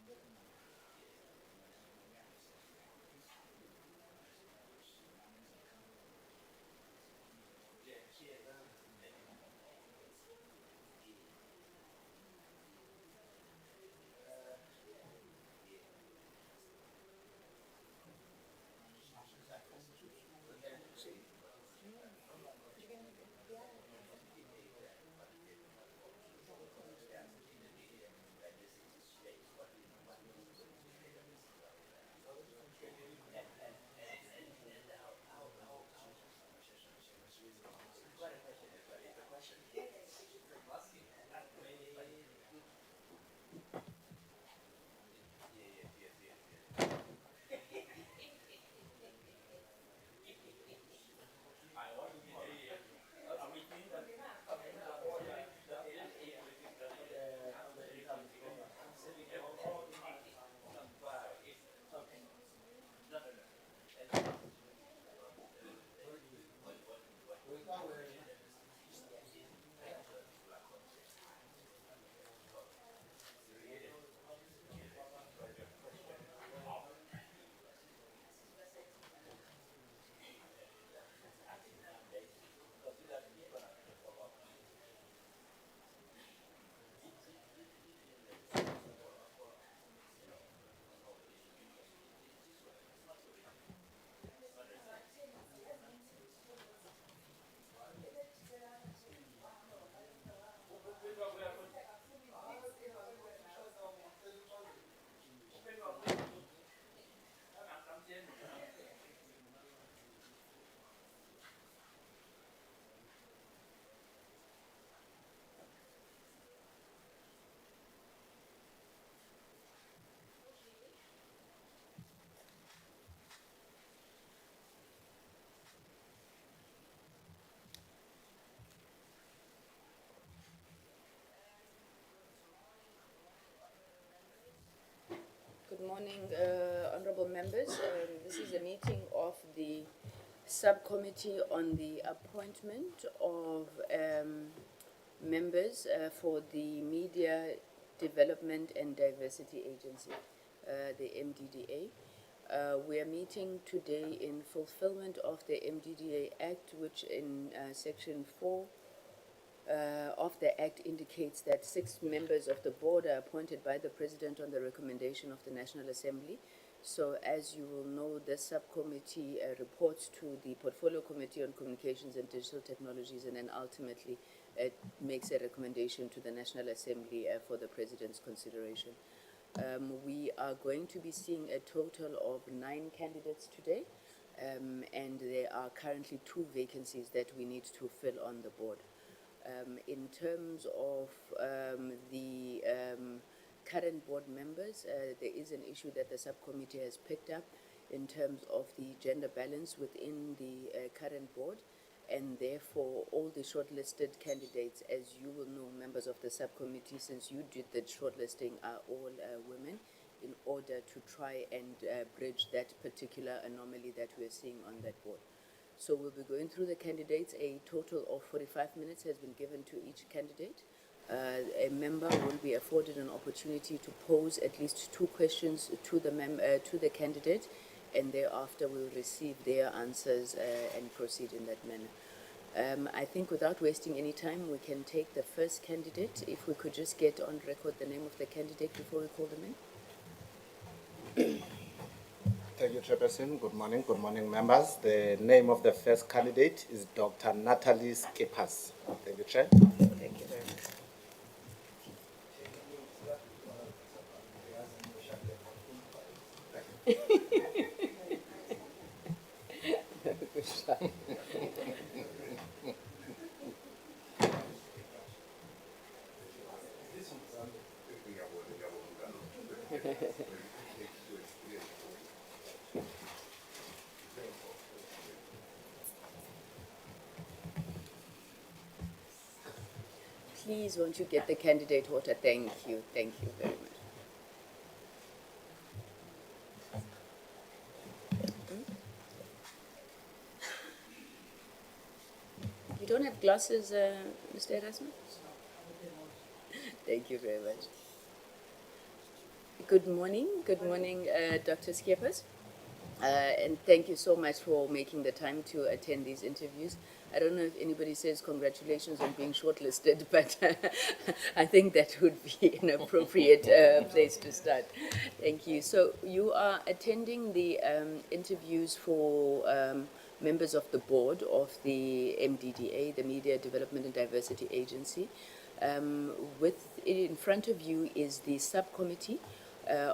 Yeah. morning, honorable members. This is a meeting of the subcommittee on the appointment of members for the Media Development and Diversity Agency, the MDDA. We are meeting today in fulfillment of the MDDA Act, which in Section 4 of the Act indicates that 6 members of the board are appointed by the President on the recommendation of the National Assembly. So as you will know, this subcommittee reports to the Portfolio Committee on Communications and Digital Technologies, and then ultimately makes a recommendation to the National Assembly for the President's consideration. We are going to be seeing a total of 9 candidates today, and there are currently 2 vacancies that we need to fill on the board. In terms of the current board members, there is an issue that the subcommittee has picked up in terms of the gender balance within the current board, and therefore all the shortlisted candidates, as you will know, members of the subcommittee, since you did the shortlisting, are all women, in order to try and bridge that particular anomaly that we're seeing on that board. So we'll be going through the candidates. A total of 45 minutes has been given to each candidate. A member will be afforded an opportunity to pose at least 2 questions to the candidate, and thereafter we'll receive their answers and proceed in that manner. I think without wasting any time, we can take the first candidate. If we could just get on record the name of the candidate before we call them in. Thank you, Chairperson. Good morning, members. The name of the first candidate is Dr. Natalie Skepas. Thank you, Chair. Thank you very much. Please, won't you get the candidate water? Thank you very much. You don't have glasses, Mr. Erasmus? Thank you very much. Good morning, Dr. Skepas. And thank you so much for making the time to attend these interviews. I don't know if anybody says congratulations on being shortlisted, but I think that would be an appropriate place to start. Thank you. So you are attending the interviews for members of the board of the MDDA, the Media Development and Diversity Agency. In front of you is the subcommittee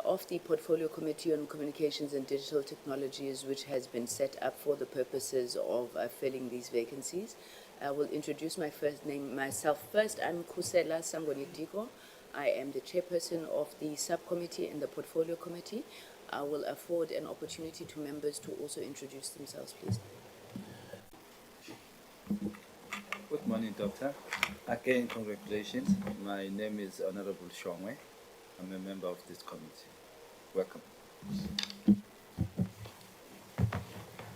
of the Portfolio Committee on Communications and Digital Technologies, which has been set up for the purposes of filling these vacancies. I will introduce myself first. I'm Kusela Sangonidigo. I am the chairperson of the subcommittee and the Portfolio Committee. I will afford an opportunity to members to also introduce themselves, please. Good morning, Doctor. Again, congratulations. My name is Honorable Shongwe. I'm a member of this committee. Welcome.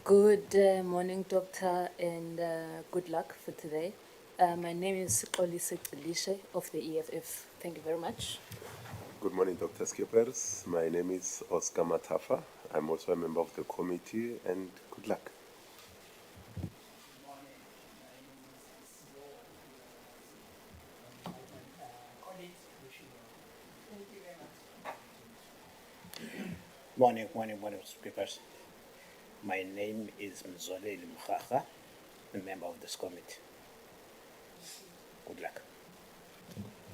Good morning, Doctor, and good luck for today. My name is Olise Belishe of the EFF. Thank you very much. Good morning, Dr. Skippers. My name is Oscar Matafa. I'm also a member of the committee, and good luck. Morning, speakers. My name is Mzoleli Mkhacha, a member of this committee. Good luck.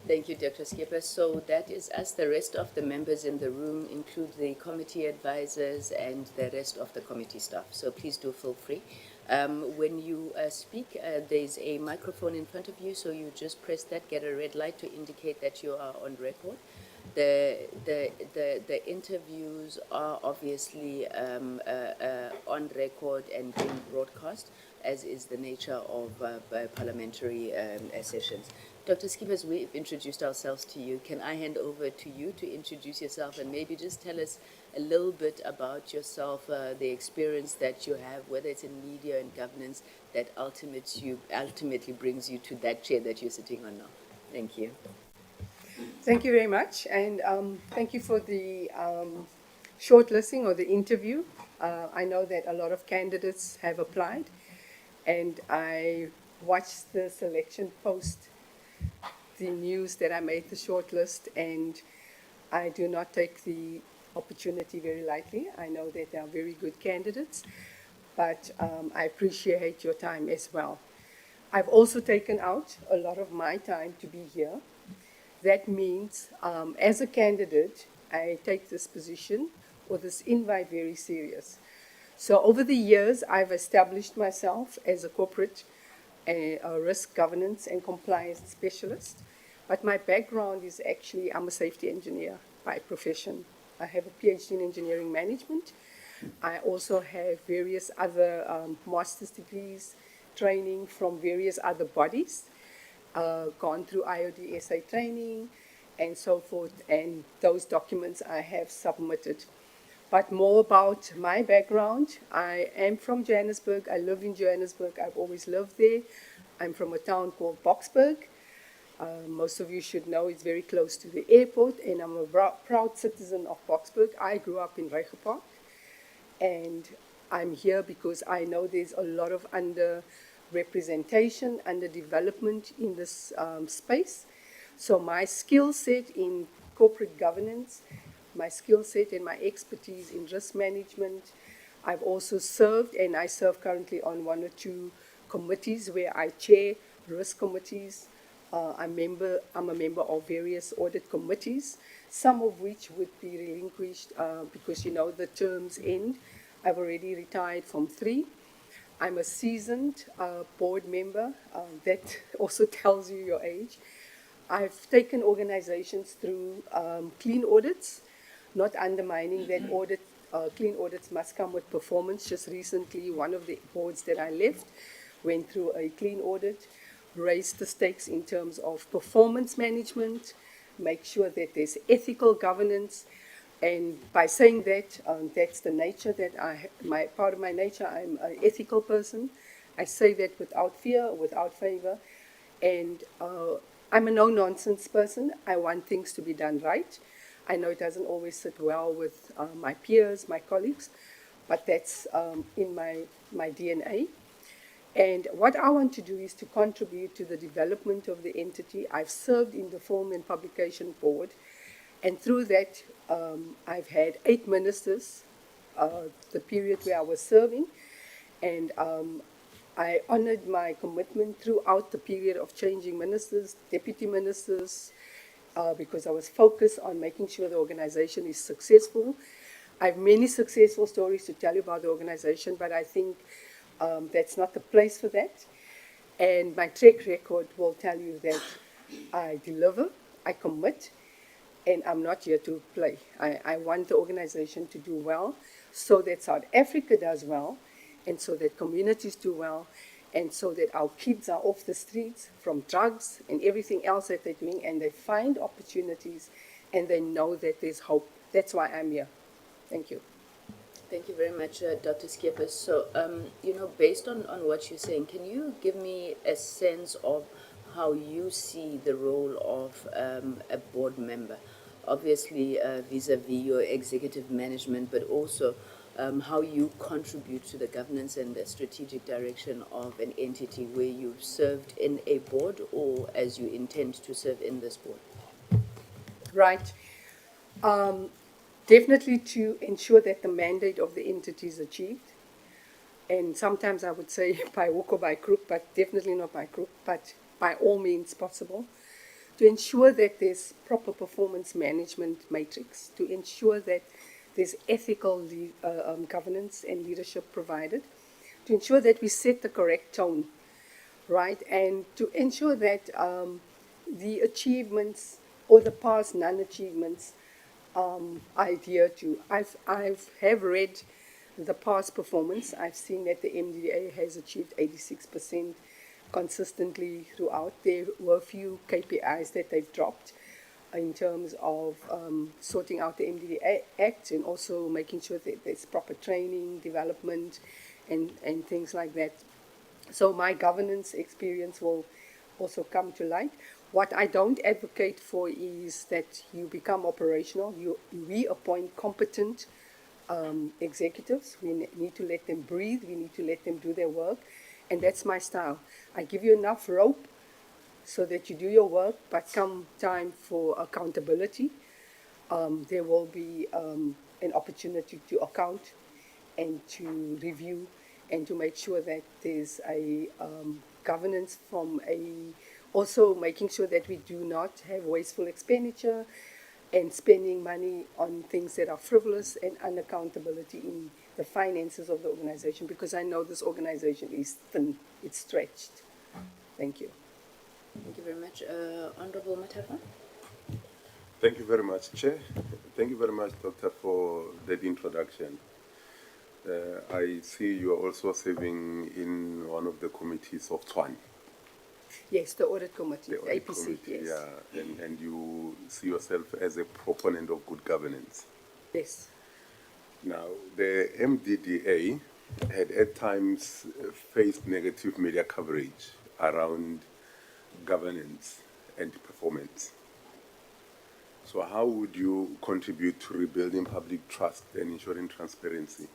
Thank you, Dr. Skipper. So that is us. The rest of the members in the room include the committee advisors and the rest of the committee staff. So please do feel free. When you speak, there's a microphone in front of you, so you just press that, get a red light to indicate that you are on record. The interviews are obviously on record and being broadcast, as is the nature of parliamentary sessions. Dr. Skippers, we've introduced ourselves to you. Can I hand over to you to introduce yourself and maybe just tell us a little bit about yourself, the experience that you have, whether it's in media and governance, that ultimately brings you to that chair that you're sitting on now. Thank you. Thank you very much, and thank you for the shortlisting or the interview. I know that a lot of candidates have applied, and I watched the selection post the news that I made the shortlist, and I do not take the opportunity very lightly. I know that they are very good candidates, but I appreciate your time as well. I've also taken out a lot of my time to be here. That means, as a candidate, I take this position or this invite very serious. So over the years, I've established myself as a corporate a risk governance and compliance specialist. But my background is actually, I'm a safety engineer by profession. I have a PhD in engineering management. I also have various other master's degrees, training from various other bodies, gone through IODSA training and so forth, and those documents I have submitted. But more about my background, I am from Johannesburg. I live in Johannesburg. I've always lived there. I'm from a town called Boksburg. Most of you should know it's very close to the airport, and I'm a proud citizen of Boksburg. I grew up in Regenpark, and I'm here because I know there's a lot of underrepresentation, underdevelopment in this space. So my skill set in corporate governance, my skill set and my expertise in risk management. I've also served, and I serve currently on 1 or 2 committees where I chair risk committees. I'm a member of various audit committees, some of which would be relinquished because, you know, the terms end. I've already retired from 3. I'm a seasoned board member. That also tells you your age. I've taken organizations through clean audits, not undermining that audit. Clean audits must come with performance. Just recently, one of the boards that I left went through a clean audit, raised the stakes in terms of performance management, make sure that there's ethical governance. And by saying that, that's the nature that part of my nature, I'm an ethical person. I say that without fear, without favor. And I'm a no-nonsense person. I want things to be done right. I know it doesn't always sit well with my peers, my colleagues, but that's in my DNA. And what I want to do is to contribute to the development of the entity. I've served in the Film and Publication Board, and through that, I've had 8 ministers, the period where I was serving, and I honored my commitment throughout the period of changing ministers, deputy ministers, because I was focused on making sure the organization is successful. I have many successful stories to tell you about the organization, but I think that's not the place for that. And my track record will tell you that I deliver, I commit, and I'm not here to play. I want the organization to do well so that South Africa does well, and so that communities do well, and so that our kids are off the streets from drugs and everything else that they're doing, and they find opportunities, and they know that there's hope. That's why I'm here. Thank you. Thank you very much, Dr. Skippers. So, you know, based on what you're saying, can you give me a sense of how you see the role of a board member? Obviously, vis-a-vis your executive management, but also how you contribute to the governance and the strategic direction of an entity where you've served in a board or as you intend to serve in this board. Right. Definitely to ensure that the mandate of the entity is achieved. And sometimes I would say by hook or by crook, but definitely not by crook, but by all means possible. To ensure that there's proper performance management matrix, to ensure that there's ethical governance and leadership provided, to ensure that we set the correct tone, right? And to ensure that the achievements or the past non-achievements I adhere to. I have read the past performance, I've seen that the MDDA has achieved 86% consistently throughout. There were a few KPIs that they've dropped in terms of sorting out the MDDA Act and also making sure that there's proper training, development, and things like that. So my governance experience will also come to light. What I don't advocate for is that you become operational. We appoint competent executives. We need to let them breathe. We need to let them do their work. And that's my style. I give you enough rope so that you do your work, but come time for accountability, there will be an opportunity to account and to review and to make sure that there's a governance from also making sure that we do not have wasteful expenditure and spending money on things that are frivolous and unaccountability in the finances of the organization, because I know this organization is thin, it's stretched. Thank you. Thank you very much. Honorable Matafa? Thank you very much, Chair. Thank you very much, Doctor, for that introduction. I see you are also serving in one of the committees of TWAN. Yes, the audit committee, The audit APC, committee, yes. yeah, and you see yourself as a proponent of good governance. Yes. Now, the MDDA had at times faced negative media coverage around governance and performance. So how would you contribute to rebuilding public trust and ensuring transparency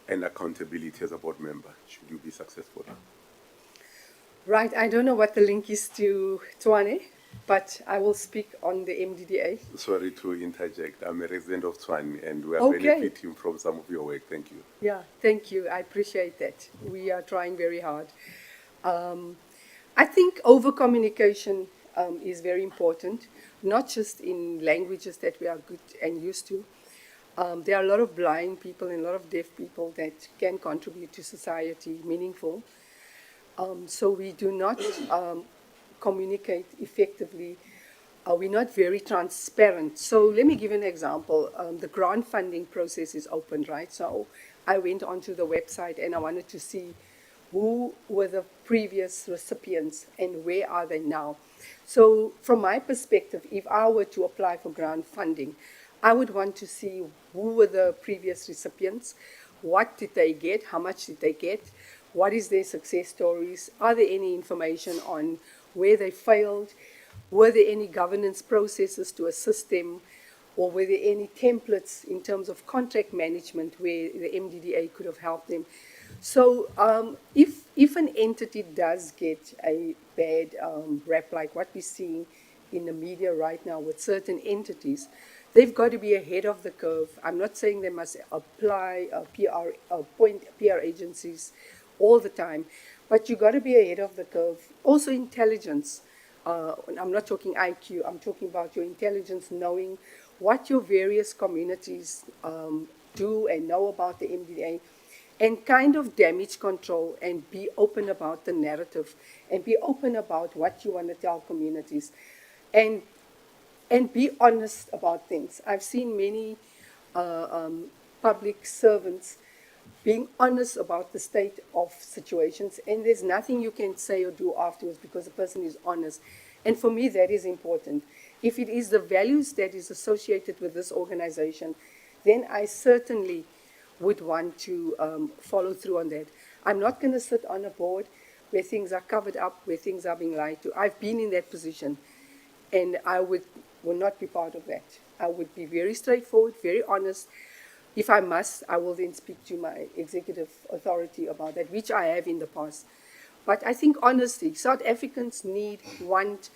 and accountability as a board member, should you be successful? Right, I don't know what the link is to Tshwane, but I will speak on the MDDA. Sorry to interject. I'm a resident of Tshwane and we are Okay. benefiting from some of your work. Thank you. Yeah, thank you. I appreciate that. We are trying very hard. I think over-communication is very important, not just in languages that we are good and used to. There are a lot of blind people and a lot of deaf people that can contribute to society meaningful. So we do not communicate effectively. We're not very transparent. So let me give an example. The grant funding process is open, right? So I went onto the website and I wanted to see who were the previous recipients and where are they now. So from my perspective, if I were to apply for grant funding, I would want to see who were the previous recipients, what did they get, how much did they get, what is their success stories, are there any information on where they failed, were there any governance processes to assist them, or were there any templates in terms of contract management where the MDDA could have helped them. So if an entity does get a bad rap like what we're seeing in the media right now with certain entities, they've got to be ahead of the curve. I'm not saying they must apply appoint PR agencies all the time, but you've got to be ahead of the curve. Also intelligence. I'm not talking IQ, I'm talking about your intelligence, knowing what your various communities do and know about the MDDA, and kind of damage control and be open about the narrative and be open about what you want to tell communities and be honest about things. I've seen many public servants being honest about the state of situations, and there's nothing you can say or do afterwards because the person is honest. And for me, that is important. If it is the values that is associated with this organization, then I certainly would want to follow through on that. I'm not going to sit on a board where things are covered up, where things are being lied to. I've been in that position, and I will not be part of that. I would be very straightforward, very honest. If I must, I will then speak to my executive authority about that, which I have in the past. But I think honesty, South Africans need, want,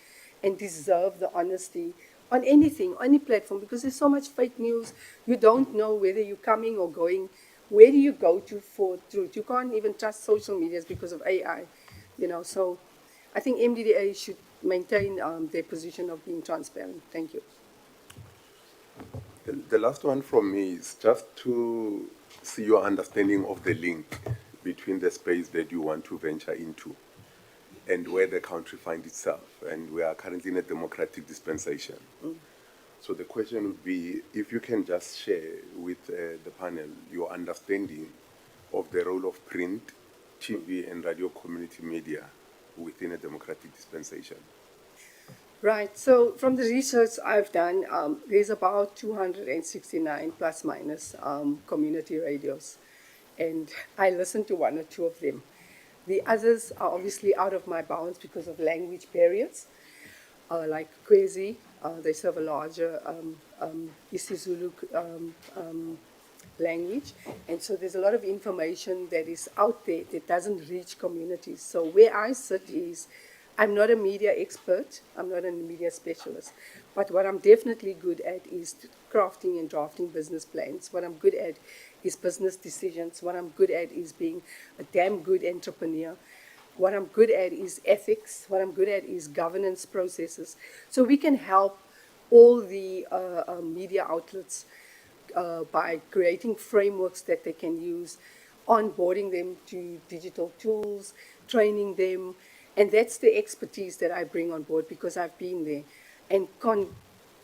and deserve the honesty on anything, any platform, because there's so much fake news. You don't know whether you're coming or going. Where do you go to for truth? You can't even trust social medias because of AI, So I think MDDA should maintain their position of being transparent. Thank you. The last one from me is just to see your understanding of the link between the space that you want to venture into and where the country finds itself. And we are currently in a democratic dispensation. So the question would be if you can just share with the panel your understanding of the role of print, TV, and radio community media within a democratic dispensation. Right, so from the research I've done, there's about 269 plus minus community radios, and I listen to one or two of them. The others are obviously out of my bounds because of language barriers, like Kwezi, they serve a larger isiZulu language, and so there's a lot of information that is out there that doesn't reach communities. So where I sit is, I'm not a media expert, I'm not a media specialist, but what I'm definitely good at is crafting and drafting business plans. What I'm good at is business decisions. What I'm good at is being a damn good entrepreneur. What I'm good at is ethics. What I'm good at is governance processes. So we can help all the media outlets by creating frameworks that they can use, onboarding them to digital tools, training them, and that's the expertise that I bring on board because I've been there, and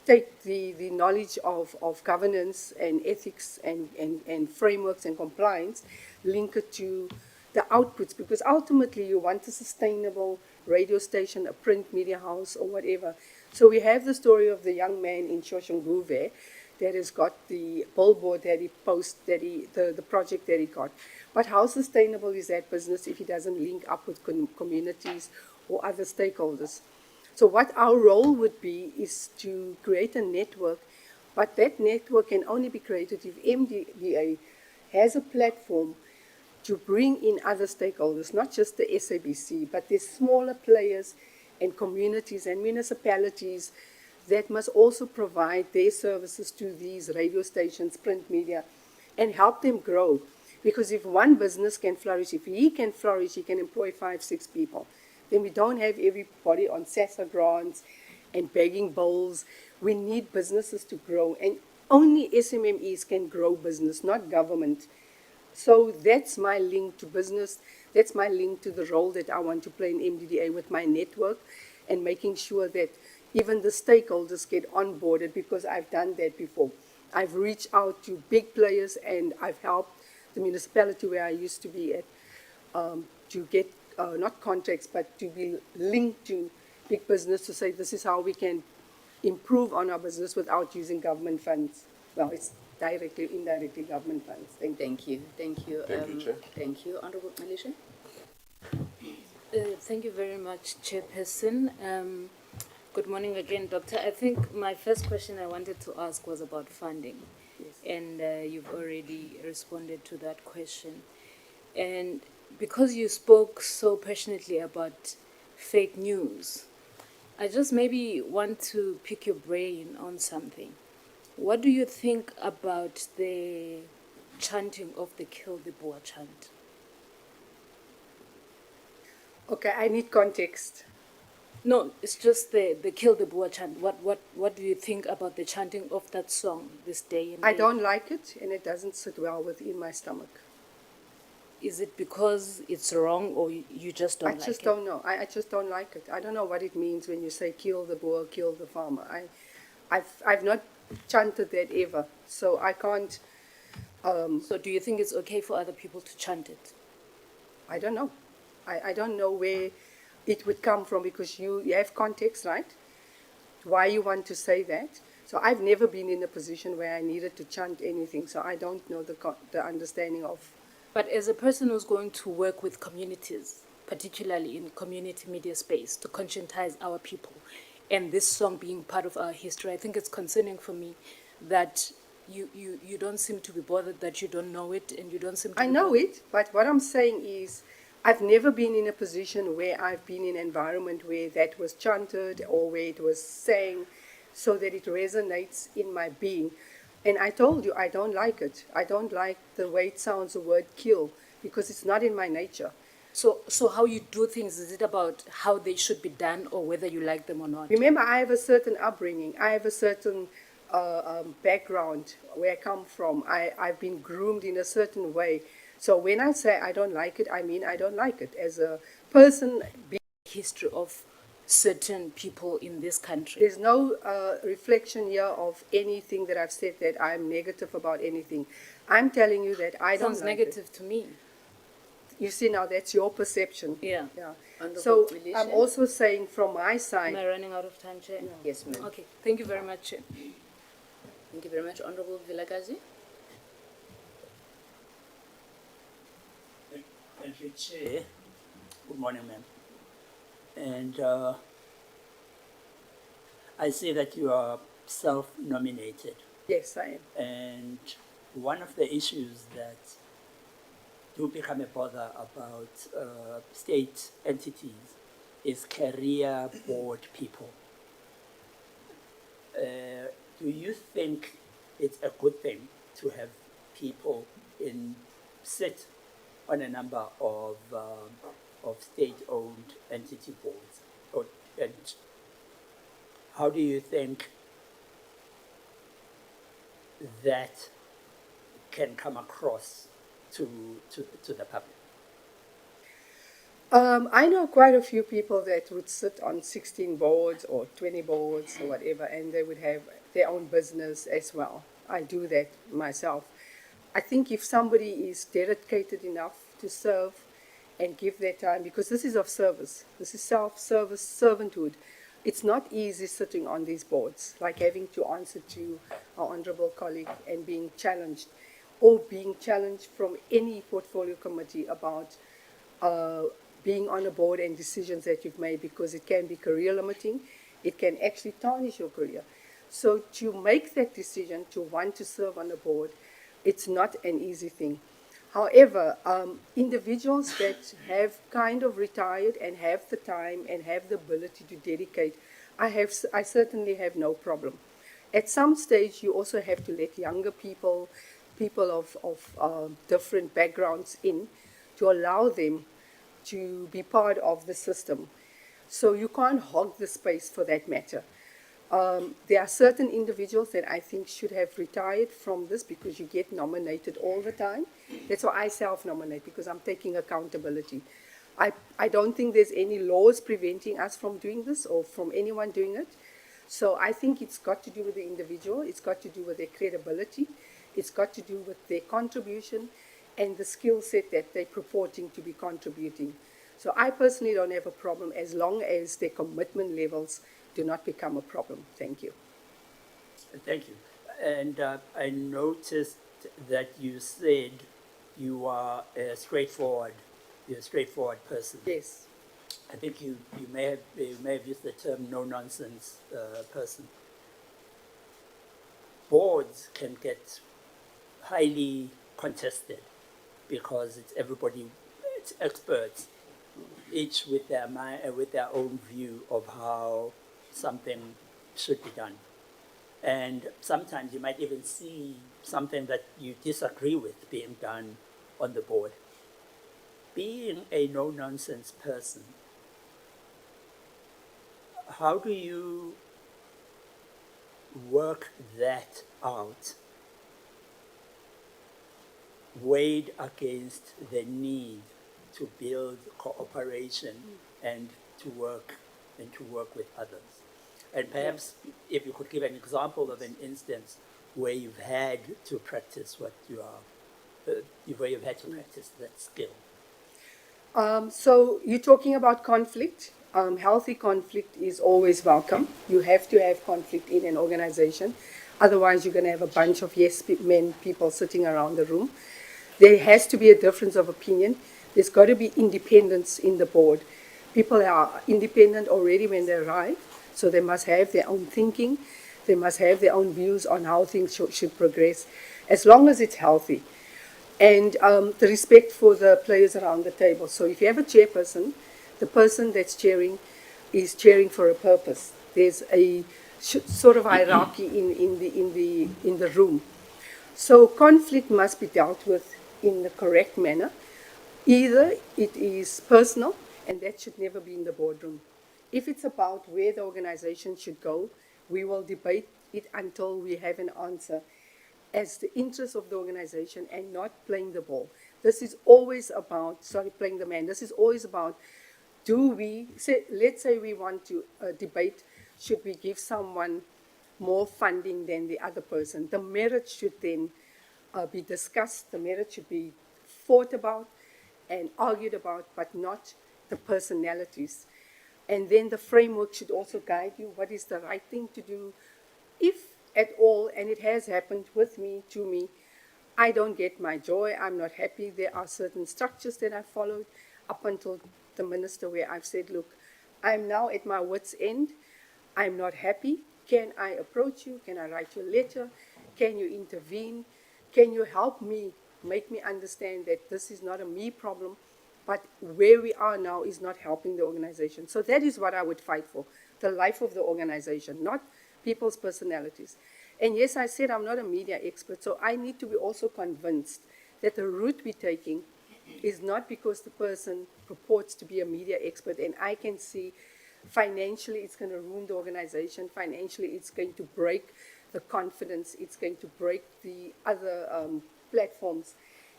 take the knowledge of governance and ethics and frameworks and compliance, link it to the outputs, because ultimately you want a sustainable radio station, a print media house, or whatever. So we have the story of the young man in Shoshanguve that has got the billboard that he the project that he got. But how sustainable is that business if he doesn't link up with communities or other stakeholders? So what our role would be is to create a network, but that network can only be created if MDDA has a platform to bring in other stakeholders, not just the SABC, but the smaller players and communities and municipalities that must also provide their services to these radio stations, print media, and help them grow. Because if one business can flourish, if he can flourish, he can employ 5, 6 people. Then we don't have everybody on SASSA grants and begging bowls. We need businesses to grow, and only SMMEs can grow business, not government. So that's my link to business. That's my link to the role that I want to play in MDDA with my network and making sure that even the stakeholders get onboarded, because I've done that before. I've reached out to big players and I've helped the municipality where I used to be at to get not contracts, but to be linked to big business to say this is how we can improve on our business without using government funds. Well, it's directly, indirectly government funds. Thank you. Thank you. Thank you. Thank you, Chair. Thank you, Honorable Malisha. Thank you very much, Chairperson. Good morning again, Doctor. I think my first question I wanted to ask was about funding. Yes. And you've already responded to that question. And because you spoke so passionately about fake news, I just maybe want to pick your brain on something. What do you think about the chanting of the Kill the Boer chant? Okay, I need context. No, it's just the Kill the Boer chant. What do you think about the chanting of that song this day and I age? don't like it, and it doesn't sit well within my stomach. Is it because it's wrong, or you just don't like it? I just don't know. I just don't like it. I don't know what it means when you say kill the Boer, kill the farmer. I've not chanted that ever, so I can't. So do you think it's okay for other people to chant it? I don't know. I don't know where it would come from, because you have context, right? Why you want to say that. So I've never been in a position where I needed to chant anything, so I don't know the understanding of. But as a person who's going to work with communities, particularly in community media space, to conscientize our people, and this song being part of our history, I think it's concerning for me that you don't seem to be bothered, that you don't know it, and you don't seem to I be know bothered. it, but what I'm saying is I've never been in a position where I've been in an environment where that was chanted or where it was sang so that it resonates in my being. And I told you, I don't like it. I don't like the way it sounds, the word kill, because it's not in my nature. So how you do things, is it about how they should be done or whether you like them or not? Remember, I have a certain upbringing. I have a certain background where I come from. I've been groomed in a certain way. So when I say I don't like it, I mean I don't like it. As a person, History of certain people in this country. There's no reflection here of anything that I've said that I'm negative about anything. I'm telling you that I don't Sounds like negative to me. it. You see, now that's your perception. Yeah. Honourable So Belisha? I'm also saying from my Am side, I running out of time, Chair? Yes, ma'am. Okay, thank you very much, Chair. Thank you very much, Honourable Vilakazi. Thank you, Chair. Good morning, ma'am. And I see that you are self-nominated. yes, I am. And one of the issues that do become a bother about state entities is career board people. Do you think it's a good thing to have people sit on a number of state-owned entity boards? And how do you think that can come across to the public? I know quite a few people that would sit on 16 boards or 20 boards or whatever, and they would have their own business as well. I do that myself. I think if somebody is dedicated enough to serve and give their time, because this is of service, this is self-service, servanthood. It's not easy sitting on these boards, like having to answer to our honourable colleague and being challenged, or being challenged from any portfolio committee about being on a board and decisions that you've made, because it can be career limiting. It can actually tarnish your career. So to make that decision to want to serve on a board, it's not an easy thing. However, individuals that have kind of retired and have the time and have the ability to dedicate, I certainly have no problem. At some stage, you also have to let younger people of different backgrounds in, to allow them to be part of the system. So you can't hog the space for that matter. There are certain individuals that I think should have retired from this, because you get nominated all the time. That's why I self-nominate, because I'm taking accountability. I don't think there's any laws preventing us from doing this or from anyone doing it. So I think it's got to do with the individual. It's got to do with their credibility. It's got to do with their contribution and the skill set that they're purporting to be contributing. So I personally don't have a problem as long as their commitment levels do not become a problem. Thank you. Thank you. And I noticed that you said you are a straightforward person. Yes. I think you may have used the term no-nonsense person. Boards can get highly contested because it's experts, each with their mind, with their own view of how something should be done. And sometimes you might even see something that you disagree with being done on the board. Being a no-nonsense person, how do you work that out, weighed against the need to build cooperation and to work with others? And perhaps if you could give an example of an instance where you've had to practice where you've had to practice that skill. So you're talking about conflict. Healthy conflict is always welcome. You have to have conflict in an organization. Otherwise, you're going to have a bunch of yes men people sitting around the room. There has to be a difference of opinion. There's got to be independence in the board. People are independent already when they arrive, so they must have their own thinking. They must have their own views on how things should progress, as long as it's healthy. And the respect for the players around the table. So if you have a chairperson, the person that's chairing is chairing for a purpose. There's a sort of hierarchy in the room. So conflict must be dealt with in the correct manner. Either it is personal, and that should never be in the boardroom. If it's about where the organization should go, we will debate it until we have an answer as the interest of the organization, and not playing the ball. This is always about, playing the man. This is always about let's say we want to debate, should we give someone more funding than the other person? The merit should then be discussed, the merit should be fought about and argued about, but not the personalities. And then the framework should also guide you what is the right thing to do. If at all, and it has happened with me, to me, I don't get my joy, I'm not happy. There are certain structures that I followed up until the minister where I've said, look, I'm now at my wit's end. I'm not happy. Can I approach you? Can I write you a letter? Can you intervene? Can you help me, make me understand that this is not a me problem, but where we are now is not helping the organization. So that is what I would fight for, the life of the organization, not people's personalities. And yes, I said I'm not a media expert, so I need to be also convinced that the route we're taking is not because the person purports to be a media expert, and I can see financially it's going to ruin the organization, financially it's going to break the confidence, it's going to break the other platforms.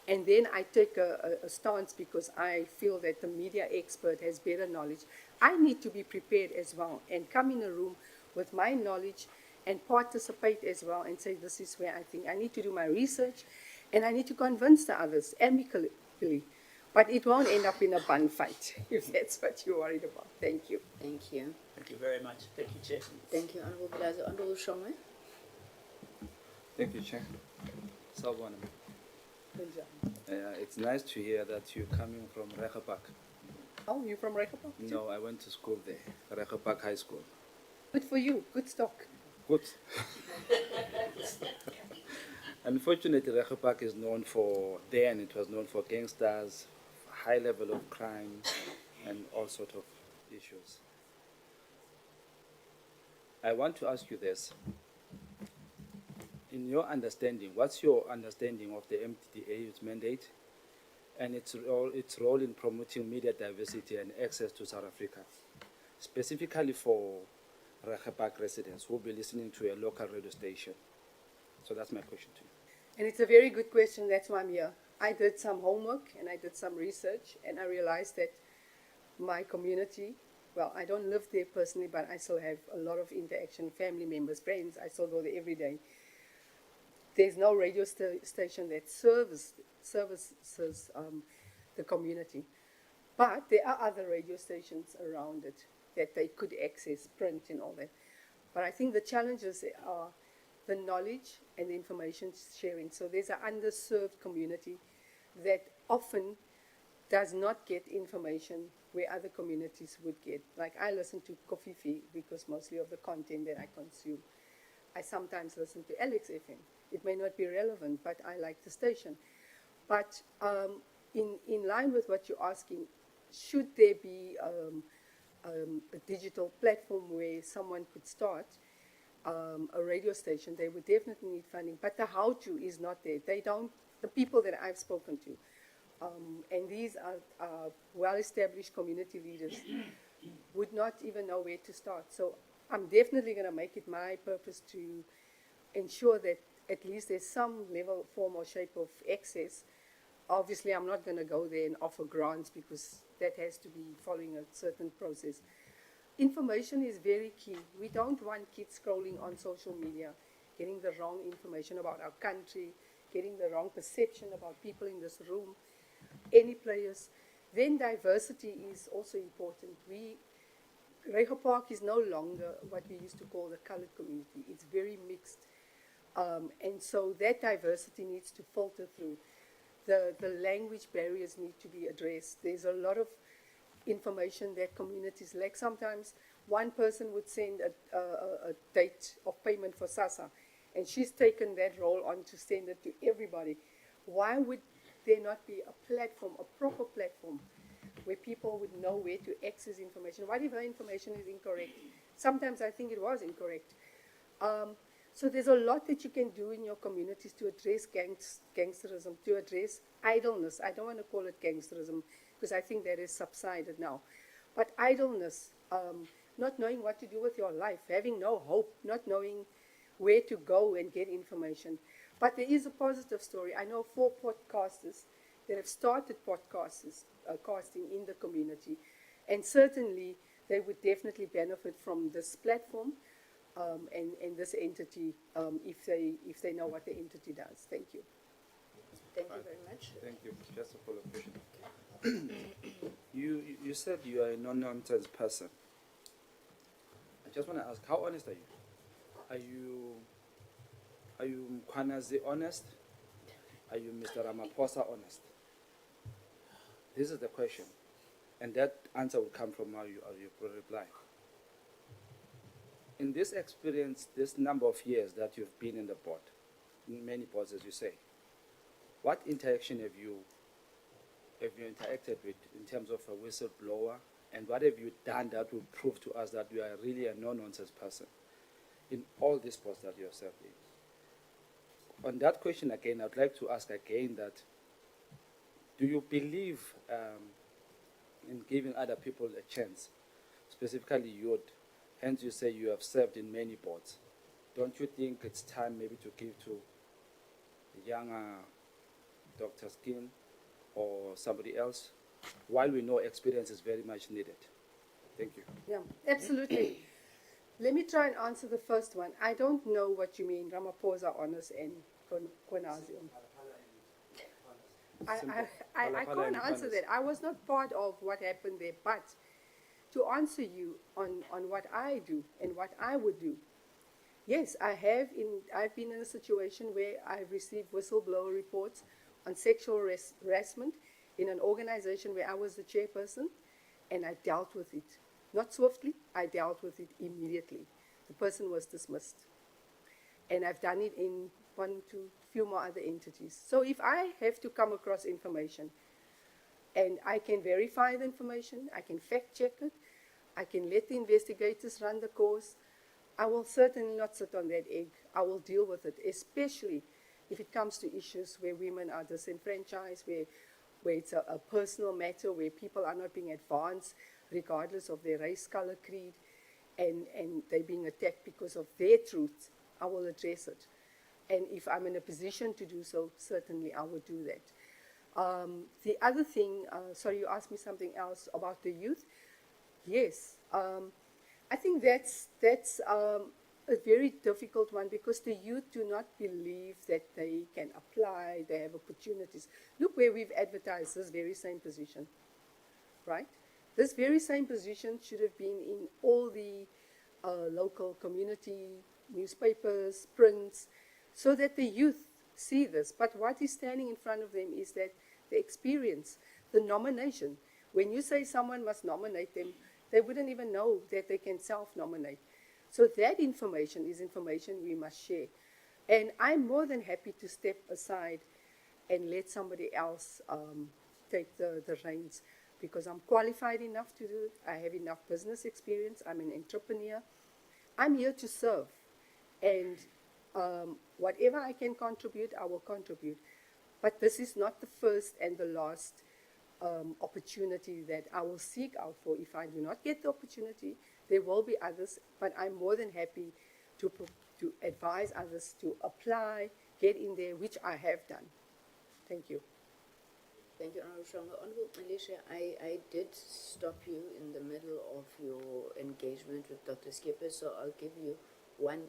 And then I take a stance because I feel that the media expert has better knowledge. I need to be prepared as well and come in a room with my knowledge and participate as well and say, this is where I think I need to do my research and I need to convince the others amicably. But it won't end up in a bun fight, if that's what you're worried about. Thank you. Thank you. Thank you very much. Thank you, Chair. Thank you, Honorable Bilazo. Honorable Shongwe. Thank you, Chair. Sawubona. It's nice to hear that you're coming from Rehoboth. Oh, you're from Rehoboth? No, I went to school there, Rehoboth High School. Good for you. Good stock. Good. Unfortunately, Rehoboth is known for, then it was known for gangsters, high level of crime, and all sorts of issues. I want to ask you this. In your understanding, what's your understanding of the MDDA's mandate and its role in promoting media diversity and access to South Africa, specifically for Rehoboth residents who will be listening to a local radio station? So that's my question to you. And it's a very good question. That's why I'm here. I did some homework and I did some research, and I realized that my community, well, I don't live there personally, but I still have a lot of interaction, family members, friends. I still go there every day. There's no radio station that services the community. But there are other radio stations around it that they could access, print and all that. But I think the challenges are the knowledge and the information sharing. So there's an underserved community that often does not get information where other communities would get. Like I listen to Kofifi because mostly of the content that I consume. I sometimes listen to Alex FM. It may not be relevant, but I like the station. But in line with what you're asking, should there be a digital platform where someone could start a radio station? They would definitely need funding, but the how-to is not there. They don't, the people that I've spoken to, and these are well-established community leaders, would not even know where to start. So I'm definitely going to make it my purpose to ensure that at least there's some level, form or shape of access. Obviously, I'm not going to go there and offer grants because that has to be following a certain process. Information is very key. We don't want kids scrolling on social media, getting the wrong information about our country, getting the wrong perception about people in this room, any players. Then diversity is also important. Rehoboth is no longer what we used to call the colored community. It's very mixed. And so that diversity needs to filter through. The language barriers need to be addressed. There's a lot of information that communities lack. Sometimes one person would send a date of payment for SASSA, and she's taken that role on to send it to everybody. Why would there not be a platform, a proper platform, where people would know where to access information? What if her information is incorrect? Sometimes I think it was incorrect. So there's a lot that you can do in your communities to address gangsterism, to address idleness. I don't want to call it gangsterism because I think that is subsided now. But idleness, not knowing what to do with your life, having no hope, not knowing where to go and get information. But there is a positive story. I know 4 podcasters that have started casting in the community, And certainly, they would definitely benefit from this platform and this entity if they know what the entity does. Thank you. Thank you very much. Thank you. Just a follow-up question. You said you are a no-nonsense person. I just want to ask, how honest are you? Are you Mkhwanazi honest? Are you Mr. Ramaphosa honest? This is the question. And that answer will come from how you reply. In this experience, this number of years that you've been in the board, in many boards as you say, what interaction have you interacted with in terms of a whistleblower, and what have you done that will prove to us that you are really a no-nonsense person in all these posts that you have served in? On that question again, I'd like to ask again that, do you believe in giving other people a chance, specifically youth? Hence you say you have served in many boards. Don't you think it's time maybe to give to the younger Dr. Skin or somebody else, while we know experience is very much needed? Thank you. Yeah, absolutely. Let me try and answer the first one. I don't know what you mean, Ramaphosa honest and Mkhwanazi. I can't answer that. I was not part of what happened there, but to answer you on what I do and what I would do, yes, I've been in a situation where I've received whistleblower reports on sexual harassment in an organization where I was the chairperson, and I dealt with it. Not swiftly, I dealt with it immediately. The person was dismissed. And I've done it in few more other entities. So if I have to come across information and I can verify the information, I can fact check it, I can let the investigators run the course, I will certainly not sit on that egg. I will deal with it, especially if it comes to issues where women are disenfranchised, where it's a personal matter, where people are not being advanced regardless of their race, color, creed, and they're being attacked because of their truth. I will address it. And if I'm in a position to do so, certainly I would do that. The other thing, sorry, you asked me something else about the youth. Yes, I think that's a very difficult one, because the youth do not believe that they can apply, they have opportunities. Look where we've advertised this very same position, right? This very same position should have been in all the local community newspapers, prints, so that the youth see this. But what is standing in front of them is that the experience, the nomination. When you say someone must nominate them, they wouldn't even know that they can self-nominate. So that information is information we must share. And I'm more than happy to step aside and let somebody else take the reins, because I'm qualified enough to do it. I have enough business experience. I'm an entrepreneur. I'm here to serve. And whatever I can contribute, I will contribute. But this is not the first and the last opportunity that I will seek out for. If I do not get the opportunity, there will be others, but I'm more than happy to advise others to apply, get in there, which I have done. Thank you. Thank you, Honorable Shonga. Honorable Alicia, I did stop you in the middle of your engagement with Dr. Skipper, so I'll give you one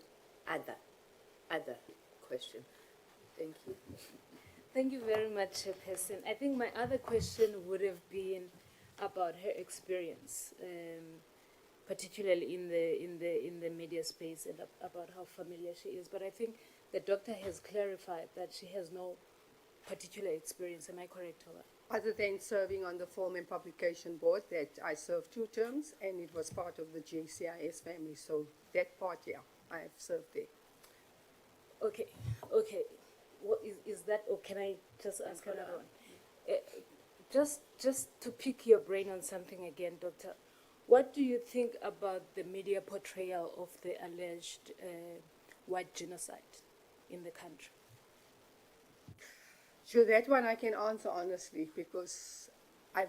other question. Thank you. Thank you very much, Chairperson. I think my other question would have been about her experience, particularly in the media space, and about how familiar she is. But I think the doctor has clarified that she has no particular experience. Am I correct, Tola? Other than serving on the Film and Publication Board, that I served 2 terms, and it was part of the JCIS family. So that part, yeah, I have served there. Okay. What is that, or can I just ask another one? Just to pick your brain on something again, Doctor, what do you think about the media portrayal of the alleged white genocide in the country? Sure, that one I can answer honestly, because I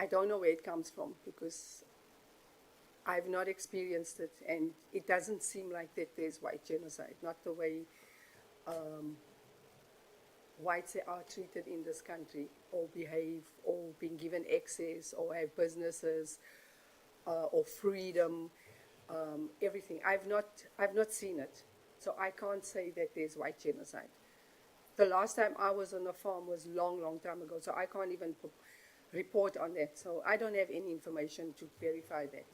don't know where it comes from, because I've not experienced it, and it doesn't seem like that there's white genocide, not the way whites are treated in this country, or behave, or being given access, or have businesses, or freedom, everything. I've not seen it, so I can't say that there's white genocide. The last time I was on a farm was long time ago, so I can't even report on that. So I don't have any information to verify that.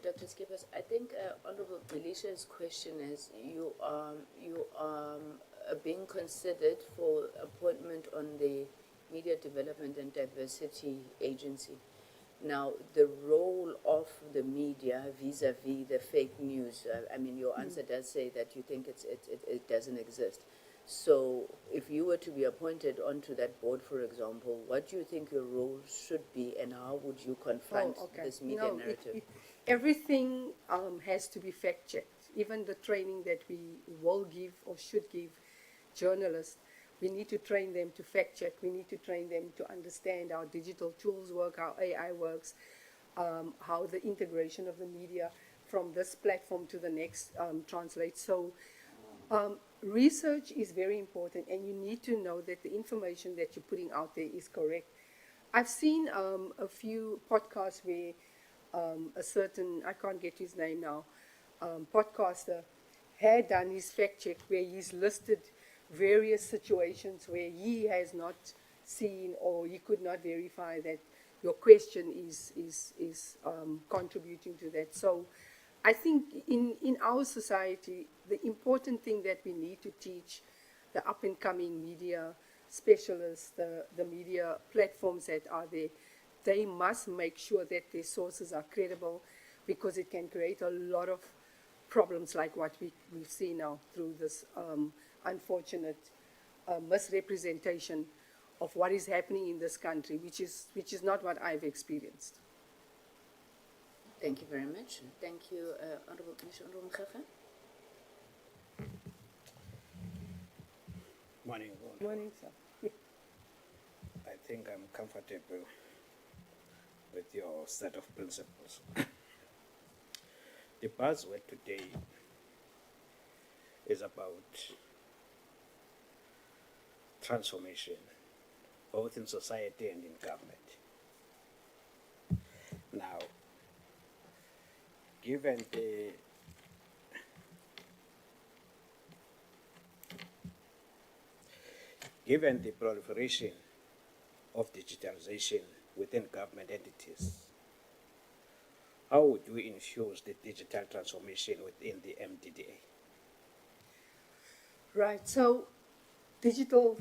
Dr. Skippers, I think Honorable Felicia's question is you are being considered for appointment on the Media Development and Diversity Agency. Now, the role of the media vis-a-vis the fake news, I mean, your answer does say that you think it doesn't exist. So if you were to be appointed onto that board, for example, what do you think your role should be, and how would you confront this media narrative? Everything has to be fact-checked. Even the training that we will give or should give journalists, we need to train them to fact-check. We need to train them to understand how digital tools work, how AI works, how the integration of the media from this platform to the next translates. So research is very important, and you need to know that the information that you're putting out there is correct. I've seen a few podcasts where a certain, I can't get his name now, podcaster had done his fact check where he's listed various situations where he has not seen or he could not verify that your question is contributing to that. So I think in our society, the important thing that we need to teach the up-and-coming media specialists, the media platforms that are there, they must make sure that their sources are credible, because it can create a lot of problems like what we've seen now through this unfortunate misrepresentation of what is happening in this country, which is not what I've experienced. Thank you very much. Thank you, Honorable Commissioner Mkhekhe. Morning. Morning, sir. I think I'm comfortable with your set of principles. The buzzword today is about transformation, both in society and in government. Now, given the proliferation of digitalization within government entities, how would we infuse the digital transformation within the MDDA? Right, so digital,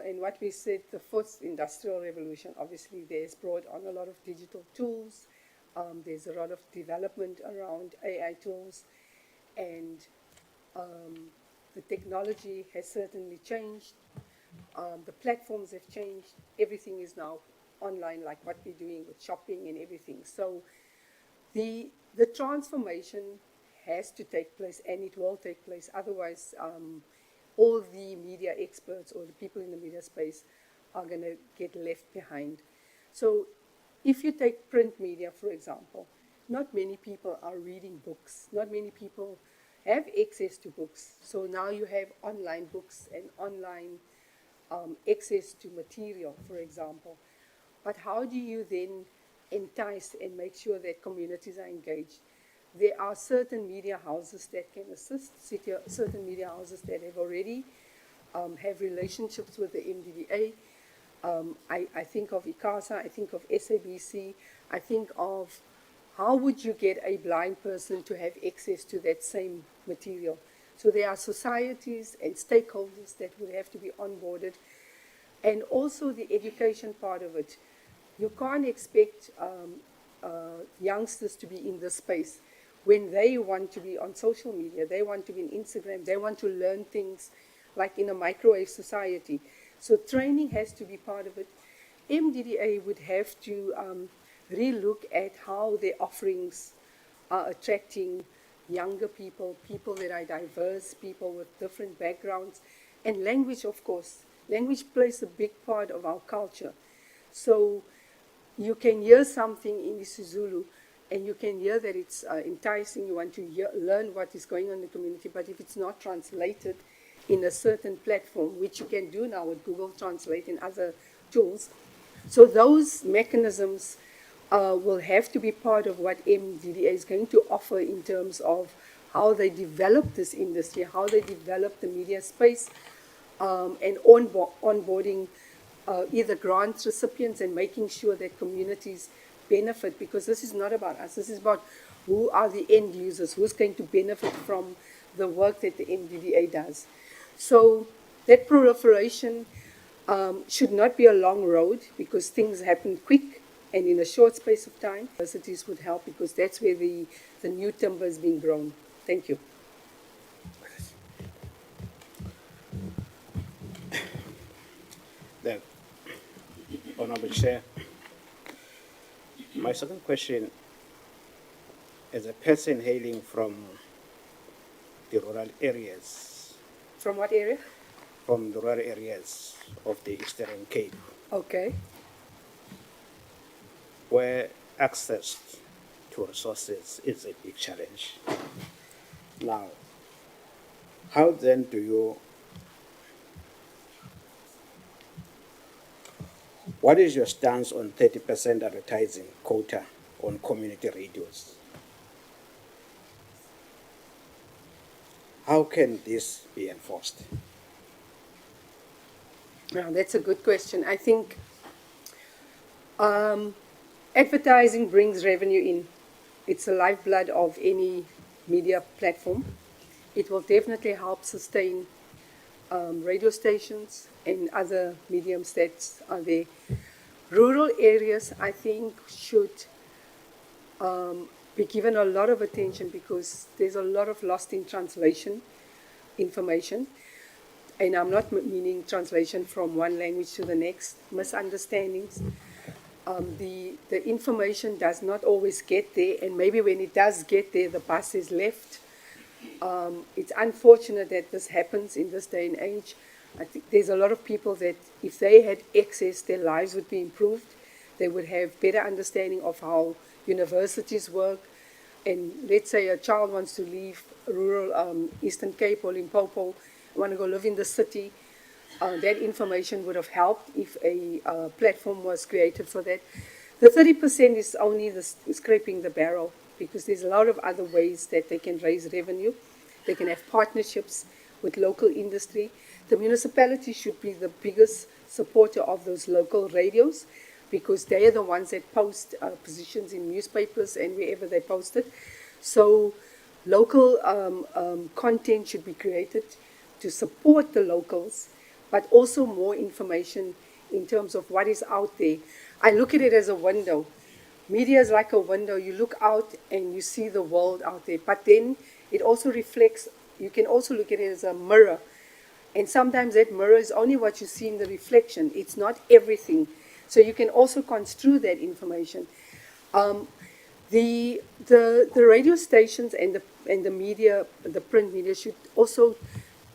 and what we said, the fourth industrial revolution, obviously there's brought on a lot of digital tools. There's a lot of development around AI tools, and the technology has certainly changed. The platforms have changed. Everything is now online, like what we're doing with shopping and everything. So the transformation has to take place, and it will take place. Otherwise, all the media experts or the people in the media space are going to get left behind. So if you take print media, for example, not many people are reading books. Not many people have access to books. So now you have online books and online access to material, for example. But how do you then entice and make sure that communities are engaged? There are certain media houses that can assist, certain media houses that have already have relationships with the MDDA. I think of ICASA, I think of SABC, I think of how would you get a blind person to have access to that same material? So there are societies and stakeholders that would have to be onboarded, and also the education part of it. You can't expect youngsters to be in this space when they want to be on social media, they want to be in Instagram, they want to learn things like in a microwave society. So training has to be part of it. MDDA would have to relook at how their offerings are attracting younger people, people that are diverse, people with different backgrounds, and language, of course. Language plays a big part of our culture. So you can hear something in isiZulu, and you can hear that it's enticing, you want to learn what is going on in the community, but if it's not translated in a certain platform, which you can do now with Google Translate and other tools. So those mechanisms will have to be part of what MDDA is going to offer in terms of how they develop this industry, how they develop the media space, and onboarding either grant recipients and making sure that communities benefit, because this is not about us. This is about who are the end users, who's going to benefit from the work that the MDDA does. So that proliferation should not be a long road, because things happen quick and in a short space of time. Universities would help, because that's where the new timber is being grown. Thank you. Then, Honorable Chair, my second question, as a person hailing from the rural areas, From what area? from the rural areas of the Eastern Cape, Okay. where access to resources is a big challenge. Now, how then do you, what is your stance on 30% advertising quota on community radios? How can this be enforced? Now, that's a good question. I think advertising brings revenue in. It's the lifeblood of any media platform. It will definitely help sustain radio stations and other mediums that are there. Rural areas, I think, should be given a lot of attention, because there's a lot of lost in translation information. And I'm not meaning translation from one language to the next, misunderstandings. The information does not always get there, and maybe when it does get there, the bus is left. It's unfortunate that this happens in this day and age. I think there's a lot of people that if they had access, their lives would be improved. They would have better understanding of how universities work. And let's say a child wants to leave rural Eastern Cape or Limpopo, want to go live in the city. That information would have helped if a platform was created for that. The 30% is only scraping the barrel, because there's a lot of other ways that they can raise revenue. They can have partnerships with local industry. The municipality should be the biggest supporter of those local radios, because they are the ones that post positions in newspapers and wherever they post it. So local content should be created to support the locals, but also more information in terms of what is out there. I look at it as a window. Media is like a window. You look out and you see the world out there, but then it also reflects. You can also look at it as a mirror, and sometimes that mirror is only what you see in the reflection. It's not everything. So you can also construe that information. The radio stations and the media, the print media, should also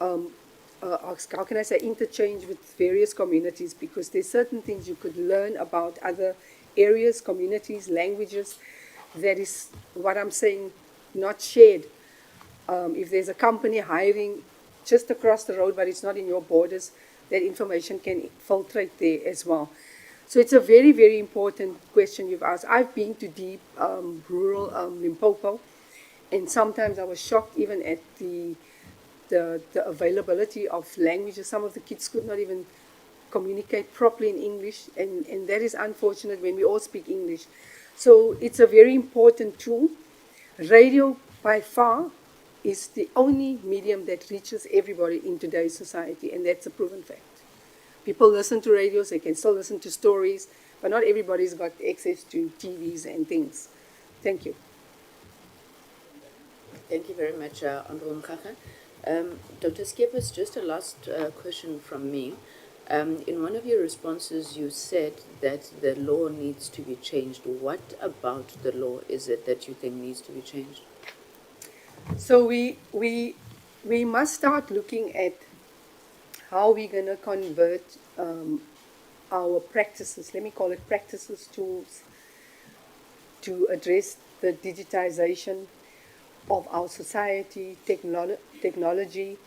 how can I say, interchange with various communities, because there's certain things you could learn about other areas, communities, languages, that is what I'm saying, not shared. If there's a company hiring just across the road, but it's not in your borders, that information can filtrate there as well. So it's a very, very important question you've asked. I've been to deep rural Limpopo, and sometimes I was shocked even at the availability of languages. Some of the kids could not even communicate properly in English, and that is unfortunate when we all speak English. So it's a very important tool. Radio, by far, is the only medium that reaches everybody in today's society, and that's a proven fact. People listen to radios, they can still listen to stories, but not everybody's got access to TVs and things. Thank you. Thank you very much, Honorable Mkaka. Dr. Skepas, just a last question from me. In one of your responses, you said that the law needs to be changed. What about the law is it that you think needs to be changed? So we must start looking at how we're going to convert our practices, let me call it practices, tools, to address the digitization of our society, technology.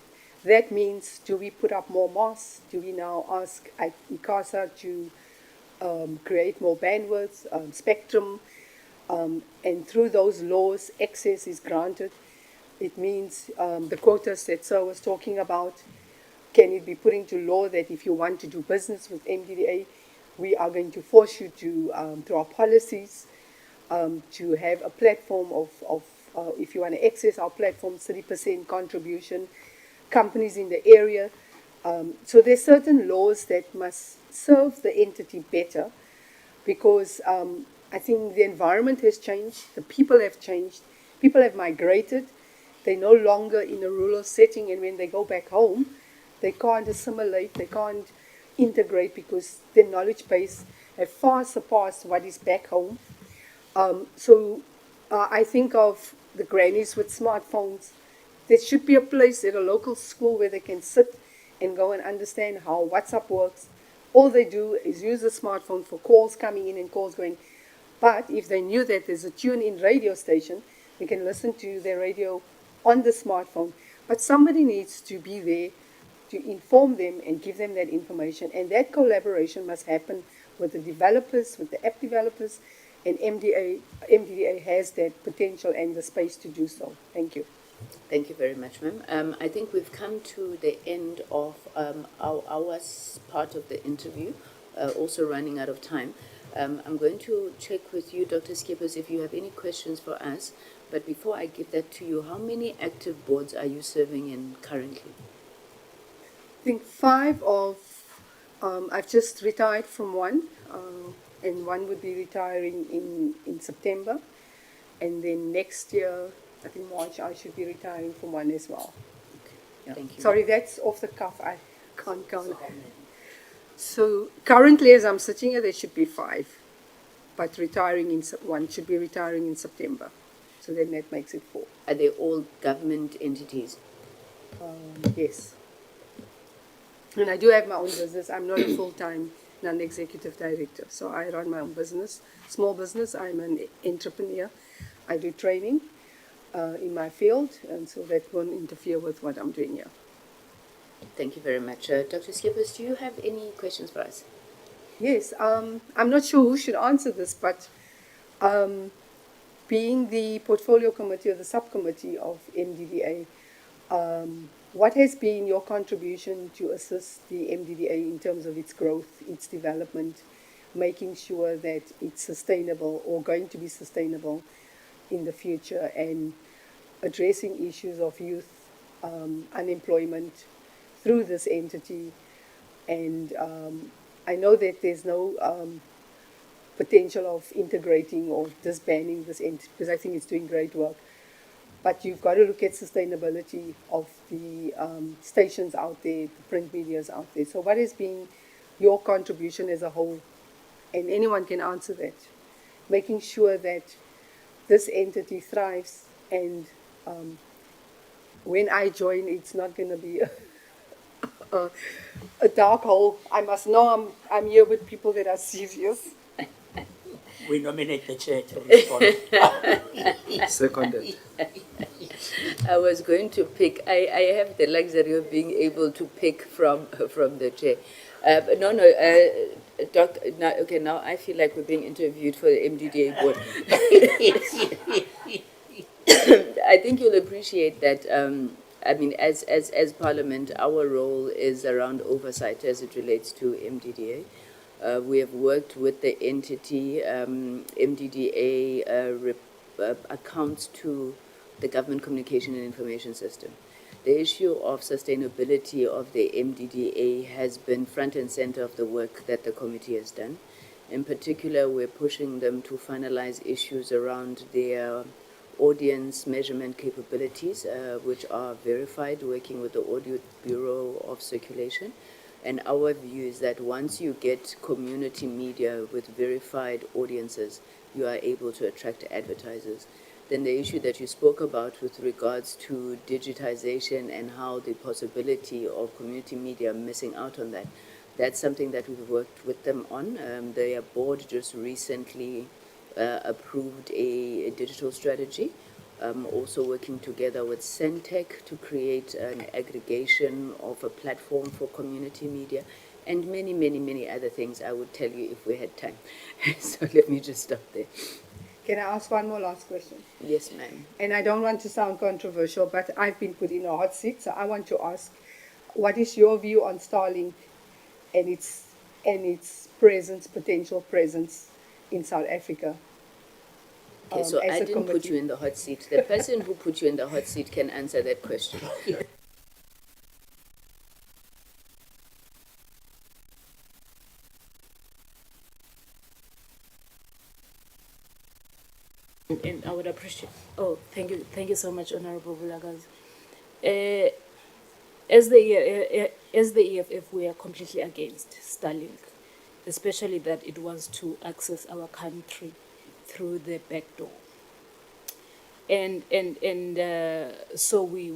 That means, do we put up more masks? Do we now ask ICASA to create more bandwidth, spectrum, and through those laws, access is granted. It means the quotas that Sir was talking about, can it be put into law that if you want to do business with MDDA, we are going to force you to, through our policies, to have a platform of if you want to access our platform, 30% contribution, companies in the area. So there's certain laws that must serve the entity better, because I think the environment has changed, the people have changed, people have migrated, they're no longer in a rural setting, and when they go back home, they can't assimilate, they can't integrate, because their knowledge base have far surpassed what is back home. So I think of the grannies with smartphones. There should be a place at a local school where they can sit and go and understand how WhatsApp works. All they do is use the smartphone for calls coming in and calls going. But if they knew that there's a tune-in radio station, they can listen to their radio on the smartphone. But somebody needs to be there to inform them and give them that information. And that collaboration must happen with the developers, with the app developers, and MDDA has that potential and the space to do so. Thank you. Thank you very much, ma'am. I think we've come to the end of our part of the interview, also running out of time. I'm going to check with you, Dr. Skippers, if you have any questions for us. But before I give that to you, how many active boards are you serving in currently? I think 5 of, I've just retired from one, and one would be retiring in September. And then next year, I think March, I should be retiring from one as well. Okay. Yeah. Thank you. Sorry, that's off the cuff. I can't count. So currently, as I'm sitting here, there should be 5. But one should be retiring in September. So then that makes it 4. Are they all government entities? Yes. And I do have my own business. I'm not a full-time non-executive director. So I run my own business, small business. I'm an entrepreneur. I do training in my field, and so that won't interfere with what I'm doing here. Thank you very much. Dr. Skippers, do you have any questions for us? Yes. I'm not sure who should answer this, but being the portfolio committee or the subcommittee of MDDA, what has been your contribution to assist the MDDA in terms of its growth, its development, making sure that it's sustainable or going to be sustainable in the future, and addressing issues of youth unemployment through this entity? And I know that there's no potential of integrating or disbanding this entity, because I think it's doing great work. But you've got to look at sustainability of the stations out there, the print medias out there. So what has been your contribution as a whole? And anyone can answer that. Making sure that this entity thrives, and when I join, it's not going to be a dark hole. I must know I'm here with people that are serious. We nominate the chair to respond. Seconded. I was going to pick. I have the luxury of being able to pick from the chair. But no. Doc, now, okay, now I feel like we're being interviewed for the MDDA board. I think you'll appreciate that. I mean, as Parliament, our role is around oversight as it relates to MDDA. We have worked with the entity. MDDA accounts to the Government Communication and Information System. The issue of sustainability of the MDDA has been front and center of the work that the committee has done. In particular, we're pushing them to finalize issues around their audience measurement capabilities, which are verified, working with the Audit Bureau of Circulation. And our view is that once you get community media with verified audiences, you are able to attract advertisers. Then the issue that you spoke about with regards to digitization and how the possibility of community media missing out on that, that's something that we've worked with them on. Their board just recently approved a digital strategy also working together with Centec to create an aggregation of a platform for community media, and many, many, many other things I would tell you if we had time. So let me just stop there. Can I ask one more last question? Yes, ma'am. And I don't want to sound controversial, but I've been put in a hot seat, so I want to ask, what is your view on Starlink and its presence, potential presence in South Africa? Okay, so as I a didn't put committee? you in the hot seat. The person who put you in the hot seat can answer that question. And I would appreciate. Oh, thank you so much, Honorable Bulagazi. As the EFF, we are completely against Starlink, especially that it wants to access our country through the back door. So we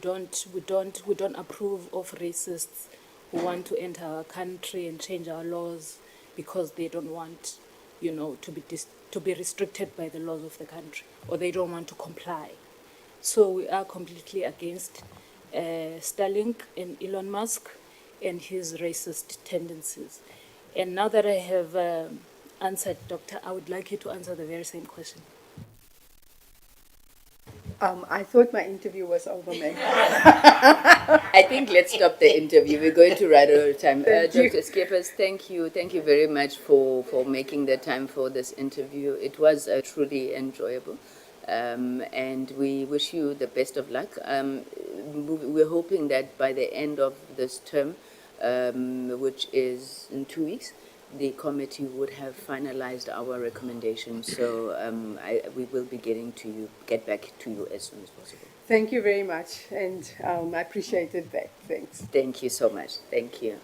don't approve of racists who want to enter our country and change our laws because they don't want, to be restricted by the laws of the country, or they don't want to comply. So we are completely against Starlink and Elon Musk and his racist tendencies. And now that I have answered, Doctor, I would like you to answer the very same question. I thought my interview was over, ma'am. I think let's stop the interview. We're going to run out of time. Thank you. Dr. Skeppers, thank you. Thank you very much for making the time for this interview. It was truly enjoyable. And we wish you the best of luck. We're hoping that by the end of this term, which is in 2 weeks, the committee would have finalized our recommendations. So we will be get back to you as soon as possible. Thank you very much, and I appreciated that. Thanks. Thank you so much. Thank you.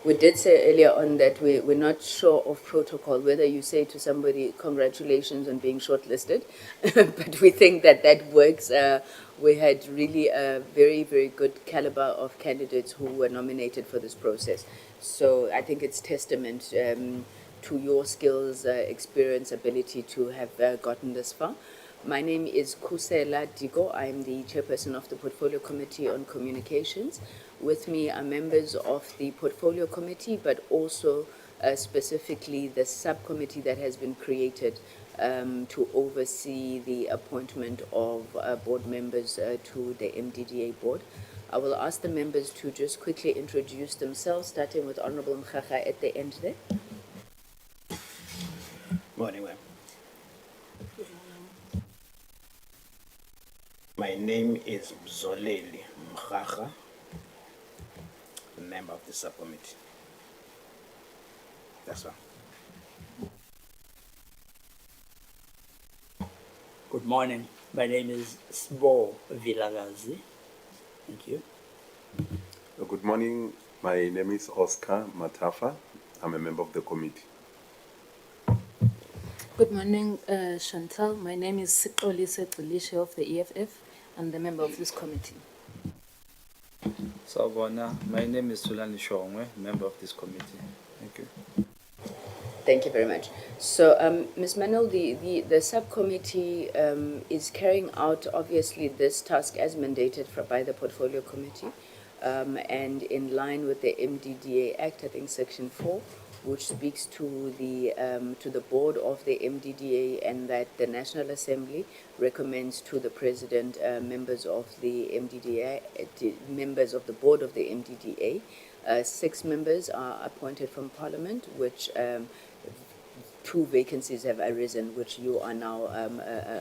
We did say earlier on that we're not sure of protocol, whether you say to somebody, congratulations on being shortlisted, but we think that that works. We had really a very, very good caliber of candidates who were nominated for this process. So I think it's testament to your skills, experience, ability to have gotten this far. My name is Kusela Digo. I'm the chairperson of the Portfolio Committee on Communications. With me are members of the Portfolio Committee, but also specifically the subcommittee that has been created to oversee the appointment of board members to the MDDA board. I will ask the members to just quickly introduce themselves, starting with Honorable Mkhaga at the end there. Morning, ma'am. My name is Mzoleli Mkhaga, member of the subcommittee. That's all. Good morning. My name is Sbo Vilagazi. Thank you. Good morning. My name is Oscar Matafa. I'm a member of the committee. Good morning, Chantal. My name is Sikolise Tulishe of the EFF and the member of this committee. Sawubona, my name is Tulani Shongwe, member of this committee. Thank you. Thank you very much. So, Ms. Manuel, the subcommittee is carrying out, obviously, this task as mandated by the Portfolio Committee and in line with the MDDA Act, I think Section 4, which speaks to the board of the MDDA, and that the National Assembly recommends to the President members of the MDDA, members of the board of the MDDA. 6 members are appointed from Parliament, which 2 vacancies have arisen, which you are now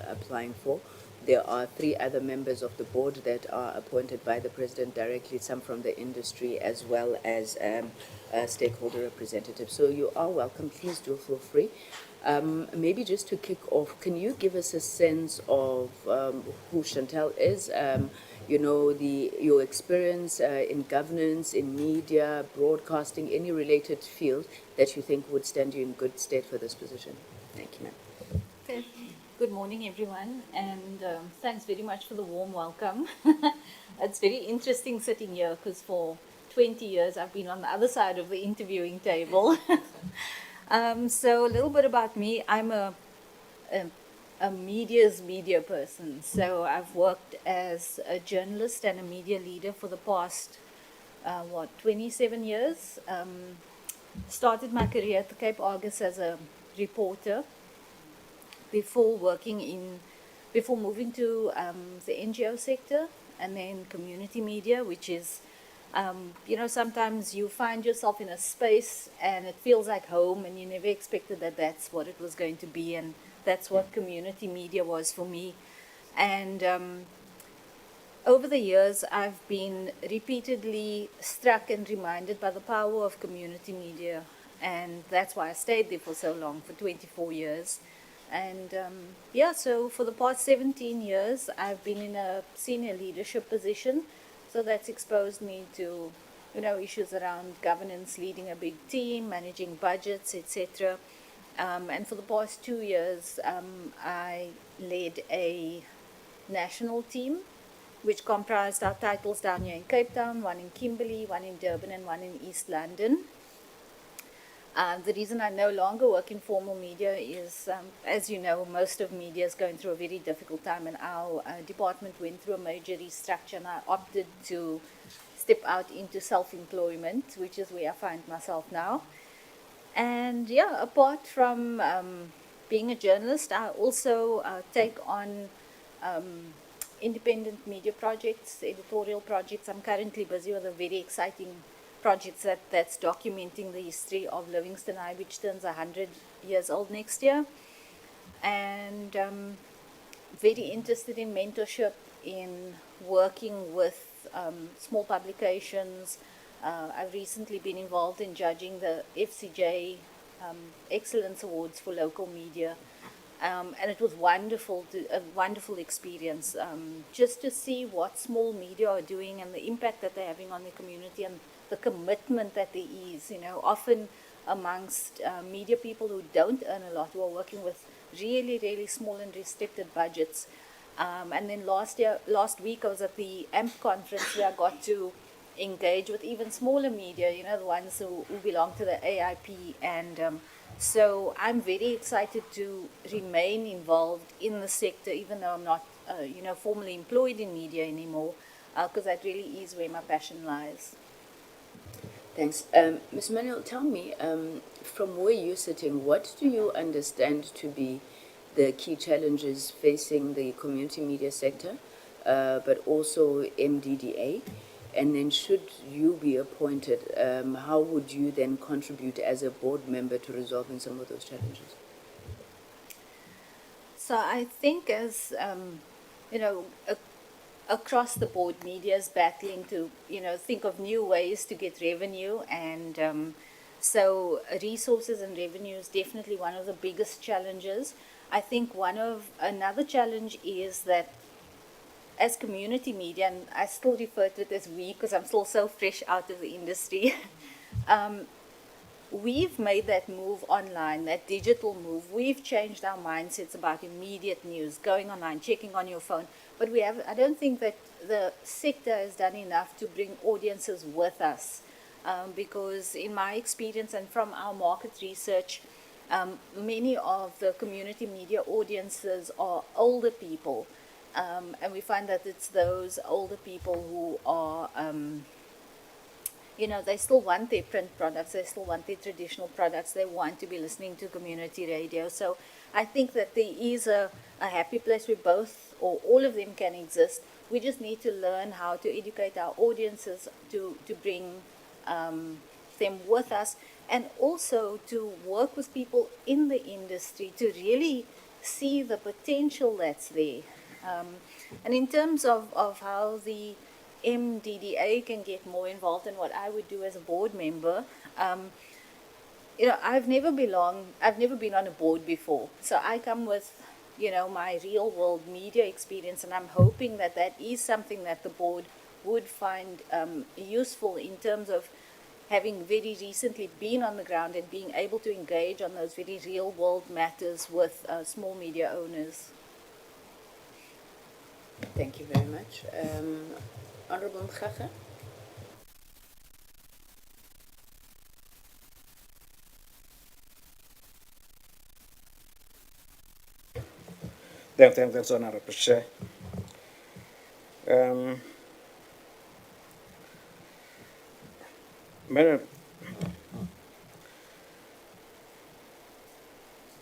applying for. There are 3 other members of the board that are appointed by the President directly, some from the industry as well as stakeholder representatives. So you are welcome. Please do feel free. Maybe just to kick off, can you give us a sense of who Chantal is? You know, your experience in governance, in media, broadcasting, any related field that you think would stand you in good stead for this position. Thank you, ma'am. Okay. Good morning, everyone, and thanks very much for the warm welcome. It's very interesting sitting here because for 20 years I've been on the other side of the interviewing table. So a little bit about me. I'm a media person. So I've worked as a journalist and a media leader for the past, 27 years. Started my career at the Cape Argus as a reporter before moving to the NGO sector and then community media, which is, sometimes you find yourself in a space and it feels like home and you never expected that that's what it was going to be, and that's what community media was for me. And over the years, I've been repeatedly struck and reminded by the power of community media, and that's why I stayed there for so long, for 24 years. And so for the past 17 years, I've been in a senior leadership position. So that's exposed me to, issues around governance, leading a big team, managing budgets, etc. And for the past 2 years, I led a national team, which comprised our titles down here in Cape Town, one in Kimberley, one in Durban, and one in East London. The reason I no longer work in formal media is, as you know, most of media is going through a very difficult time, and our department went through a major restructure, and I opted to step out into self-employment, which is where I find myself now. And apart from being a journalist, I also take on independent media projects, editorial projects. I'm currently busy with a very exciting project that's documenting the history of Livingston High, which turns 100 years old next year. And very interested in mentorship, in working with small publications. I've recently been involved in judging the FCJ Excellence Awards for local media. And it was a wonderful experience, just to see what small media are doing and the impact that they're having on the community, and the commitment that there is, often amongst media people who don't earn a lot, who are working with really, really small and restricted budgets. And then last week I was at the AMP conference where I got to engage with even smaller media, the ones who belong to the AIP. And so I'm very excited to remain involved in the sector, even though I'm not, formally employed in media anymore, because that really is where my passion lies. Thanks. Ms. Manuel, tell me, from where you're sitting, what do you understand to be the key challenges facing the community media sector, but also MDDA? And then should you be appointed, how would you then contribute as a board member to resolving some of those challenges? So I think as, across the board, media is battling to, think of new ways to get revenue. And so resources and revenue is definitely one of the biggest challenges. I think another challenge is that as community media, and I still refer to it as we because I'm still so fresh out of the industry, we've made that move online, that digital move. We've changed our mindsets about immediate news, going online, checking on your phone. But I don't think that the sector has done enough to bring audiences with us. Because in my experience and from our market research, many of the community media audiences are older people. And we find that it's those older people who are, they still want their print products, they still want their traditional products, they want to be listening to community radio. So I think that there is a happy place where both or all of them can exist. We just need to learn how to educate our audiences to bring them with us, and also to work with people in the industry to really see the potential that's there. And in terms of how the MDDA can get more involved in what I would do as a board member, I've never been on a board before. So I come with, my real world media experience, and I'm hoping that is something that the board would find useful in terms of having very recently been on the ground and being able to engage on those very real world matters with small media owners. Thank you very much. Honorable Mkhaga? Thanks, Honorable Chair. Madam,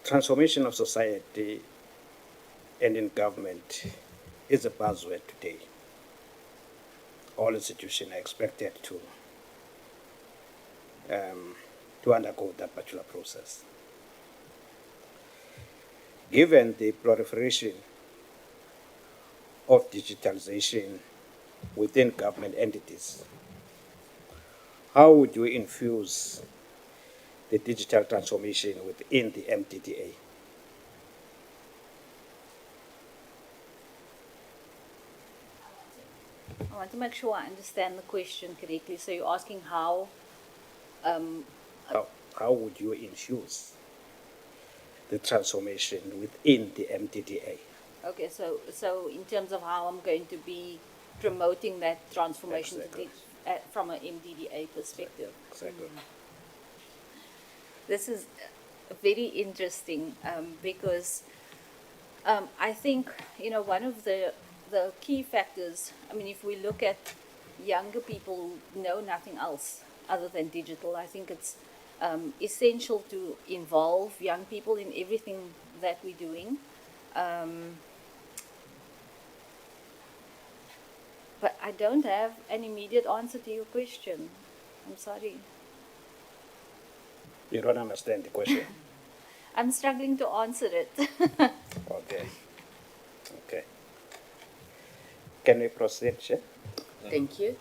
transformation of society and in government is a buzzword today. All institutions are expected to undergo that particular process. Given the proliferation of digitalization within government entities, how would you infuse the digital transformation within the MDDA? I want to make sure I understand the question correctly. So you're asking how would you infuse the transformation within the MDDA? Okay, so in terms of how I'm going to be promoting that transformation Exactly. from an MDDA perspective. Exactly. This is very interesting because I think, one of the key factors, if we look at younger people who know nothing else other than digital, I think it's essential to involve young people in everything that we're doing. But I don't have an immediate answer to your question. I'm sorry. You don't understand the question? I'm struggling to answer it. Okay. Can we proceed, Chair? Thank you.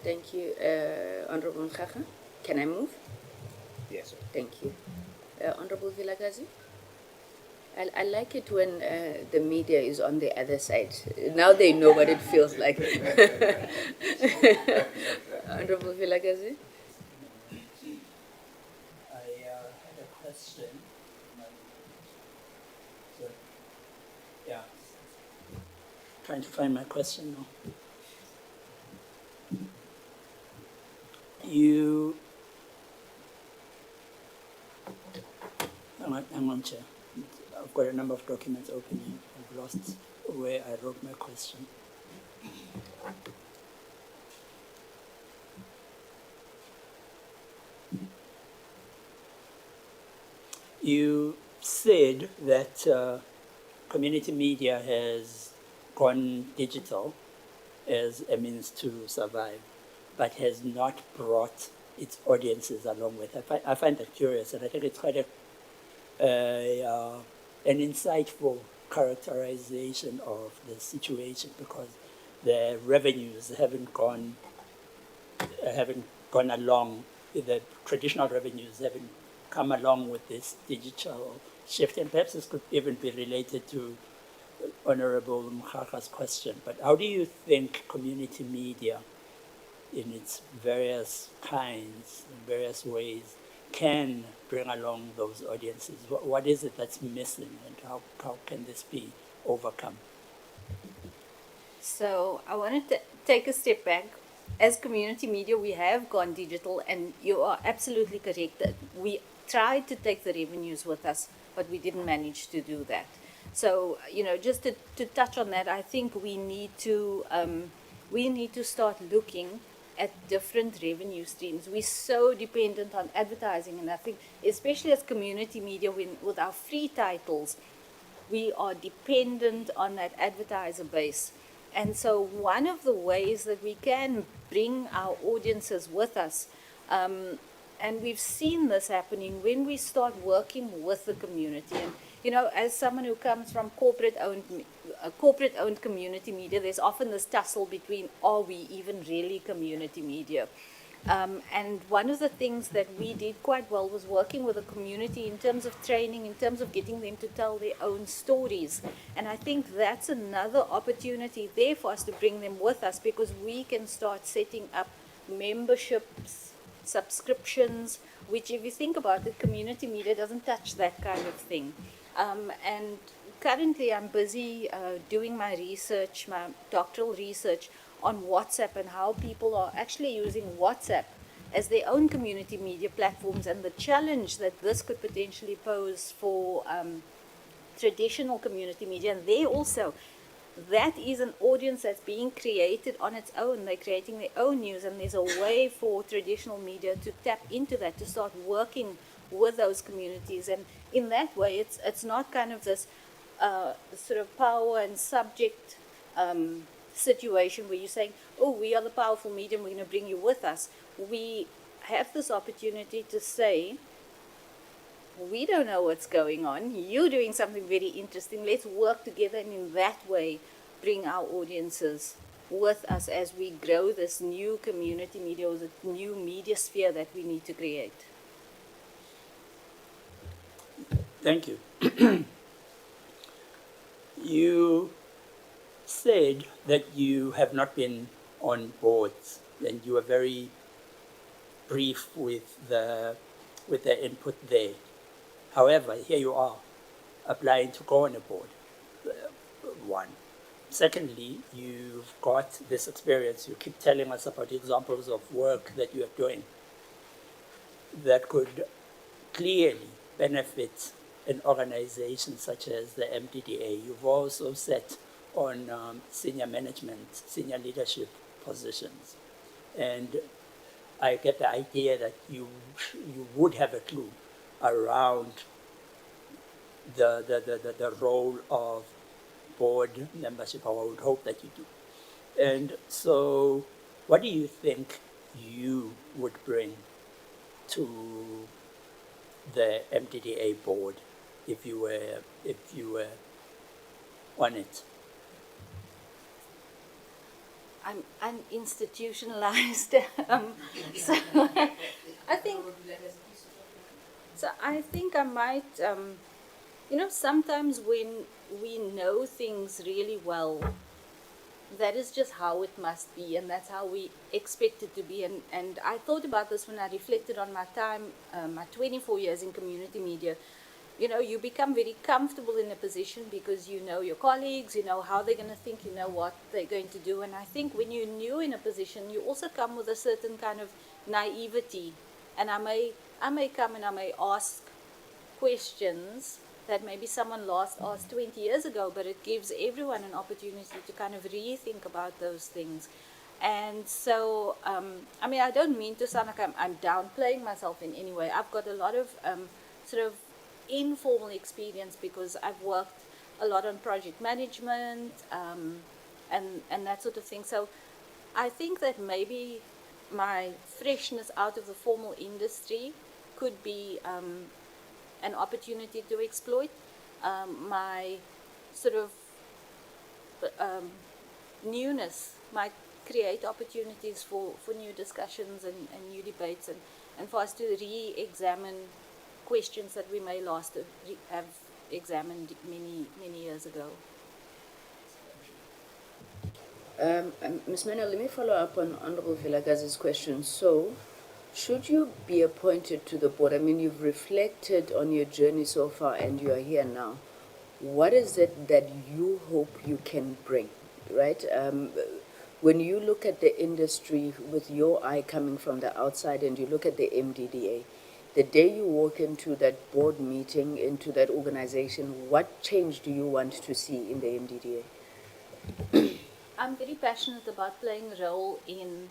Honorable Mkhaga? Can I move? Yes, sir. Thank you. Honorable Vilakazi? I like it when the media is on the other side. Now they know what it feels like. Honorable Vilakazi? question. So, yeah. Trying to find my question now. You. Hang on, Chair. I've got a number of documents open here. I've lost where I wrote my question. You said that community media has gone digital as a means to survive, but has not brought its audiences along with it. I find that curious, and I think it's quite an insightful characterization of the situation, because the revenues haven't gone along, the traditional revenues haven't come along with this digital shift. And perhaps this could even be related to Honorable Mkhaka's question, but how do you think community media in its various kinds, in various ways, can bring along those audiences? What is it that's missing, and how can this be overcome? So I wanted to take a step back. As community media, we have gone digital, and you are absolutely correct that we tried to take the revenues with us, but we didn't manage to do that. So, just to touch on that, I think we need to start looking at different revenue streams. We're so dependent on advertising, and I think, especially as community media, with our free titles, we are dependent on that advertiser base. And so one of the ways that we can bring our audiences with us, and we've seen this happening when we start working with the community. And, as someone who comes from corporate-owned community media, there's often this tussle between, are we even really community media? And one of the things that we did quite well was working with the community in terms of training, in terms of getting them to tell their own stories. And I think that's another opportunity there for us to bring them with us, because we can start setting up memberships, subscriptions, which, if you think about it, community media doesn't touch that kind of thing. And currently I'm busy doing my research, my doctoral research on WhatsApp, and how people are actually using WhatsApp as their own community media platforms, and the challenge that this could potentially pose for traditional community media. And they also, that is an audience that's being created on its own. They're creating their own news, and there's a way for traditional media to tap into that, to start working with those communities. And in that way, it's not kind of this sort of power and subject situation where you're saying, oh, we are the powerful medium, we're going to bring you with us. We have this opportunity to say, we don't know what's going on, you're doing something very interesting, let's work together, and in that way bring our audiences with us as we grow this new community media, or the new media sphere that we need to create. Thank you. You said that you have not been on boards, and you were very brief with the input there. However, here you are, applying to go on a board. One. Secondly, you've got this experience. You keep telling us about examples of work that you are doing that could clearly benefit an organization such as the MDDA. You've also sat on senior management, senior leadership positions. And I get the idea that you would have a clue around the role of board membership. I would hope that you do. And so what do you think you would bring to the MDDA board if you were on it? I'm uninstitutionalized. So I think I might, sometimes when we know things really well, that is just how it must be, and that's how we expect it to be. And I thought about this when I reflected on my time, my 24 years in community media. You know, you become very comfortable in a position because you know your colleagues, you know how they're going to think, you know what they're going to do. And I think when you're new in a position, you also come with a certain kind of naivety. And I may come and I may ask questions that maybe someone last asked 20 years ago, but it gives everyone an opportunity to kind of rethink about those things. And so, I mean, I don't mean to sound like I'm downplaying myself in any way. I've got a lot of sort of informal experience because I've worked a lot on project management and that sort of thing. So I think that maybe my freshness out of the formal industry could be an opportunity to exploit. My sort of newness might create opportunities for new discussions and new debates and for us to re-examine questions that we may last have examined many years ago. Ms. Mena, let me follow up on Honorable Vilagazi's question. So, should you be appointed to the board, I mean, you've reflected on your journey so far and you are here now. What is it that you hope you can bring, right? When you look at the industry with your eye coming from the outside and you look at the MDDA, the day you walk into that board meeting, into that organization, what change do you want to see in the MDDA? I'm very passionate about playing a role in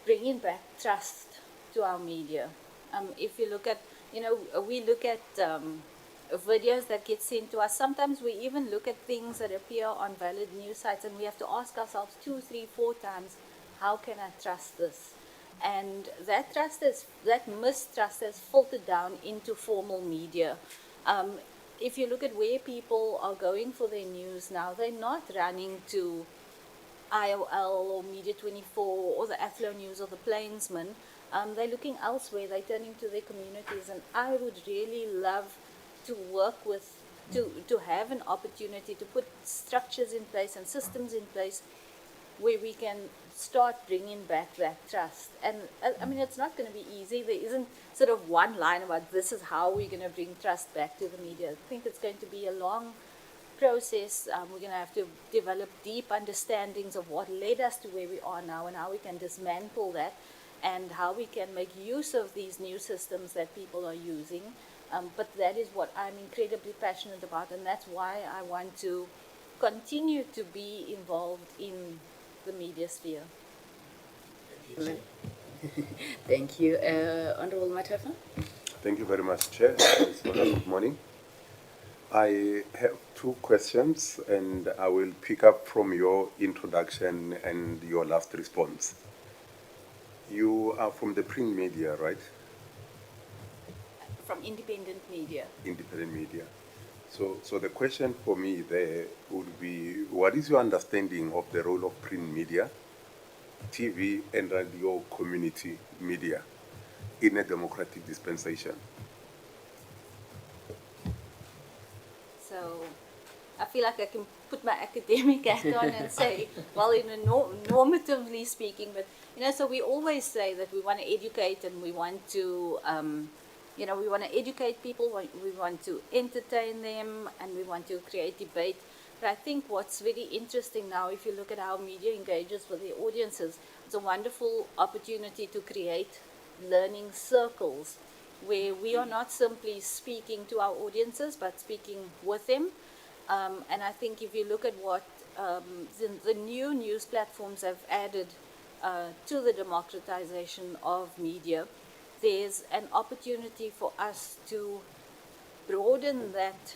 bringing back trust to our media. If you look at, you know, we look at videos that get sent to us. Sometimes we even look at things that appear on valid news sites and we have to ask ourselves 2, 3, 4 times, how can I trust this? And that mistrust has filtered down into formal media. If you look at where people are going for their news now, they're not running to IOL or Media 24 or the Athlo News or the Plainsman. They're looking elsewhere, they're turning to their communities, and I would really love to work with, to have an opportunity to put structures in place and systems in place where we can start bringing back that trust. And I mean, it's not going to be easy. There isn't sort of one line about this is how we're going to bring trust back to the media. I think it's going to be a long process. We're going to have to develop deep understandings of what led us to where we are now and how we can dismantle that and how we can make use of these new systems that people are using. But that is what I'm incredibly passionate about, and that's why I want to continue to be involved in the media sphere. Thank you. Honorable Matafa? Thank you very much, Chair. Good morning. I have 2 questions, and I will pick up from your introduction and your last response. You are from the print media, right? From independent media. Independent media. So the question for me there would be, what is your understanding of the role of print media, TV and radio community media in a democratic dispensation? So I feel like I can put my academic hat on and say, well, in a normatively speaking, but, you know, so we always say that we want to educate and we want to, you know, we want to educate people, we want to entertain them, and we want to create debate. But I think what's very interesting now, if you look at how media engages with their audiences, it's a wonderful opportunity to create learning circles where we are not simply speaking to our audiences, but speaking with them. And I think if you look at what the new news platforms have added to the democratization of media, there's an opportunity for us to broaden that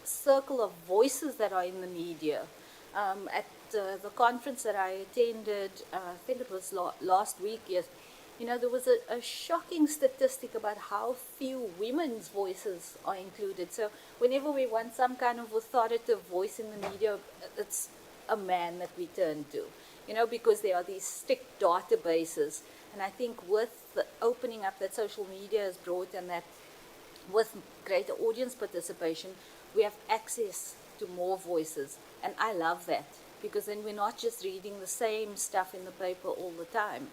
circle of voices that are in the media. At the conference that I attended, I think it was last week, yes, you know, there was a shocking statistic about how few women's voices are included. So whenever we want some kind of authoritative voice in the media, it's a man that we turn to, you know, because there are these strict databases. And I think with the opening up that social media has brought, and that with greater audience participation, we have access to more voices. And I love that, because then we're not just reading the same stuff in the paper all the time,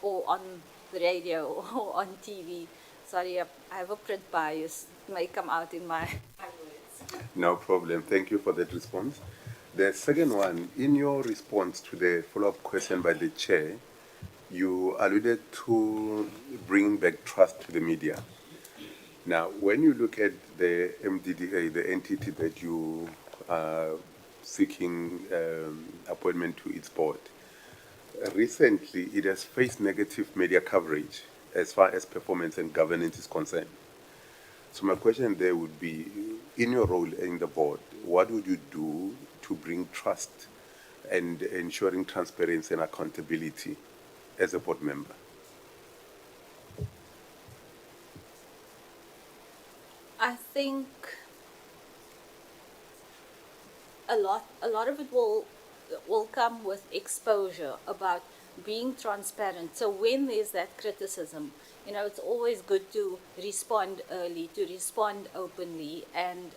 or on the radio, or on TV. Sorry, I have a print bias. It may come out in my words. No problem. Thank you for that response. The second one, in your response to the follow-up question by the chair, you alluded to bringing back trust to the media. Now, when you look at the MDDA, the entity that you are seeking appointment to its board, recently it has faced negative media coverage as far as performance and governance is concerned. So my question there would be, in your role in the board, what would you do to bring trust and ensuring transparency and accountability as a board member? I think a lot of it will come with exposure, about being transparent. So when there's that criticism, it's always good to respond early, to respond openly. And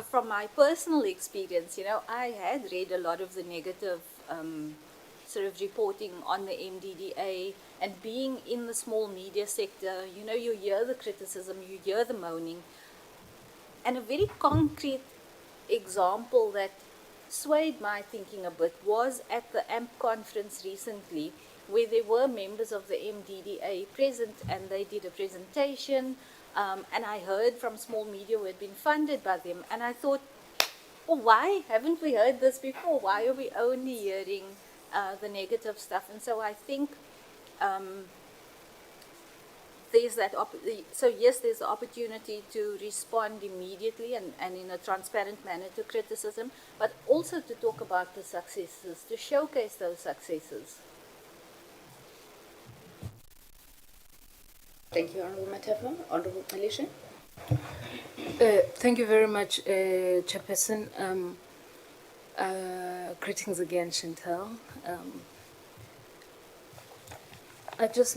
from my personal experience, I had read a lot of the negative sort of reporting on the MDDA, and being in the small media sector, you hear the criticism, you hear the moaning. And a very concrete example that swayed my thinking a bit was at the AMP conference recently, where there were members of the MDDA present, and they did a presentation, and I heard from small media who had been funded by them, and I thought, well, why haven't we heard this before? Why are we only hearing the negative stuff? And so I think there's that, so yes, there's the opportunity to respond immediately and in a transparent manner to criticism, but also to talk about the successes, to showcase those successes. Thank you, Honorable Matefo. Honorable Malisha. Thank you very much, Chairperson. Greetings again, Chantal.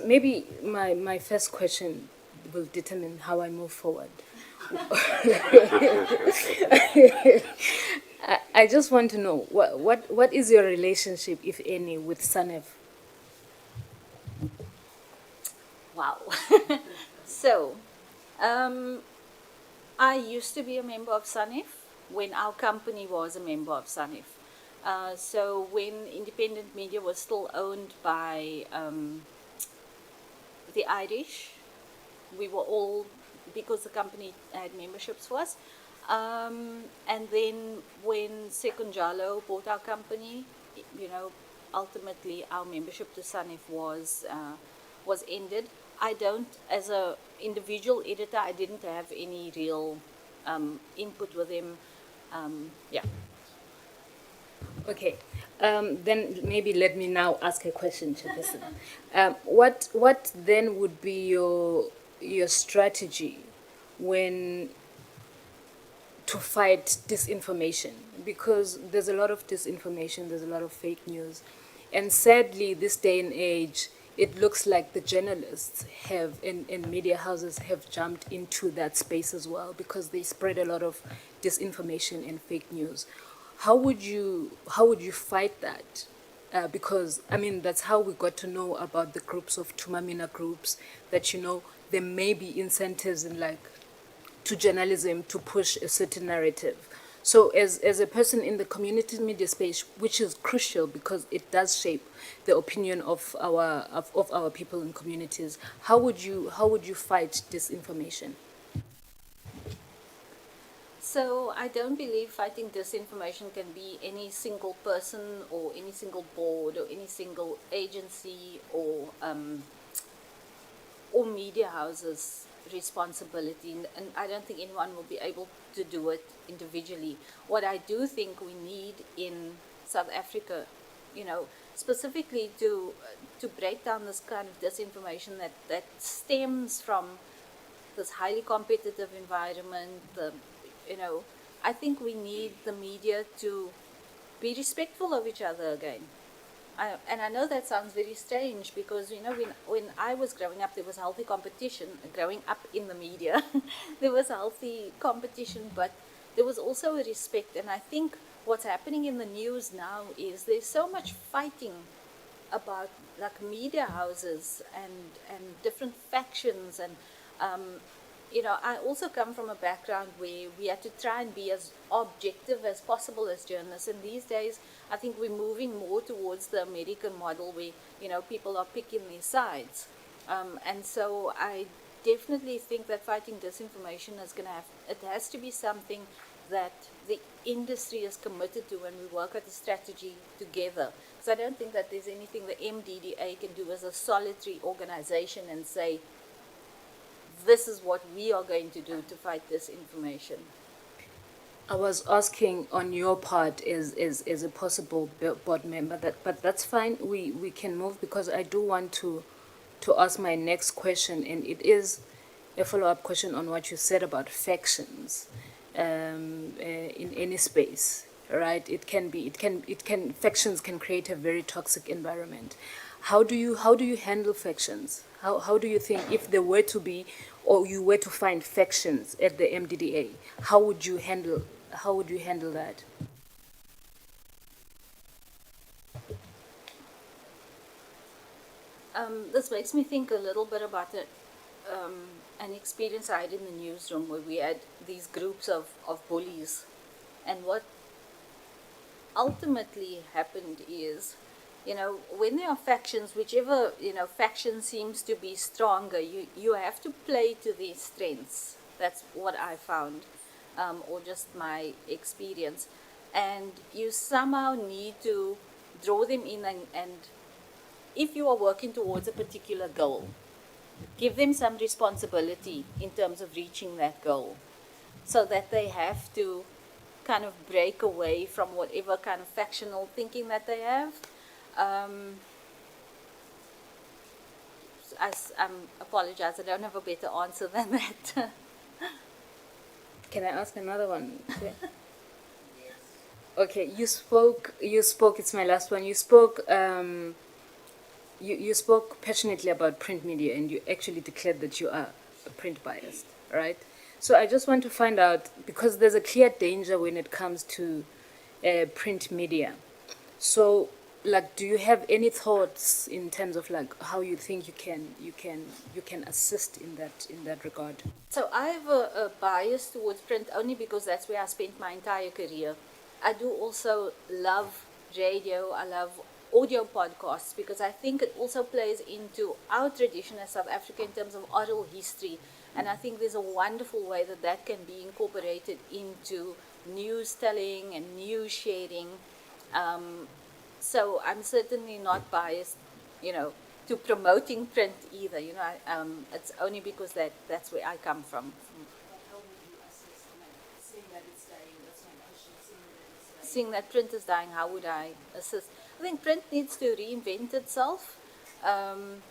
Maybe my first question will determine how I move forward. I just want to know, what is your relationship, if any, with SANEF? Wow. So, I used to be a member of SANEF when our company was a member of SANEF. So when independent media was still owned by the Irish, we were all, because the company had memberships for us. And then when Sekunjalo bought our company, ultimately our membership to SANEF was ended. I don't, as an individual editor, I didn't have any real input with him. Yeah. Okay, then maybe let me now ask a question, Chairperson. What then would be your strategy to fight disinformation? Because there's a lot of disinformation, there's a lot of fake news, and sadly, this day and age, it looks like the journalists and media houses have jumped into that space as well, because they spread a lot of disinformation and fake news. How would you fight that? Because that's how we got to know about the groups of Tumamina groups, that there may be incentives to journalism to push a certain narrative. So as a person in the community media space, which is crucial because it does shape the opinion of our people in communities, how would you fight disinformation? So I don't believe fighting disinformation can be any single person or any single board or any single agency or media houses' responsibility, and I don't think anyone will be able to do it individually. What I do think we need in South Africa, specifically to break down this kind of disinformation that stems from this highly competitive environment, I think we need the media to be respectful of each other again. and I know that sounds very strange because, you know, when I was growing up, there was healthy competition. Growing up in the media, there was healthy competition, but there was also a respect. And I think what's happening in the news now is there's so much fighting about like media houses and different factions and you know, I also come from a background where we had to try and be as objective as possible as journalists, and these days I think we're moving more towards the American model where, you know, people are picking their sides, and so I definitely think that fighting disinformation is going to have, it has to be something that the industry is committed to when we work at the strategy together. So I don't think that there's anything the MDDA can do as a solitary organization and say, this is what we are going to do to fight disinformation. I was asking on your part as a possible board member, but that's fine. We can move because I do want to ask my next question, and it is a follow-up question on what you said about factions in any space, right? Factions can create a very toxic environment. How do you handle factions? How do you think, if there were to be, or you were to find factions at the MDDA, how would you handle that? This makes me think a little bit about an experience I had in the newsroom where we had these groups of bullies, and what ultimately happened is, you know, when there are factions, whichever, you know, faction seems to be stronger, you have to play to their strengths. That's what I found, or just my experience. And you somehow need to draw them in, and if you are working towards a particular goal, give them some responsibility in terms of reaching that goal, so that they have to kind of break away from whatever kind of factional thinking that they have. I apologize, I don't have a better answer than that. Can I ask another one? Okay, you spoke, it's my last one, you spoke passionately about print media, and you actually declared that you are print biased, right? So I just want to find out, because there's a clear danger when it comes to print media. So, like, do you have any thoughts in terms of like how you think you can assist in that regard? So I have a bias towards print only because that's where I spent my entire career. I do also love radio, I love audio podcasts, because I think it also plays into our tradition as South Africa in terms of oral history, and I think there's a wonderful way that can be incorporated into news telling and news sharing. So I'm certainly not biased, you know, to promoting print either. You know, it's only because that's where I come from. Seeing that print is dying, how would I assist? I think print needs to reinvent itself, and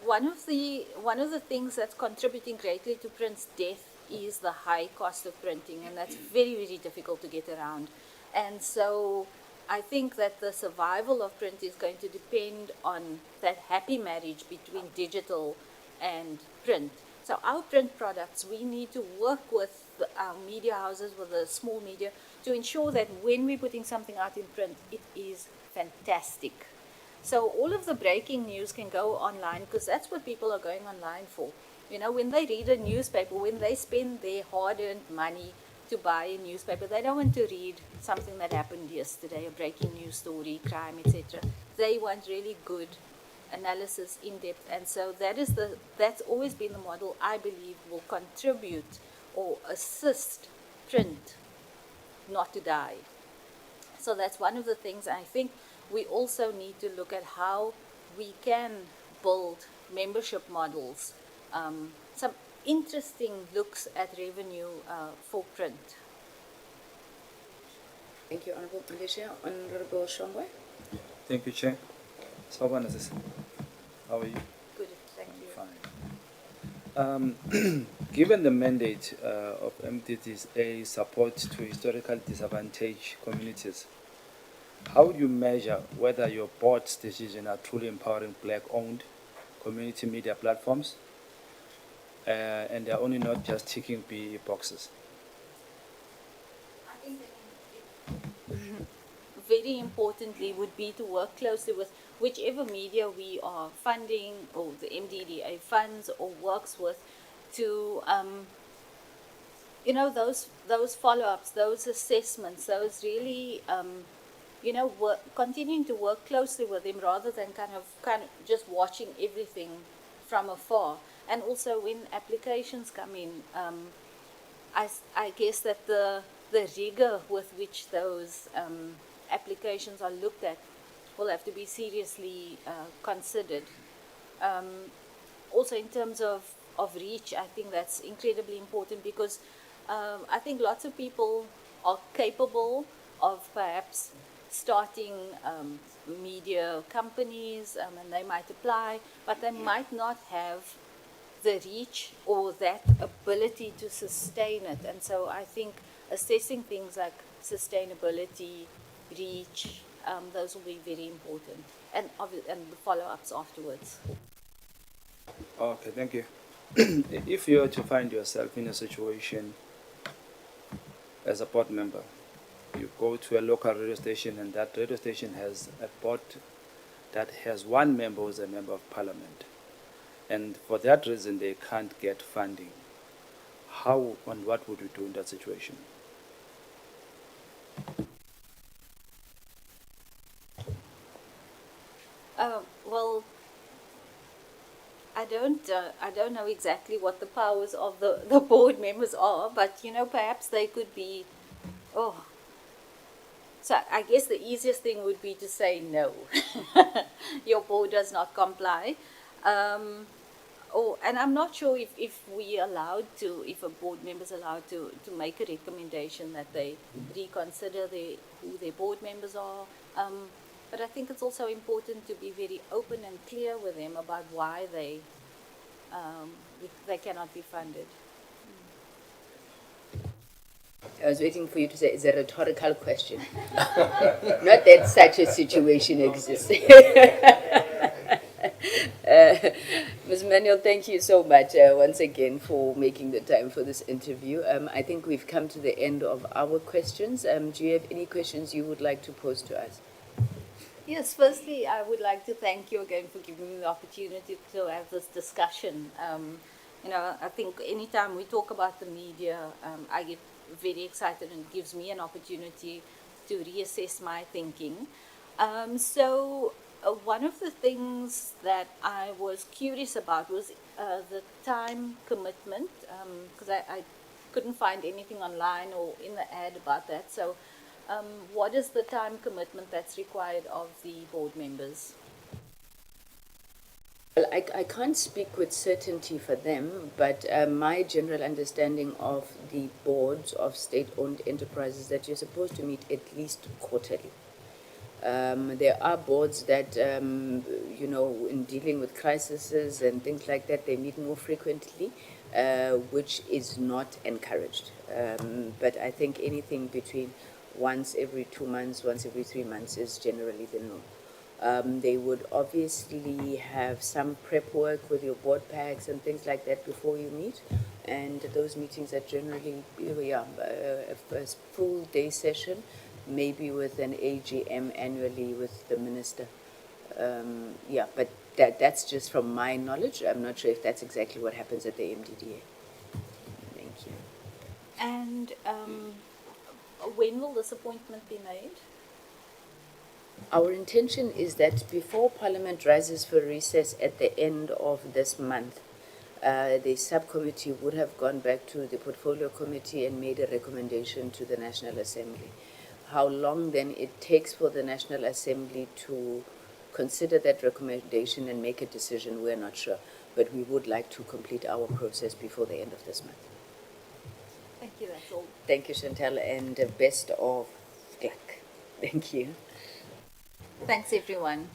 one of the things that's contributing greatly to print's death is the high cost of printing, and that's very, very difficult to get around. And so I think that the survival of print is going to depend on that happy marriage between digital and print. So our print products, we need to work with our media houses, with the small media, to ensure that when we're putting something out in print, it is fantastic. So all of the breaking news can go online, because that's what people are going online for. You know, when they read a newspaper, when they spend their hard-earned money to buy a newspaper, they don't want to read something that happened yesterday, a breaking news story, crime, etc. They want really good analysis, in depth, and so that's always been the model I believe will contribute or assist print not to die. So that's one of the things. I think we also need to look at how we can build membership models, some interesting looks at revenue for print. Thank you, Honorable Malaysia. Honorable Shongwe. Thank you, Chair. Sawubona sis. How are you? Good, thank you. Fine. Given the mandate of MDDA support to historically disadvantaged communities, how do you measure whether your board's decisions are truly empowering black-owned community media platforms and they're only not just ticking BE boxes? I think very importantly would be to work closely with whichever media we are funding or the MDDA funds or works with to those follow-ups, those assessments, those really continuing to work closely with them rather than kind of just watching everything from afar. And also when applications come in, I guess that the rigor with which those applications are looked at will have to be seriously considered. Also in terms of reach, I think that's incredibly important because I think lots of people are capable of perhaps starting media companies and they might apply, but they might not have the reach or that ability to sustain it. And so I think assessing things like sustainability, reach, those will be very important, and the follow-ups afterwards. Okay, thank you. If you were to find yourself in a situation as a board member, you go to a local radio station and that radio station has a board that has one member who's a member of parliament, and for that reason they can't get funding, how and what would you do in that situation? Well, I don't know exactly what the powers of the board members are, but perhaps they could be. Oh, so I guess the easiest thing would be to say no. Your board does not comply. And I'm not sure if we allowed to, if a board member is allowed to make a recommendation that they reconsider who their board members are. But I think it's also important to be very open and clear with them about why they cannot be funded. I was waiting for you to say it's a rhetorical question. Not that such a situation exists. Ms. Manuel, thank you so much once again for making the time for this interview. I think we've come to the end of our questions. Do you have any questions you would like to pose to us? Yes, firstly, I would like to thank you again for giving me the opportunity to have this discussion. I think anytime we talk about the media, I get very excited and it gives me an opportunity to reassess my thinking. One of the things that I was curious about was the time commitment, because I couldn't find anything online or in the ad about that. So what is the time commitment that's required of the board members? Well, I can't speak with certainty for them, but my general understanding of the boards of state-owned enterprises is that you're supposed to meet at least quarterly. There are boards that, in dealing with crises and things like that, they meet more frequently, which is not encouraged. But I think anything between once every 2 months, once every 3 months is generally the norm. They would obviously have some prep work with your board packs and things like that before you meet. And those meetings are generally, a full day session, maybe with an AGM annually with the minister. But that's just from my knowledge. I'm not sure if that's exactly what happens at the MDDA. Thank you. And when will this appointment be made? Our intention is that before Parliament rises for recess at the end of this month, the subcommittee would have gone back to the portfolio committee and made a recommendation to the National Assembly. How long then it takes for the National Assembly to consider that recommendation and make a decision, we're not sure. But we would like to complete our process before the end of this month. Thank you, that's all. Thank you, Chantal, and best of luck. Thank you. Thanks, everyone.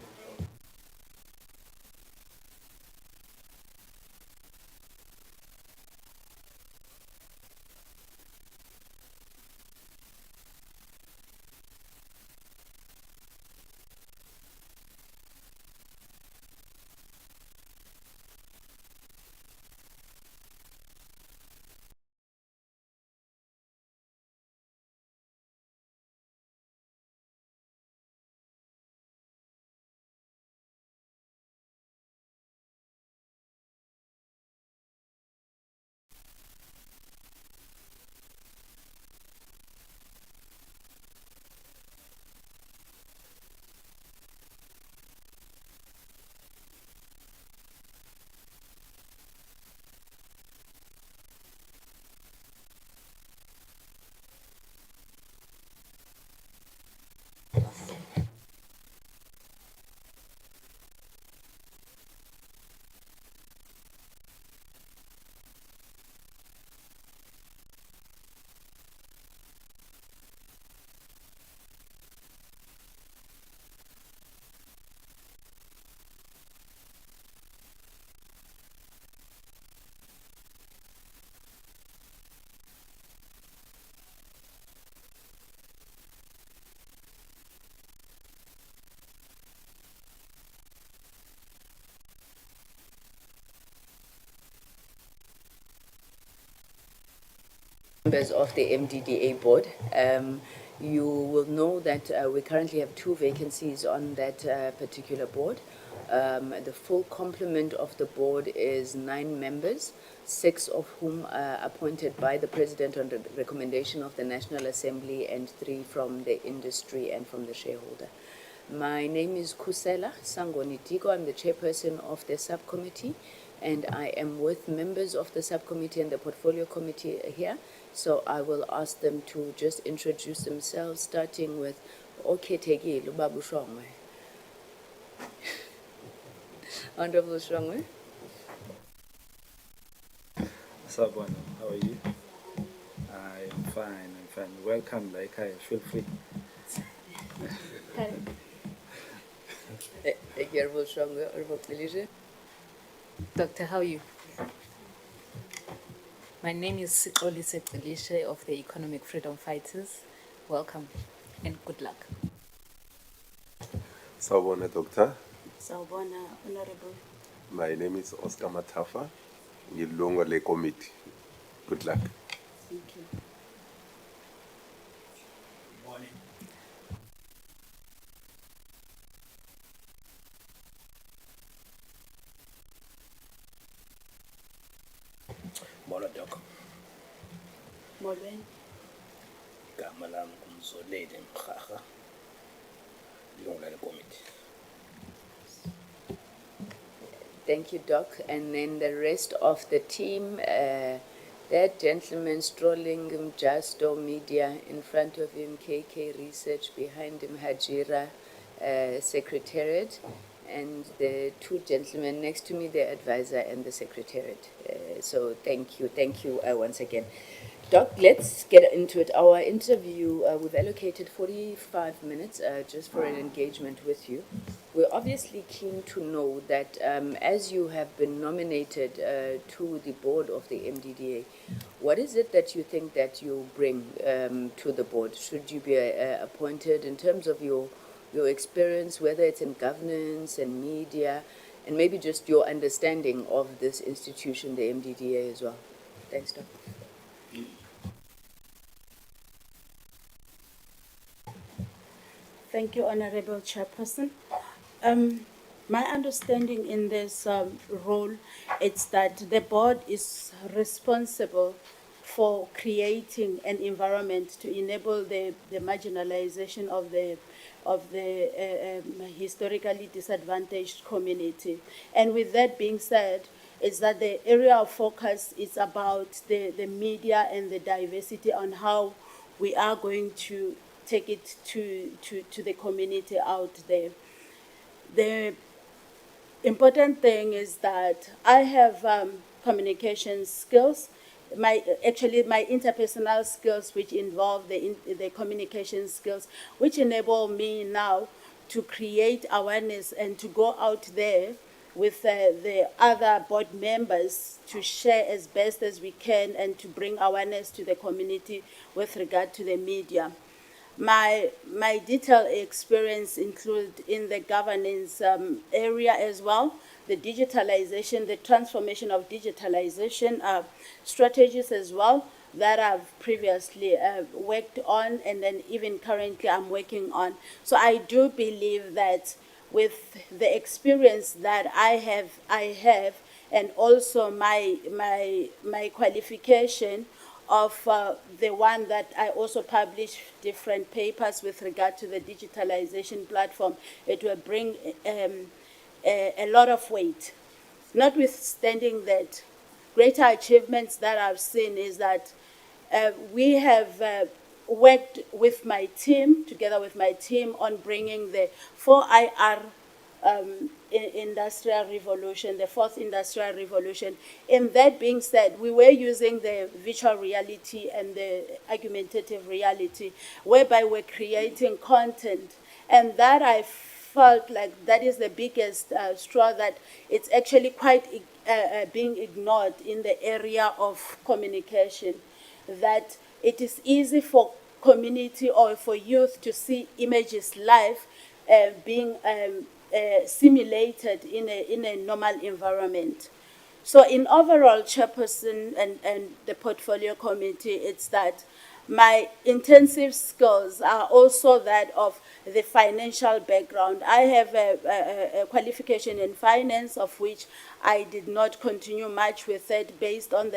Members of the MDDA board. You will know that we currently have 2 vacancies on that particular board. The full complement of the board is 9 members, 6 of whom are appointed by the President on the recommendation of the National Assembly and 3 from the industry and from the shareholder. My name is Kusela Sangonitiko. I'm the chairperson of the subcommittee, and I am with members of the subcommittee and the portfolio committee here. So I will ask them to just introduce themselves, starting with Oketegi Lubabu Shongwe. Honorable Shongwe. Sabona, how are you? I'm fine. Welcome, like I feel free. Thank you, Honorable Shongwe. Honorable Elisha. Doctor, how are you? My name is shortlisted of the Economic Freedom Fighters. Welcome and good luck. Sawubona, Doctor. Sawubona, Honorable. My name is Oscar Matafa, ngilungu le committee. Good luck. Thank you. Molo Doc. Molweni. Igama lami uMzoleli Mkhaga. Ilungu lale committee. Thank you, Doc. And then the rest of the team, that gentleman strolling Justo Media in front of him, KK Research behind him, Hajira Secretariat, and the 2 gentlemen next to me, the advisor and the secretariat. So thank you once again. Doc, let's get into it. Our interview, we've allocated 45 minutes just for an engagement with you. We're obviously keen to know that as you have been nominated to the board of the MDDA, what is it that you think that you bring to the board? Should you be appointed in terms of your experience, whether it's in governance and media, and maybe just your understanding of this institution, the MDDA as well? Thanks, Doc. Thank you, Honorable Chairperson. My understanding in this role is that the board is responsible for creating an environment to enable the marginalization of the historically disadvantaged community. And with that being said, is that the area of focus is about the media and the diversity on how we are going to take it to the community out there. The important thing is that I have communication skills, my interpersonal skills, which involve the communication skills, which enable me now to create awareness and to go out there with the other board members to share as best as we can and to bring awareness to the community with regard to the media. My detailed experience include in the governance area as well, the digitalization, the transformation of digitalization strategies as well that I've previously worked on, and then even currently I'm working on. So I do believe that with the experience that I have, and also my qualification of the one that I also publish different papers with regard to the digitalization platform, it will bring a lot of weight. Notwithstanding that, greater achievements that I've seen is that we have worked with my team, together with my team, on bringing the 4IR industrial revolution, the 4th industrial revolution. And that being said, we were using the virtual reality and the augmentative reality, whereby we're creating content. And that I felt like that is the biggest straw, that it's actually quite being ignored in the area of communication, that it is easy for community or for youth to see images live being simulated in a normal environment. So in overall, Chairperson and the Portfolio Committee, it's that my intensive skills are also that of the financial background. I have a qualification in finance, of which I did not continue much with it based on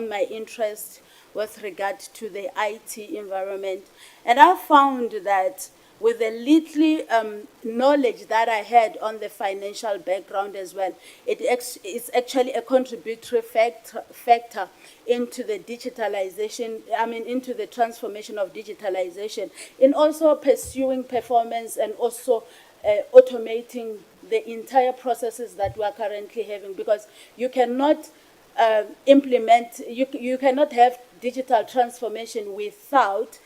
my interest with regard to the IT environment. And I found that with the little knowledge that I had on the financial background as well, it's actually a contributory factor into the digitalization, into the transformation of digitalization, in also pursuing performance and also automating the entire processes that we are currently having, because you cannot you cannot have digital transformation without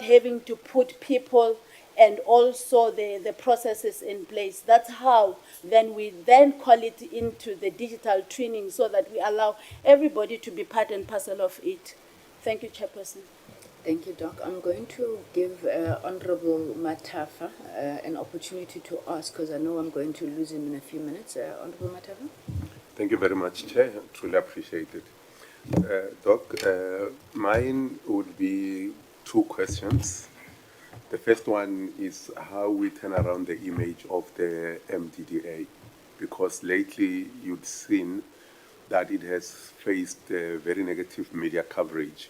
having to put people and also the processes in place. That's how then we then call it into the digital twinning, so that we allow everybody to be part and parcel of it. Thank you, Chairperson. Thank you, Doc. I'm going to give Honorable Matafa an opportunity to ask, because I know I'm going to lose him in a few minutes. Honorable Matafa? Thank you very much, Chair. Truly appreciate it. Doc, mine would be two questions. The first one is how we turn around the image of the MDDA, because lately you've seen that it has faced very negative media coverage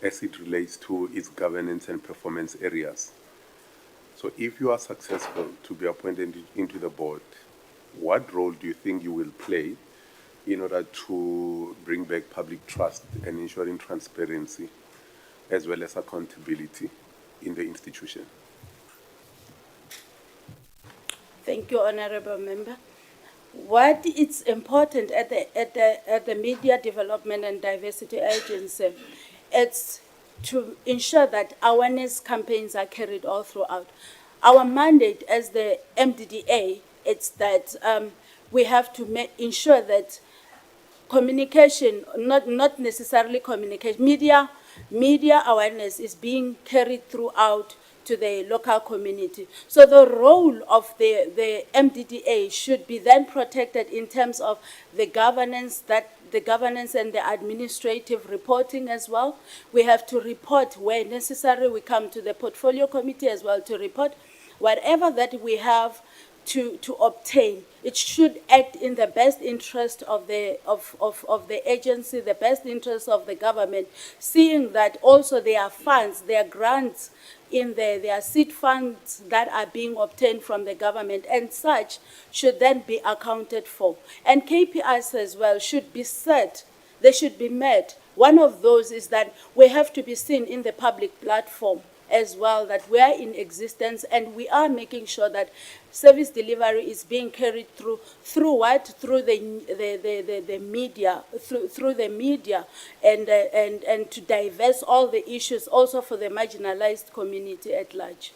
as it relates to its governance and performance areas. So if you are successful to be appointed into the board, what role do you think you will play in order to bring back public trust and ensuring transparency as well as accountability in the institution? Thank you, Honorable Member. What is important at the Media Development and Diversity Agency, it's to ensure that awareness campaigns are carried all throughout. Our mandate as the MDDA, it's that we have to ensure that communication, not necessarily communication, media awareness is being carried throughout to the local community. So the role of the MDDA should be then protected in terms of the governance and the administrative reporting as well. We have to report where necessary. We come to the Portfolio Committee as well to report whatever that we have to obtain. It should act in the best interest of the agency, the best interest of the government, seeing that also there are funds, there are grants in there are seed funds that are being obtained from the government, and such should then be accounted for. And KPIs as well should be set, they should be met. One of those is that we have to be seen in the public platform as well, that we are in existence, and we are making sure that service delivery is being carried through what? Through the media, through the media, and to diverse all the issues also for the marginalized community at large.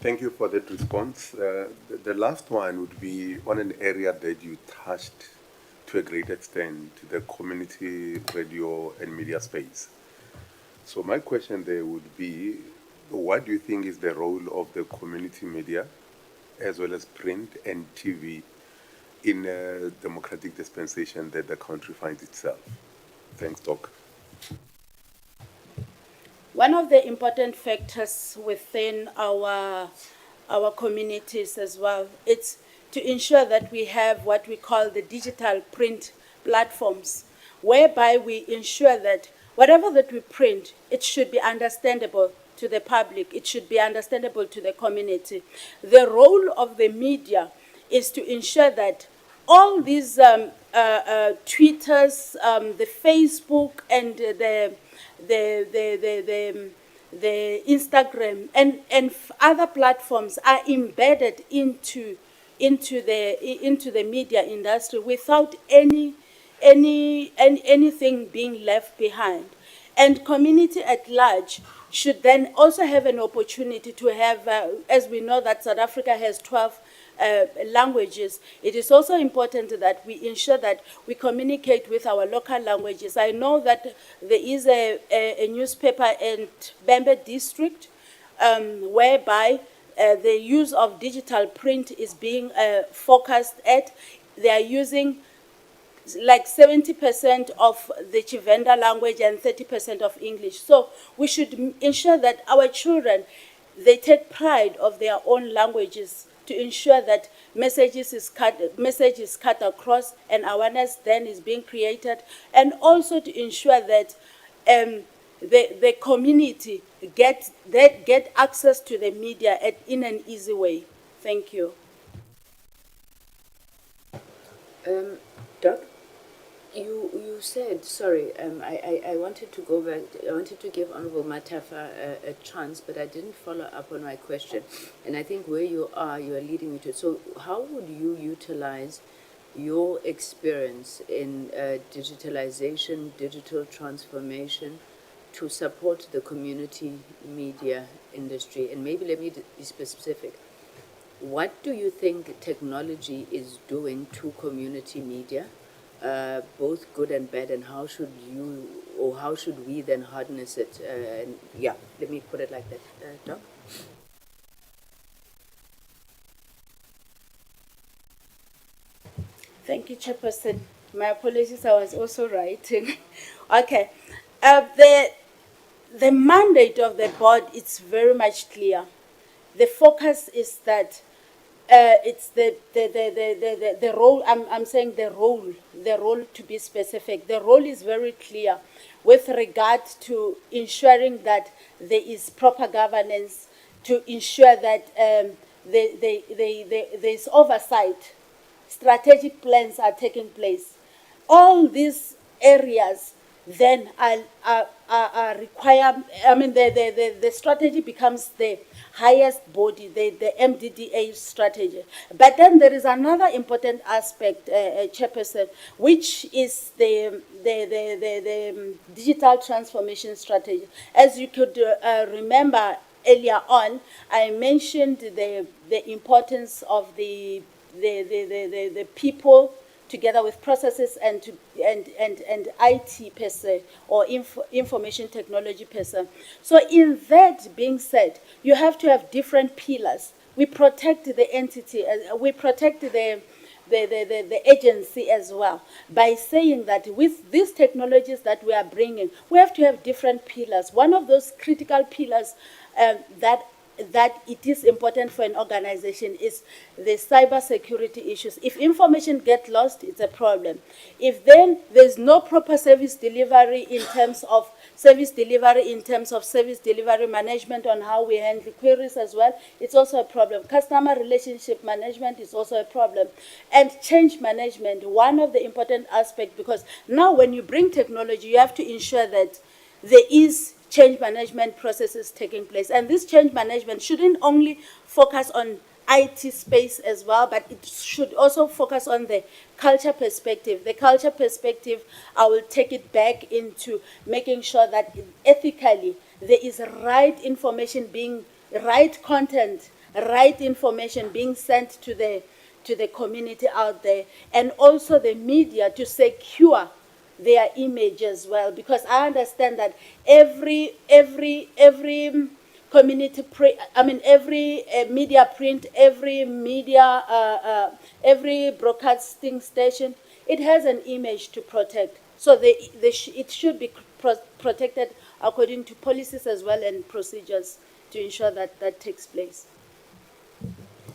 Thank you for that response. The last one would be on an area that you touched to a great extent, the community radio and media space. So my question there would be, what do you think is the role of the community media, as well as print and TV, in a democratic dispensation that the country finds itself? Thanks, Doc. One of the important factors within our communities as well, it's to ensure that we have what we call the digital print platforms, whereby we ensure that whatever that we print, it should be understandable to the public. It should be understandable to the community. The role of the media is to ensure that all these Twitters, the Facebook, and the Instagram and other platforms are embedded into the media industry without anything being left behind. And community at large should then also have an opportunity to have, as we know that South Africa has 12 languages, it is also important that we ensure that we communicate with our local languages. I know that there is a newspaper in Bembe district whereby the use of digital print is being focused at. they are using like 70% of the Chivenda language and 30% of English. So we should ensure that our children, they take pride of their own languages to ensure that message is cut across and awareness then is being created, and also to ensure that the community get access to the media in an easy way. Thank you. Doc, you said, sorry, I wanted to go back, I wanted to give Honorable Matafa a chance, but I didn't follow up on my question. And I think where you are leading me to. So how would you utilize your experience in digitalization, digital transformation to support the community media industry? And maybe let me be specific. What do you think technology is doing to community media, both good and bad, and how should you, or how should we then harness it? And yeah, let me put it like that, Doc. Thank you, Chairperson. My apologies, I was also writing. Okay. The mandate of the board is very much clear. The focus is that it's the role, I'm saying the role to be specific. The role is very clear with regard to ensuring that there is proper governance, to ensure that there's oversight, strategic plans are taking place. All these areas then are require, I mean, the strategy becomes the highest body, the MDDA strategy. But then there is another important aspect, Chairperson, which is the digital transformation strategy. As you could remember earlier on, I mentioned the importance of the people together with processes and IT per se, or information technology per se. So in that being said, you have to have different pillars. We protect the entity, we protect the agency as well, by saying that with these technologies that we are bringing, we have to have different pillars. One of those critical pillars that it is important for an organization is the cyber security issues. If information gets lost, it's a problem. If then there's no proper service delivery in terms of service delivery management on how we handle queries as well, it's also a problem. Customer relationship management is also a problem. And change management, one of the important aspects, because now when you bring technology, you have to ensure that there is change management processes taking place. And this change management shouldn't only focus on IT space as well, but it should also focus on the culture perspective. The culture perspective, I will take it back into making sure that ethically there is right information right content, right information being sent to the community out there, and also the media to secure their image as well, because I understand that every community every media print, every broadcasting station, it has an image to protect. So it should be protected according to policies as well and procedures to ensure that that takes place.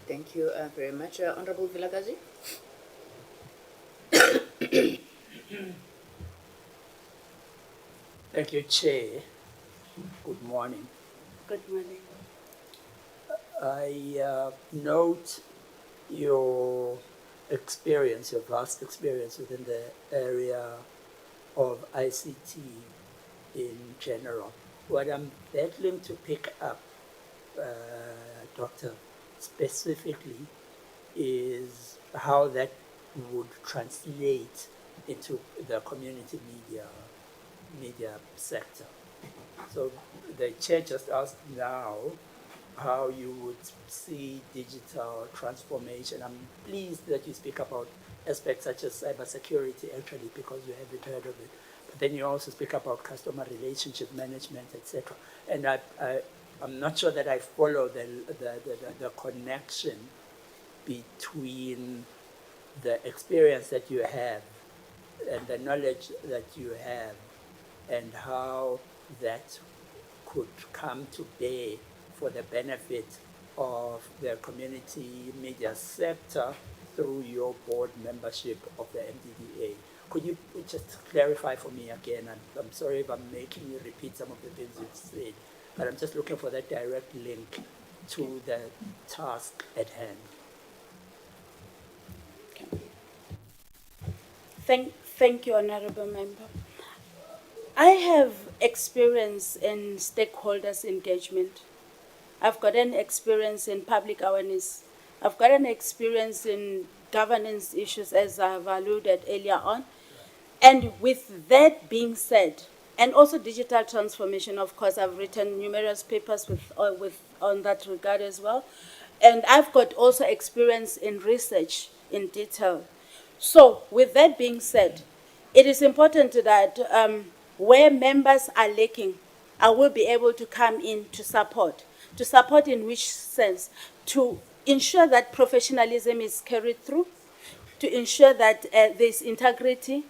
Thank you very much. Honorable Vilagazi? Thank you, Chair. Good morning. Good morning. I note your experience, your vast experience within the area of ICT in general. What I'm battling to pick up, Doctor, specifically, is how that would translate into the community media sector. So the chair just asked now how you would see digital transformation. I'm pleased that you speak about aspects such as cybersecurity, actually, because you haven't heard of it. But then you also speak about customer relationship management, etc. And I'm not sure that I follow the connection between the experience that you have and the knowledge that you have and how that could come to bear for the benefit of the community media sector through your board membership of the MDDA. Could you just clarify for me again? I'm sorry if I'm making you repeat some of the things you've said, but I'm just looking for that direct link to the task at hand. Thank you, Honorable Member. I have experience in stakeholders engagement. I've got an experience in public awareness. I've got an experience in governance issues, as I've alluded earlier on. And with that being said, and also digital transformation, of course, I've written numerous papers on that regard as well. And I've got also experience in research in detail. So with that being said, it is important that where members are lacking, I will be able to come in to support. To support in which sense? To ensure that professionalism is carried through, to ensure that there's integrity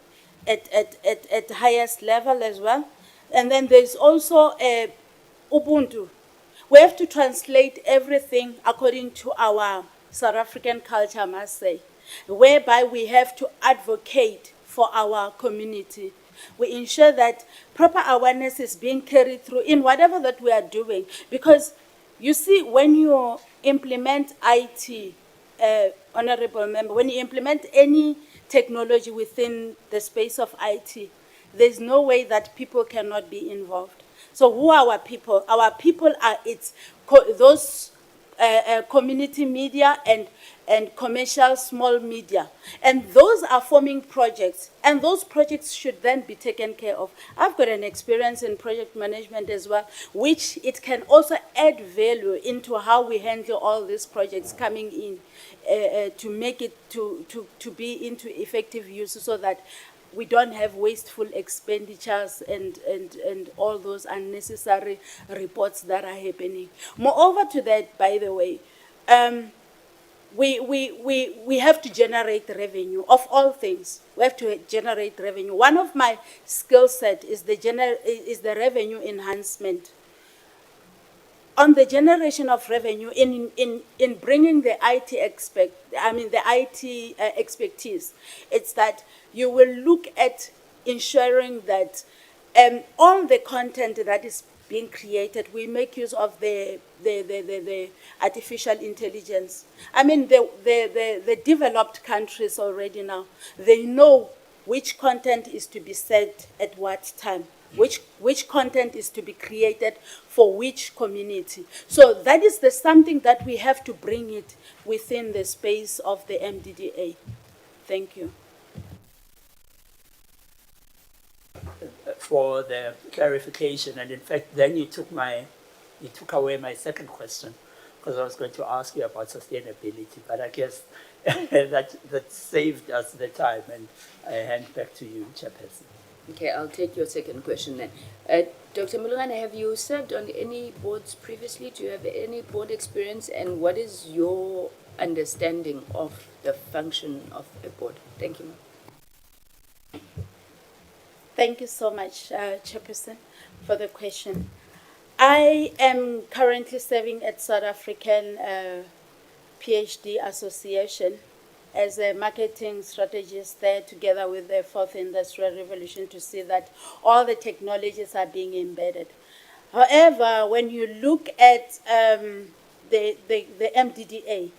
at highest level as well. And then there's also Ubuntu. We have to translate everything according to our South African culture, I must say, whereby we have to advocate for our community. We ensure that proper awareness is being carried through in whatever that we are doing. Because you see, when you implement IT, Honorable Member, when you implement any technology within the space of IT, there's no way that people cannot be involved. So who are our people? Our people are those community media and commercial small media. And those are forming projects. And those projects should then be taken care of. I've got an experience in project management as well, which it can also add value into how we handle all these projects coming in to make it to be into effective use so that we don't have wasteful expenditures and all those unnecessary reports that are happening. Moreover to that, by the way, we have to generate revenue of all things. We have to generate revenue. One of my skill set is the revenue enhancement. On the generation of revenue, in bringing the IT expertise, it's that you will look at ensuring that all the content that is being created, we make use of the artificial intelligence. I mean, the developed countries already now, they know which content is to be set at what time, which content is to be created for which community. So that is something that we have to bring it within the space of the MDDA. Thank you. For the clarification, and in fact, then you took away my second question, because I was going to ask you about sustainability, but I guess that saved us the time, and I hand back to you, Chairperson. Okay, I'll take your second question then. Dr. Mulungane, have you served on any boards previously? Do you have any board experience, and what is your understanding of the function of a board? Thank you, ma'am. Thank you so much, Chairperson, for the question. I am currently serving at South African PhD Association as a marketing strategist there, together with the Fourth Industrial Revolution, to see that all the technologies are being embedded. However, when you look at the MDDA,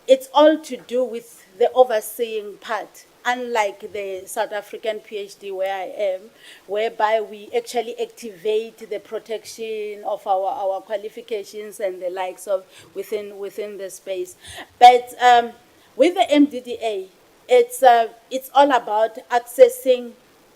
it's all to do with the overseeing part, unlike the South African PhD where I am, whereby we actually activate the protection of our qualifications and the likes of within the space. But with the MDDA, it's all about accessing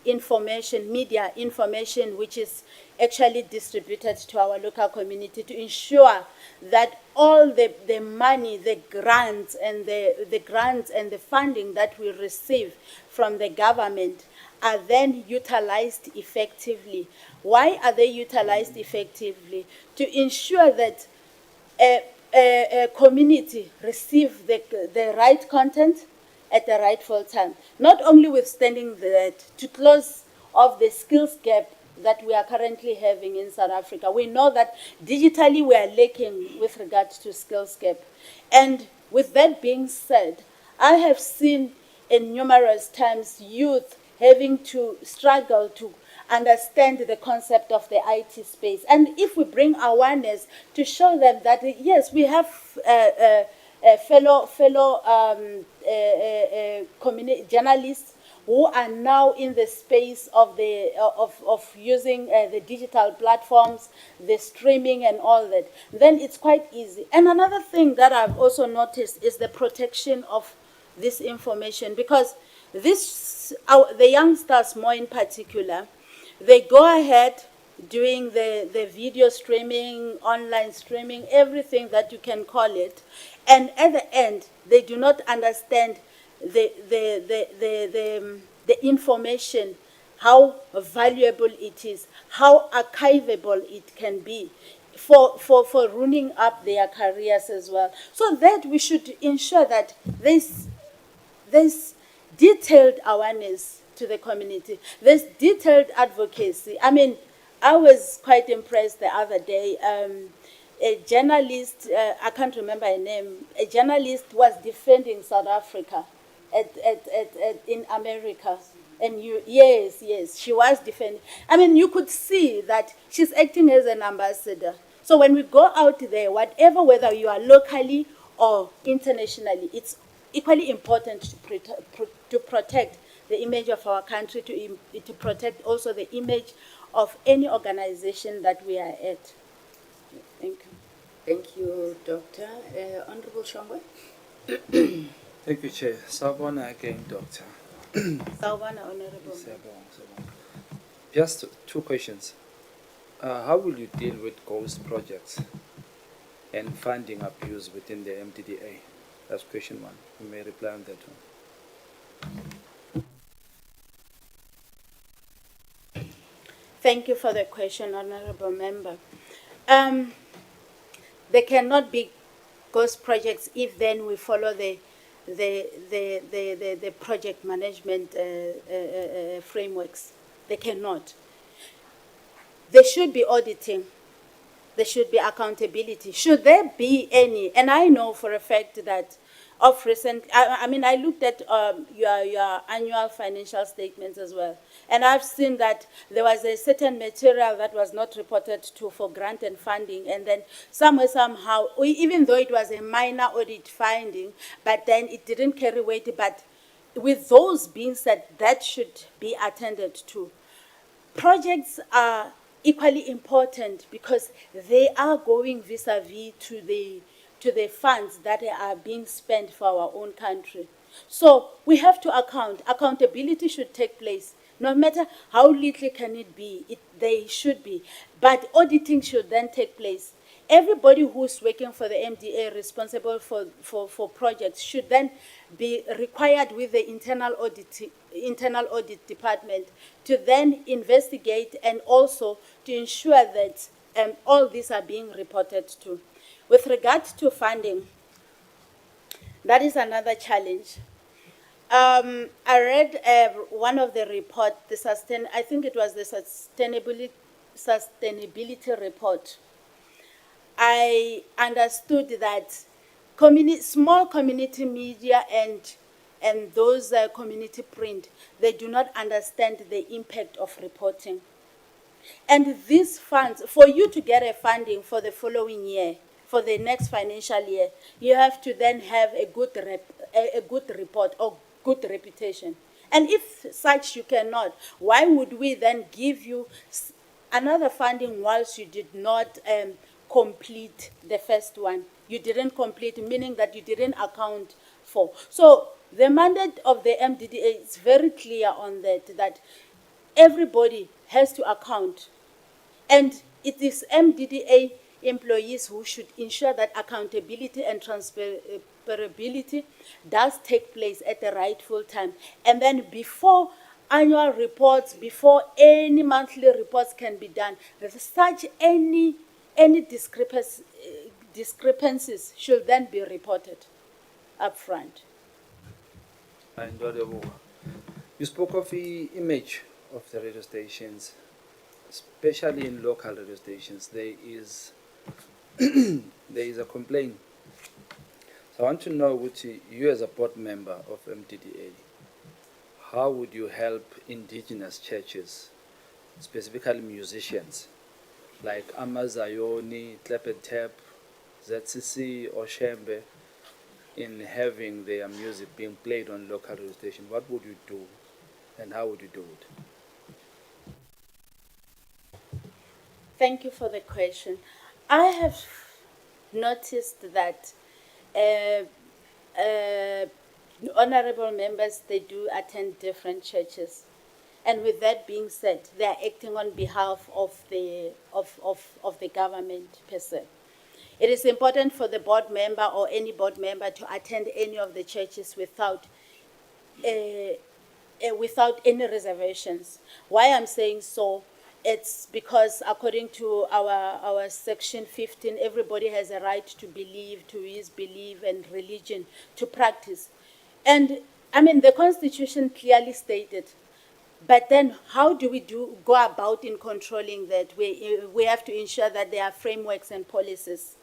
information, media information, which is actually distributed to our local community, to ensure that all the money, the grants and the funding that we receive from the government are then utilized effectively. Why are they utilized effectively? To ensure that a community receive the right content at the rightful time. Not only withstanding that, to close off the skills gap that we are currently having in South Africa. We know that digitally we are lacking with regard to skills gap. And with that being said, I have seen in numerous times youth having to struggle to understand the concept of the IT space. And if we bring awareness to show them that, yes, we have fellow journalists who are now in the space of of using the digital platforms, the streaming and all that, then it's quite easy. And another thing that I've also noticed is the protection of this information, because the youngsters more in particular, they go ahead doing the video streaming, online streaming, everything that you can call it, and at the end, they do not understand the information, how valuable it is, how archivable it can be for ruining up their careers as well. So that we should ensure that there's detailed awareness to the community. There's detailed advocacy. I mean, I was quite impressed the other day. A journalist, I can't remember her name, a journalist was defending South Africa in America. And yes, she was defending. I mean, you could see that she's acting as an ambassador. So when we go out there, whatever, whether you are locally or internationally, it's equally important to protect the image of our country, to protect also the image of any organization that we are at. Thank you. Thank you, Doctor. Honorable Shongwe? Thank you, Chair. Sawubona again, Doctor. Sawubona, Honorable. Sawubona. Just two questions. How will you deal with ghost projects and funding abuse within the MDDA? That's question one. You may reply on that one. Thank you for the question, Honorable Member. There cannot be ghost projects if then we follow the project management frameworks. They cannot. There should be auditing. There should be accountability. Should there be any? And I know for a fact that of recent, I mean, I looked at your annual financial statements as well. And I've seen that there was a certain material that was not reported to for grant and funding. And then somehow, even though it was a minor audit finding, but then it didn't carry weight. But with those being said, that should be attended to. Projects are equally important because they are going vis-a-vis to the funds that are being spent for our own country. So we have to accountability should take place. No matter how little can it be, they should be. But auditing should then take place. Everybody who's working for the MDA responsible for projects should then be required with the internal audit department to then investigate and also to ensure that all these are being reported to. With regard to funding, that is another challenge. I read one of the report, I think it was the sustainability report. I understood that small community media and those community print, they do not understand the impact of reporting. And these funds, for you to get a funding for the following year, for the next financial year, you have to then have a good report or good reputation. And if such you cannot, why would we then give you another funding whilst you did not complete the first one? You didn't complete, meaning that you didn't account for. So the mandate of the MDDA is very clear on that everybody has to account. And it is MDDA employees who should ensure that accountability and transferability does take place at the rightful time. And then before annual reports, before any monthly reports can be done, such any discrepancies should then be reported up front. You spoke of the image of the radio stations, especially in local radio stations. There is there is a complaint. So I want to know, which you as a board member of MDDA, how would you help indigenous churches, specifically musicians, like Amazayoni, Tlepetep, ZCC, or Shembe, in having their music being played on local radio station? What would you do, and how would you do it? Thank you for the question. I have noticed that honorable members, they do attend different churches. And with that being said, they are acting on behalf of the government per se. It is important for the board member or any board member to attend any of the churches without without any reservations. Why I'm saying so, it's because according to our section 15, everybody has a right to believe, to his belief and religion, to practice. And I mean, the Constitution clearly stated, but then how do we go about in controlling that? We have to ensure that there are frameworks and policies.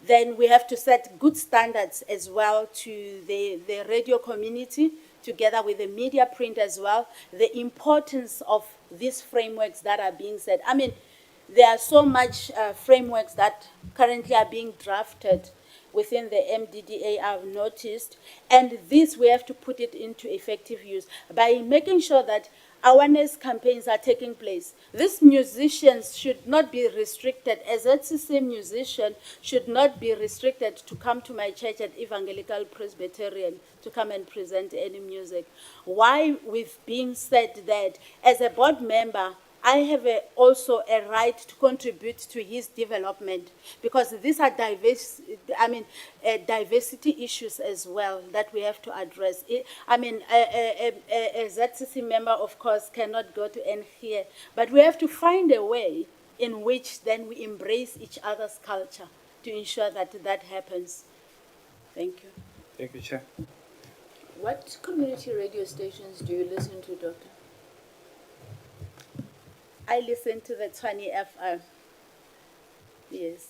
Then we have to set good standards as well to the radio community, together with the media print as well, the importance of these frameworks that are being set. I mean, there are so much frameworks that currently are being drafted within the MDDA, I've noticed, and this we have to put it into effective use by making sure that awareness campaigns are taking place. These musicians should not be restricted, as a ZCC musician should not be restricted to come to my church at Evangelical Presbyterian to come and present any music. Why, with being said that, as a board member, I have also a right to contribute to his development, because these are diversity issues as well that we have to address. A ZCC member, of course, cannot go to and hear, but we have to find a way in which then we embrace each other's culture to ensure that that happens. Thank you. Thank you, Chair. What community radio stations do you listen to, Doctor? I listen to the 20 FM. Yes.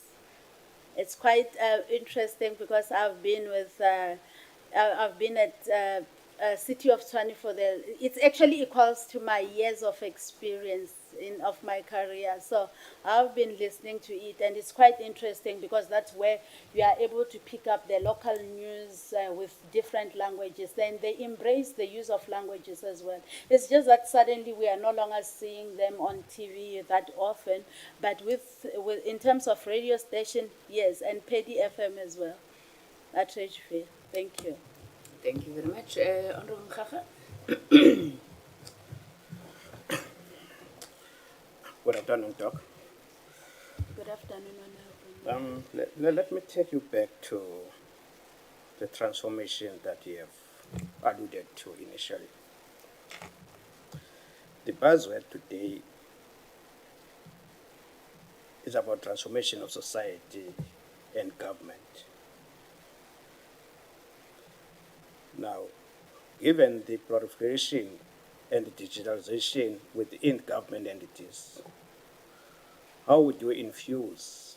It's quite interesting because I've been at City of Tshwane for it's actually equals to my years of experience of my career. So I've been listening to it, and it's quite interesting because that's where you are able to pick up the local news with different languages. Then they embrace the use of languages as well. It's just that suddenly we are no longer seeing them on TV that often, but with in terms of radio station, yes, and Paddy FM as well. At Ridgefield. Thank you. Thank you very much. Honorable Mkhaga? Good afternoon, Doc. Good afternoon, Honorable. Let me take you back to the transformation that you have alluded to initially. The buzzword today is about transformation of society and government. Now, given the proliferation and the digitalization within government entities, how would you infuse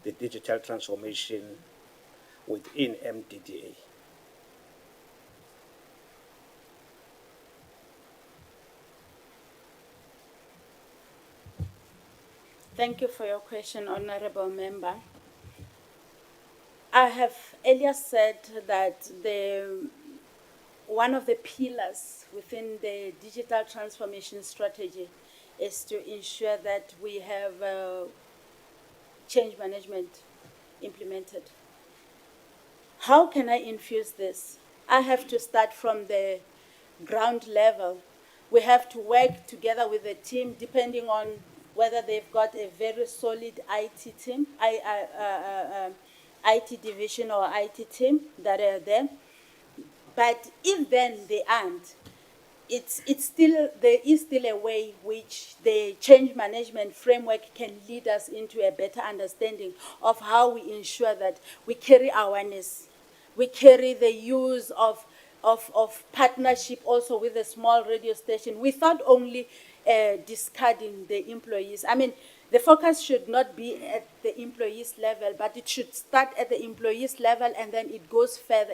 the digital transformation within MDDA? Thank you for your question, Honorable Member. I have earlier said that one of the pillars within the digital transformation strategy is to ensure that we have change management implemented. How can I infuse this? I have to start from the ground level. We have to work together with the team, depending on whether they've got a very solid IT team, IT division or IT team that are there. But if then they aren't, there is still a way which the change management framework can lead us into a better understanding of how we ensure that we carry awareness, we carry the use of of partnership also with a small radio station without only discarding the employees. I mean, the focus should not be at the employees level, but it should start at the employees level, and then it goes further.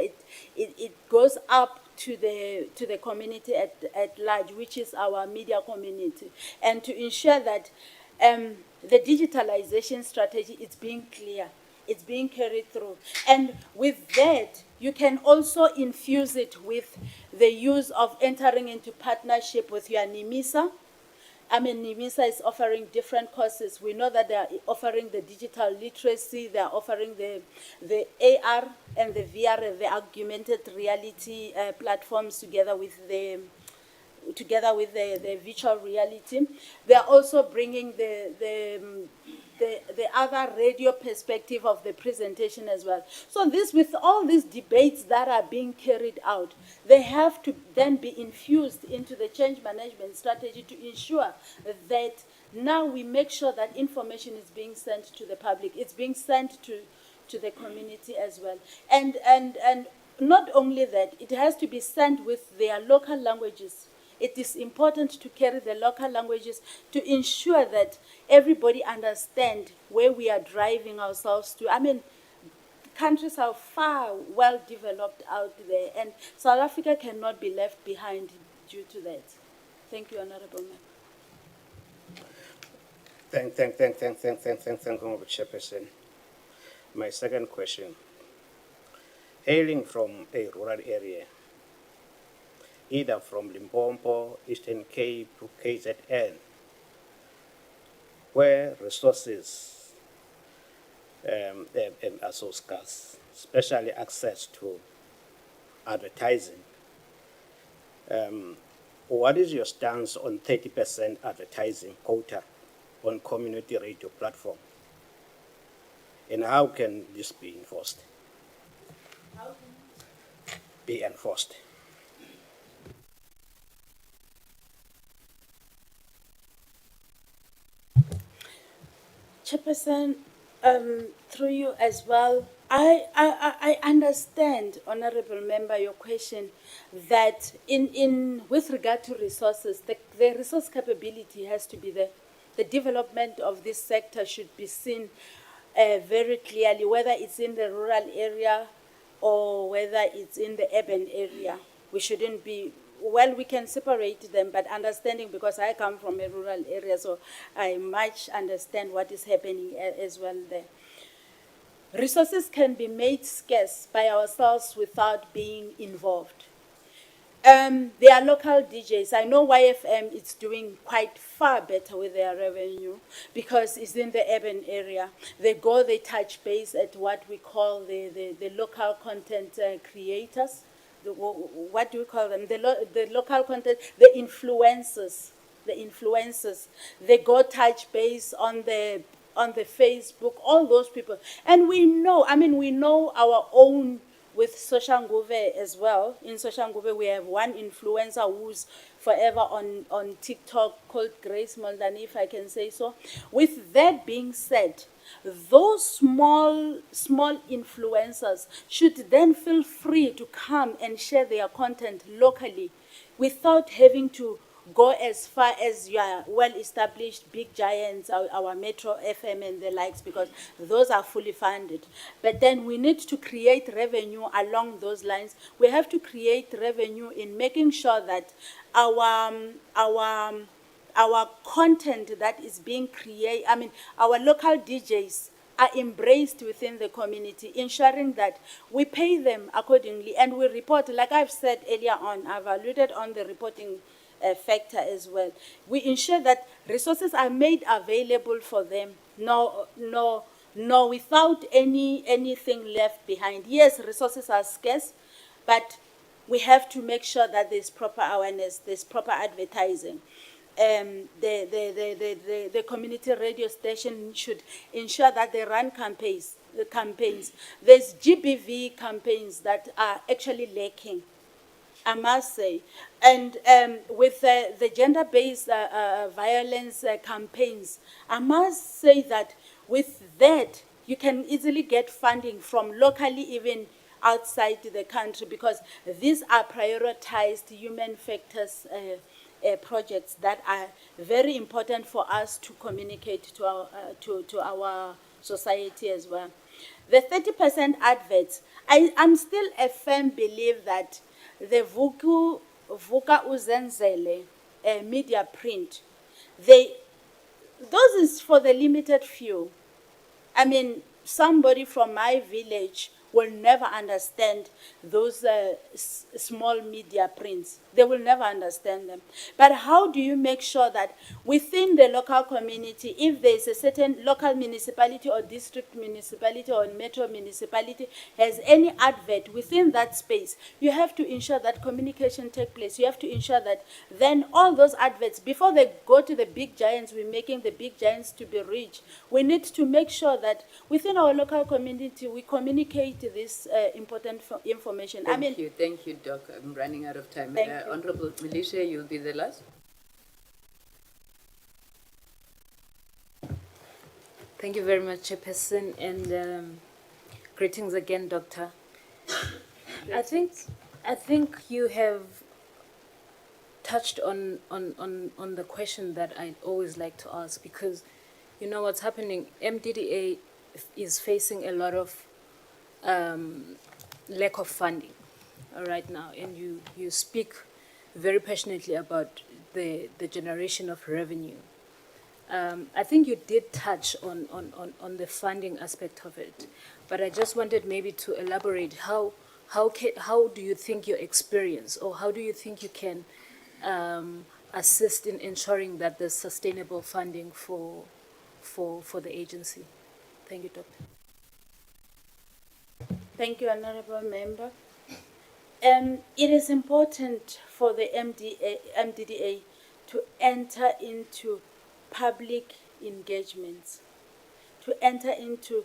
It goes up to the community at large, which is our media community, and to ensure that the digitalization strategy is being clear, it's being carried through. And with that, you can also infuse it with the use of entering into partnership with your NIMISA. I mean, NIMISA is offering different courses. We know that they are offering the digital literacy, they are offering the AR and the VR, the augmented reality platforms together with the virtual reality. They are also bringing the other radio perspective of the presentation as well. So this, with all these debates that are being carried out, they have to then be infused into the change management strategy to ensure that now we make sure that information is being sent to the public, it's being sent to the community as well. And not only that, it has to be sent with their local languages. It is important to carry the local languages to ensure that everybody understands where we are driving ourselves to. I mean, countries are far well developed out there, and South Africa cannot be left behind due to that. Thank you, Honorable Member. Thank you, Honorable Chairperson. My second question. Hailing from a rural area, either from Limpopo, Eastern Cape, KZN, where resources are so scarce, especially access to advertising. What is your stance on 30% advertising quota on community radio platform? And how can this be enforced? Chairperson, through you as well, I understand, Honorable Member, your question that with regard to resources, the resource capability has to be there. The development of this sector should be seen very clearly, whether it's in the rural area or whether it's in the urban area. We shouldn't be, well, we can separate them, but understanding, because I come from a rural area, so I much understand what is happening as well there. Resources can be made scarce by ourselves without being involved. There are local DJs. I know YFM is doing quite far better with their revenue because it's in the urban area. They touch base at what we call the local content creators. What do we call them? The local content, the influencers. They touch base on the Facebook, all those people. And we know our own with Soshanguve as well. In Soshanguve, we have one influencer who's forever on TikTok called Grace Moldani, if I can say so. With that being said, those small influencers should then feel free to come and share their content locally without having to go as far as your well-established big giants, our Metro FM and the likes, because those are fully funded. But then we need to create revenue along those lines. We have to create revenue in making sure that our content that is being created, our local DJs are embraced within the community, ensuring that we pay them accordingly and we report, like I've said earlier on, I've alluded on the reporting factor as well. We ensure that resources are made available for them, no, without anything left behind. Yes, resources are scarce, but we have to make sure that there's proper awareness, there's proper advertising. The community radio station should ensure that they run campaigns. There's GBV campaigns that are actually lacking, I must say. And with the gender-based violence campaigns, I must say that with that, you can easily get funding from locally even outside the country, because these are prioritized human factors projects that are very important for us to communicate to our society as well. The 30% adverts, I'm still a firm believer that the Vuka Uzenzele media print, those is for the limited few. I mean, somebody from my village will never understand those small media prints. They will never understand them. But how do you make sure that within the local community, if there is a certain local municipality or district municipality or metro municipality has any advert within that space, you have to ensure that communication takes place. You have to ensure that then all those adverts, before they go to the big giants, we're making the big giants to be rich. We need to make sure that within our local community, we communicate this important information. Thank you, Doc. I'm running out of time. Thank you. Honorable Militia, you'll be the last. Thank you very much, Chairperson, and greetings again, Doctor. I think you have touched on the question that I always like to ask, because you know what's happening. MDDA is facing a lot of lack of funding right now, and you speak very passionately about the generation of revenue. I think you did touch on the funding aspect of it, but I just wanted maybe to elaborate how do you think your experience, or how do you think you can assist in ensuring that there's sustainable funding for the agency? Thank you, Doctor. Thank you, Honorable Member. It is important for the MDDA to enter into public engagements, to enter into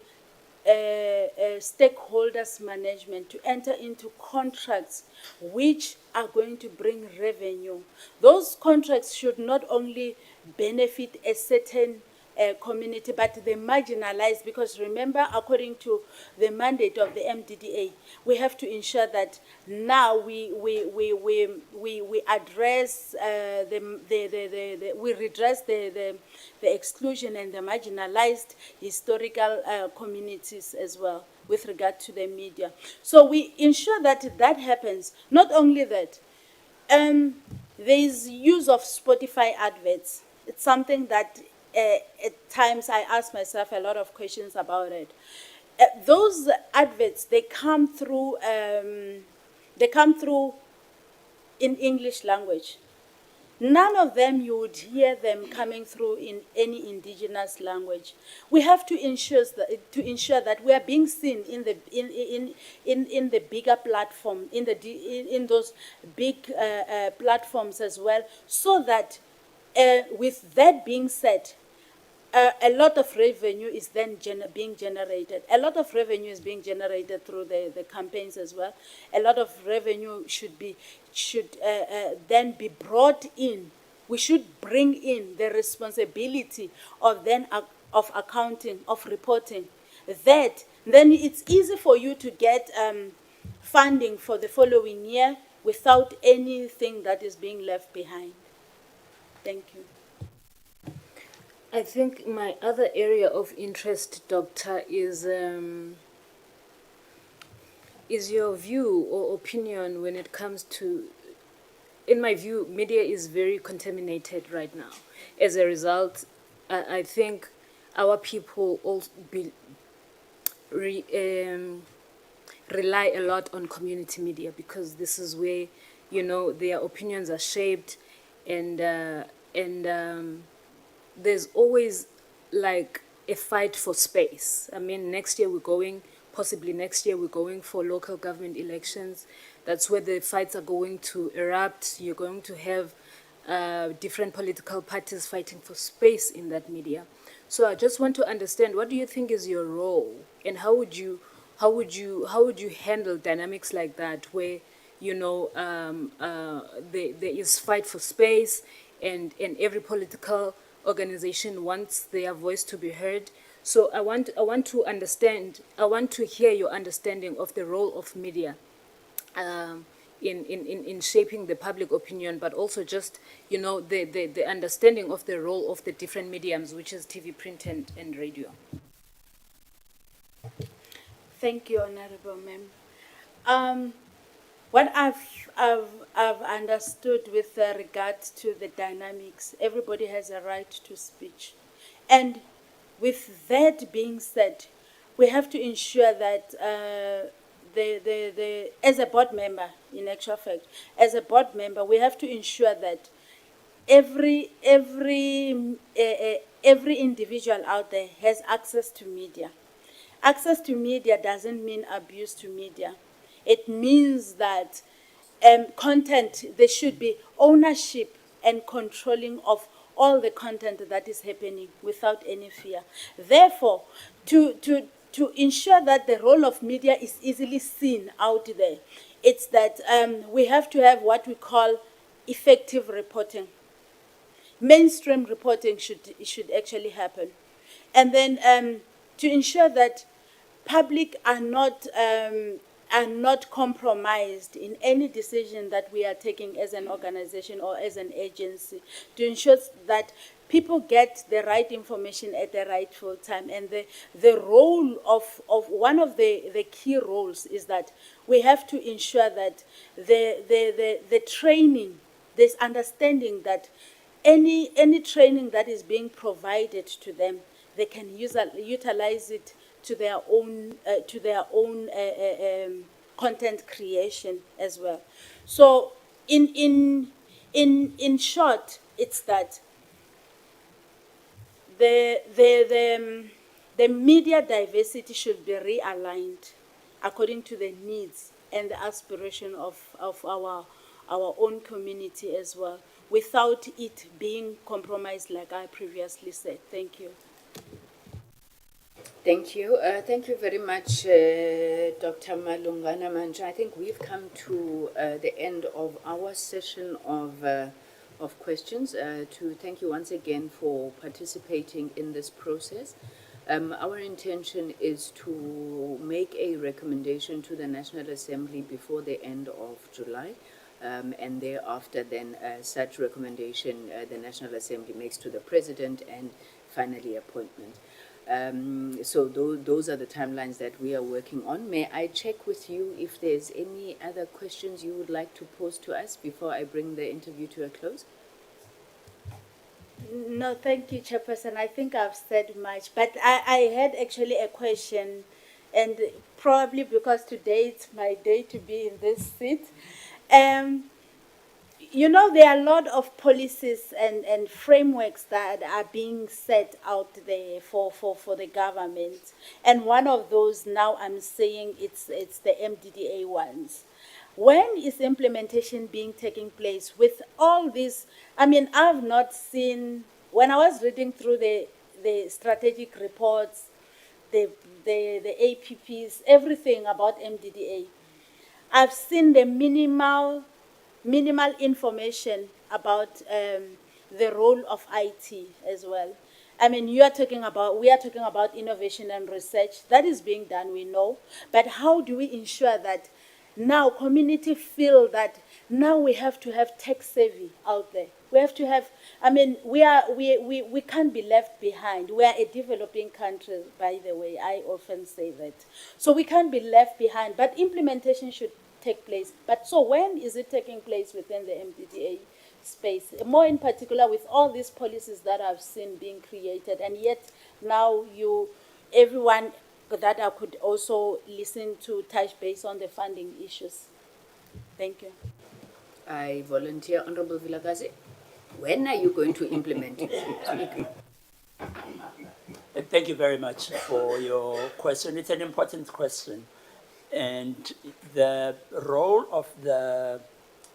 stakeholders management, to enter into contracts which are going to bring revenue. Those contracts should not only benefit a certain community, but the marginalized, because remember, according to the mandate of the MDDA, we have to ensure that now we address we redress the exclusion and the marginalized historical communities as well with regard to the media. So we ensure that that happens. Not only that, there is use of Spotify adverts. It's something that at times I ask myself a lot of questions about it. Those adverts, they come through in English language. None of them you would hear them coming through in any indigenous language. We have to ensure that we are being seen in the bigger platform, in those big platforms as well, so that with that being said, a lot of revenue is then being generated. A lot of revenue is being generated through the campaigns as well. A lot of revenue should then be brought in. We should bring in the responsibility of accounting, of reporting. Then it's easy for you to get funding for the following year without anything that is being left behind. Thank you. I think my other area of interest, Doctor, is your view or opinion when it comes to, in my view, media is very contaminated right now. As a result, I think our people also rely a lot on community media, because this is where, you know, their opinions are shaped, and there's always like a fight for space. I mean, possibly next year we're going for local government elections. That's where the fights are going to erupt. You're going to have different political parties fighting for space in that media. So I just want to understand, what do you think is your role, and how would you handle dynamics like that, where, you know, there is fight for space, and every political organization wants their voice to be heard. So I want to understand, I want to hear your understanding of the role of media in shaping the public opinion, but also just, the understanding of the role of the different mediums, which is TV, print, and radio. Thank you, Honorable Ma'am. What I've understood with regard to the dynamics, everybody has a right to speech. And with that being said, we have to ensure that as a board member, in actual fact, as a board member, we have to ensure that every individual out there has access to media. Access to media doesn't mean abuse to media. It means that content, there should be ownership and controlling of all the content that is happening without any fear. Therefore, to ensure that the role of media is easily seen out there, it's that we have to have what we call effective reporting. Mainstream reporting should actually happen. And then to ensure that public are not compromised in any decision that we are taking as an organization or as an agency, to ensure that people get the right information at the rightful time. And the role of one of the key roles is that we have to ensure that the training, this understanding that any training that is being provided to them, they can utilize it to their own content creation as well. So in short, it's that the media diversity should be realigned according to the needs and the aspiration of our own community as well, without it being compromised, like I previously said. Thank you. Thank you. Thank you very much, Dr. Malungana Manja. I think we've come to the end of our session of questions. To thank you once again for participating in this process. Our intention is to make a recommendation to the National Assembly before the end of July. And thereafter, then such recommendation the National Assembly makes to the President, and finally appointment. So those are the timelines that we are working on. May I check with you if there's any other questions you would like to pose to us before I bring the interview to a close? No, thank you, Chairperson. I think I've said much, but I had actually a question, and probably because today it's my day to be in this seat. You know, there are a lot of policies and frameworks that are being set out there for the government. And one of those now I'm saying it's the MDDA ones. When is implementation being taking place with all this? I mean, I've not seen, when I was reading through the strategic reports, the APPs, everything about MDDA, I've seen the minimal information about the role of IT as well. I mean, we are talking about innovation and research. That is being done, we know. But how do we ensure that now community feel that now we have to have tech savvy out there? We have to have, I mean, we can't be left behind. We are a developing country, by the way. I often say that. So we can't be left behind, but implementation should take place. But so when is it taking place within the MDDA space? More in particular with all these policies that I've seen being created, and yet now everyone that I could also listen to touch base on the funding issues. Thank you. I volunteer, Honorable Vilakazi. When are you going to implement it? Thank you very much for your question. It's an important question. And the role of the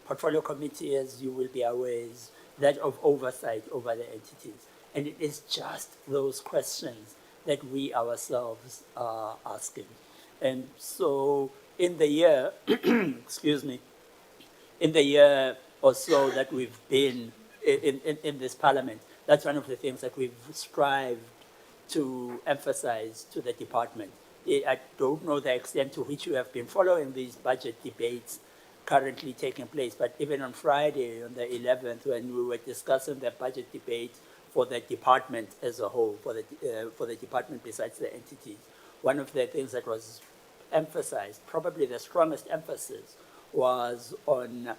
Portfolio Committee, as you will be aware, is that of oversight over the entities. And it is just those questions that we ourselves are asking. And so in the year, excuse me, in the year or so that we've been in this parliament, that's one of the things that we've strived to emphasize to the department. I don't know the extent to which you have been following these budget debates currently taking place, but even on Friday, on the 11th, when we were discussing the budget debate for the department as a whole, for the department besides the entities, one of the things that was emphasized, probably the strongest emphasis, was on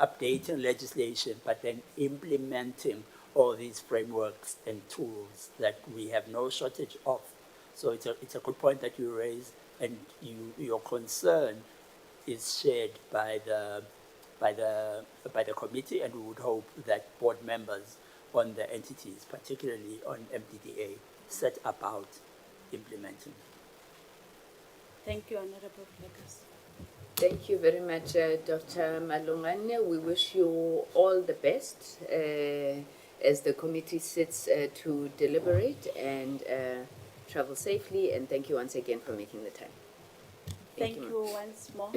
updating legislation, but then implementing all these frameworks and tools that we have no shortage of. So it's a good point that you raise, and your concern is shared by the committee, and we would hope that board members on the entities, particularly on MDDA, set about implementing. Thank you, Honorable Fleckers. Thank you very much, Dr. Malungane. We wish you all the best as the committee sits to deliberate and travel safely. And thank you once again for making the time. Thank you once more.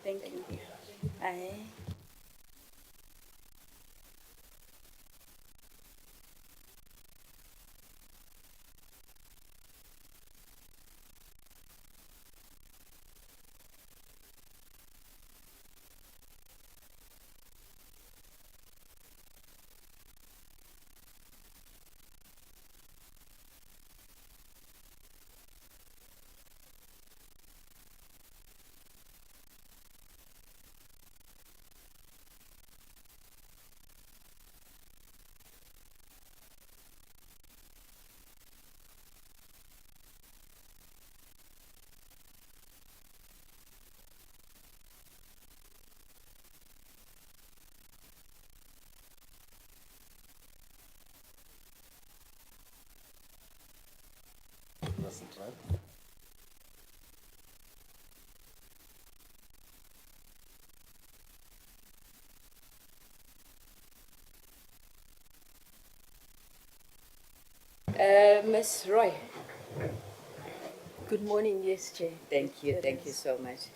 Thank you. Aye. Wasn't right. Ms. Roy. Good morning, yes, Chair. Thank you so much.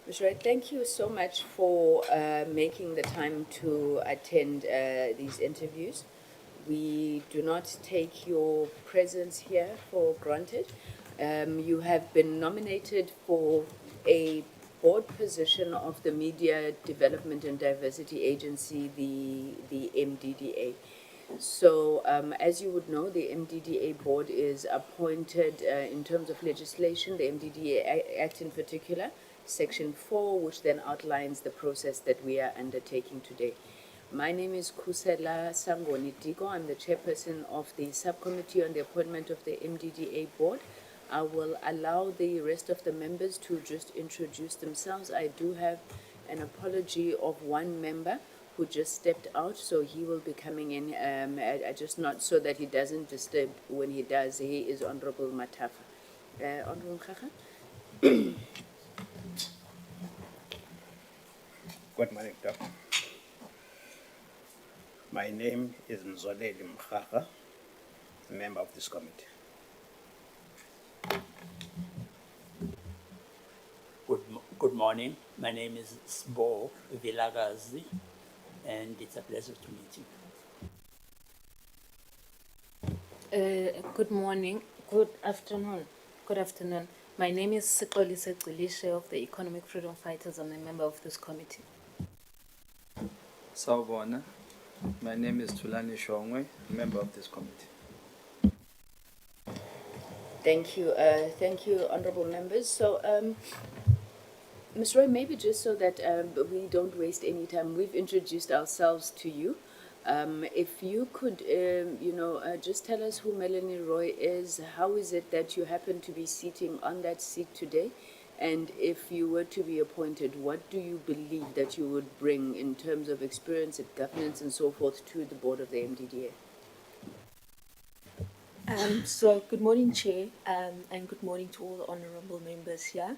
Ms. Roy, thank you so much for making the time to attend these interviews. We do not take your presence here for granted. You have been nominated for a board position of the Media Development and Diversity Agency, the MDDA. So, as you would know, the MDDA board is appointed in terms of legislation, the MDDA Act in particular, Section 4, which then outlines the process that we are undertaking today. My name is Kusela Sangoni Digo. I'm the chairperson of the subcommittee on the appointment of the MDDA board. I will allow the rest of the members to just introduce themselves. I do have an apology of one member who just stepped out, so he will be coming in. I just not so that he doesn't disturb when he does. He is Honorable Matafa. Honorable Mkhaga? Good morning, Doctor. My name is Mzoleli Mkhaga, a member of this committee. Good morning. My name is Sbo Vilagazi, and it's a pleasure to meet you. Good morning, good afternoon. My name is Sikolise Xilishe of the Economic Freedom Fighters. I'm a member of this committee. Sawubona. My name is Tulani Shongwe, member of this committee. Thank you, honorable members. So, Ms. Roy, maybe just so that we don't waste any time, we've introduced ourselves to you. If you could, just tell us who Melanie Roy is, how is it that you happen to be sitting on that seat today? And if you were to be appointed, what do you believe that you would bring in terms of experience at governance and so forth to the board of the MDDA? So good morning, Chair, and good morning to all the honourable members here.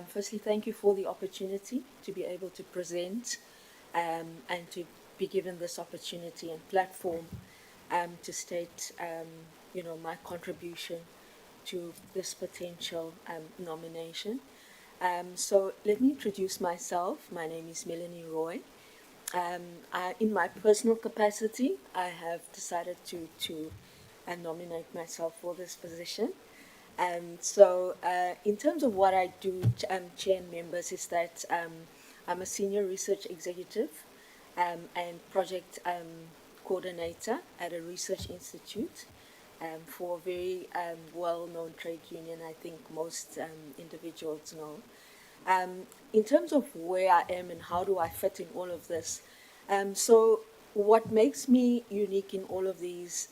Firstly, thank you for the opportunity to be able to present and to be given this opportunity and platform to state, my contribution to this potential nomination. So let me introduce myself. My name is Melanie Roy. In my personal capacity, I have decided to nominate myself for this position. In terms of what I do, Chair and members, is that I'm a senior research executive and project coordinator at a research institute for a very well-known trade union. I think most individuals know. In terms of where I am and how do I fit in all of this, so what makes me unique in all of these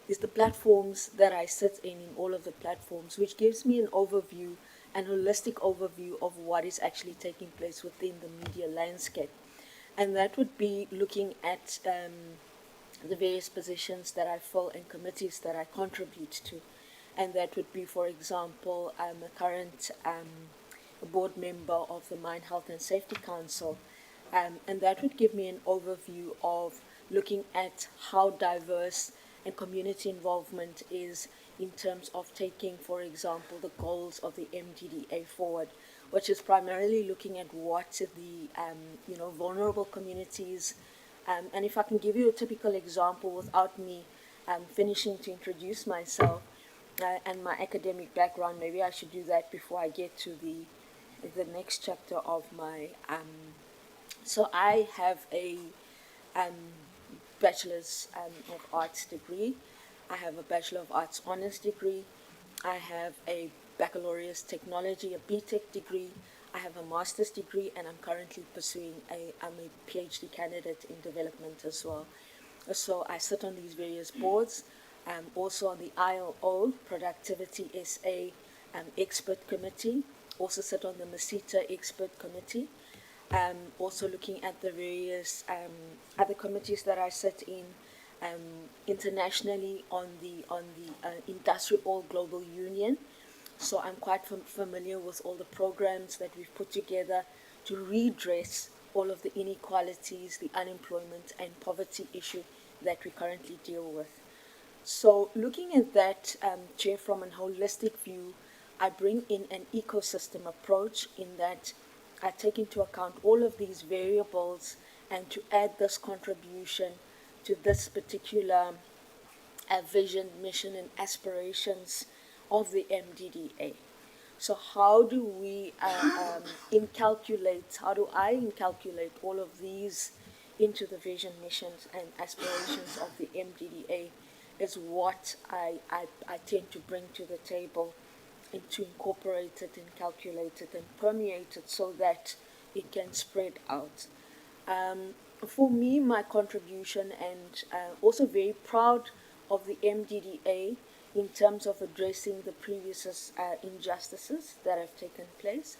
is the platforms that I sit in all of the platforms, which gives me an overview, an holistic overview of what is actually taking place within the media landscape. And that would be looking at the various positions that I fill and committees that I contribute to. And that would be, for example, I'm a current board member of the Mine Health and Safety Council. And that would give me an overview of looking at how diverse and community involvement is in terms of taking, for example, the goals of the MDDA forward, which is primarily looking at what the vulnerable communities. And if I can give you a typical example without me finishing to introduce myself and my academic background, maybe I should do that before I get to the next chapter of my. So I have a Bachelor's of Arts degree. I have a Bachelor of Arts Honours degree. I have a Baccalaureate Technology, a BTech degree. I have a Master's degree, and I'm currently pursuing I'm a PhD candidate in development as well. So I sit on these various boards. I'm also on the ILO, Productivity SA Expert Committee. Also sit on the Masita Expert Committee. Also looking at the various other committees that I sit in internationally on the Industrial Global Union. So I'm quite familiar with all the programs that we've put together to redress all of the inequalities, the unemployment and poverty issue that we currently deal with. So looking at that, Chair, from a holistic view, I bring in an ecosystem approach in that I take into account all of these variables and to add this contribution to this particular vision, mission, and aspirations of the MDDA. So how do we how do I incalculate all of these into the vision, missions, and aspirations of the MDDA is what I tend to bring to the table and to incorporate it and calculate it and permeate it so that it can spread out. For me, my contribution, and also very proud of the MDDA in terms of addressing the previous injustices that have taken place.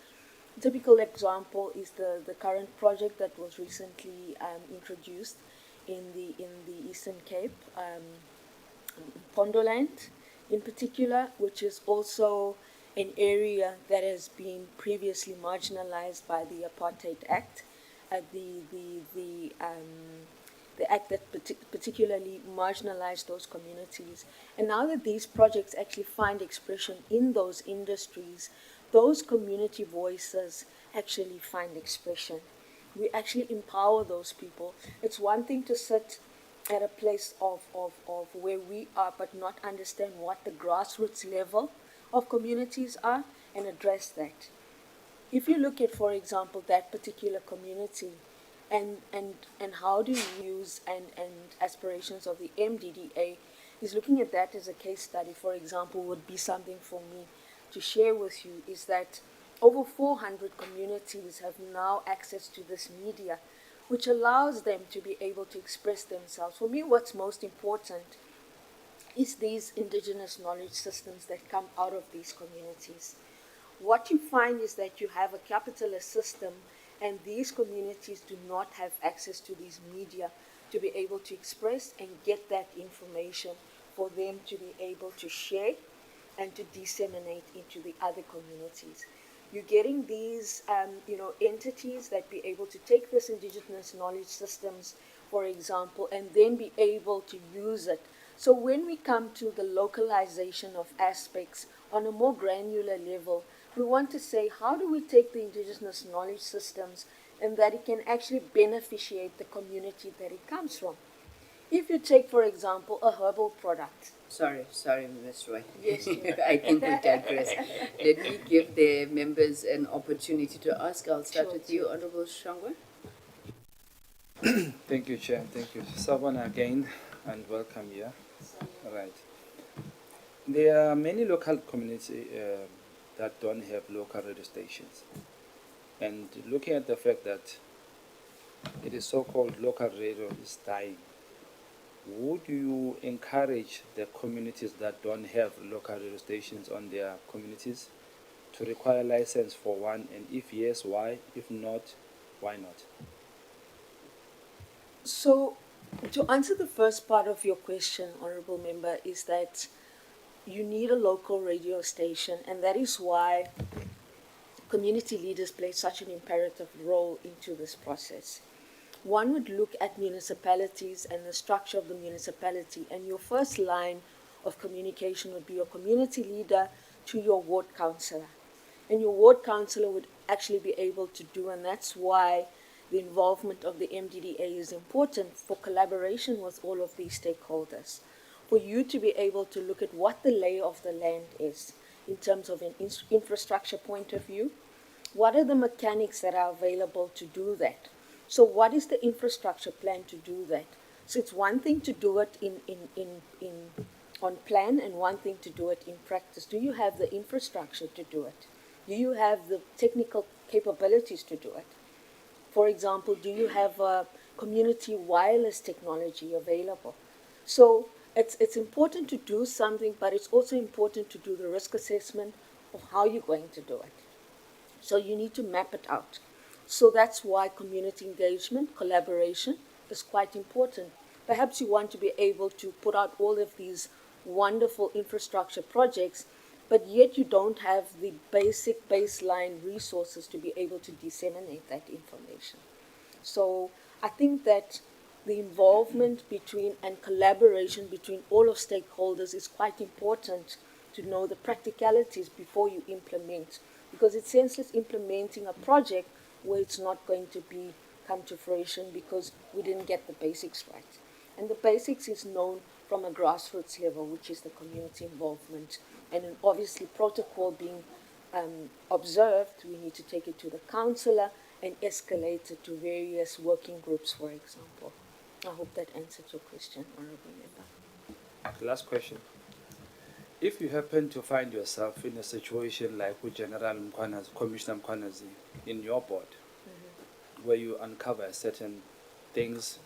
A typical example is the current project that was recently introduced in the Eastern Cape, Pondoland in particular, which is also an area that has been previously marginalized by the Apartheid Act, the act that particularly marginalized those communities. And now that these projects actually find expression in those industries, those community voices actually find expression. We actually empower those people. It's one thing to sit at a place of where we are but not understand what the grassroots level of communities are and address that. If you look at, for example, that particular community and how do you use and aspirations of the MDDA, is looking at that as a case study, for example, would be something for me to share with you, is that over 400 communities have now access to this media, which allows them to be able to express themselves. For me, what's most important is these indigenous knowledge systems that come out of these communities. What you find is that you have a capitalist system and these communities do not have access to these media to be able to express and get that information for them to be able to share and to disseminate into the other communities. You're getting these entities that be able to take this indigenous knowledge systems, for example, and then be able to use it. So when we come to the localization of aspects on a more granular level, we want to say, how do we take the indigenous knowledge systems and that it can actually beneficiate the community that it comes from. If you take, for example, a herbal product. Sorry, Ms. Roy. Yes, Chair. I think we digress. Let me give the members an opportunity to ask. I'll start Sure, with you, Chair. Honorable Shangwa. Thank you, Chair. Thank you. Savannah again, and welcome here. All right. There are many local communities that don't have local radio stations. And looking at the fact that it is so-called local radio is dying, would you encourage the communities that don't have local radio stations on their communities to require license for one? And if yes, why? If not, why not? So, to answer the first part of your question, Honorable Member, is that you need a local radio station, and that is why community leaders play such an imperative role into this process. One would look at municipalities and the structure of the municipality, and your first line of communication would be your community leader to your ward councillor. And your ward councillor would actually be able to do, and that's why the involvement of the MDDA is important for collaboration with all of these stakeholders. For you to be able to look at what the lay of the land is in terms of an infrastructure point of view, what are the mechanics that are available to do that? So what is the infrastructure plan to do that? So it's one thing to do it on plan and one thing to do it in practice. Do you have the infrastructure to do it? Do you have the technical capabilities to do it? For example, do you have community wireless technology available? So it's important to do something, but it's also important to do the risk assessment of how you're going to do it. So you need to map it out. So that's why community engagement, collaboration is quite important. Perhaps you want to be able to put out all of these wonderful infrastructure projects, but yet you don't have the basic baseline resources to be able to disseminate that information. So I think that the involvement between and collaboration between all of stakeholders is quite important to know the practicalities before you implement, because it's senseless implementing a project where it's not going to come to fruition because we didn't get the basics right. And the basics is known from a grassroots level, which is the community involvement. And then obviously protocol being observed, we need to take it to the councillor and escalate it to various working groups, for example. I hope that answered your question, Honourable Member. Last question. If you happen to find yourself in a situation like with General Mkwanazi, Commissioner Mkwanazi, in your board, where you uncover certain things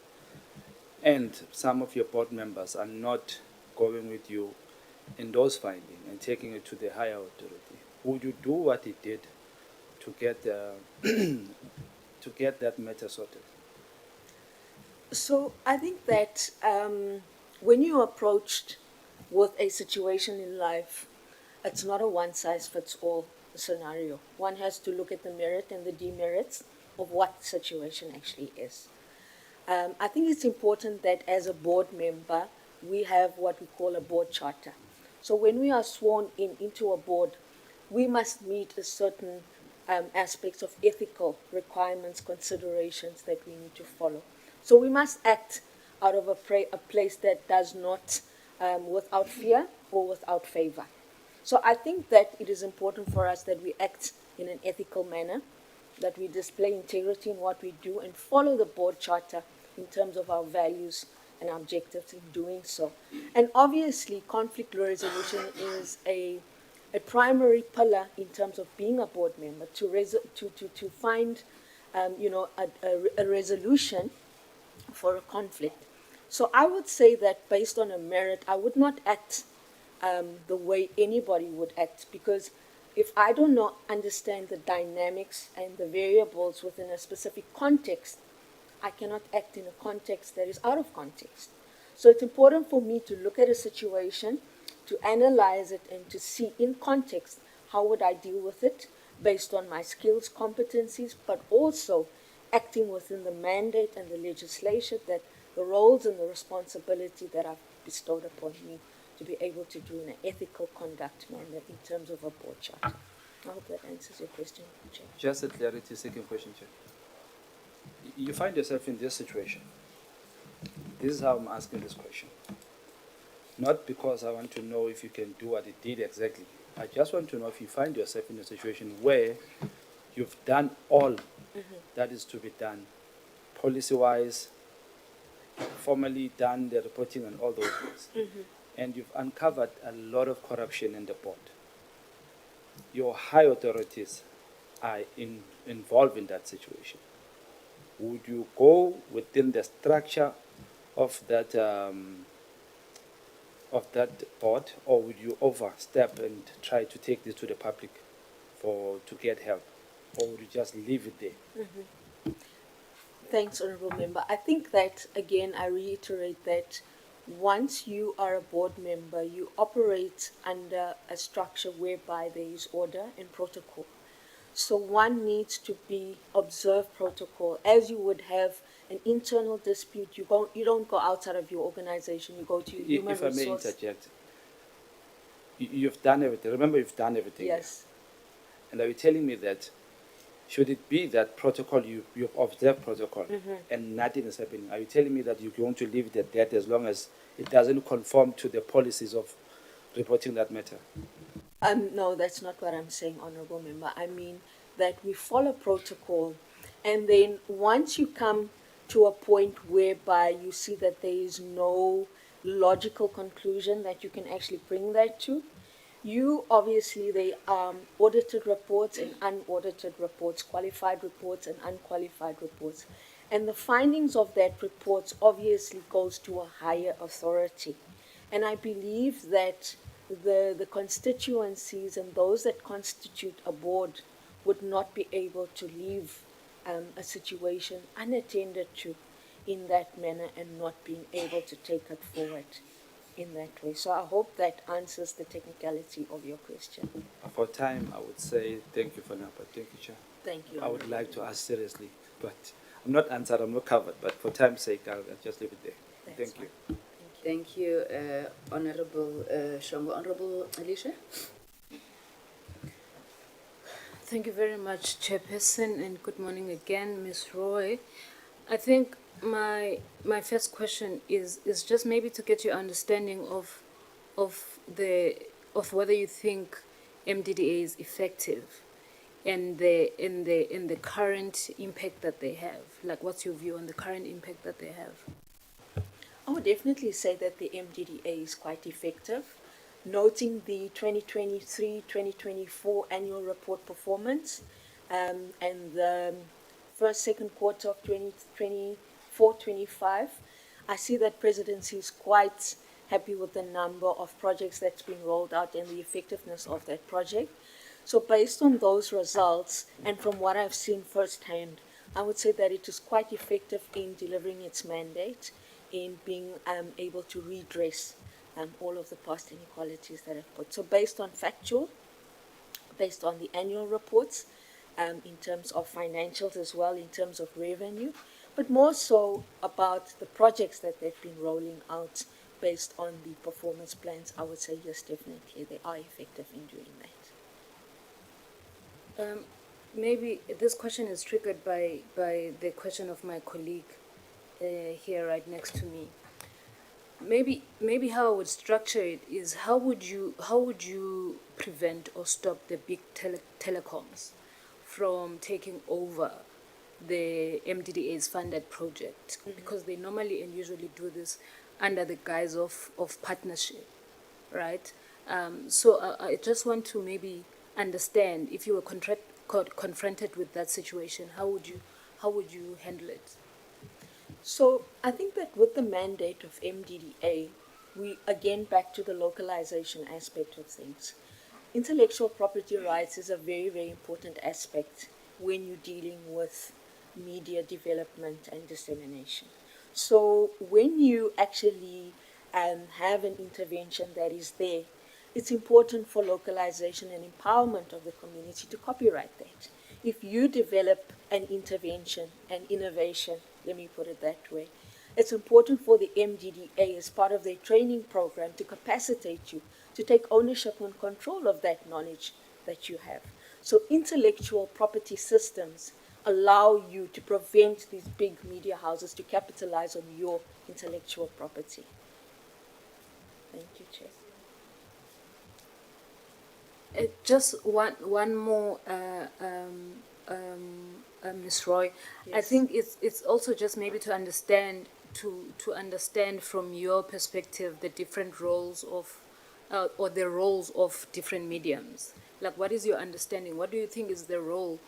and some of your board members are not going with you in those findings and taking it to the higher authority, would you do what he did to get to get that matter sorted? So I think that when you approached with a situation in life, it's not a one-size-fits-all scenario. One has to look at the merit and the demerits of what the situation actually is. I think it's important that as a board member, we have what we call a board charter. So when we are sworn into a board, we must meet a certain aspects of ethical requirements, considerations that we need to follow. So we must act out of a place that does not without fear or without favor. So I think that it is important for us that we act in an ethical manner, that we display integrity in what we do and follow the board charter in terms of our values and objectives in doing so. And obviously, conflict resolution is a primary pillar in terms of being a board member to find a resolution for a conflict. So I would say that based on a merit, I would not act the way anybody would act, because if I do not understand the dynamics and the variables within a specific context, I cannot act in a context that is out of context. So it's important for me to look at a situation, to analyze it, and to see in context how would I deal with it based on my skills, competencies, but also acting within the mandate and the legislation, that the roles and the responsibility that are bestowed upon me to be able to do in an ethical conduct manner in terms of a board charter. I hope that answers your question, Chair. Just a clarity seeking question, Chair. you find yourself in this situation. This is how I'm asking this question. Not because I want to know if you can do what it did exactly. I just want to know if you find yourself in a situation where you've done all that is to be done, policy-wise, formally done the reporting and all those things, and you've uncovered a lot of corruption in the board. Your high authorities are involved in that situation. Would you go within the structure of that board, or would you overstep and try to take this to the public to get help, or would you just leave it there? Thanks, Honourable Member. I think that, again, I reiterate that once you are a board member, you operate under a structure whereby there is order and protocol. So one needs to observe protocol. As you would have an internal dispute, you don't go outside of your organization, you go to your human If I may resource. interject, you've done everything. Remember, you've done everything. Yes. And are you telling me that should it be that protocol, you've observed protocol and nothing is happening, are you telling me that you're going to leave it at that as long as it doesn't conform to the policies of reporting that matter? No, that's not what I'm saying, Honourable Member. I mean that we follow protocol, and then once you come to a point whereby you see that there is no logical conclusion that you can actually bring that to, you obviously, they are audited reports and unaudited reports, qualified reports and unqualified reports. And the findings of that report obviously goes to a higher authority. And I believe that the constituencies and those that constitute a board would not be able to leave a situation unattended to in that manner and not being able to take it forward in that way. So I hope that answers the technicality of your question. For time, I would say thank you for now, but thank you, Chair. Thank you. I would like to ask seriously, but I'm not answered, I'm not covered, but for time's sake, I'll just leave it there. That's Thank you. fine. Thank you, Honorable Shongo. Honorable Alicia? Thank you very much, Chairperson, and good morning again, Ms. Roy. I think my first question is just maybe to get your understanding of whether you think MDDA is effective and in the current impact that they have. Like, what's your view on the current impact that they have? I would definitely say that the MDDA is quite effective. Noting the 2023-2024 annual report performance and the second quarter of 2024-25, I see that Presidency is quite happy with the number of projects that's been rolled out and the effectiveness of that project. So based on those results and from what I've seen firsthand, I would say that it is quite effective in delivering its mandate, in being able to redress all of the past inequalities that have put. So based on factual, based on the annual reports, in terms of financials as well, in terms of revenue, but more so about the projects that they've been rolling out based on the performance plans, I would say yes, definitely, they are effective in doing that. Maybe this question is triggered by the question of my colleague here right next to me. Maybe how I would structure it is how would you prevent or stop the big telecoms from taking over the MDDA's funded project, because they normally and usually do this under the guise of partnership, right? So I just want to maybe understand, if you were confronted with that situation, how would you handle it? So I think that with the mandate of MDDA, we again back to the localization aspect of things. Intellectual property rights is a very, very important aspect when you're dealing with media development and dissemination. So when you actually have an intervention that is there, it's important for localization and empowerment of the community to copyright that. If you develop an intervention, an innovation, let me put it that way, it's important for the MDDA as part of their training program to capacitate you to take ownership and control of that knowledge that you have. So intellectual property systems allow you to prevent these big media houses to capitalize on your intellectual property. Thank you, Chair. Just one more, Ms. Roy. I Yes. think it's also just maybe to understand from your perspective the different roles of or the roles of different mediums. Like, what is your understanding? What do you think is the role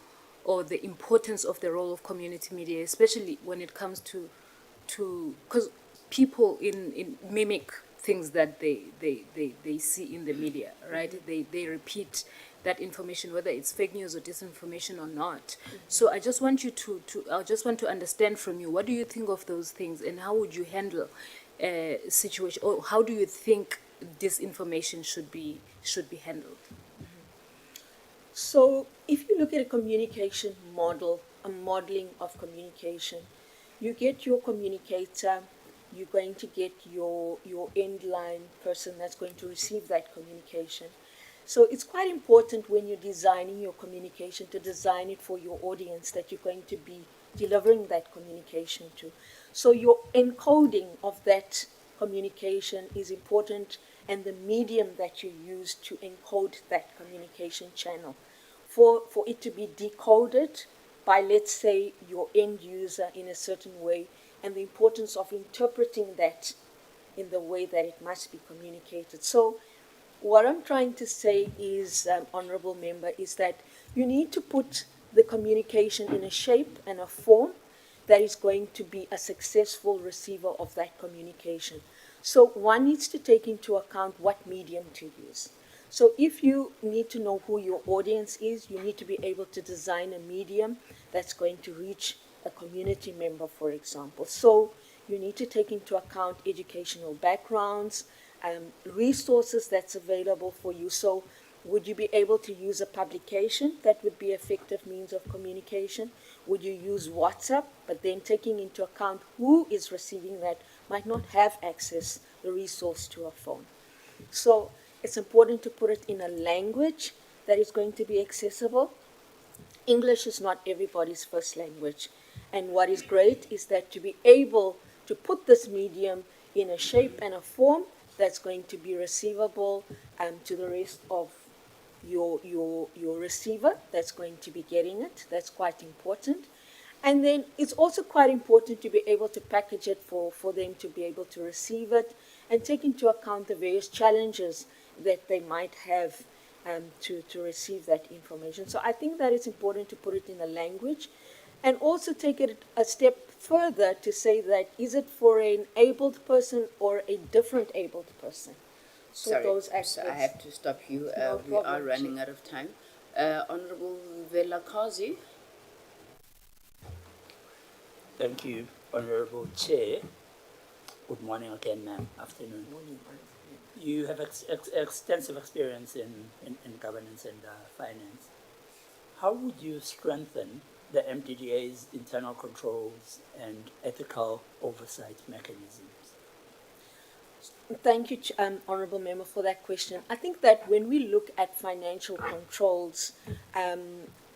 or the importance of the role of community media, especially when it comes to because people in mimic things that they see in the media, right? Mm-hmm. They repeat that information, whether it's fake news or disinformation or not. Mm-hmm. So I just want you I just want to understand from you, what do you think of those things, and how would you handle a situation, or how do you think disinformation should be handled? So if you look at a communication model, a modeling of communication, you get your communicator, you're going to get your end line person that's going to receive that communication. So it's quite important when you're designing your communication to design it for your audience that you're going to be delivering that communication to. So your encoding of that communication is important, and the medium that you use to encode that communication channel. For it to be decoded by, let's say, your end user in a certain way, and the importance of interpreting that in the way that it must be communicated. So what I'm trying to say is, Honourable Member, is that you need to put the communication in a shape and a form that is going to be a successful receiver of that communication. So one needs to take into account what medium to use. So if you need to know who your audience is, you need to be able to design a medium that's going to reach a community member, for example. So you need to take into account educational backgrounds, resources that's available for you. So would you be able to use a publication that would be effective means of communication? Would you use WhatsApp, but then taking into account who is receiving that might not have access, the resource to a phone? So it's important to put it in a language that is going to be accessible. English is not everybody's first language. And what is great is that to be able to put this medium in a shape and a form that's going to be receivable to the rest of your receiver that's going to be getting it. That's quite important. And then it's also quite important to be able to package it for them to be able to receive it and take into account the various challenges that they might have to receive that information. So I think that it's important to put it in a language, and also take it a step further to say that, is it for an abled person or a different abled person? So Sorry, those so I aspects. have to stop you. No We are problem, running Chair. out of time. Honorable Velakazi. Thank you, Honorable Chair. Good morning again, ma'am. Afternoon. You have extensive experience in governance and finance. How would you strengthen the MDDA's internal controls and ethical oversight mechanisms? Thank you, Honourable Member, for that question. I think that when we look at financial controls,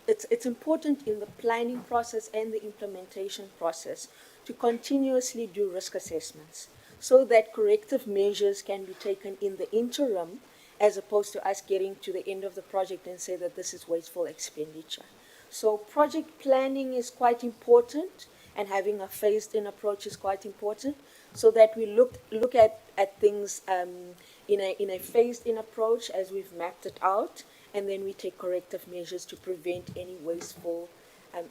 it's important in the planning process and the implementation process to continuously do risk assessments so that corrective measures can be taken in the interim, as opposed to us getting to the end of the project and say that this is wasteful expenditure. So project planning is quite important, and having a phased-in approach is quite important, so that we look at things in a phased-in approach as we've mapped it out, and then we take corrective measures to prevent any wasteful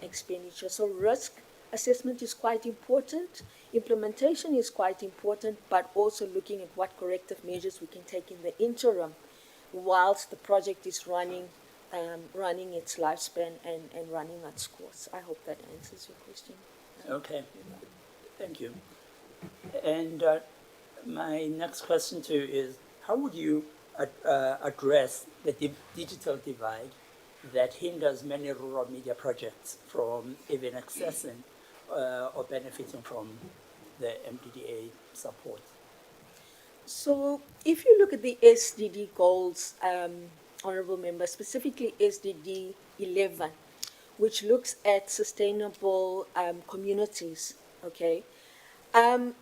expenditure. So risk assessment is quite important, implementation is quite important, but also looking at what corrective measures we can take in the interim whilst the project is running its lifespan and running its course. I hope that answers your question. Okay, thank you. And my next question to you is, how would you address the digital divide that hinders many rural media projects from even accessing or benefiting from the MDDA support? So if you look at the SDD goals, Honourable Member, specifically SDD 11, which looks at sustainable communities, okay?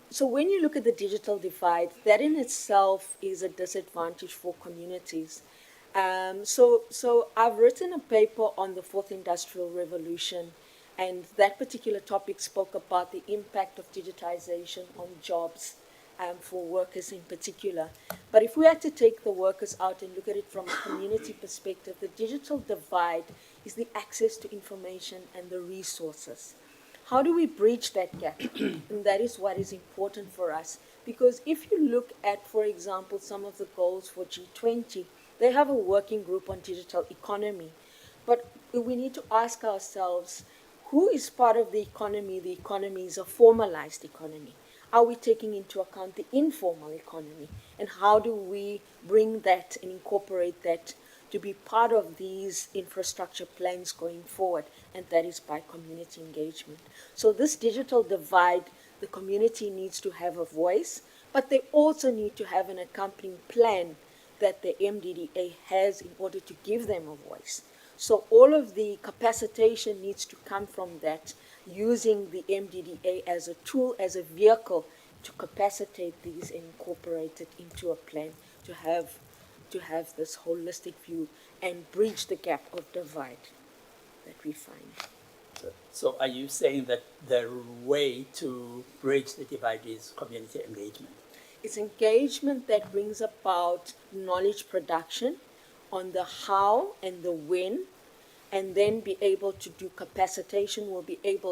So when you look at the digital divide, that in itself is a disadvantage for communities. So I've written a paper on the fourth industrial revolution, and that particular topic spoke about the impact of digitization on jobs for workers in particular. But if we had to take the workers out and look at it from a community perspective, the digital divide is the access to information and the resources. How do we bridge that gap? And that is what is important for us. Because if you look at, for example, some of the goals for G20, they have a working group on digital economy. But we need to ask ourselves, who is part of the economy? The economy is a formalized economy. Are we taking into account the informal economy? And how do we bring that and incorporate that to be part of these infrastructure plans going forward? And that is by community engagement. So this digital divide, the community needs to have a voice, but they also need to have an accompanying plan that the MDDA has in order to give them a voice. So all of the capacitation needs to come from that, using the MDDA as a tool, as a vehicle to capacitate these and incorporate it into a plan to have this holistic view and bridge the gap of divide that we find. So are you saying that the way to bridge the divide is community engagement? It's engagement that brings about knowledge production on the how and the when, and then be able to do capacitation.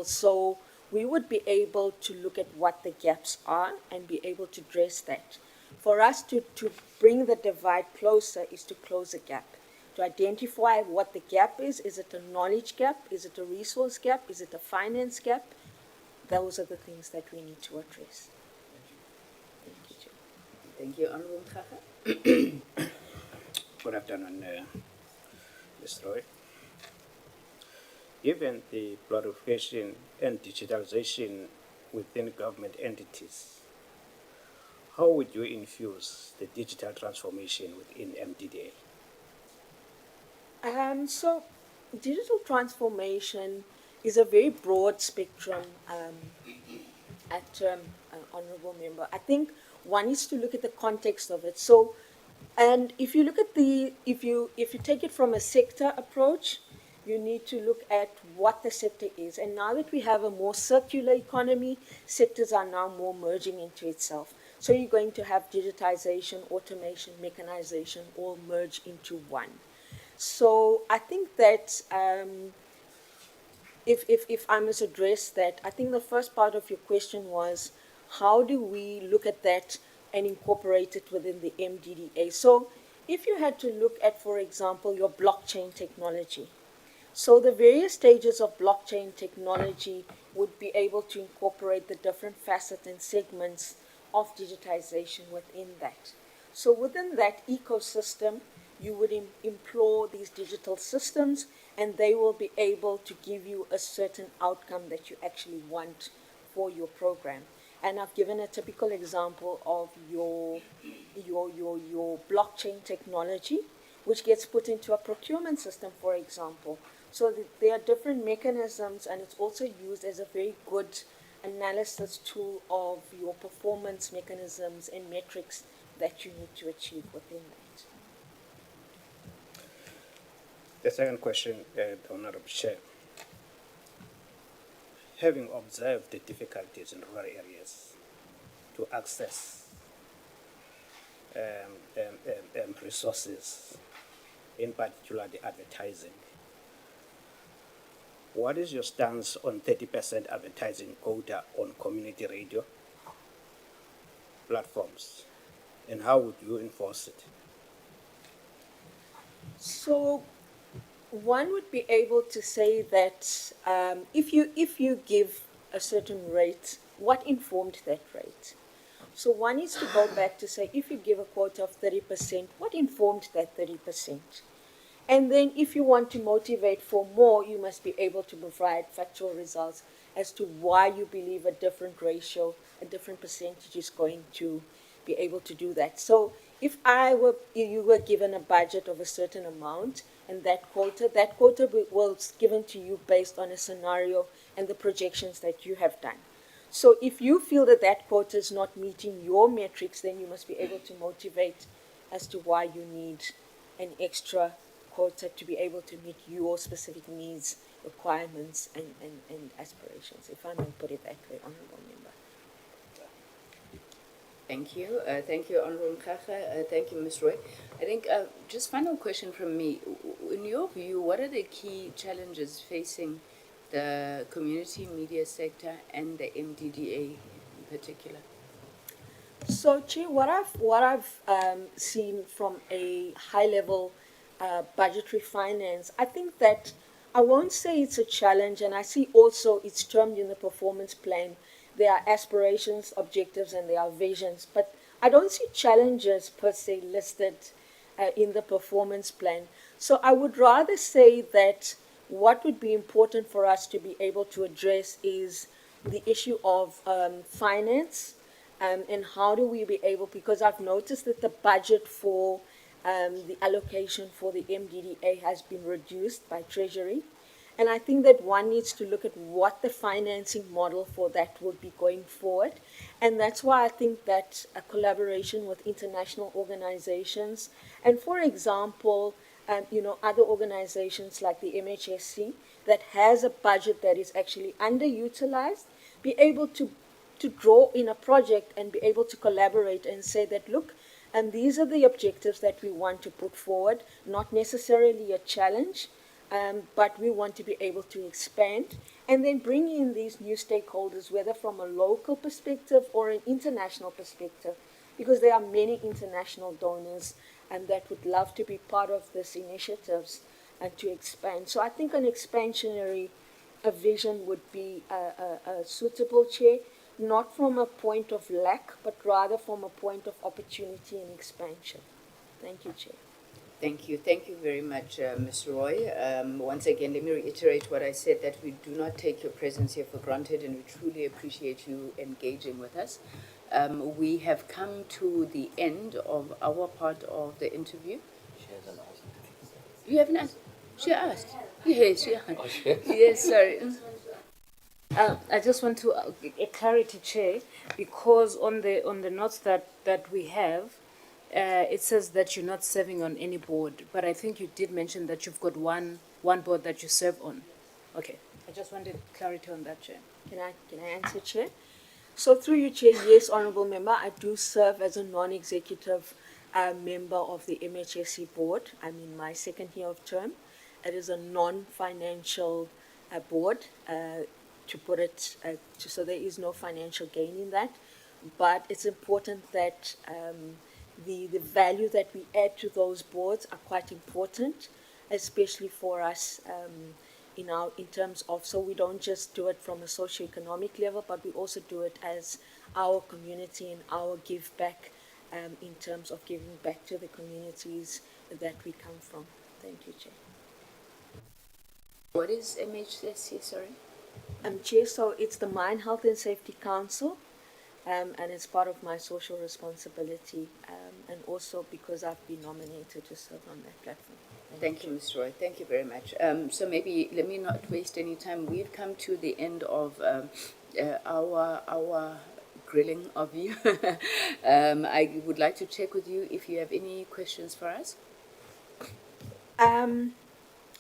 So we would be able to look at what the gaps are and be able to address that. For us to bring the divide closer is to close a gap, to identify what the gap is. Is it a knowledge gap? Is it a resource gap? Is it a finance gap? Those are the things that we need to address. Thank you, Chair. Thank you, Honorable Mkhaka. Good afternoon, Mr. Roy. Given the proliferation and digitalization within government entities, how would you infuse the digital transformation within MDDA? So digital is a very broad spectrum, Honorable Member. I think one is to look at the context of it. So, and if you look at if you take it from a sector approach, you need to look at what the sector is. And now that we have a more circular economy, sectors are now more merging into itself. So you're going to have digitization, automation, mechanization all merge into one. So I think that if I must address that, I think the first part of your question was, how do we look at that and incorporate it within the MDDA? So if you had to look at, for example, your blockchain technology, so the various stages of blockchain technology would be able to incorporate the different facets and segments of digitization within that. So within that ecosystem, you would employ these digital systems, and they will be able to give you a certain outcome that you actually want for your program. And I've given a typical example of your blockchain technology, which gets put into a procurement system, for example. So there are different mechanisms, and it's also used as a very good analysis tool of your performance mechanisms and metrics that you need to achieve within that. The second question, Honorable Chair. Having observed the difficulties in rural areas to access resources, in particular the advertising, what is your stance on 30% advertising quota on community radio platforms, and how would you enforce it? So one would be able to say that if you give a certain rate, what informed that rate? So one is to go back to say, if you give a quota of 30%, what informed that 30%? And then if you want to motivate for more, you must be able to provide factual results as to why you believe a different ratio, a different percentage is going to be able to do that. So if you were given a budget of a certain amount, and that quota was given to you based on a scenario and the projections that you have done. So if you feel that that quota is not meeting your metrics, then you must be able to motivate as to why you need an extra quota to be able to meet your specific needs, requirements, and aspirations, if I may put it that way, Honourable Member. Thank you. Thank you, Honourable Mkhacha. Thank you, Ms. Roy. I think just final question from me. In your view, what are the key challenges facing the community media sector and the MDDA in particular? So, Chair, what I've seen from a high level budgetary finance, I think that I won't say it's a challenge, and I see also it's termed in the performance plan. There are aspirations, objectives, and there are visions, but I don't see challenges per se listed in the performance plan. So I would rather say that what would be important for us to be able to address is the issue of finance, and how do we be able, because I've noticed that the budget for the allocation for the MDDA has been reduced by Treasury. And I think that one needs to look at what the financing model for that will be going forward. And that's why I think that a collaboration with international organizations, and for example, other organizations like the MHSC that has a budget that is actually underutilized, be able to draw in a project and be able to collaborate and say that, look, and these are the objectives that we want to put forward, not necessarily a challenge, but we want to be able to expand and then bring in these new stakeholders, whether from a local perspective or an international perspective, because there are many international donors and that would love to be part of this initiatives and to expand. So I think an expansionary vision would be a suitable, Chair, not from a point of lack, but rather from a point of opportunity and expansion. Thank you, Chair. Thank you. Thank you very much, Ms. Roy. Once again, let me reiterate what I said, that we do not take your presence here for granted, and we truly appreciate you engaging with us. We have come to the end of our part of the interview. You haven't asked? She asked. Yes, she asked. Yes, sorry. I just want to a clarity, Chair, because on the notes that we have, it says that you're not serving on any board, but I think you did mention that you've got one board that you serve on. Okay, I just wanted clarity on that, Chair. Can I answer, Chair? So through you, Chair, yes, Honourable Member, I do serve as a non-executive member of the MHSC board. I'm in my second year of term. It is a non-financial board, to put it, so there is no financial gain in that. But it's important that the value that we add to those boards are quite important, especially for us in terms of, so we don't just do it from a socio-economic level, but we also do it as our community and our give back in terms of giving back to the communities that we come from. Thank you, Chair. What is MHSC, sorry? Chair, so it's the Mine Health and Safety Council, and it's part of my social responsibility, and also because I've been nominated to serve on that platform. Thank you, Ms. Roy. Thank you very much. So maybe let me not waste any time. We've come to the end of our grilling of you. I would like to check with you if you have any questions for us.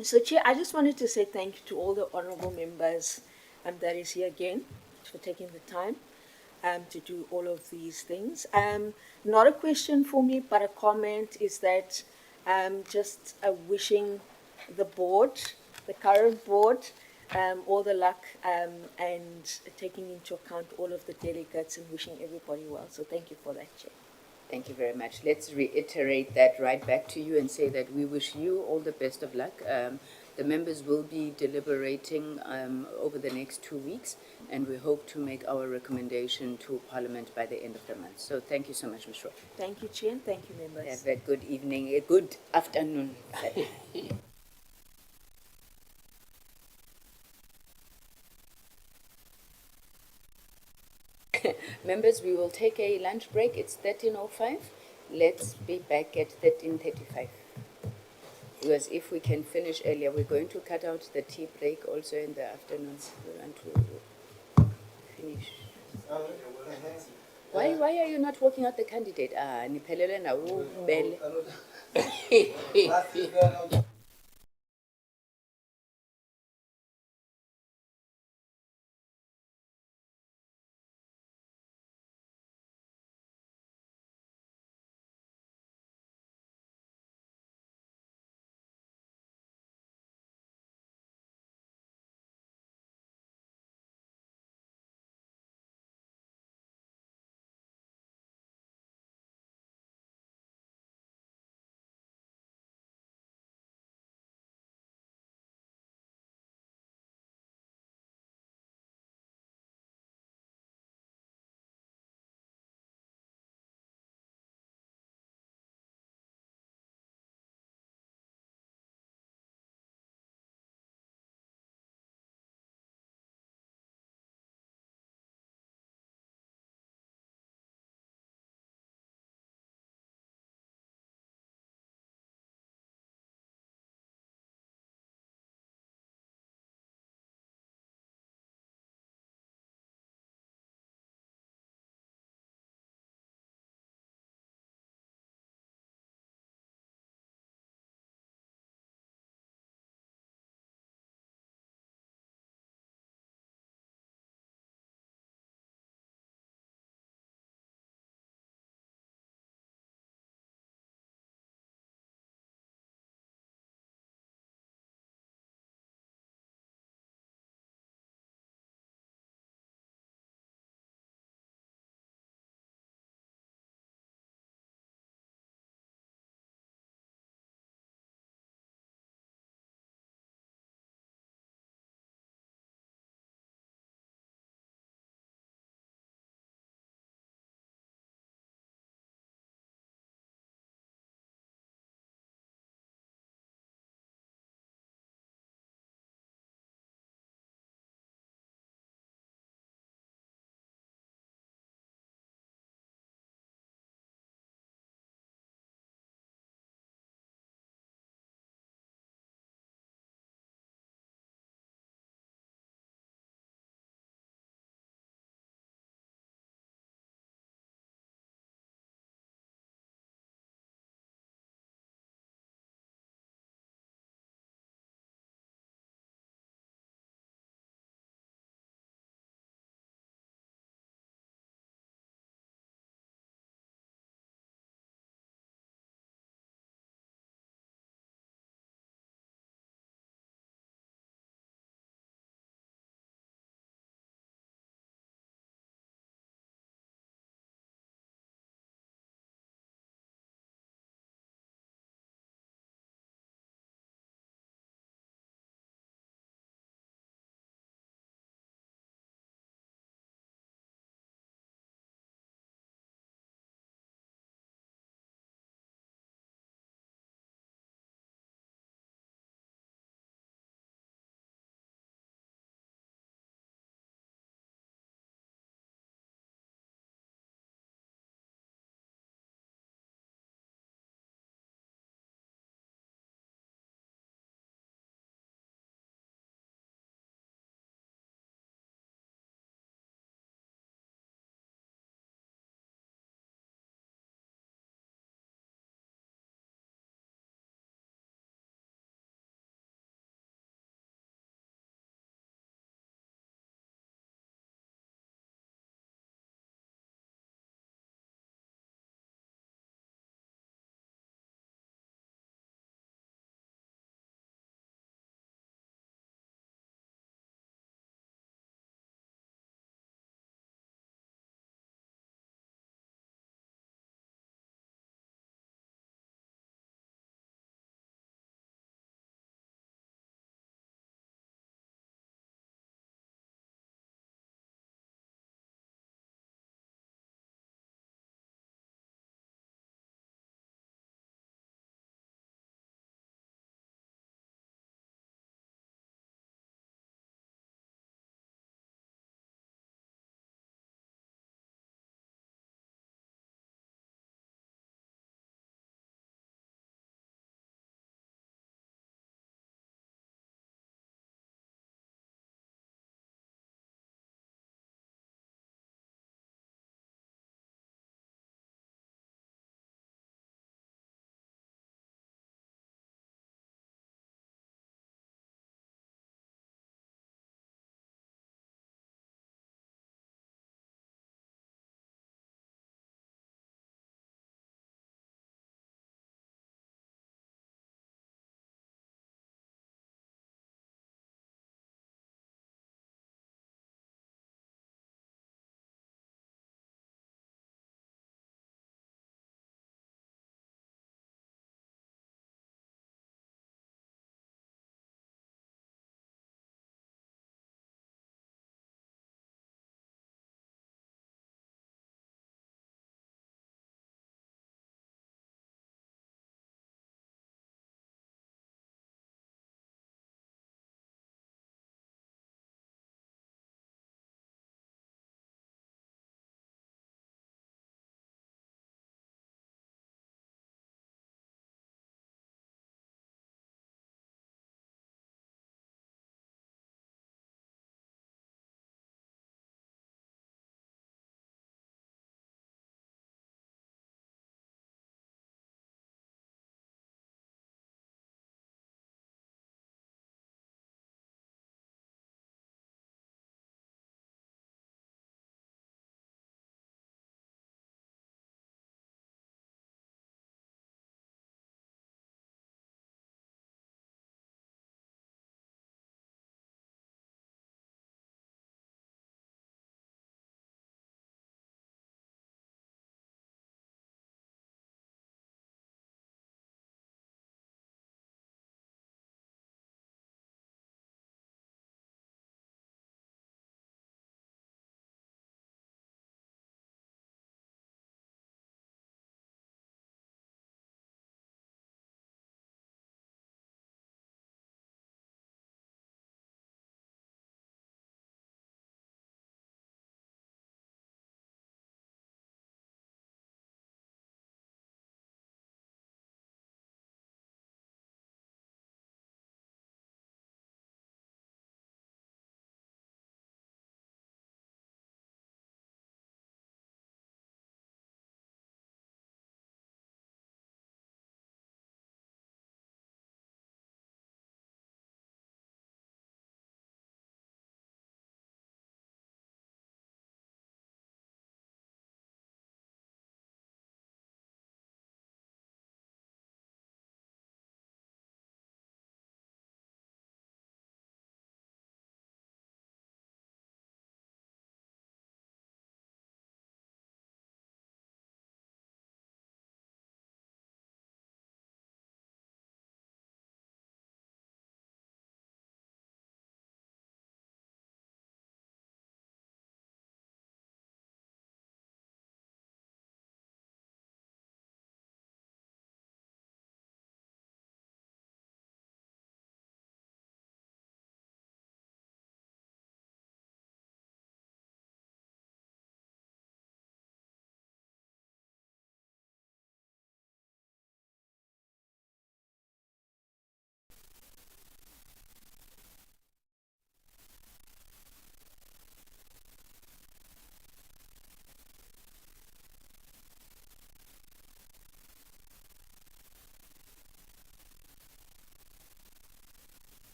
So, Chair, I just wanted to say thank you to all the honourable members that is here again for taking the time to do all of these things. Not a question for me, but a comment is that just wishing the board, the current board, all the luck and taking into account all of the delegates and wishing everybody well. So thank you for that, Chair. Thank you very much. Let's reiterate that right back to you and say that we wish you all the best of luck. The members will be deliberating over the next 2 weeks, and we hope to make our recommendation to Parliament by the end of the month. So thank you so much, Ms. Roy. Thank you, Chair. Thank you, members. Have a good evening, a good afternoon. Members, we will take a lunch break. It's 13:05, let's be back at 13:35. Because if we can finish earlier, we're going to cut out the tea break also in the afternoon. We want to finish. Why are you not working out the candidate? Niphelele na ubele.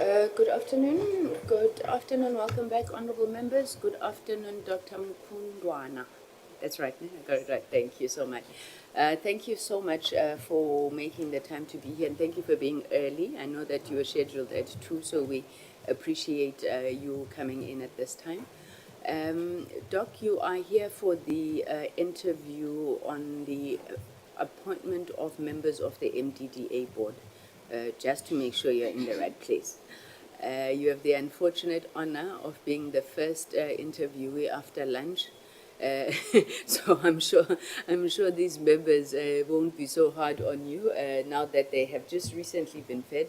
Good afternoon. Good afternoon. Welcome back, honorable members. Good afternoon, Dr. Mkundwana. That's right. I got it right. Thank you so much. Thank you so much for making the time to be here, and thank you for being early. I know that you were scheduled at 2, so we appreciate you coming in at this time. Doc, you are here for the interview on the appointment of members of the MDDA board, just to make sure you're in the right place. You have the unfortunate honor of being the first interviewee after lunch. So I'm sure these members won't be so hard on you now that they have just recently been fed.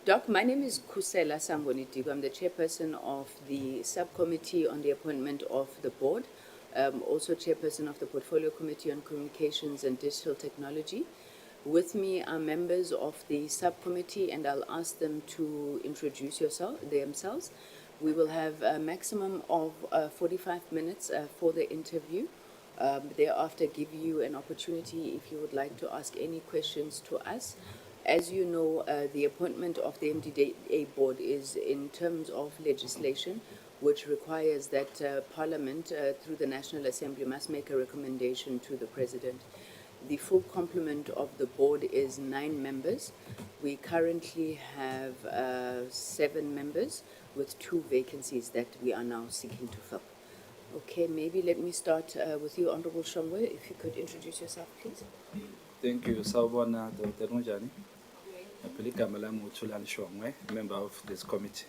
Doc, my name is Kusela Sambonitigo. I'm the chairperson of the subcommittee on the appointment of the board, also chairperson of the portfolio committee on communications and digital technology. With me are members of the subcommittee, and I'll ask them to introduce themselves. We will have a maximum of 45 minutes for the interview. Thereafter, give you an opportunity if you would like to ask any questions to us. As you know, the appointment of the MDDA board is in terms of legislation, which requires that Parliament, through the National Assembly, must make a recommendation to the President. The full complement of the board is 9 members. We currently have 7 members with 2 vacancies that we are now seeking to fill. Okay, maybe let me start with you, Honorable Shongwe. If you could introduce yourself, please. Thank you, Sawubona, Dr. Nujani. Apelika Malamu Tulan Shongwe, member of this committee.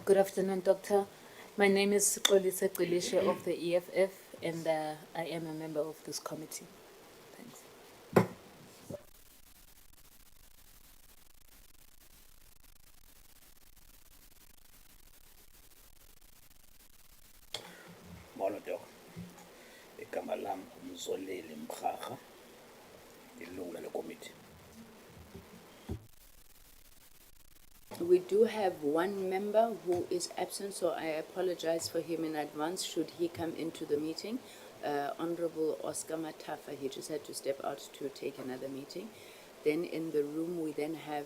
Good afternoon, Doctor. My name is Xolisa Qilishe of the EFF, and I am a member of this committee. Thanks. Monodoc. Igama lam Mzoleli Mkhaga, ilunga lekomiti. We do have 1 member who is absent, so I apologize for him in advance should he come into the meeting. Honorable Oscar Matafa, he just had to step out to take another meeting. Then in the room, we then have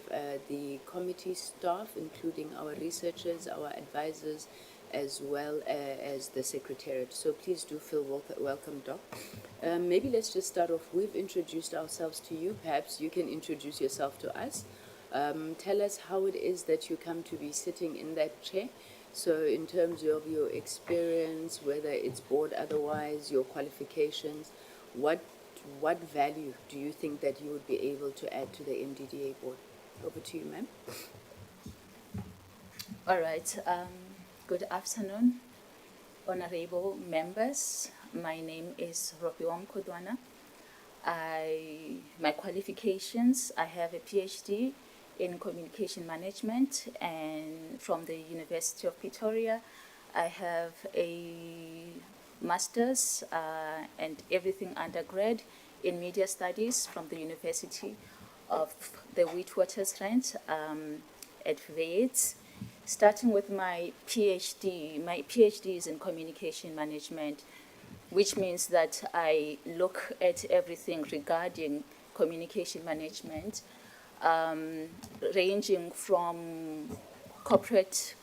the committee staff, including our researchers, our advisors, as well as the secretariat. So please do feel welcome, Doc. Maybe let's just start off. We've introduced ourselves to you. Perhaps you can introduce yourself to us. Tell us how it is that you come to be sitting in that chair. So in terms of your experience, whether it's board otherwise, your qualifications, what value do you think that you would be able to add to the MDDA board? Over to you, ma'am. All right. Good afternoon, honorable members. My name is Ropiwa Mkundwana. My qualifications, I have a PhD in communication management, and from the University of Pretoria, I have a master's and everything undergrad in media studies from the University of the Witwatersrand at Wits. Starting with my PhD is in communication management, which means that I look at everything regarding communication management, ranging from corporate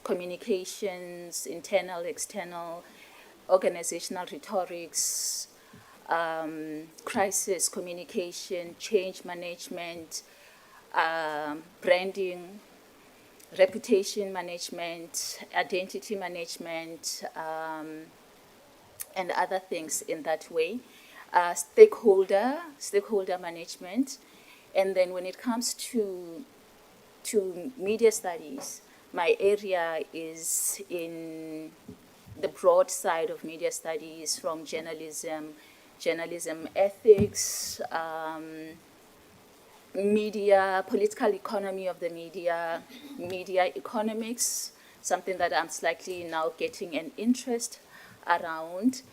communications, internal, external, organizational rhetorics, crisis communication, change management, branding, reputation management, identity management, and other things in that way. Stakeholder management. And then when it comes to media studies, my area is in the broad side of media studies, from journalism ethics, media, political economy of the media economics, something that I'm slightly now getting an interest around.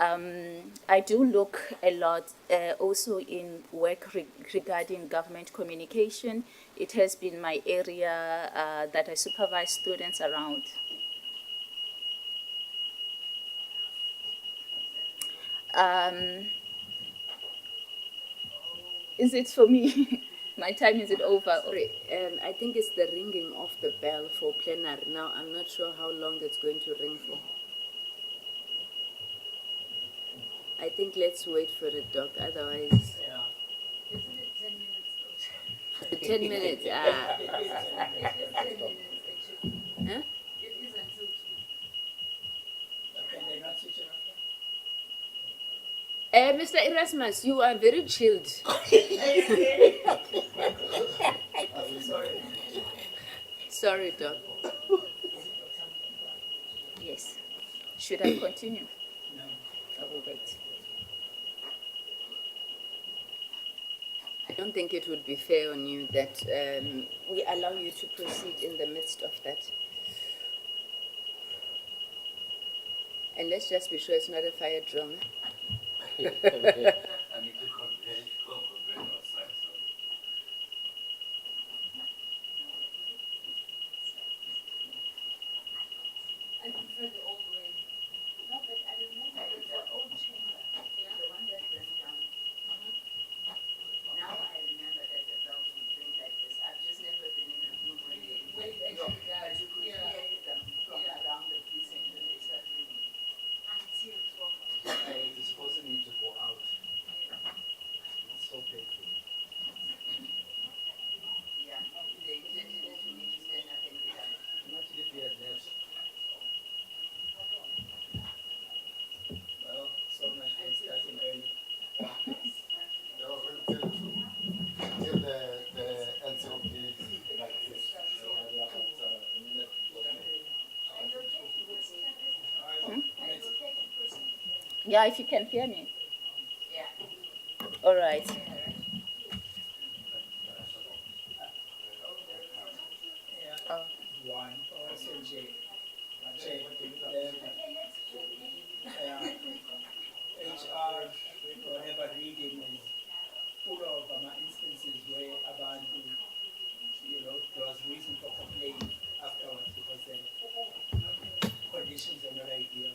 I do look a lot also in work regarding government communication. It has been my area that I supervise students around. Is it for me? My time is it over? Sorry, I think it's the ringing of the bell for plenary. Now, I'm not sure how long it's going to ring for. I think let's wait for it, Doc. Otherwise, 10 minutes. Ah. Huh? Mr. Erasmus, you are very chilled. Sorry, Doc. Yes. Should I continue? No. I will wait. I don't think it would be fair on you that we allow you to proceed in the midst of that. And let's just be sure it's not a fire drill. I prefer the old way. No, but I remember the old chamber. Yeah. The one that went down. Now I remember that the bells would ring like this. I've just never been in a room where they Wait, actually, but you could hear them from around the precinct when they start ringing. until 12 o'clock. It is forcing me to go out. It's so painful. Yeah, they intended that you need to stand up and get up. Imagine if we had left. Well, so much for starting early. Till the NCOP like this. Yeah, if you can hear me. Yeah. All right. Oh. One, also J. HR, whatever reading is full of instances where abantu, there was reason for complaint afterwards because the conditions are not ideal.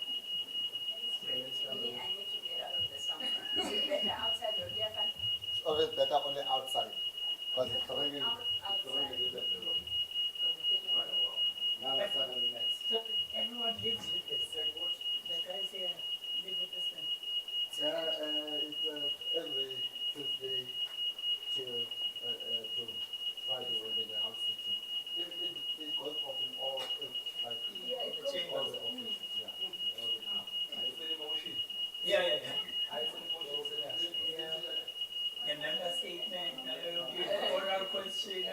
So let's have a look. I need to get out of the sound. Is it better outside or here? It's always better on the outside. Because it's ringing. Now it's 7 minutes. So everyone lives with this. The guys here live with this thing. It's every Tuesday till Friday when they house sitting. It goes off in all, like, all the offices, yeah. Yeah, yeah, yeah. A member statement, oral question.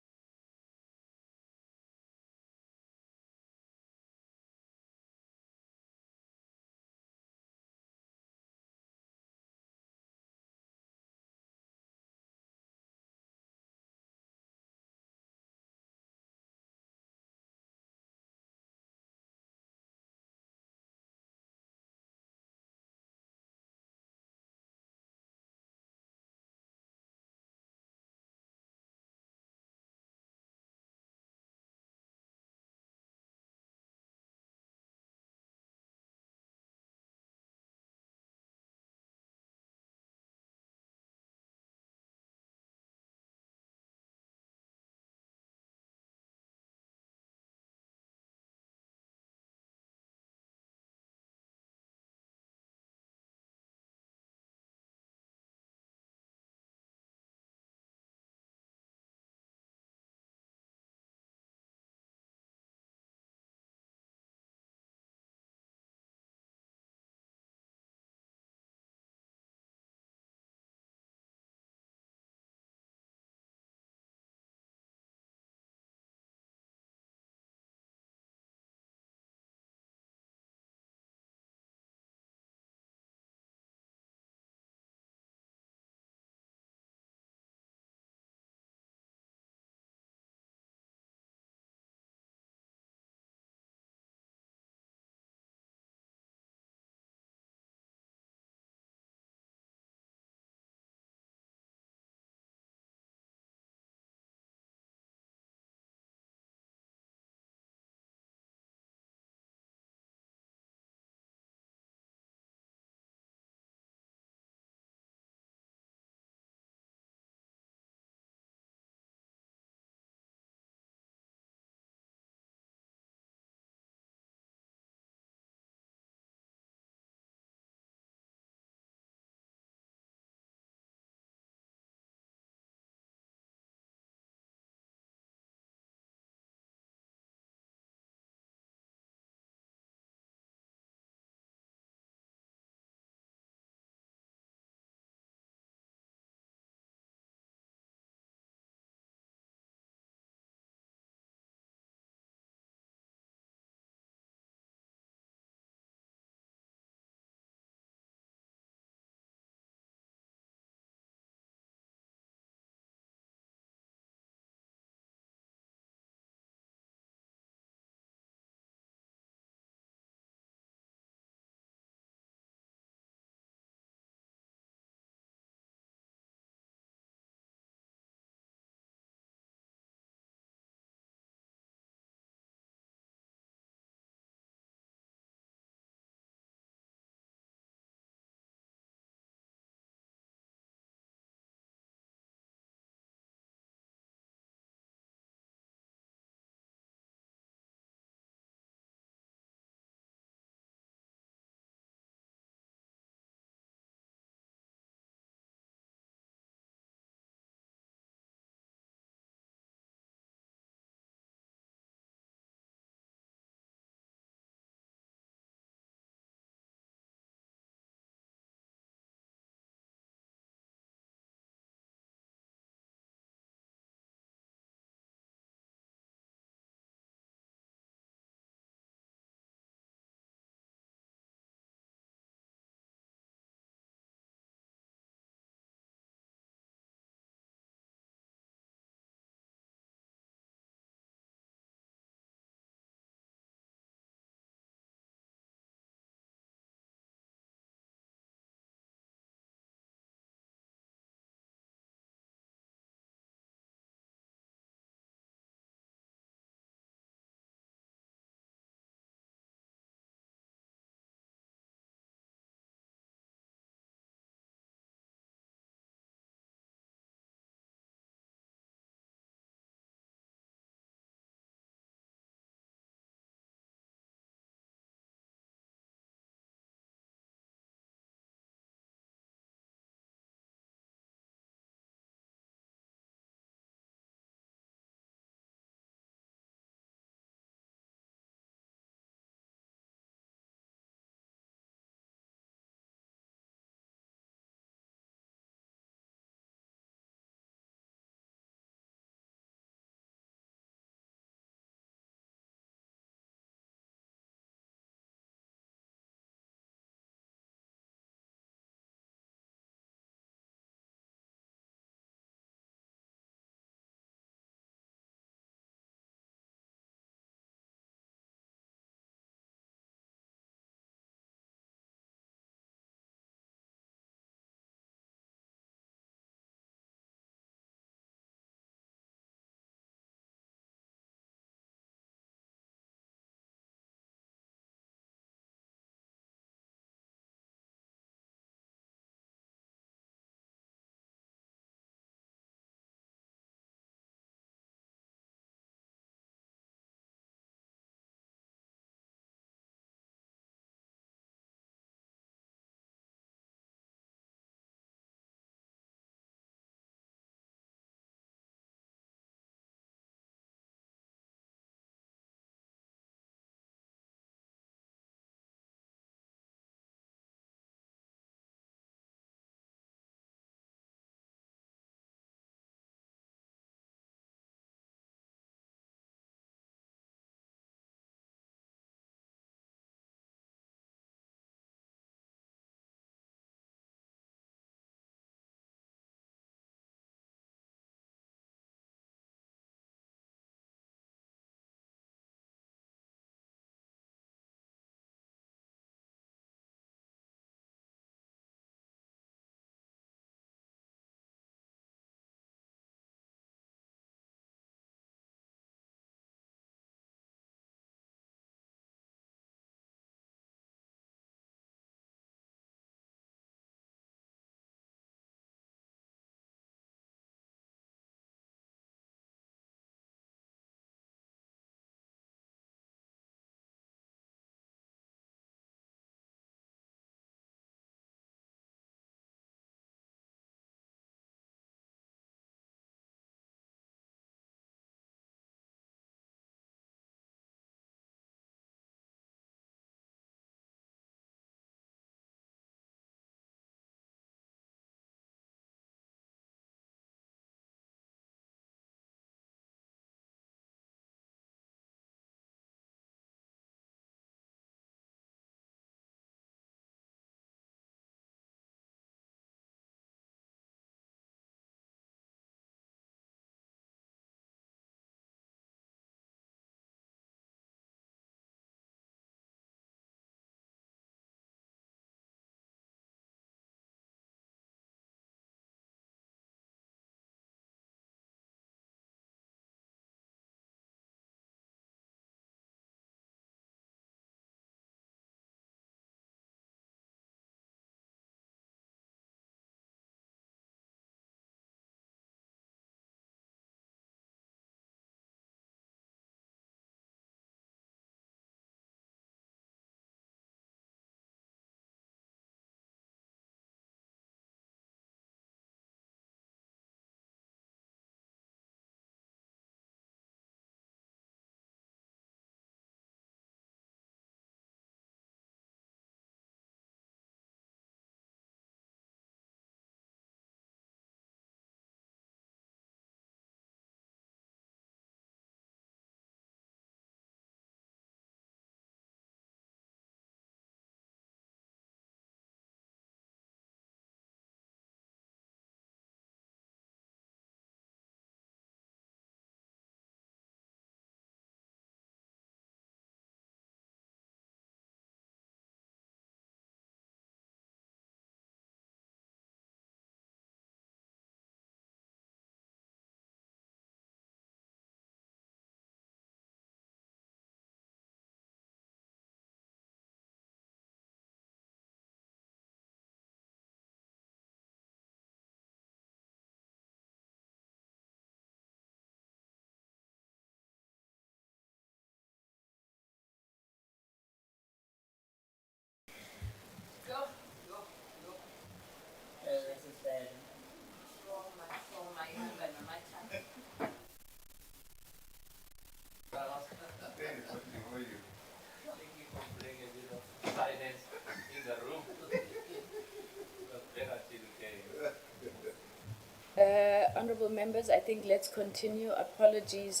honorable members, I think let's continue. Apologies,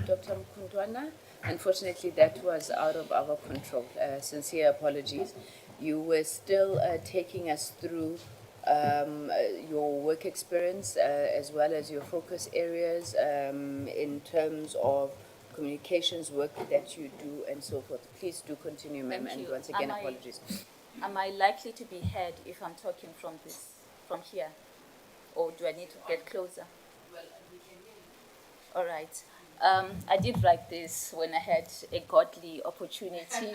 Dr. Mkundwana. Unfortunately, that was out of our control. Sincere apologies. You were still taking us through your work experience as well as your focus areas in terms of communications work that you do and so forth. Please do continue, ma'am, Thank and you. once again, apologies. Am I likely to be heard if I'm talking from here? Or do I need to get closer? Well, we can hear you. All right. I did write this when I had a godly opportunity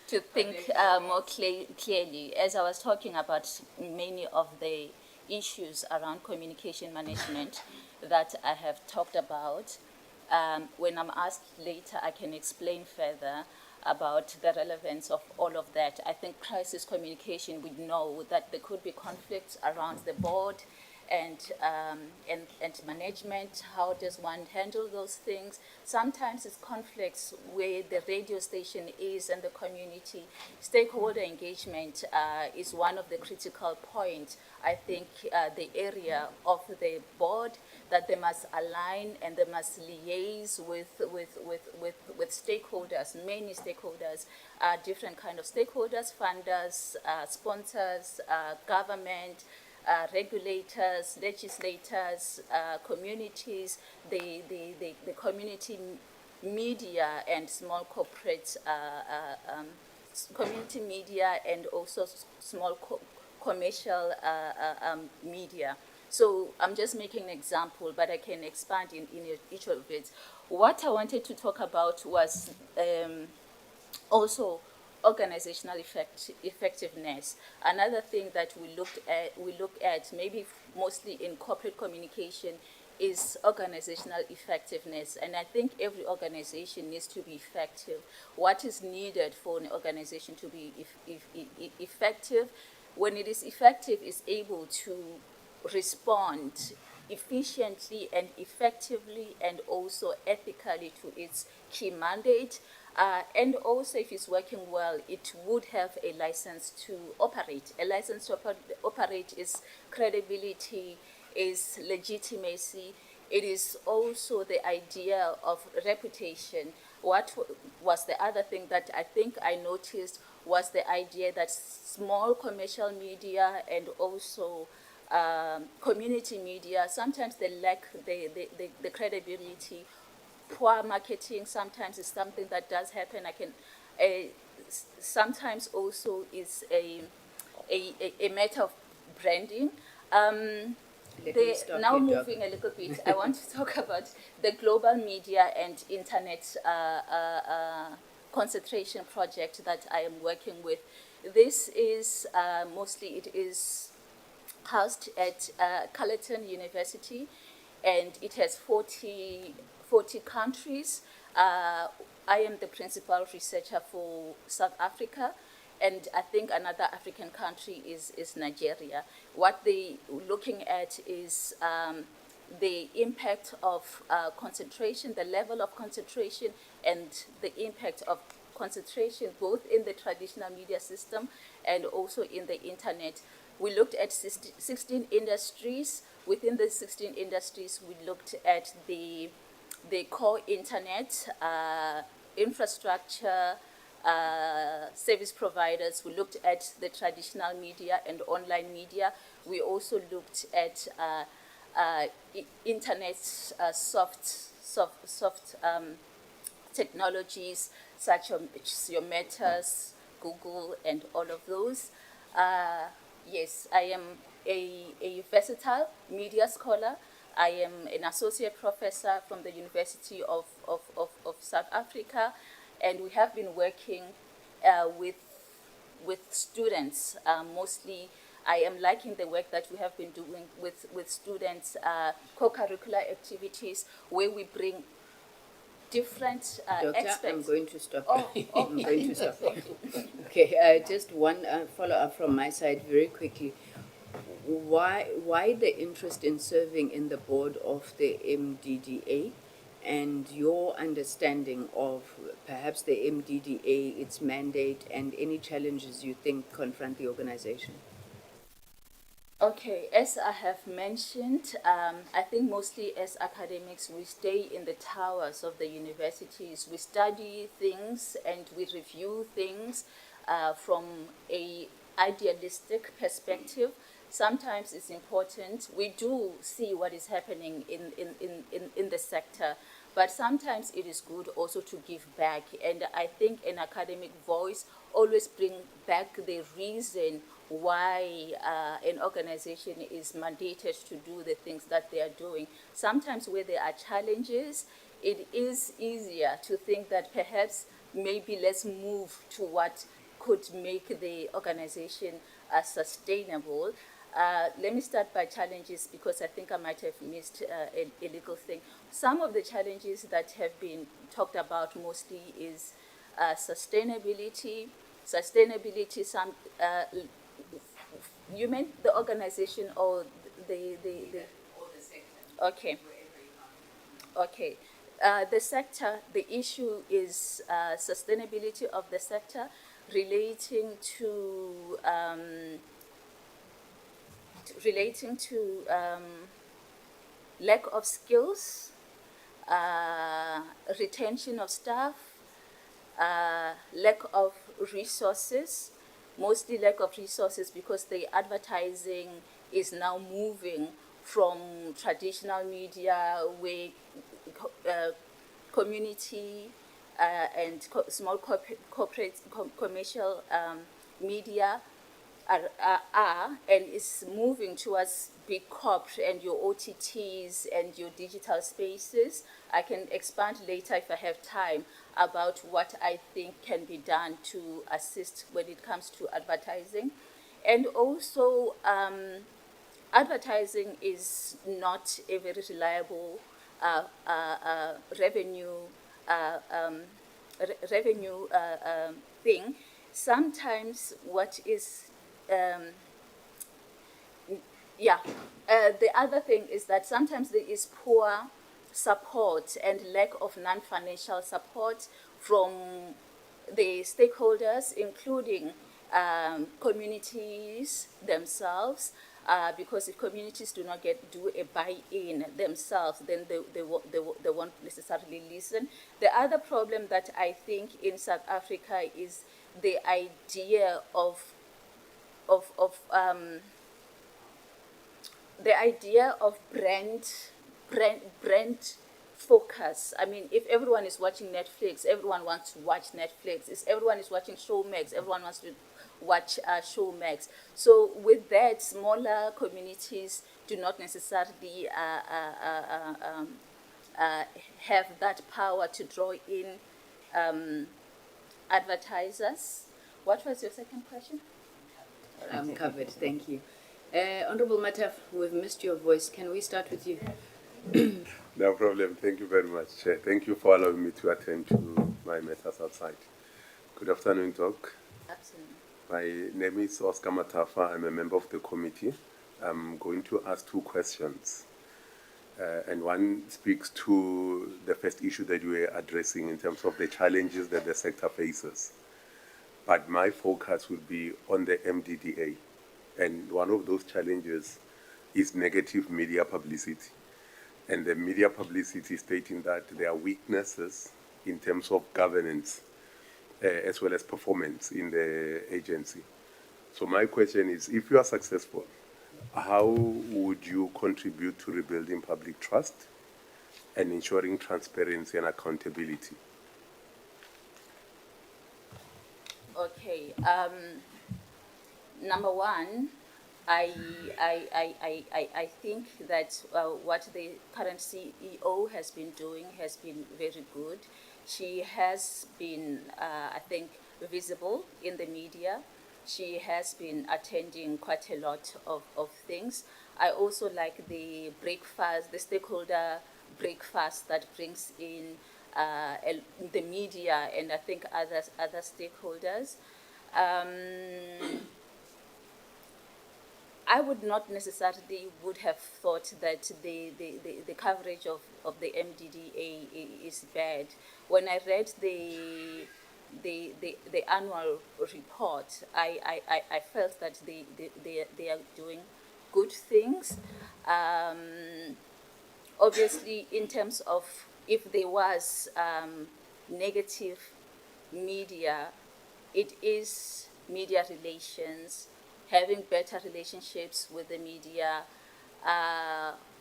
to think more clearly. As I was talking about many of the issues around communication management that I have talked about, when I'm asked later, I can explain further about the relevance of all of that. I think crisis communication, we know that there could be conflicts around the board and management. How does one handle those things? Sometimes it's conflicts where the radio station is and the community. Stakeholder engagement is one of the critical points. I think the area of the board that they must align and they must liaise with stakeholders, many stakeholders, different kind of stakeholders, funders, sponsors, government, regulators, legislators, communities, the community media and small corporate community media and also small commercial media. So I'm just making an example, but I can expand in each of it. What I wanted to talk about was also organizational effectiveness. Another thing that we look at maybe mostly in corporate communication is organizational effectiveness. And I think every organization needs to be effective. What is needed for an organization to be effective? When it is effective, is able to respond efficiently and effectively and also ethically to its key mandate. And also, if it's working well, it would have a license to operate. A license to operate is credibility, is legitimacy. It is also the idea of reputation. What was the other thing that I think I noticed was the idea that small commercial media and also community media, sometimes they lack the credibility. Poor marketing sometimes is something that does happen. Sometimes also is a matter of branding. Now moving a little bit, I want to talk about the global media and internet concentration project that I am working with. This is mostly, it is housed at Carleton University, and it has 40 countries. I am the principal researcher for South Africa, and I think another African country is Nigeria. What they're looking at is the impact of concentration, the level of concentration, and the impact of concentration both in the traditional media system and also in the internet. We looked at 16 industries. Within the 16 industries, we looked at the core internet, infrastructure, service providers. We looked at the traditional media and online media. We also looked at internet soft technologies such as your Metas, Google, and all of those. Yes, I am a versatile media scholar. I am an associate professor from the University of South Africa, and we have been working with students. Mostly, I am liking the work that we have been doing with students, co-curricular activities, where we bring different experts. I'm going to stop. Okay. I'm going to stop. Okay, just one follow-up from my side very quickly. Why the interest in serving in the board of the MDDA, and your understanding of perhaps the MDDA, its mandate, and any challenges you think confront the organization? Okay, as I have mentioned, I think mostly as academics, we stay in the towers of the universities. We study things and we review things from a idealistic perspective. Sometimes it's important. We do see what is happening in the sector, but sometimes it is good also to give back. And I think an academic voice always bring back the reason why an organization is mandated to do the things that they are doing. Sometimes where there are challenges, it is easier to think that perhaps maybe let's move to what could make the organization sustainable. Let me start by challenges because I think I might have missed a little thing. Some of the challenges that have been talked about mostly is sustainability. Sustainability, you meant the organization or the okay. Okay. The sector, the issue is sustainability of the sector relating to lack of skills, retention of staff, lack of resources, mostly lack of resources because the advertising is now moving from traditional media where community and small commercial media are and is moving towards big corp and your OTTs and your digital spaces. I can expand later if I have time about what I think can be done to assist when it comes to advertising. And also, advertising is not a very reliable revenue thing. Sometimes what is the other thing is that sometimes there is poor support and lack of non-financial support from the stakeholders, including communities themselves, because if communities do not do a buy-in themselves, then they won't necessarily listen. The other problem that I think in South Africa is the idea of brand focus. I mean, if everyone is watching Netflix, everyone wants to watch Netflix. If everyone is watching Showmax, everyone wants to watch Showmax. So with that, smaller communities do not necessarily have that power to draw in advertisers. What was your second question? I'm covered, thank you. Honorable Mataf, we've missed your voice. Can we start with you? No problem. Thank you very much, Chair. Thank you for allowing me to attend to my matters outside. Good afternoon, Doc. Absolutely. My name is Oscar Matafa. I'm a member of the committee. I'm going to ask two questions. And one speaks to the first issue that you were addressing in terms of the challenges that the sector faces. But my focus will be on the MDDA. And one of those challenges is negative media publicity. And the media publicity stating that there are weaknesses in terms of governance as well as performance in the agency. So my question is, if you are successful, how would you contribute to rebuilding public trust and ensuring transparency and accountability? Okay. Number one, I think that what the current CEO has been doing has been very good. She has been, I think, visible in the media. She has been attending quite a lot of things. I also like the breakfast, the stakeholder breakfast that brings in the media and I think other stakeholders. I would not necessarily would have thought that the coverage of the MDDA is bad. When I read the annual report, I felt that they are doing good things. Obviously, in terms of if there was negative media, it is media relations, having better relationships with the media.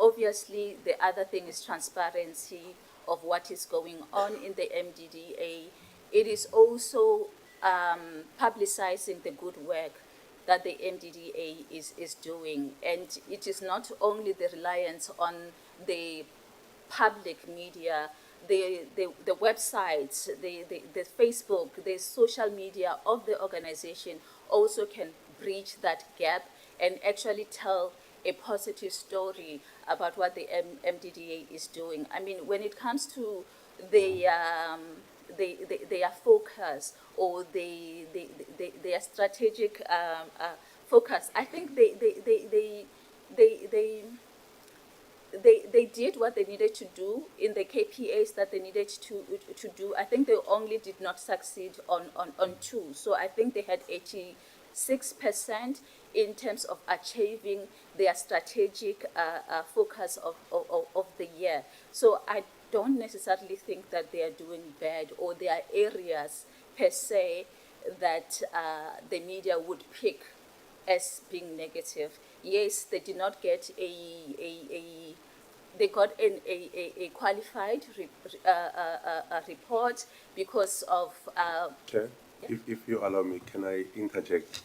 Obviously, the other thing is transparency of what is going on in the MDDA. It is also publicizing the good work that the MDDA is doing. And it is not only the reliance on the public media, the websites, the Facebook, the social media of the organization also can bridge that gap and actually tell a positive story about what the MDDA is doing. I mean, when it comes to their focus or their strategic focus, I think they did what they needed to do in the KPAs that they needed to do. I think they only did not succeed on two. So I think they had 86% in terms of achieving their strategic focus of the year. So I don't necessarily think that they are doing bad, or there are areas per se that the media would pick as being negative. Yes, they did not get they got a qualified report because of. Chair, if you allow me, can I interject?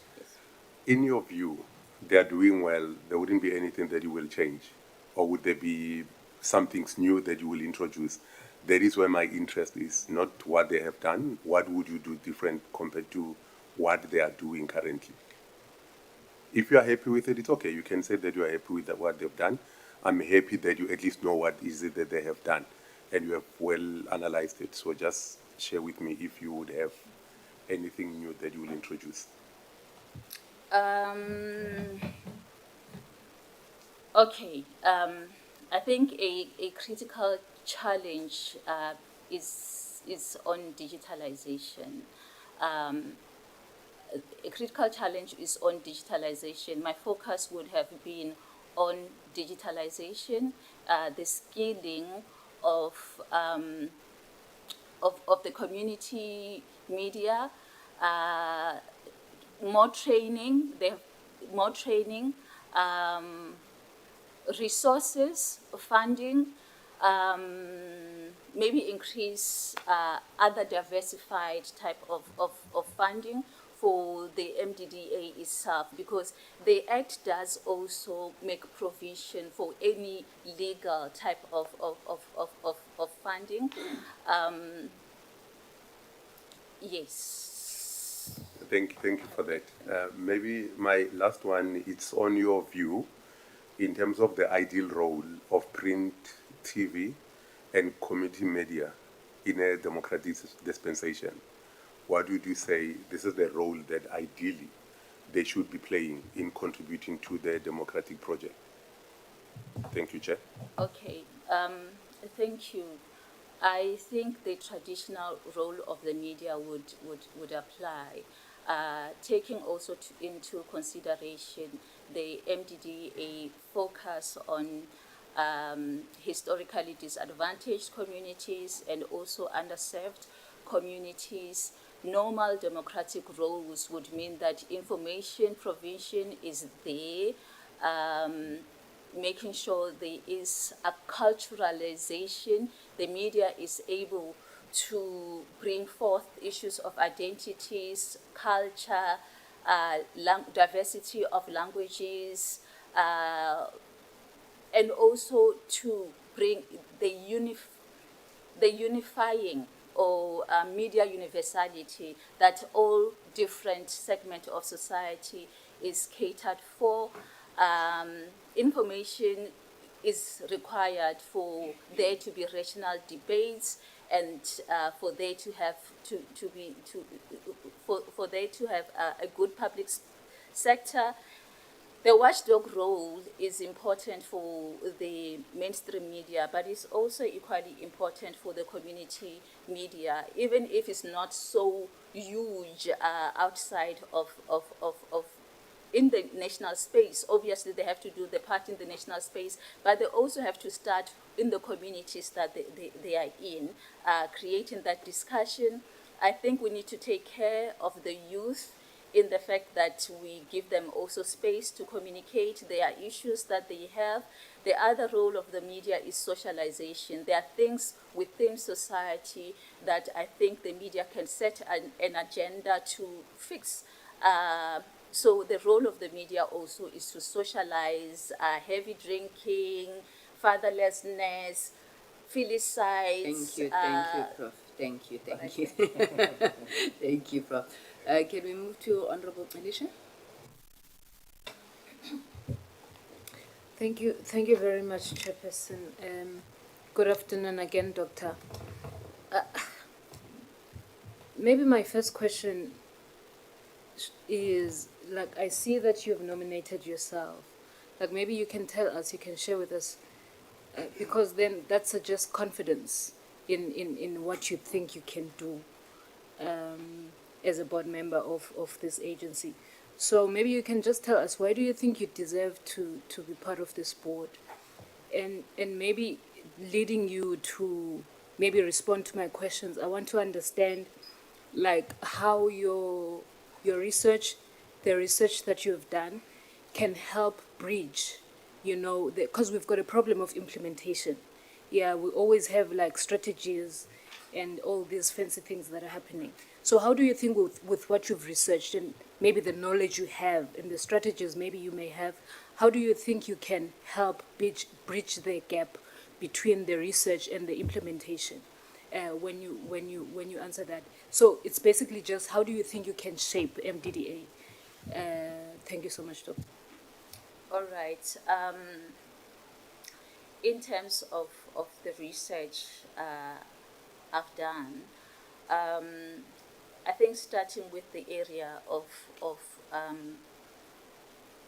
In your view, they are doing well, there wouldn't be anything that you will change? Or would there be some things new that you will introduce? That is where my interest is, not what they have done. What would you do different compared to what they are doing currently? If you are happy with it, it's okay. You can say that you are happy with what they've done. I'm happy that you at least know what is it that they have done and you have well analyzed it. So just share with me if you would have anything new that you will introduce. Okay. I think a critical challenge is on digitalization. A critical challenge is on digitalization. My focus would have been on digitalization, the skilling of the community media, more training, resources, funding, maybe increase other diversified type of funding for the MDDA itself, because the Act does also make provision for any legal type of funding. Yes. Thank you for that. Maybe my last one, it's on your view in terms of the ideal role of print, TV, and community media in a democratic dispensation. What would you say this is the role that ideally they should be playing in contributing to the democratic project? Thank you, Chair. Okay, thank you. I think the traditional role of the media would apply, taking also into consideration the MDDA focus on historically disadvantaged communities and also underserved communities. Normal democratic roles would mean that information provision is there, making sure there is a culturalization. The media is able to bring forth issues of identities, culture, diversity of languages, and also to bring the unifying or media universality, that all different segments of society is catered for. Information is required for there to be rational debates and for there to have for there to have a good public sector. The watchdog role is important for the mainstream media, but it's also equally important for the community media, even if it's not so huge outside of in the national space. Obviously, they have to do their part in the national space, but they also have to start in the communities that they are in, creating that discussion. I think we need to take care of the youth in the fact that we give them also space to communicate their issues that they have. The other role of the media is socialization. There are things within society that I think the media can set an agenda to fix. So the role of the media also is to socialize heavy drinking, fatherlessness, filicides. Thank you, Prof. Thank you. Thank you, Prof. Can we move to Honorable Alicia? Thank you very much, Chairperson. Good afternoon again, Doctor. Maybe my first question is, like, I see that you've nominated yourself. Like, maybe you can tell us, you can share with us, because then that suggests confidence in what you think you can do as a board member of this agency. So maybe you can just tell us, why do you think you deserve to be part of this board? And maybe leading you to maybe respond to my questions, I want to understand, like, how your research, the research that you have done, can help bridge, because we've got a problem of implementation. Yeah, we always have like strategies and all these fancy things that are happening. So how do you think with what you've researched and maybe the knowledge you have and the strategies maybe you may have, how do you think you can help bridge the gap between the research and the implementation? When you answer that, so it's basically just, how do you think you can shape MDDA? Thank you so much, Doctor. All right. In terms of the research I've done, I think starting with the area of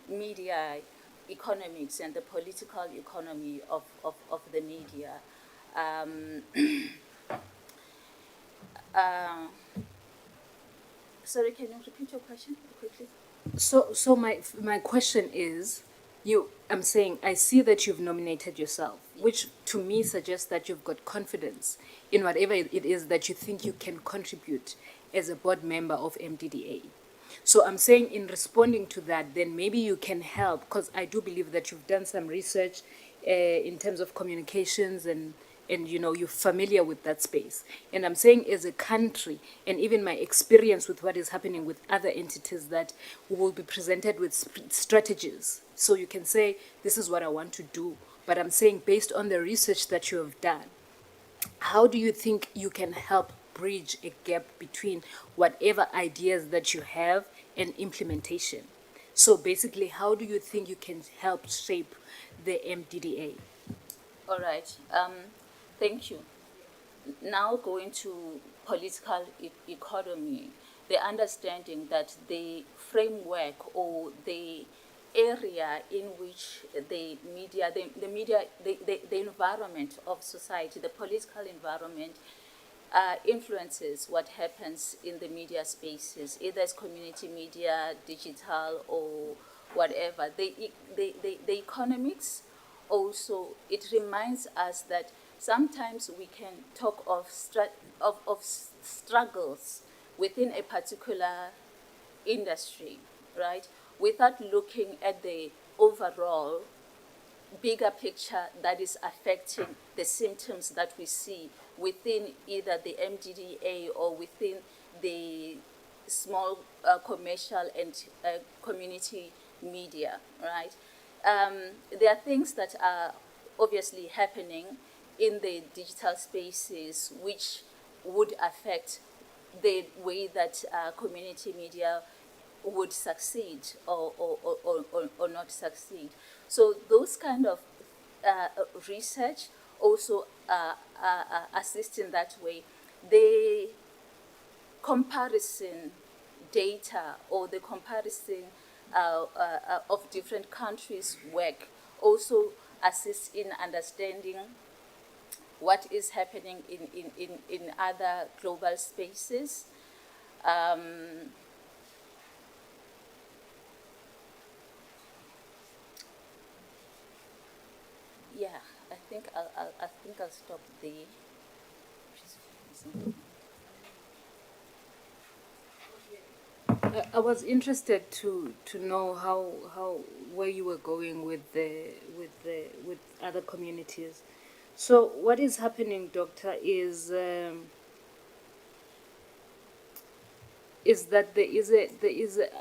media economics and the political economy of the media. Sorry, can you repeat your question quickly? So my question is, I'm saying, I see that you've nominated yourself, which to me suggests that you've got confidence in whatever it is that you think you can contribute as a board member of MDDA. So I'm saying, in responding to that, then maybe you can help, because I do believe that you've done some research in terms of communications and you're familiar with that space. And I'm saying, as a country, and even my experience with what is happening with other entities, that we will be presented with strategies. So you can say, this is what I want to do. But I'm saying, based on the research that you have done, how do you think you can help bridge a gap between whatever ideas that you have and implementation? So basically, how do you think you can help shape the MDDA? All right. Thank you. Now going to political economy, the understanding that the framework or the area in which the environment of society, the political environment, influences what happens in the media spaces, either as community media, digital, or whatever. The economics also, it reminds us that sometimes we can talk of struggles within a particular industry, right, without looking at the overall bigger picture that is affecting the symptoms that we see within either the MDDA or within the small commercial and community media, right? There are things that are obviously happening in the digital spaces which would affect the way that community media would succeed or not succeed. So those kind of research also assist in that way. The comparison data or the comparison of different countries' work also assists in understanding what is happening in other global spaces. I think I'll stop there. I was interested to know how where you were going with with other communities. So what is happening, Doctor, is that there is a,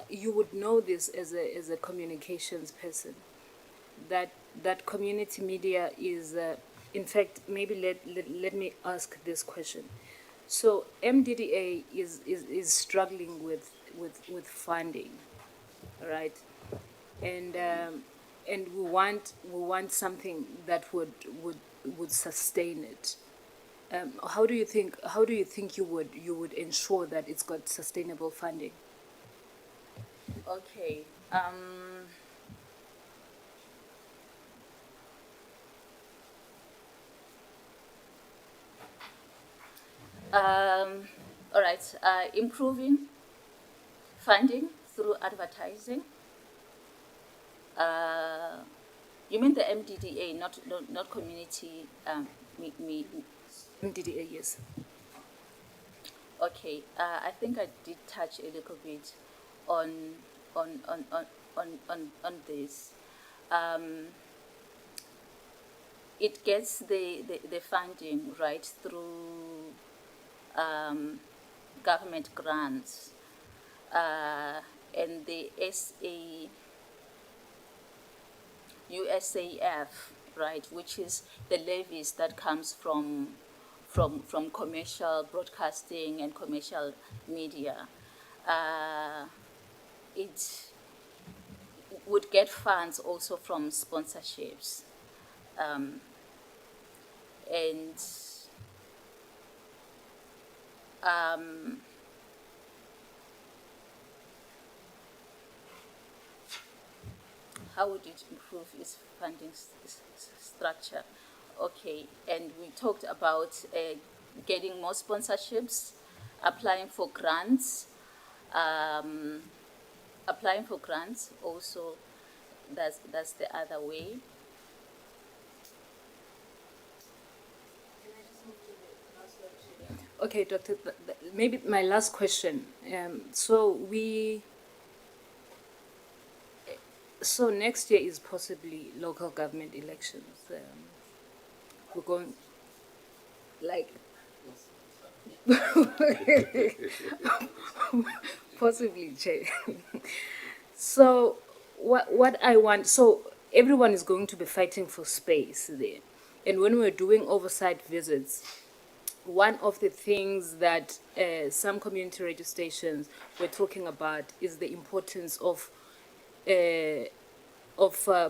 you would know this as a communications person, that community media is in fact, maybe let me ask this question. So MDDA is struggling with funding, right? And we want something that would sustain it. How do you think you would ensure that it's got sustainable funding? Okay. All right. Improving funding through advertising. You mean the MDDA, not community MDDA, yes. Okay. I think I did touch a little bit on on this. It gets the funding right through government grants, and the USAF, right, which is the levies that comes from commercial broadcasting and commercial media. It would get funds also from sponsorships, and how would it improve its funding structure? Okay, and we talked about getting more sponsorships, applying for grants, also. That's the other way. Okay, Doctor, maybe my last question. So next year is possibly local government elections. We're going, like, possibly, Chair. So what I want, so everyone is going to be fighting for space there. And when we're doing oversight visits, one of the things that some community radio stations were talking about is the importance of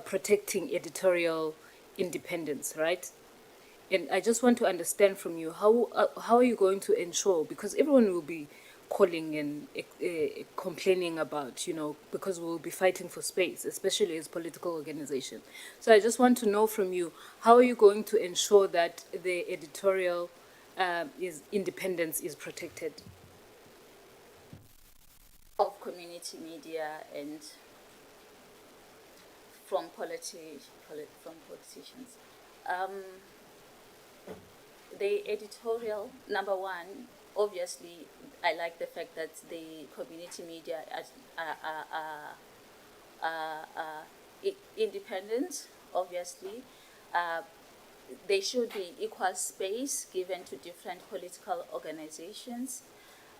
protecting editorial independence, right? And I just want to understand from you, how are you going to ensure, because everyone will be calling and complaining about, because we'll be fighting for space, especially as political organization. So I just want to know from you, how are you going to ensure that the editorial independence is protected? Of community media and from politicians. The editorial, number one, obviously, I like the fact that the community media are independent, obviously. There should be equal space given to different political organizations.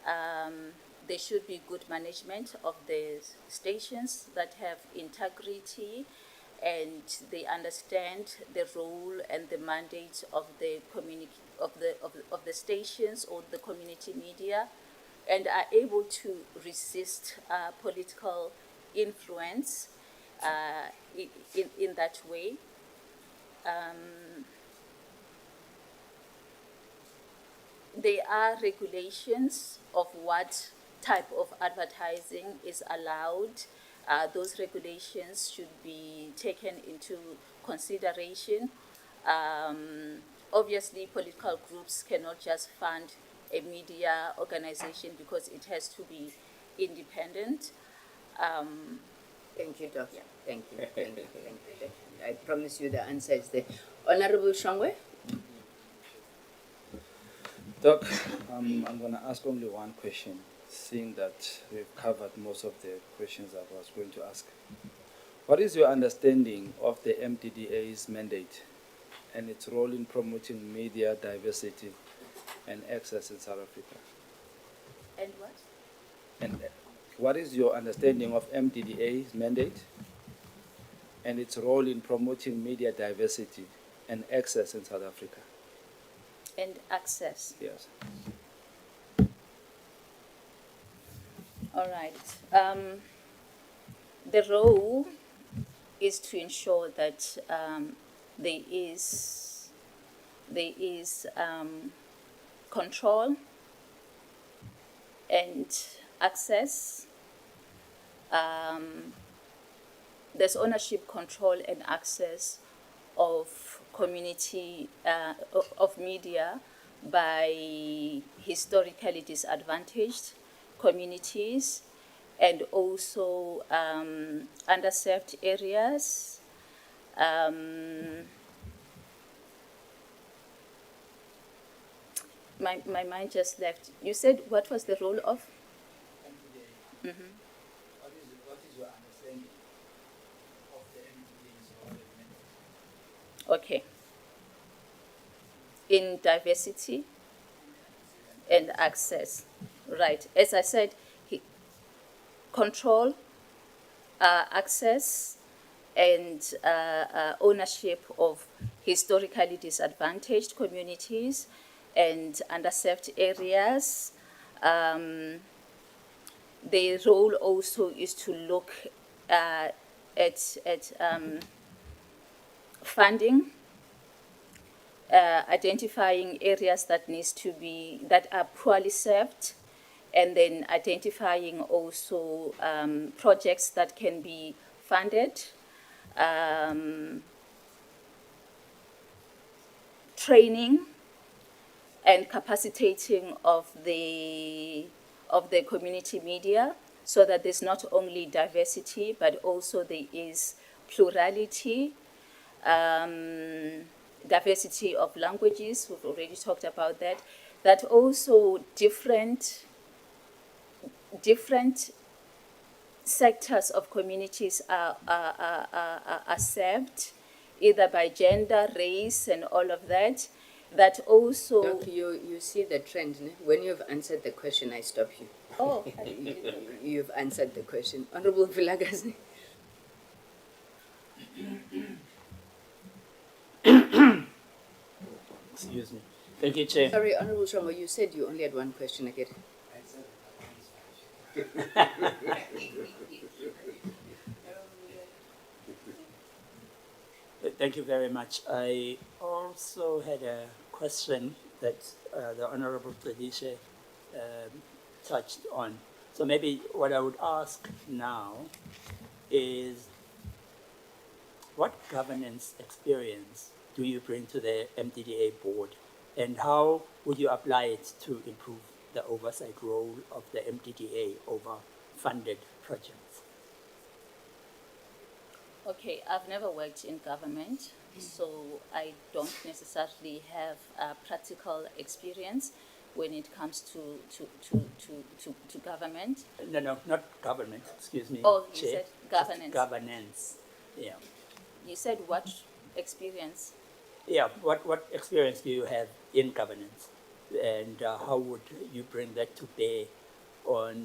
There should be good management of the stations that have integrity, and they understand the role and the mandate of the of the stations or the community media, and are able to resist political influence in that way. There are regulations of what type of advertising is allowed. Those regulations should be taken into consideration. Obviously, political groups cannot just fund a media organization because it has to be independent. Thank you, Doctor. Yeah. Thank you. I promise you the answer is there. Honorable Shongwe, Doc, I'm going to ask only one question, seeing that we've covered most of the questions I was going to ask. What is your understanding of the MDDA's mandate and its role in promoting media diversity and access in South Africa? And what? And what is your understanding of MDDA's mandate and its role in promoting media diversity and access in South Africa? And access. Yes. All right. The role is to ensure that there is control and access. There's ownership, control, and access of community of media by historically disadvantaged communities and also underserved areas. My mind just left. You said what was the role of? MDDA. What is your understanding of the MDDA's role and mandate? Okay. In diversity and access. Right. As I said, control, access, and ownership of historically disadvantaged communities and underserved areas. The role also is to look at funding, identifying areas that are poorly served, and then identifying also projects that can be funded, training and capacitating of the community media so that there's not only diversity but also there is plurality, diversity of languages, we've already talked about that, that also different sectors of communities are served, either by gender, race, and all of that. That also... Doc, you see the trend, ne? When you've answered the question, I stop you. Oh. You've answered the question. Honorable Vilakazi. Excuse me. Thank you, Chair. Sorry, Honorable Shongo, you said you only had one question again. Thank you very much. I also had a question that the Honorable Tradisha touched on. So maybe what I would ask now is, what governance experience do you bring to the MDDA board, and how would you apply it to improve the oversight role of the MDDA over funded projects? Okay, I've never worked in government, so I don't necessarily have practical experience when it comes to government. No, not government, excuse me. Oh, you Chair. said governance. Governance, yeah. You said what experience? Yeah, what experience do you have in governance, and how would you bring that to bear on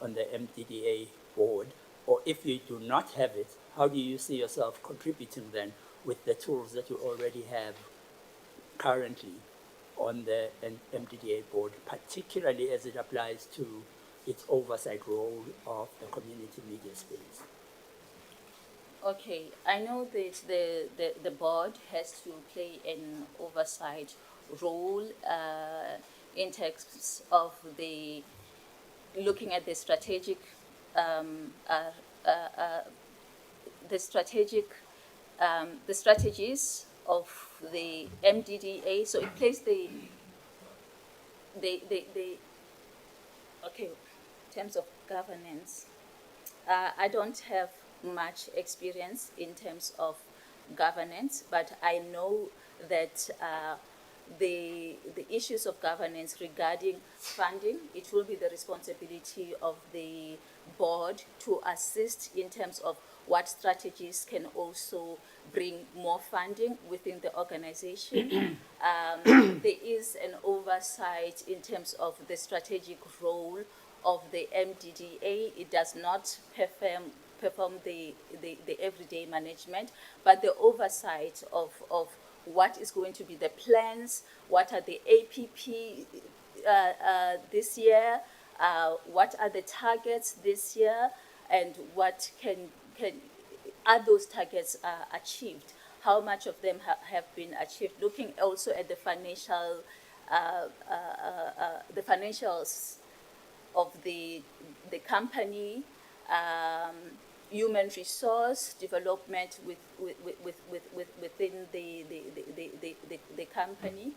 the MDDA board? Or if you do not have it, how do you see yourself contributing then with the tools that you already have currently on the MDDA board, particularly as it applies to its oversight role of the community media space? Okay, I know that the board has to play an oversight role in terms of looking at the strategic the strategies of the MDDA. So it plays the okay, in terms of governance. I don't have much experience in terms of governance, but I know that the issues of governance regarding funding. It will be the responsibility of the board to assist in terms of what strategies can also bring more funding within the organization. There is an oversight in terms of the strategic role of the MDDA. It does not perform the everyday management, but the oversight of what is going to be the plans, what are the APP this year, what are the targets this year, and what are those targets achieved? How much of them have been achieved? Looking also at the financials of the company, human resource development within the company.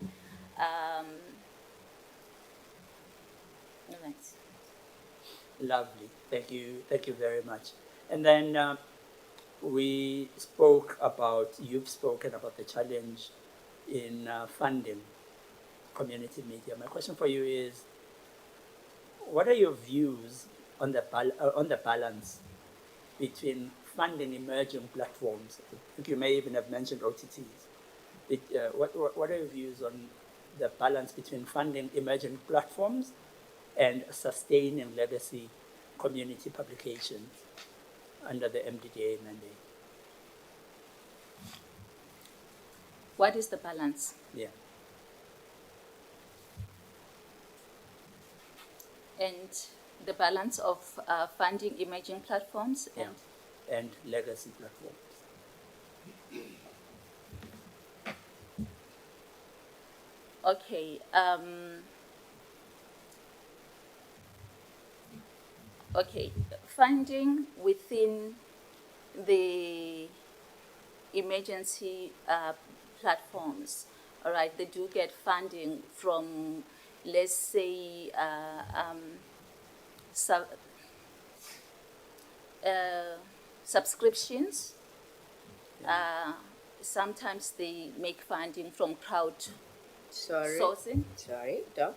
Right. Lovely. Thank you very much. And then you've spoken about the challenge in funding community media. My question for you is, what are your views on the balance between funding emerging platforms? I think you may even have mentioned OTTs. What are your views on the balance between funding emerging platforms and sustaining legacy community publications under the MDDA mandate? What is the balance? Yeah. And the balance of funding emerging platforms and legacy platforms. Okay. Okay. Funding within the emergency platforms. All right. They do get funding from, let's say, subscriptions. Sometimes they make funding from sourcing. Sorry, Doc.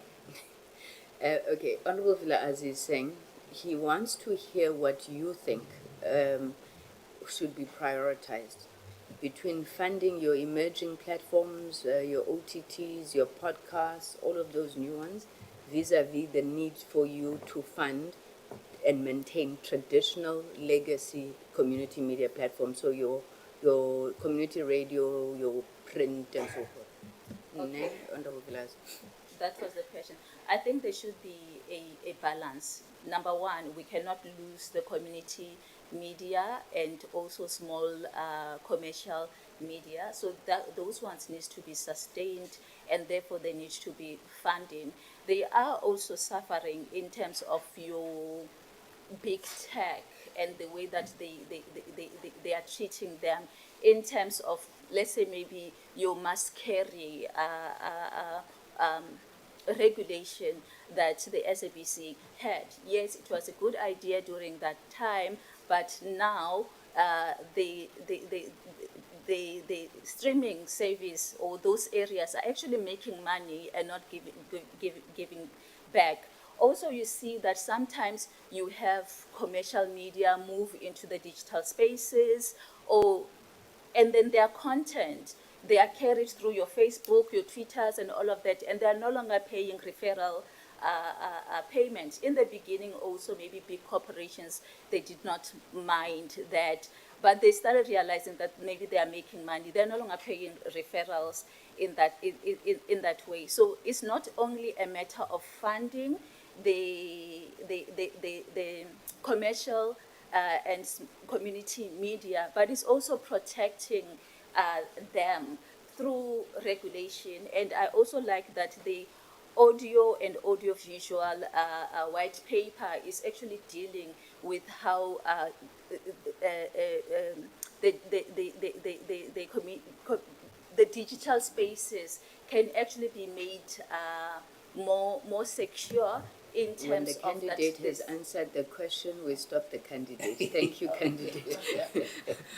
Okay, Honorable Villa Aziz is saying he wants to hear what you think should be prioritized between funding your emerging platforms, your OTTs, your podcasts, all of those new ones, vis-a-vis the need for you to fund and maintain traditional legacy community media platforms, so your community radio, your print, and so forth. Okay. Honorable Villa Aziz. That was the question. I think there should be a balance. Number one, we cannot lose the community media and also small commercial media. So those ones need to be sustained, and therefore they need to be funding. They are also suffering in terms of your big tech and the way that they are treating them in terms of, let's say, maybe you must carry regulation that the SABC had. Yes, it was a good idea during that time, but now the streaming service or those areas are actually making money and not giving back. Also, you see that sometimes you have commercial media move into the digital spaces, and then their content, they are carried through your Facebook, your Twitters, and all of that, and they are no longer paying referral payments. In the beginning, also, maybe big corporations, they did not mind that, but they started realizing that maybe they are making money. They're no longer paying referrals in that way. So it's not only a matter of funding the commercial and community media, but it's also protecting them through regulation. And I also like that the audio and audiovisual white paper is actually dealing with how the digital spaces can actually be made more secure in When the terms of that. candidate has answered the question, we stop the candidate. Thank you, candidate.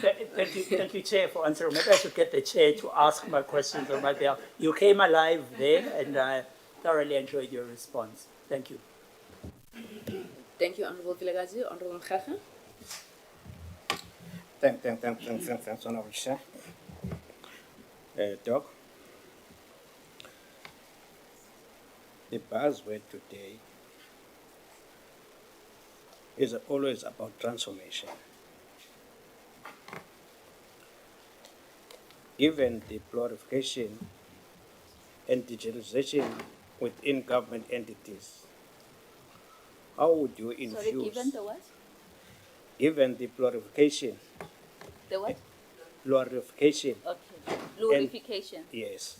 Thank you, Chair, for answering. Maybe I should get the Chair to ask my questions on my behalf. You came alive there, and I thoroughly enjoyed your response. Thank you. Thank you, Honorable Vilagazi. Honorable Mkhaga. Thanks, Honorable Chair. Doc, the buzzword today is always about transformation. Given the proliferation and digitalization within government entities, how would you infuse? Sorry, given the what? Given the proliferation. The what? Glorification. Okay. Glorification. Yes.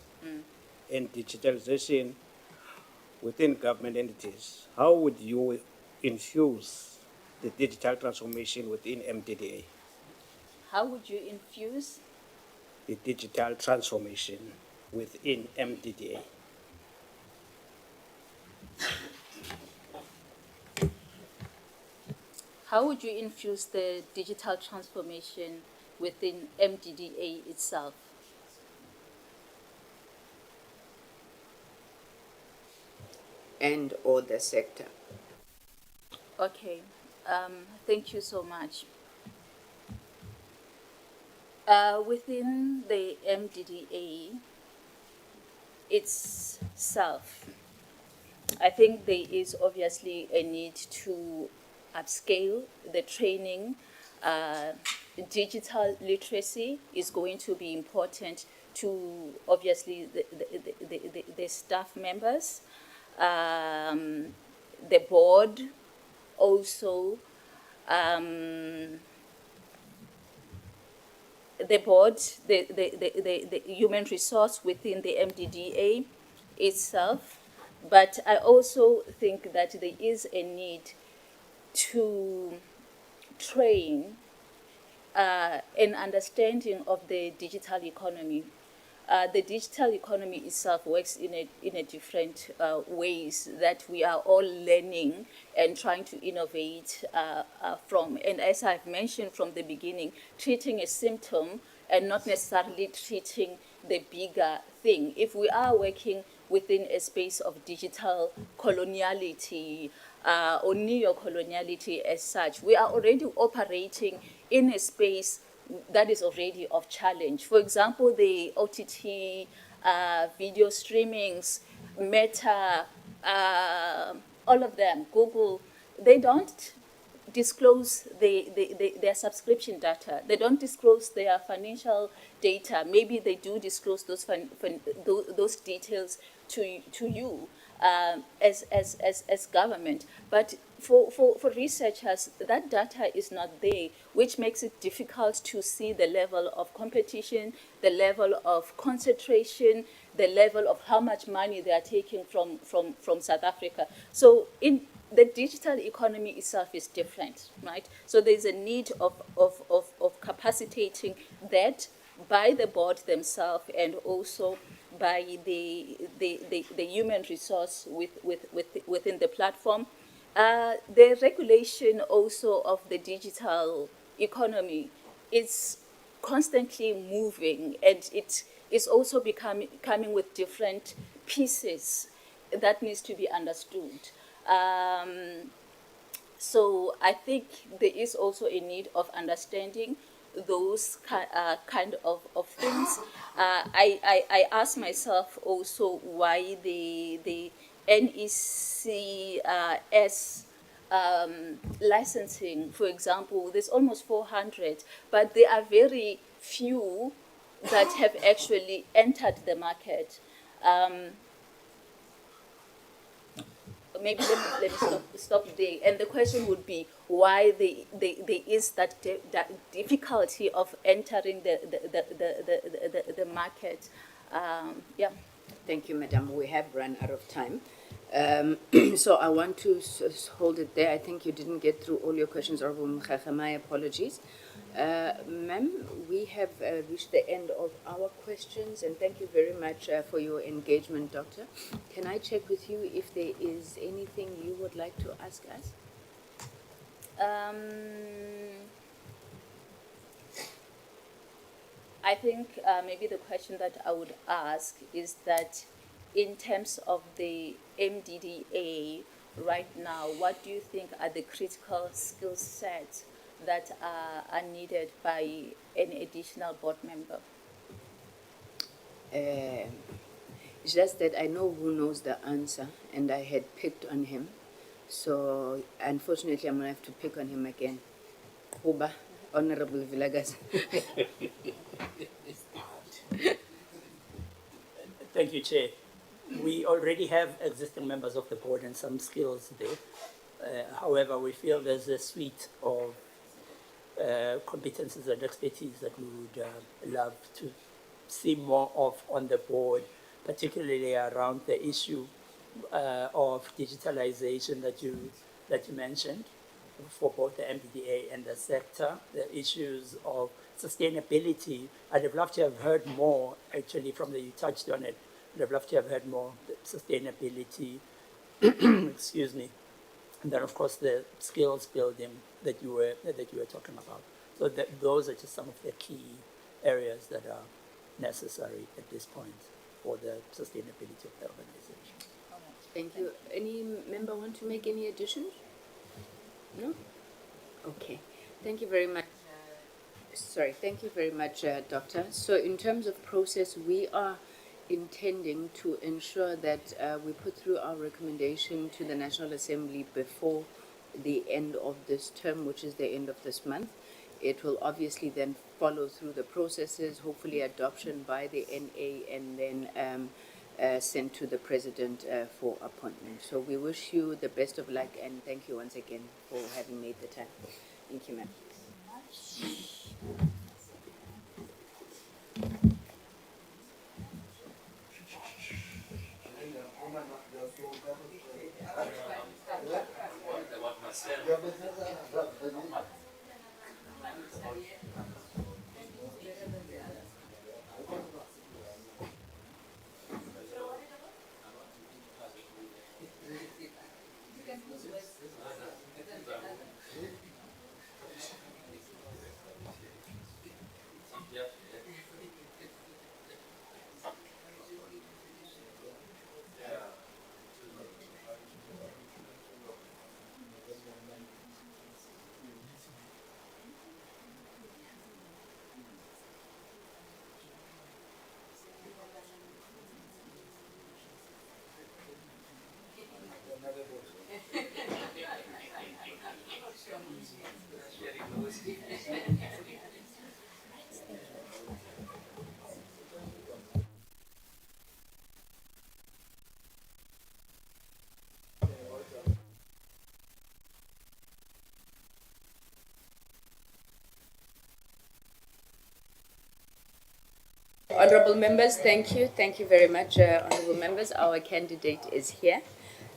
And digitalization within government entities, how would you infuse the digital transformation within MDDA? How would you infuse? The digital transformation within MDDA. How would you infuse the digital transformation within MDDA itself? And or the sector. Okay, thank you so much. Within the MDDA itself, I think there is obviously a need to upscale the training. Digital literacy is going to be important to obviously the staff members, the board also, the board, the human resource within the MDDA itself. But I also think that there is a need to train an understanding of the digital economy. The digital economy itself works in a different ways that we are all learning and trying to innovate from. And as I've mentioned from the beginning, treating a symptom and not necessarily treating the bigger thing. If we are working within a space of digital coloniality or neo-coloniality as such, we are already operating in a space that is already of challenge. For example, the OTT video streamings, Meta, all of them, Google, they don't disclose their subscription data. They don't disclose their financial data. Maybe they do disclose those details to you as government. But for researchers, that data is not there, which makes it difficult to see the level of competition, the level of concentration, the level of how much money they are taking from South Africa. So in the digital economy itself is different, right? So there's a need of capacitating that by the board themselves and also by the human resource within the platform. The regulation also of the digital economy is constantly moving, and it is also coming with different pieces that needs to be understood. So I think there is also a need of understanding those kind of things. I ask myself also why the NECS licensing, for example, there's almost 400, but there are very few that have actually entered the market. Maybe let me stop there. And the question would be why there is that difficulty of entering the market. Yeah. Thank you, Madam. We have run out of time. So I want to hold it there. I think you didn't get through all your questions, Honorable Mkhaga. My apologies. Ma'am, we have reached the end of our questions, and thank you very much for your engagement, Doctor. Can I check with you if there is anything you would like to ask us? I think maybe the question that I would ask is that in terms of the MDDA right now, what do you think are the critical skill sets that are needed by an additional board member? It's just that I know who knows the answer, and I had picked on him. So, unfortunately, I'm going to have to pick on him again. Huba, Honorable Villagas. Thank you, Chair. We already have existing members of the board and some skills there. However, we feel there's a suite of competences and expertise that we would love to see more of on the board, particularly around the issue of digitalization that you mentioned for both the MDDA and the sector, the issues of sustainability. I'd have loved to have heard more, actually, you touched on it. I'd have loved to have heard more sustainability, excuse me, and then of course the skills building that you were talking about. So those are just some of the key areas that are necessary at this point for the sustainability of the organization. Thank you. Any member want to make any additions? No? Okay. Thank you very much. Thank you very much, Doctor. So in terms of process, we are intending to ensure that we put through our recommendation to the National Assembly before the end of this term, which is the end of this month. It will obviously then follow through the processes, hopefully adoption by the NA, and then sent to the President for appointment. So we wish you the best of luck, and thank you once again for having made the time. Thank you, ma'am. Honorable members, thank you. Thank you very much, honorable members. Our candidate is here.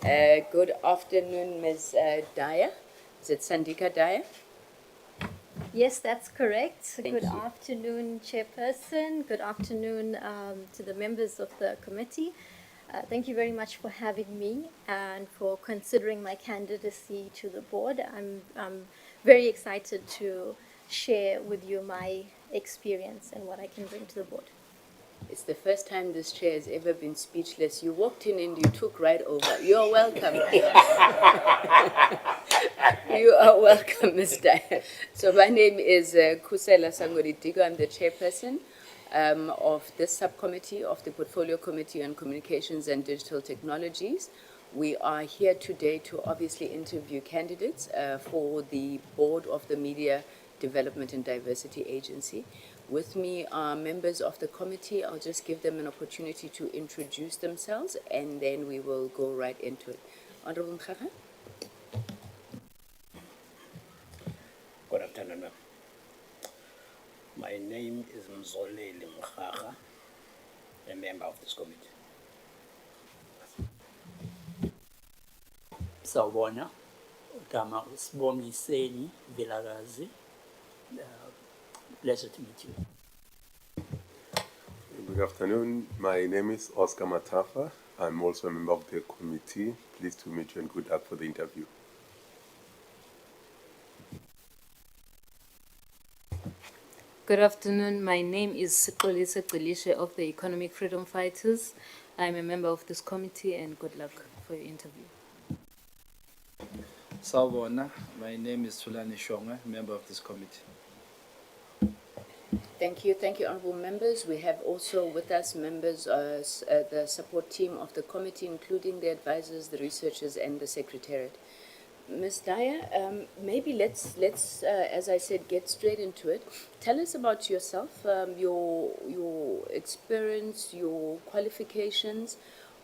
Good afternoon, Ms. Dyer. Is it Sandika Dyer? Yes, that's correct. Thank Good you. afternoon, Chairperson. Good afternoon to the members of the committee. Thank you very much for having me and for considering my candidacy to the board. I'm very excited to share with you my experience and what I can bring to the board. It's the first time this chair has ever been speechless. You walked in and you took right over. You're welcome. You are welcome, Ms. Dyer. So my name is Kusela Sangoridigo. I'm the chairperson of this subcommittee of the Portfolio Committee on Communications and Digital Technologies. We are here today to obviously interview candidates for the board of the Media Development and Diversity Agency. With me are members of the committee. I'll just give them an opportunity to introduce themselves, and then we will go right into it. Honorable Mkhaga. Good afternoon, ma'am. My name is Mzoleli Mkhaga, a member of this committee. Sawubona, Gama Sibongiseni Vilakazi. Pleasure to meet you. Good afternoon. My name is Oscar Matafa. I'm also a member of the committee. Pleased to meet you and good luck for the interview. Good afternoon. My name is Sikolisa Qilishe of the Economic Freedom Fighters. I'm a member of this committee and good luck for your interview. Sawubona, my name is Tulani Shonga, member of this committee. Thank you, honourable members. We have also with us members, the support team of the committee, including the advisors, the researchers, and the secretariat. Ms. Dyer, maybe let's as I said, get straight into it. Tell us about yourself, your experience, your qualifications,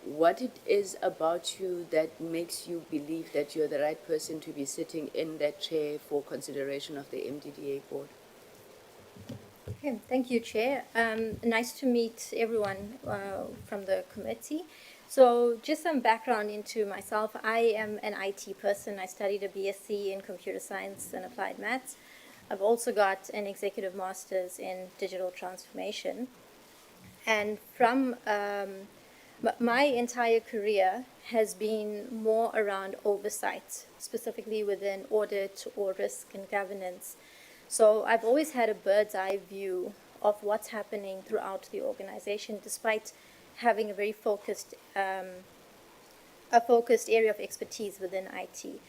what it is about you that makes you believe that you're the right person to be sitting in that chair for consideration of the MDDA board. Okay, thank you, Chair. Nice to meet everyone from the committee. So just some background into myself. I am an IT person. I studied a BSc in computer science and applied maths. I've also got an executive master's in digital transformation. And from my entire career has been more around oversight, specifically within audit or risk and governance. So I've always had a bird's eye view of what's happening throughout the organization, despite having a very focused area of expertise within IT.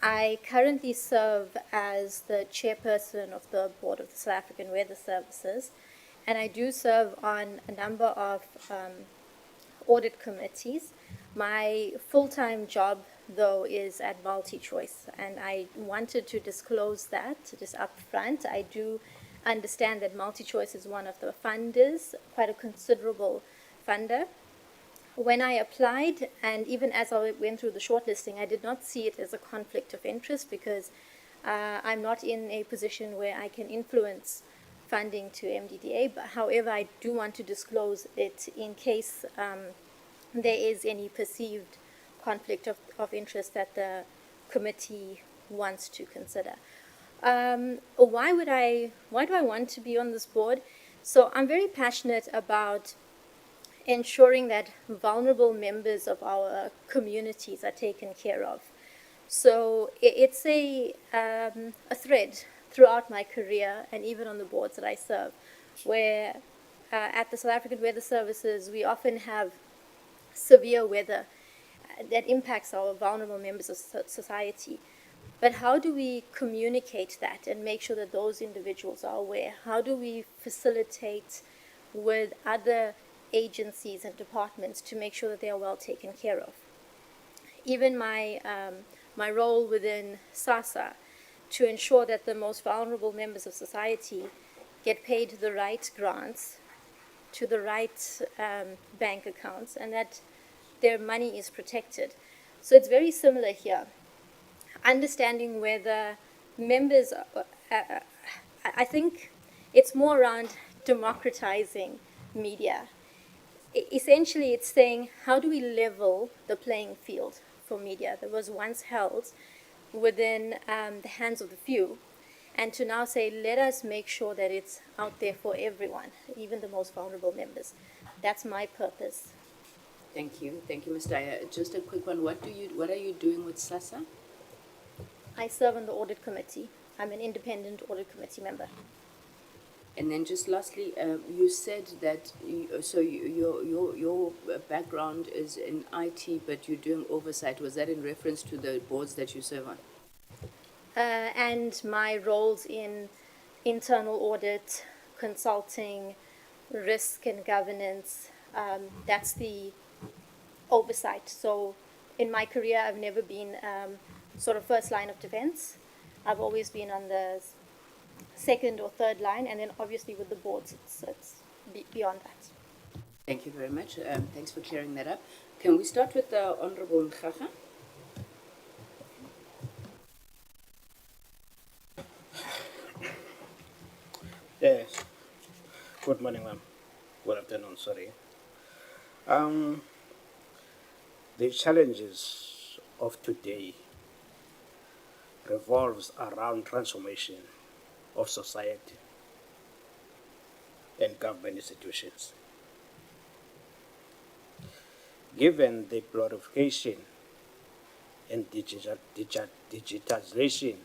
I currently serve as the chairperson of the board of the South African Weather Services, and I do serve on a number of audit committees. My full-time job, though, is at MultiChoice, and I wanted to disclose that just up front. I do understand that MultiChoice is one of the funders, quite a considerable funder. When I applied, and even as I went through the shortlisting, I did not see it as a conflict of interest because I'm not in a position where I can influence funding to MDDA. But however, I do want to disclose it in case there is any perceived conflict of interest that the committee wants to consider. Why do I want to be on this board? So I'm very passionate about ensuring that vulnerable members of our communities are taken care of. So it's a thread throughout my career and even on the boards that I serve, where at the South African Weather Services, we often have severe weather that impacts our vulnerable members of society. But how do we communicate that and make sure that those individuals are aware? How do we facilitate with other agencies and departments to make sure that they are well taken care of? Even my role within SASSA to ensure that the most vulnerable members of society get paid the right grants to the right bank accounts and that their money is protected. So it's very similar here. Understanding whether members, I think it's more around democratizing media. Essentially, it's saying, how do we level the playing field for media that was once held within the hands of the few, and to now say, let us make sure that it's out there for everyone, even the most vulnerable members. That's my purpose. Thank you, Ms. Dyer. Just a quick one. What are you doing with SASSA? I serve on the audit committee. I'm an independent audit committee member. And then just lastly, you said that your background is in IT, but you're doing oversight. Was that in reference to the boards that you serve on? And my roles in internal audit, consulting, risk and governance, that's the oversight. So in my career, I've never been sort of first line of defense. I've always been on the second or third line, and then obviously with the boards, it's beyond that. Thank you very much. Thanks for clearing that up. Can we start with the Honorable Mkhaga? Yes. Good morning, ma'am. Good afternoon, sorry. The challenges of today revolves around transformation of society and government institutions. Given the proliferation and digitization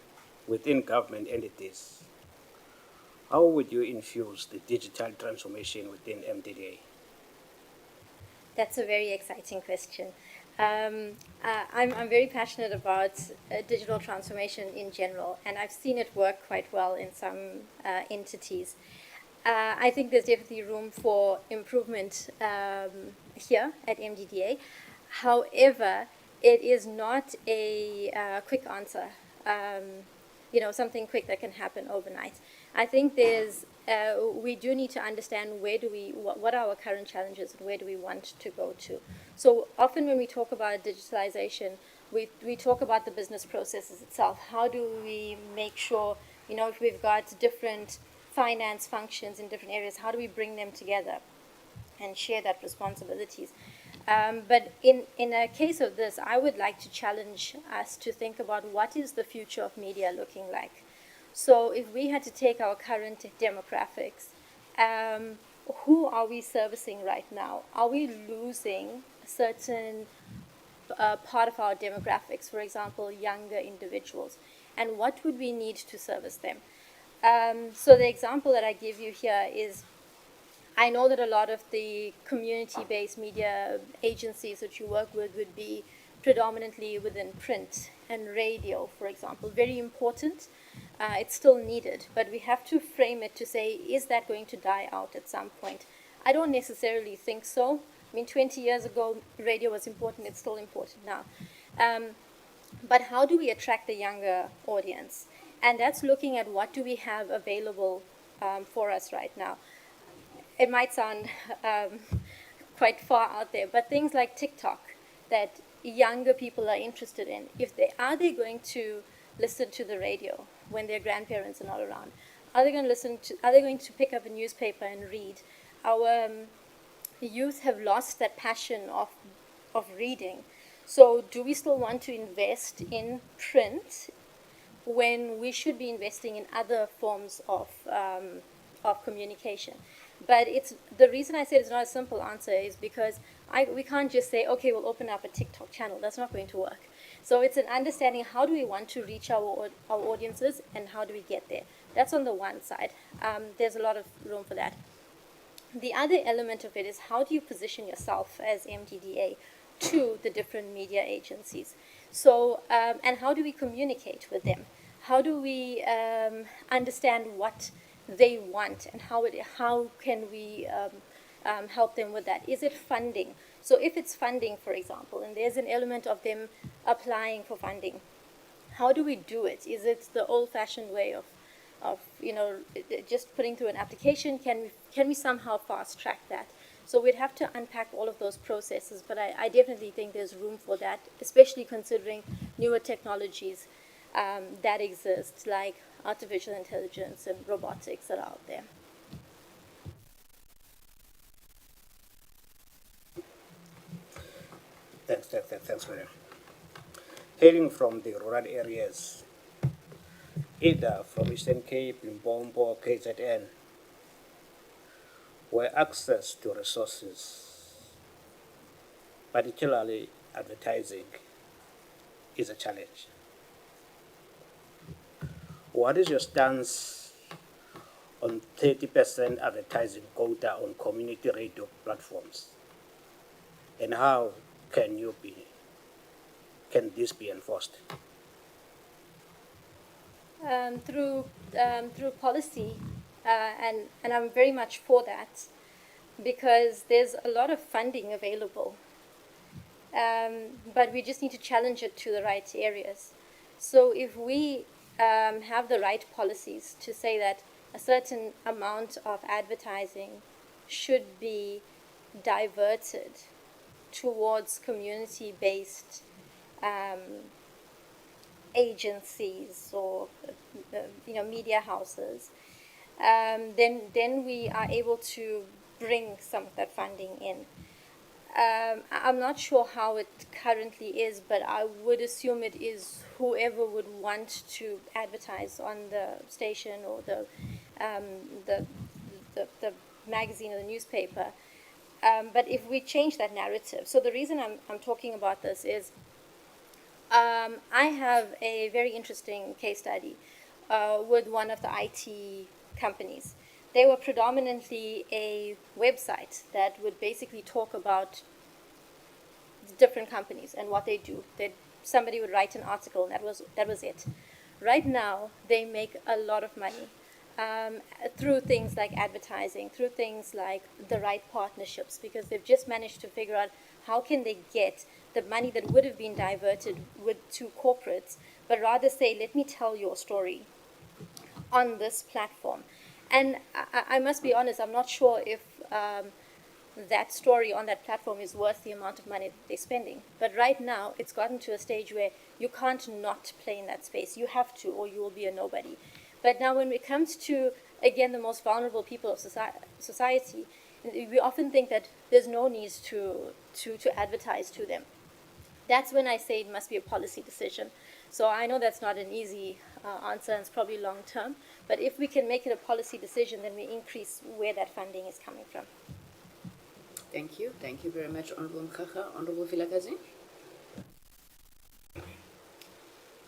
within government entities, how would you infuse the digital transformation within MDDA? That's a very exciting question. I'm very passionate about digital transformation in general, and I've seen it work quite well in some entities. I think there's definitely room for improvement here at MDDA. However, it is not a quick answer. Something quick that can happen overnight. I think we do need to understand what are our current challenges and where do we want to go to. So often when we talk about digitalization, we talk about the business processes itself. How do we make sure, if we've got different finance functions in different areas, how do we bring them together and share that responsibilities? But in a case of this, I would like to challenge us to think about what is the future of media looking like. So if we had to take our current demographics, who are we servicing right now? Are we losing a certain part of our demographics, for example, younger individuals? And what would we need to service them? So the example that I give you here is, I know that a lot of the community-based media agencies that you work with would be predominantly within print and radio, for example. Very important. It's still needed, but we have to frame it to say, is that going to die out at some point? I don't necessarily think so. I mean, 20 years ago, radio was important. It's still important now. But how do we attract the younger audience? And that's looking at what do we have available for us right now. It might sound quite far out there, but things like TikTok that younger people are interested in, are they going to listen to the radio when their grandparents are not around? Are they going to pick up a newspaper and read? Our youth have lost that passion of reading. So do we still want to invest in print when we should be investing in other forms of communication? But the reason I said it's not a simple answer is because we can't just say, okay, we'll open up a TikTok channel. That's not going to work. So it's an understanding, how do we want to reach our audiences and how do we get there? That's on the one side. There's a lot of room for that. The other element of it is, how do you position yourself as MDDA to the different media agencies? So, and how do we communicate with them? How do we understand what they want, and how can we help them with that? Is it funding? So if it's funding, for example, and there's an element of them applying for funding, how do we do it? Is it the old-fashioned way of just putting through an application? Can we somehow fast-track that? So we'd have to unpack all of those processes, but I definitely think there's room for that, especially considering newer technologies that exist, like artificial intelligence and robotics that are out there. Thanks, madam. Hailing from the rural areas, either from Eastern Cape, Limpopo, or KZN, where access to resources, particularly advertising, is a challenge. What is your stance on 30% advertising quota on community radio platforms? And how can this be enforced? Through policy, and I'm very much for that, because there's a lot of funding available, but we just need to challenge it to the right areas. So if we have the right policies to say that a certain amount of advertising should be diverted towards community-based agencies or media houses, then we are able to bring some of that funding in. I'm not sure how it currently is, but I would assume it is whoever would want to advertise on the station or the magazine or the newspaper. But if we change that narrative, so the reason I'm talking about this is I have a very interesting case study with one of the IT companies. They were predominantly a website that would basically talk about different companies and what they do. Somebody would write an article, and that was it. Right now, they make a lot of money through things like advertising, through things like the right partnerships, because they've just managed to figure out how can they get the money that would have been diverted to corporates, but rather say, let me tell your story on this platform. And I must be honest, I'm not sure if that story on that platform is worth the amount of money that they're spending. But right now, it's gotten to a stage where you can't not play in that space. You have to, or you will be a nobody. But now when it comes to, again, the most vulnerable people of society, we often think that there's no need to advertise to them. That's when I say it must be a policy decision. So I know that's not an easy answer, and it's probably long term. But if we can make it a policy decision, then we increase where that funding is coming from. Thank you. Thank you very much, Honorable Mkhaga. Honorable Vilakazi.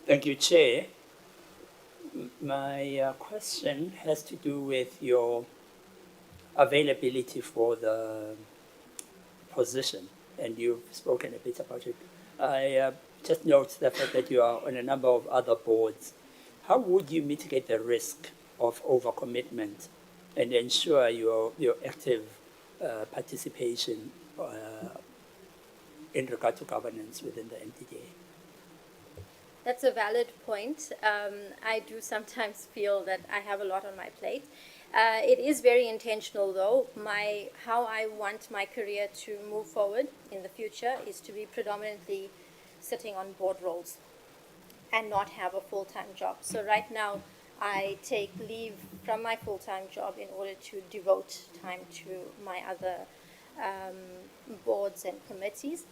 Thank you, Chair. My question has to do with your availability for the position, and you've spoken a bit about it. I just note the fact that you are on a number of other boards. How would you mitigate the risk of overcommitment and ensure your active participation in regard to governance within the MDDA? That's a valid point. I do sometimes feel that I have a lot on my plate. It is very intentional, though. How I want my career to move forward in the future is to be predominantly sitting on board roles and not have a full-time job. So right now, I take leave from my full-time job in order to devote time to my other boards and committees.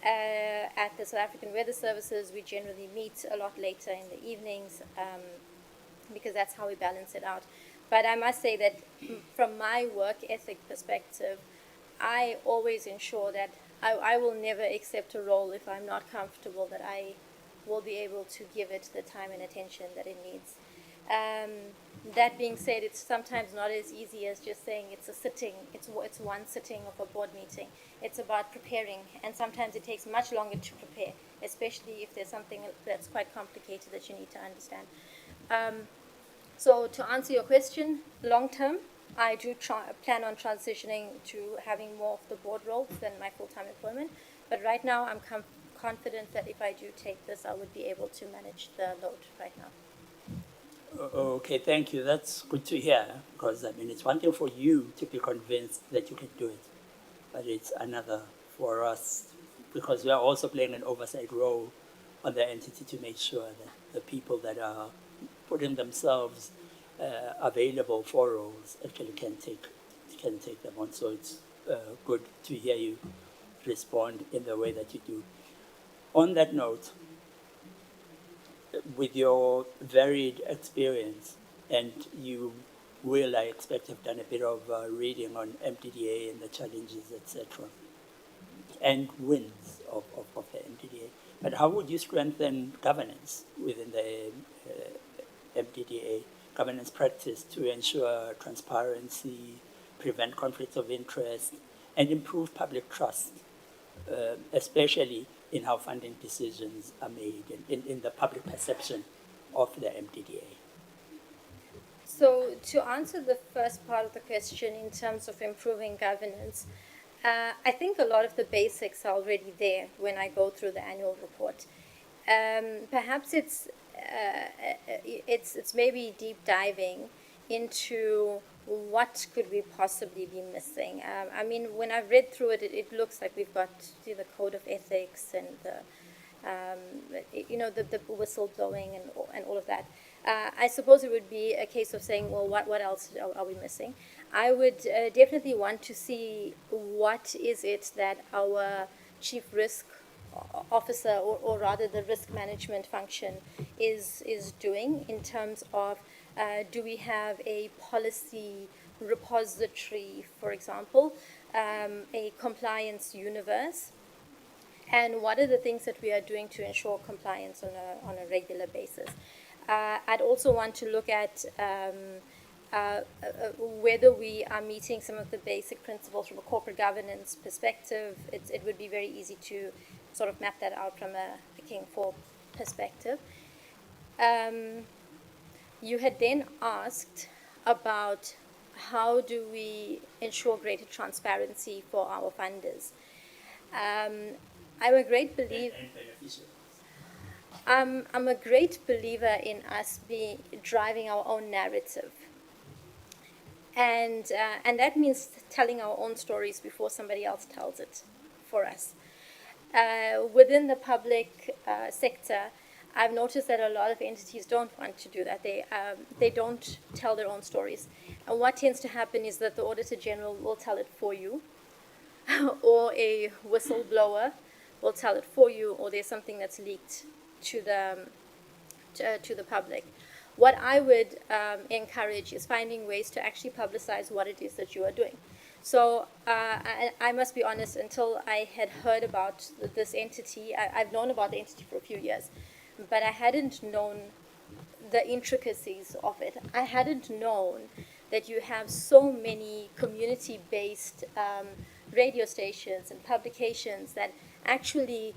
At the South African Weather Services, we generally meet a lot later in the evenings because that's how we balance it out. But I must say that from my work ethic perspective, I always ensure that I will never accept a role if I'm not comfortable that I will be able to give it the time and attention that it needs. That being said, it's sometimes not as easy as just saying it's a sitting, it's one sitting of a board meeting. It's about preparing, and sometimes it takes much longer to prepare, especially if there's something that's quite complicated that you need to understand. So to answer your question, long term, I do plan on transitioning to having more of the board roles than my full-time employment. But right now, I'm confident that if I do take this, I would be able to manage the load right now. Okay, thank you. That's good to hear, because I mean, it's one thing for you to be convinced that you can do it, but it's another for us, because we are also playing an oversight role on the entity to make sure that the people that are putting themselves available for roles actually can take them on. So it's good to hear you respond in the way that you do. On that note, with your varied experience, and you will, I expect, have done a bit of reading on MDDA and the challenges, etc., and wins of the MDDA. But how would you strengthen governance within the MDDA, governance practice, to ensure transparency, prevent conflicts of interest, and improve public trust, especially in how funding decisions are made and in the public perception of the MDDA? So to answer the first part of the question in terms of improving governance, I think a lot of the basics are already there when I go through the annual report. Perhaps it's maybe deep diving into what could we possibly be missing. I mean, when I've read through it, it looks like we've got the code of ethics and the whistleblowing and all of that. I suppose it would be a case of saying, well, what else are we missing? I would definitely want to see what is it that our chief risk officer, or rather the risk management function, is doing in terms of do we have a policy repository, for example, a compliance universe, and what are the things that we are doing to ensure compliance on a regular basis. I'd also want to look at whether we are meeting some of the basic principles from a corporate governance perspective. It would be very easy to sort of map that out from a King 4 perspective. You had then asked about how do we ensure greater transparency for our funders. I'm a great believer. I'm a great believer in us driving our own narrative, and that means telling our own stories before somebody else tells it for us. Within the public sector, I've noticed that a lot of entities don't want to do that. They don't tell their own stories, and what tends to happen is that the Auditor General will tell it for you, or a whistleblower will tell it for you, or there's something that's leaked to the public. What I would encourage is finding ways to actually publicize what it is that you are doing. So I must be honest, until I had heard about this entity, I've known about the entity for a few years, but I hadn't known the intricacies of it. I hadn't known that you have so many community-based radio stations and publications that actually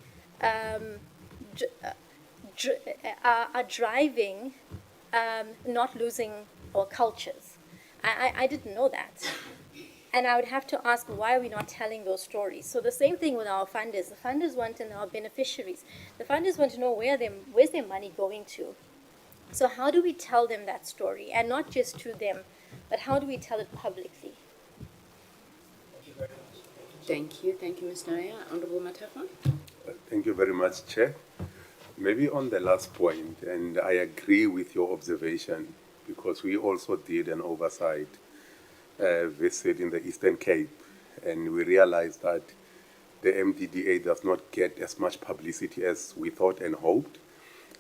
are driving not losing our cultures. I didn't know that. And I would have to ask, why are we not telling those stories? So the same thing with our funders. The funders want to know our beneficiaries. The funders want to know where's their money going to. So how do we tell them that story? And not just to them, but how do we tell it publicly? Thank you, Ms. Naya. Honorable Matafa? Thank you very much, Chair. Maybe on the last point, and I agree with your observation, because we also did an oversight visit in the Eastern Cape, and we realized that the MDDA does not get as much publicity as we thought and hoped.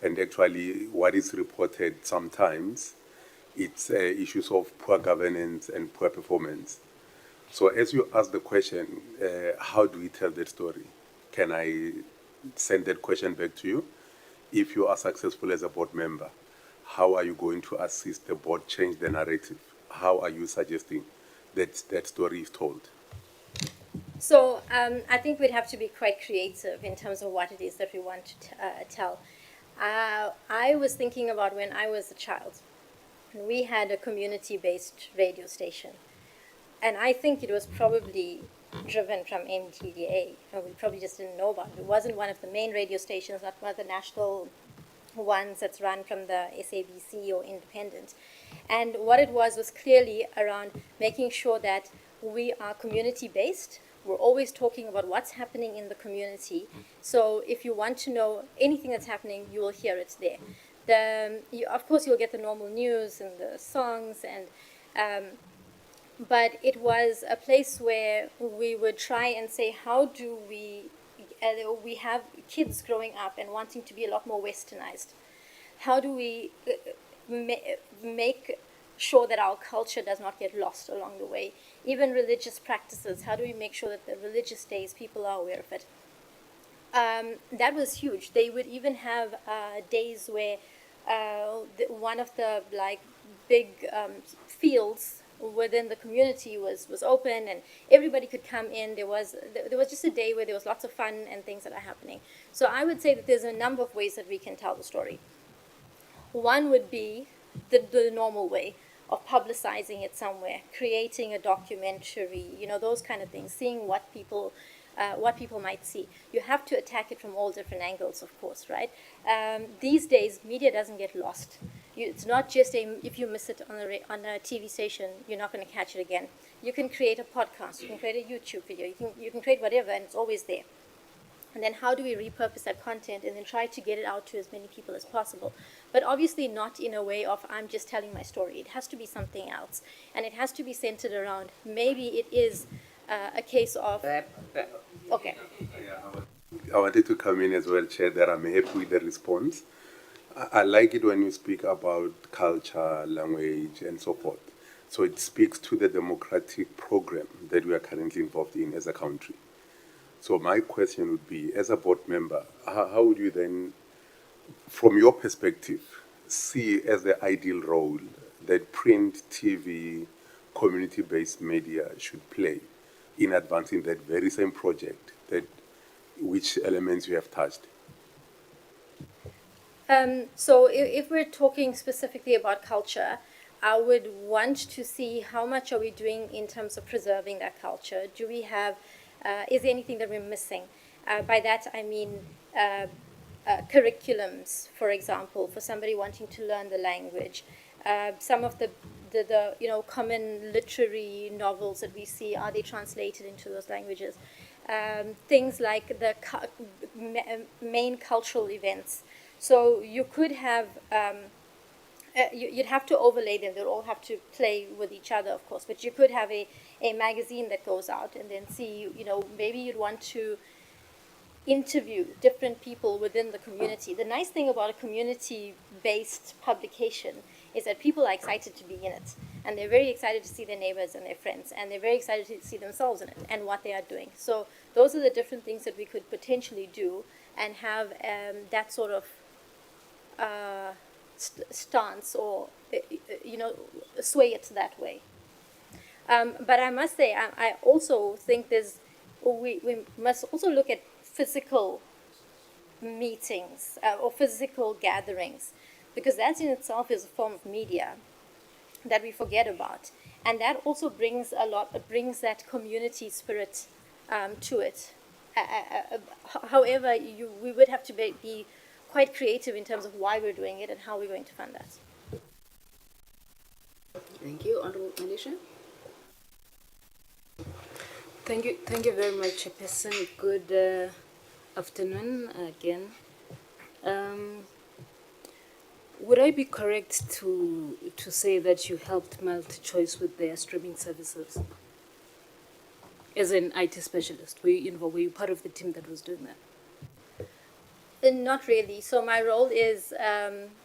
And actually, what is reported sometimes, it's issues of poor governance and poor performance. So as you ask the question, how do we tell that story? Can I send that question back to you? If you are successful as a board member, how are you going to assist the board change the narrative? How are you suggesting that that story is told? So I think we'd have to be quite creative in terms of what it is that we want to tell. I was thinking about when I was a child. We had a community-based radio station. And I think it was probably driven from MDDA, and we probably just didn't know about it. It wasn't one of the main radio stations, not one of the national ones that's run from the SABC or independent. And what it was clearly around making sure that we are community-based. We're always talking about what's happening in the community. So if you want to know anything that's happening, you will hear it there. Of course, you'll get the normal news and the songs, but it was a place where we would try and say, how do we have kids growing up and wanting to be a lot more westernized. How do we make sure that our culture does not get lost along the way? Even religious practices, how do we make sure that the religious days, people are aware of it? That was huge. They would even have days where one of the big fields within the community was open and everybody could come in. There was just a day where there was lots of fun and things that are happening. So I would say that there's a number of ways that we can tell the story. One would be the normal way of publicizing it somewhere, creating a documentary, those kind of things, seeing what people might see. You have to attack it from all different angles, of course, right? These days, media doesn't get lost. It's not just if you miss it on a TV station, you're not going to catch it again. You can create a podcast, you can create a YouTube video, you can create whatever, and it's always there. And then how do we repurpose that content and then try to get it out to as many people as possible? But obviously not in a way of I'm just telling my story. It has to be something else. And it has to be centered around, maybe it is a case of, okay. I wanted to come in as well, Chair, that I'm happy with the response. I like it when you speak about culture, language, and so forth. So it speaks to the democratic program that we are currently involved in as a country. So my question would be, as a board member, how would you then, from your perspective, see as the ideal role that print, TV, community-based media should play in advancing that very same project, that which elements you have touched? So if we're talking specifically about culture, I would want to see how much are we doing in terms of preserving that culture. Do we have, is there anything that we're missing? By that I mean curriculums, for example, for somebody wanting to learn the language. Some of the common literary novels that we see, are they translated into those languages? Things like the main cultural events. So you could have, you'd have to overlay them. They'll all have to play with each other, of course. But you could have a magazine that goes out and then see, maybe you'd want to interview different people within the community. The nice thing about a community-based publication is that people are excited to be in it. And they're very excited to see their neighbors and their friends. And they're very excited to see themselves in it and what they are doing. So those are the different things that we could potentially do and have that sort of stance or, sway it that way. But I must say, I also think we must also look at physical meetings or physical gatherings, because that in itself is a form of media that we forget about. And that also brings that community spirit to it. However, we would have to be quite creative in terms of why we're doing it and how we're going to fund that. Thank you. Honorable Malaysia. Thank you very much, Chairperson. Good afternoon again. Would I be correct to say that you helped MultiChoice with their streaming services? As an IT specialist, were you involved? Were you part of the team that was doing that? Not really. So my role is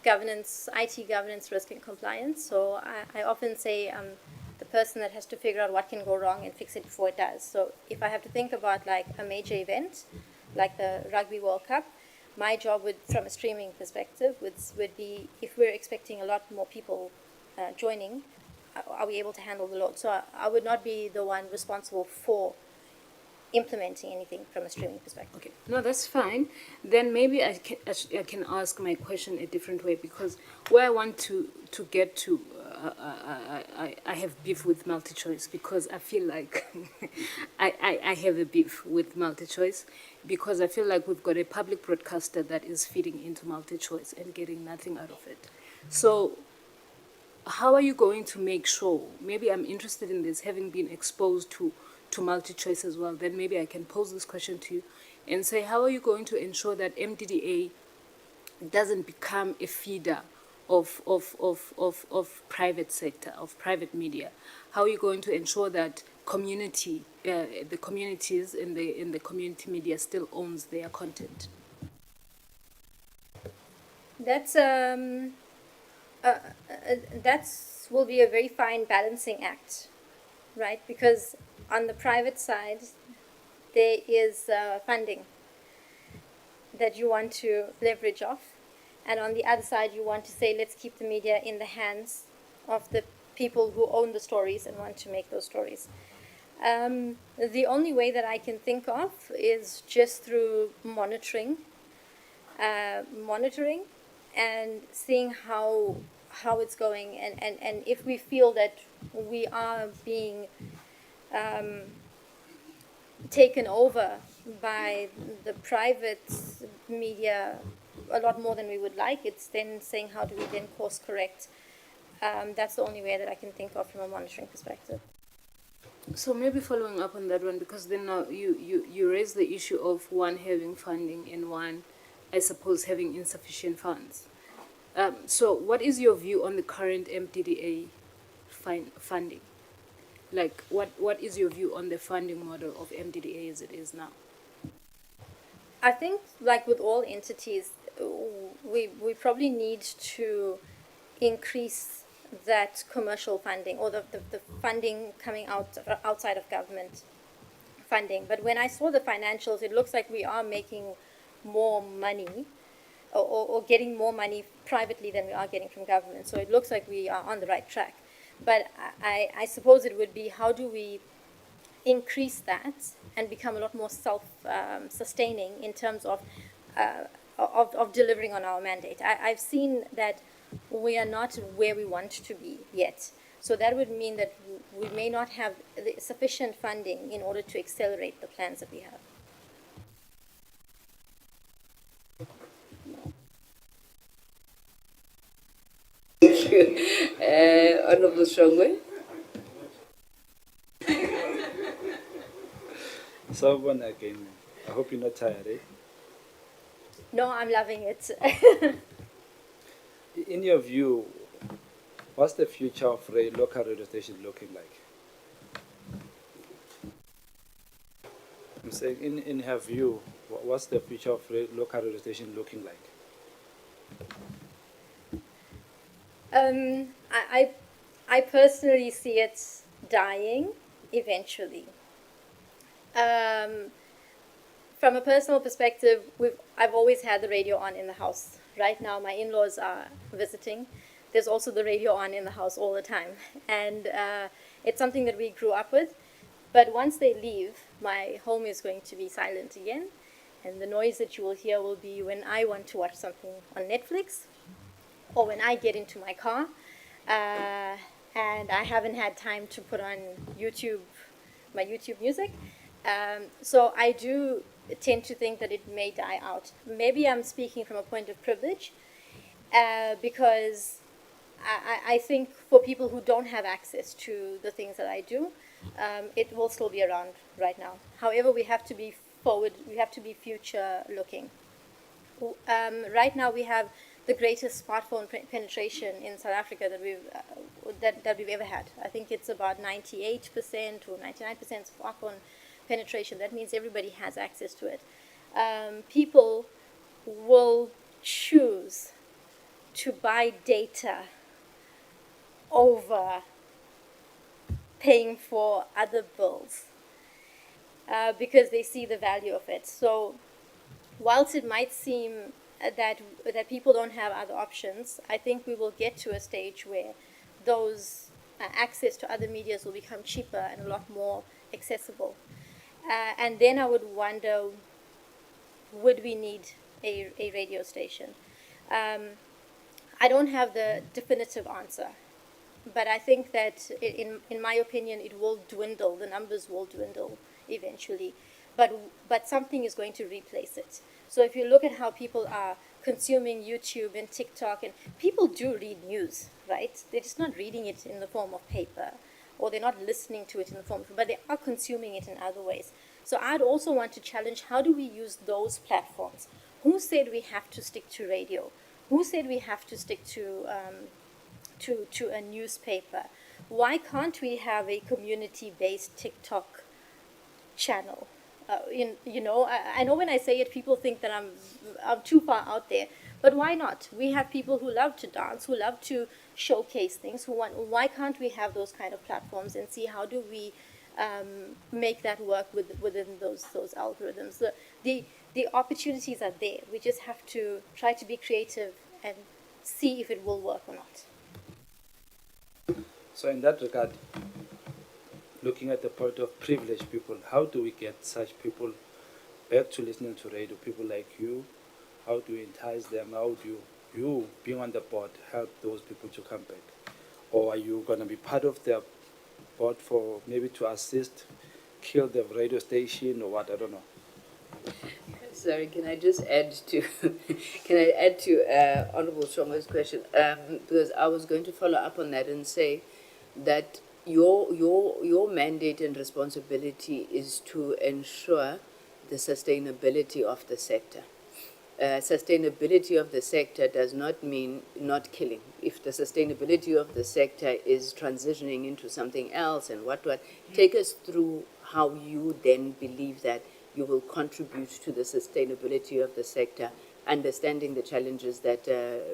governance, IT governance, risk and compliance. So I often say I'm the person that has to figure out what can go wrong and fix it before it does. So if I have to think about like a major event, like the Rugby World Cup, my job from a streaming perspective would be, if we're expecting a lot more people joining, are we able to handle the load? So I would not be the one responsible for implementing anything from a streaming perspective. Okay, no, that's fine. Then maybe I can ask my question a different way, because where I want to get to, I have beef with MultiChoice, because I feel like I have a beef with MultiChoice, because I feel like we've got a public broadcaster that is feeding into MultiChoice and getting nothing out of it. So how are you going to make sure, maybe I'm interested in this, having been exposed to MultiChoice as well, then maybe I can pose this question to you and say, how are you going to ensure that MDDA doesn't become a feeder of private sector, of private media? How are you going to ensure that the communities in the community media still owns their content? That's will be a very fine balancing act, right? Because on the private side, there is funding that you want to leverage off. And on the other side, you want to say, let's keep the media in the hands of the people who own the stories and want to make those stories. The only way that I can think of is just through monitoring and seeing how it's going. And if we feel that we are being taken over by the private media a lot more than we would like, it's then saying how do we then course correct. That's the only way that I can think of from a monitoring perspective. So maybe following up on that one, because then now you raise the issue of one having funding and one, I suppose, having insufficient funds. So what is your view on the current MDDA funding? Like, what is your view on the funding model of MDDA as it is now? I think, like with all entities, we probably need to increase that commercial funding or the funding coming outside of government funding. But when I saw the financials, it looks like we are making more money or getting more money privately than we are getting from government. So it looks like we are on the right track. But I suppose it would be, how do we increase that and become a lot more self-sustaining in terms of delivering on our mandate. I've seen that we are not where we want to be yet. So that would mean that we may not have the sufficient funding in order to accelerate the plans that we have. Thank you. Honorable Shongwe. So one again, I hope you're not tired, eh? No, I'm loving it. In your view, what's the future of local radio station looking like? I'm saying, in her view, what's the future of local radio station looking like? I personally see it dying eventually. From a personal perspective, I've always had the radio on in the house. Right now, my in-laws are visiting. There's also the radio on in the house all the time. And it's something that we grew up with. But once they leave, my home is going to be silent again. And the noise that you will hear will be when I want to watch something on Netflix or when I get into my car. And I haven't had time to put on my YouTube music. So I do tend to think that it may die out. Maybe I'm speaking from a point of privilege, because I think for people who don't have access to the things that I do, it will still be around right now. However, we have to be forward, we have to be future looking. Right now we have the greatest smartphone penetration in South Africa that we've ever had. I think it's about 98% or 99% smartphone penetration. That means everybody has access to it. People will choose to buy data over paying for other bills because they see the value of it. So whilst it might seem that people don't have other options, I think we will get to a stage where those access to other medias will become cheaper and a lot more accessible. And then I would wonder, would we need a radio station? I don't have the definitive answer, but I think that in my opinion, it will dwindle. The numbers will dwindle eventually, but something is going to replace it. So if you look at how people are consuming YouTube and TikTok, and people do read news, right? They're just not reading it in the form of paper, or they're not listening to it in the form of, but they are consuming it in other ways. So I'd also want to challenge, how do we use those platforms? Who said we have to stick to radio? Who said we have to stick to a newspaper? Why can't we have a community-based TikTok channel? I know when I say it, people think that I'm too far out there, but why not? We have people who love to dance, who love to showcase things. Why can't we have those kind of platforms and see how do we make that work within those algorithms? The opportunities are there. We just have to try to be creative and see if it will work or not. So in that regard, looking at the point of privileged people, how do we get such people back to listening to radio? People like you, how do we entice them? How do you being on the board, help those people to come back? Or are you going to be part of the board for maybe to assist, kill the radio station or what? I don't know. Sorry, can I just add to Honorable Shongwe's question? Because I was going to follow up on that and say that your mandate and responsibility is to ensure the sustainability of the sector. Sustainability of the sector does not mean not killing. If the sustainability of the sector is transitioning into something else and what, take us through how you then believe that you will contribute to the sustainability of the sector, understanding the challenges that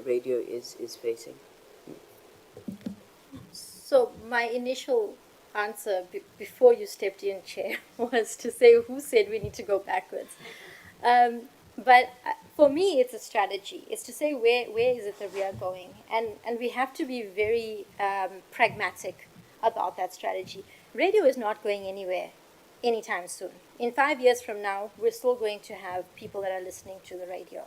radio is facing. So my initial answer before you stepped in, Chair, was to say who said we need to go backwards. But for me, it's a strategy. It's to say where is it that we are going, and we have to be very pragmatic about that strategy. Radio is not going anywhere anytime soon. In 5 years from now, we're still going to have people that are listening to the radio.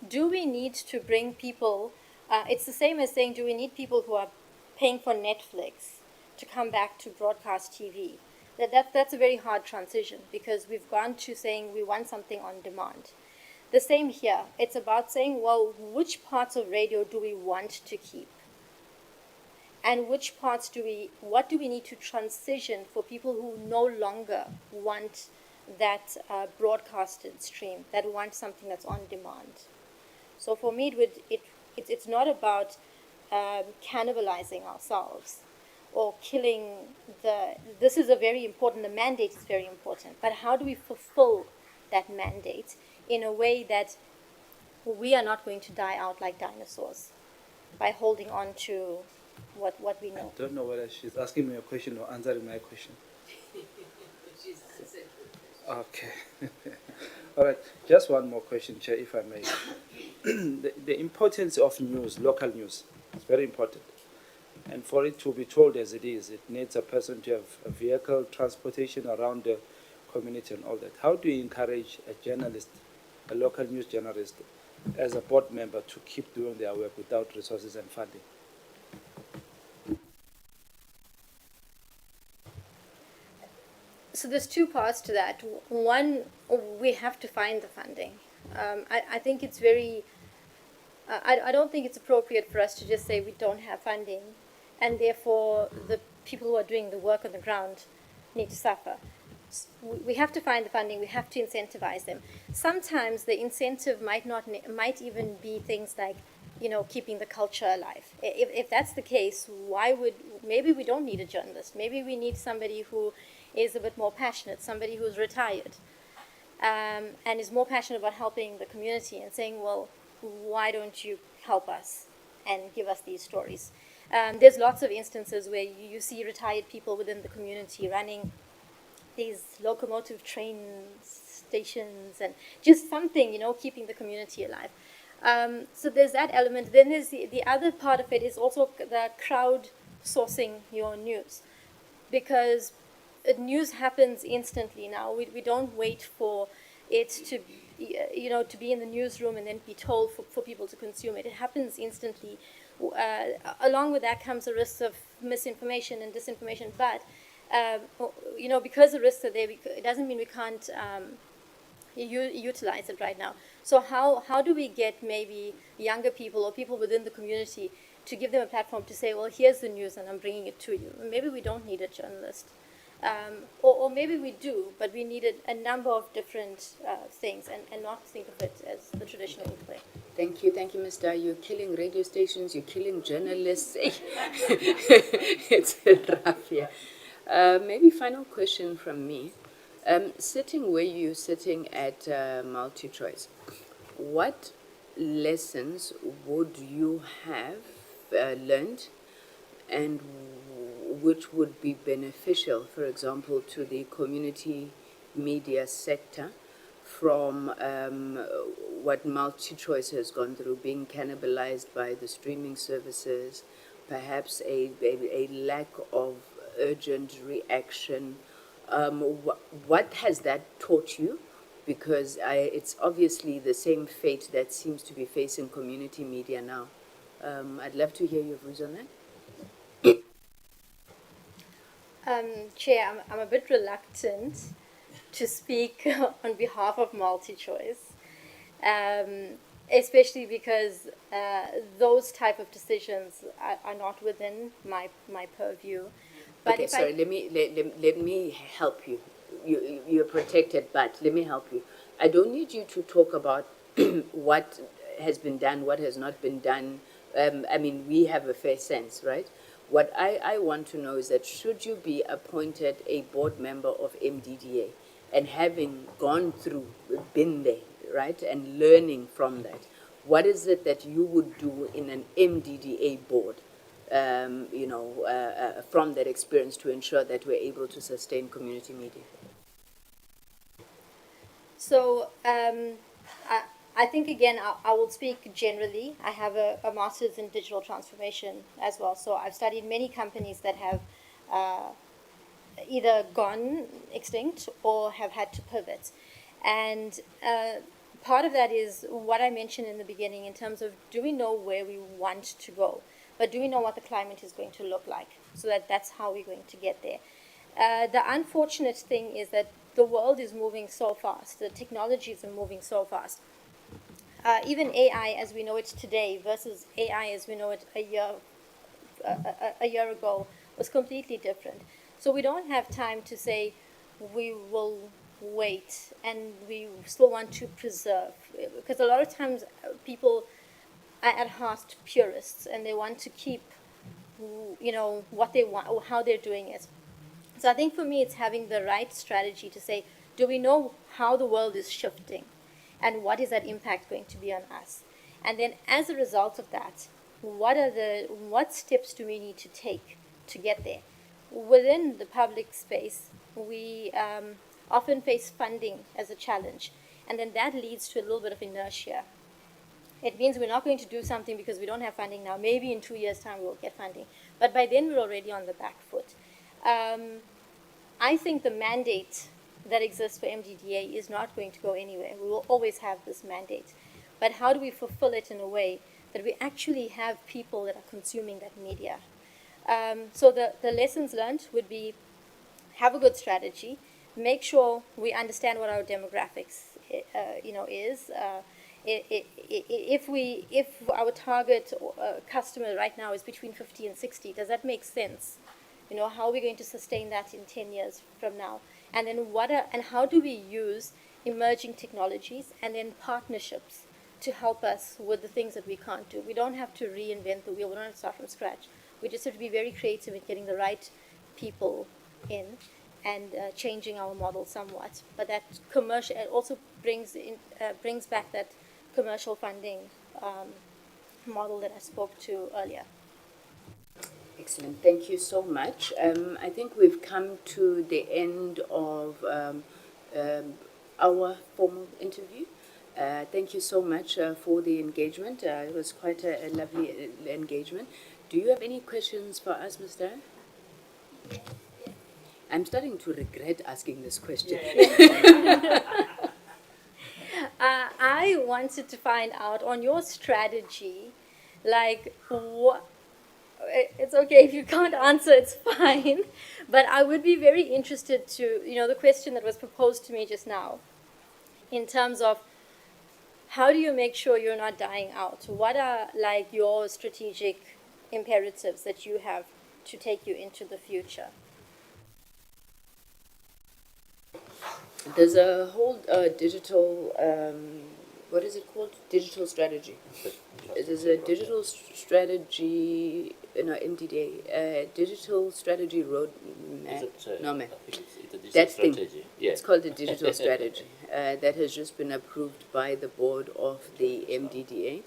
Do we need to bring people? It's the same as saying, do we need people who are paying for Netflix to come back to broadcast TV? That's a very hard transition, because we've gone to saying we want something on demand. The same here. It's about saying, well, which parts of radio do we want to keep? And which parts what do we need to transition for people who no longer want that broadcasted stream, that want something that's on demand? So for me, it's not about cannibalizing ourselves or killing this is a very important, the mandate is very important, but how do we fulfill that mandate in a way that we are not going to die out like dinosaurs by holding on to what we know? I don't know whether she's asking me a question or answering my question. Okay. All right. Just one more question, Chair, if I may. The importance of news, local news, is very important. And for it to be told as it is, it needs a person to have a vehicle, transportation around the community and all that. How do you encourage a journalist, a local news journalist, as a board member to keep doing their work without resources and funding? So there's two parts to that. One, we have to find the funding. I think it's very, I don't think it's appropriate for us to just say we don't have funding, and therefore the people who are doing the work on the ground need to suffer. We have to find the funding, we have to incentivize them. Sometimes the incentive might even be things like, keeping the culture alive. If that's the case, maybe we don't need a journalist. Maybe we need somebody who is a bit more passionate, somebody who's retired, and is more passionate about helping the community and saying, well, why don't you help us and give us these stories? There's lots of instances where you see retired people within the community running these locomotive train stations and just something, keeping the community alive. So there's that element. Then there's the other part of it is also the crowd sourcing your news, because news happens instantly now. We don't wait for it to be in the newsroom and then be told for people to consume it. It happens instantly. Along with that comes the risks of misinformation and disinformation. But because the risks are there, it doesn't mean we can't utilize it right now. So how do we get maybe younger people or people within the community to give them a platform to say, well, here's the news and I'm bringing it to you? Maybe we don't need a journalist. Or maybe we do, but we needed a number of different things and not think of it as the traditional way. Thank you, Mr. You're killing radio stations, you're killing journalists. It's rough here. Maybe final question from me. Sitting where you're sitting at multi-choice, what lessons would you have learned and which would be beneficial, for example, to the community media sector from what multi-choice has gone through, being cannibalized by the streaming services, perhaps a lack of urgent reaction? What has that taught you? Because it's obviously the same fate that seems to be facing community media now. I'd love to hear your views on that. Chair, I'm a bit reluctant to speak on behalf of MultiChoice, especially because those type of decisions are not within my purview. But Okay, if sorry, let me help you. You're protected, but let me help you. I don't need you to talk about what has been done, what has not been done. I mean, we have a fair sense, right? What I want to know is that should you be appointed a board member of MDDA and having gone through, been there, right, and learning from that, what is it that you would do in an MDDA board? From that experience to ensure that we're able to sustain community media? So I think, again, I will speak generally. I have a master's in digital transformation as well. So I've studied many companies that have either gone extinct or have had to pivot. And part of that is what I mentioned in the beginning in terms of, do we know where we want to go? But do we know what the climate is going to look like? So that's how we're going to get there. The unfortunate thing is that the world is moving so fast. The technologies are moving so fast. Even AI as we know it today versus AI as we know it a year ago was completely different. So we don't have time to say we will wait and we still want to preserve. Because a lot of times people are at heart purists and they want to keep, what they want or how they're doing it. So I think for me it's having the right strategy to say, do we know how the world is shifting? And what is that impact going to be on us? And then as a result of that, what steps do we need to take to get there? Within the public space, we often face funding as a challenge. And then that leads to a little bit of inertia. It means we're not going to do something because we don't have funding now. Maybe in 2 years' time we'll get funding. But by then we're already on the back foot. I think the mandate that exists for MDDA is not going to go anywhere. We will always have this mandate. But how do we fulfill it in a way that we actually have people that are consuming that media? So the lessons learned would be, have a good strategy, make sure we understand what our demographics is. If our target customer right now is between 50 and 60, does that make sense? How are we going to sustain that in 10 years from now? And then how do we use emerging technologies and then partnerships to help us with the things that we can't do? We don't have to reinvent the wheel. We don't have to start from scratch. We just have to be very creative in getting the right people in and changing our model somewhat. But that commercial, it also brings back that commercial funding model that I spoke to earlier. Excellent. Thank you so much. I think we've come to the end of our formal interview. Thank you so much for the engagement. It was quite a lovely engagement. Do you have any questions for us, Mr.? I'm starting to regret asking this question. I wanted to find out on your strategy, what. It's okay if you can't answer, it's fine. But I would be very interested to, the question that was proposed to me just now, in terms of how do you make sure you're not dying out? What are your strategic imperatives that you have to take you into the future? There's a whole digital, what is it called? Digital strategy. There's a digital strategy, MDDA, digital strategy roadmap. That thing. Yeah. It's called the digital strategy. That has just been approved by the board of the MDDA.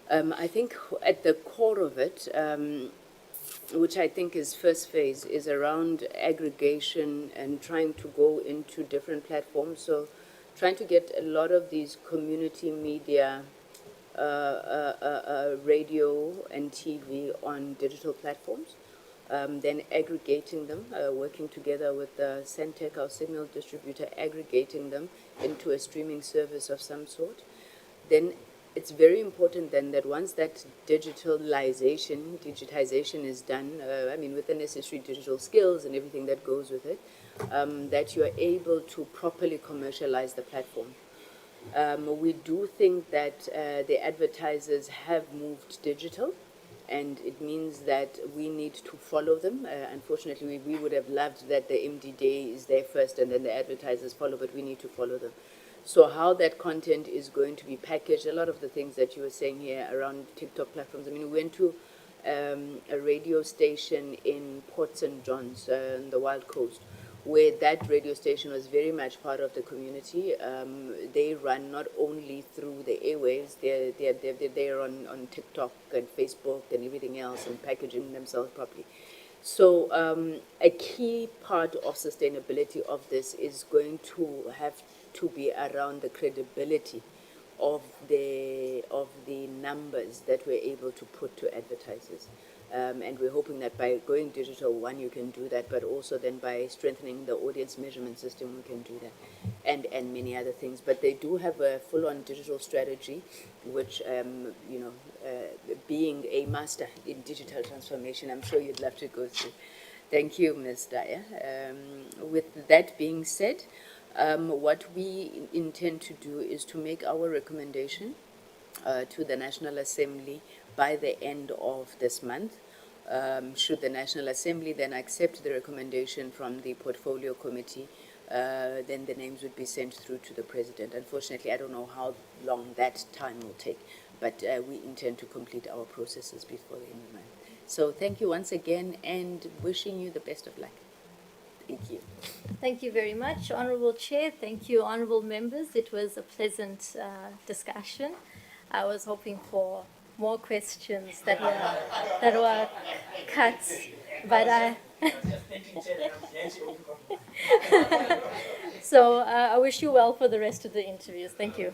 I think at the core of it, which I think is first phase, is around aggregation and trying to go into different platforms. So trying to get a lot of these community media, radio and TV on digital platforms, then aggregating them, working together with the Centec, our signal distributor, aggregating them into a streaming service of some sort. Then it's very important then that once that digitization is done, with the necessary digital skills and everything that goes with it, that you are able to properly commercialize the platform. We do think that the advertisers have moved digital, and it means that we need to follow them. Unfortunately, we would have loved that the MDDA is there first and then the advertisers follow, but we need to follow them. So how that content is going to be packaged, a lot of the things that you were saying here around TikTok platforms. I mean, we went to a radio station in Port St. John's on the Wild Coast, where that radio station was very much part of the community. They run not only through the airwaves, they're on TikTok and Facebook and everything else and packaging themselves properly. So a key part of sustainability of this is going to have to be around the credibility of the numbers that we're able to put to advertisers. And we're hoping that by going digital, one, you can do that, but also then by strengthening the audience measurement system, we can do that, and many other things. But they do have a full-on digital strategy, which, being a master in digital transformation, I'm sure you'd love to go through. Thank you, Ms. Dyer. With that being said, what we intend to do is to make our recommendation to the National Assembly by the end of this month. Should the National Assembly then accept the recommendation from the Portfolio Committee, then the names would be sent through to the President. Unfortunately, I don't know how long that time will take, but we intend to complete our processes before the end of the month. So thank you once again and wishing you the best of luck. Thank you. Thank you very much, Honourable Chair. Thank you, Honourable Members. It was a pleasant discussion. I was hoping for more questions that were cut, but so I wish you well for the rest of the interviews. Thank you.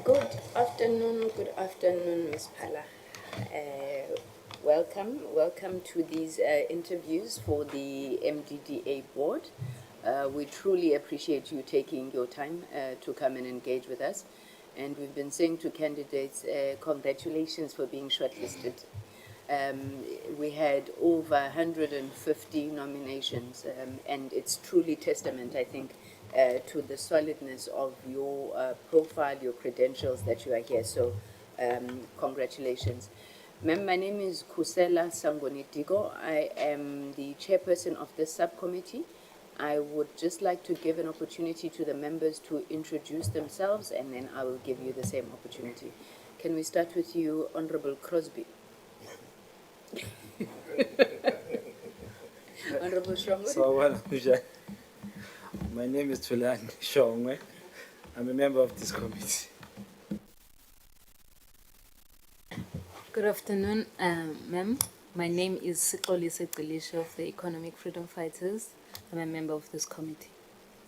Good afternoon, Ms. Pala. Welcome to these interviews for the MDDA board. We truly appreciate you taking your time to come and engage with us. And we've been saying to candidates, congratulations for being shortlisted. We had over 150 nominations, and it's truly testament, I think, to the solidness of your profile, your credentials that you are here. So, congratulations. Ma'am, my name is Kusela Sangonitigo. I am the chairperson of this subcommittee. I would just like to give an opportunity to the members to introduce themselves, and then I will give you the same opportunity. Can we start with you, Honorable Crosby? Honorable Shongwe? So, my name is Tulani Shongwe. I'm a member of this committee. Good afternoon, ma'am. My name is Sikolise Qilisho of the Economic Freedom Fighters. I'm a member of this committee.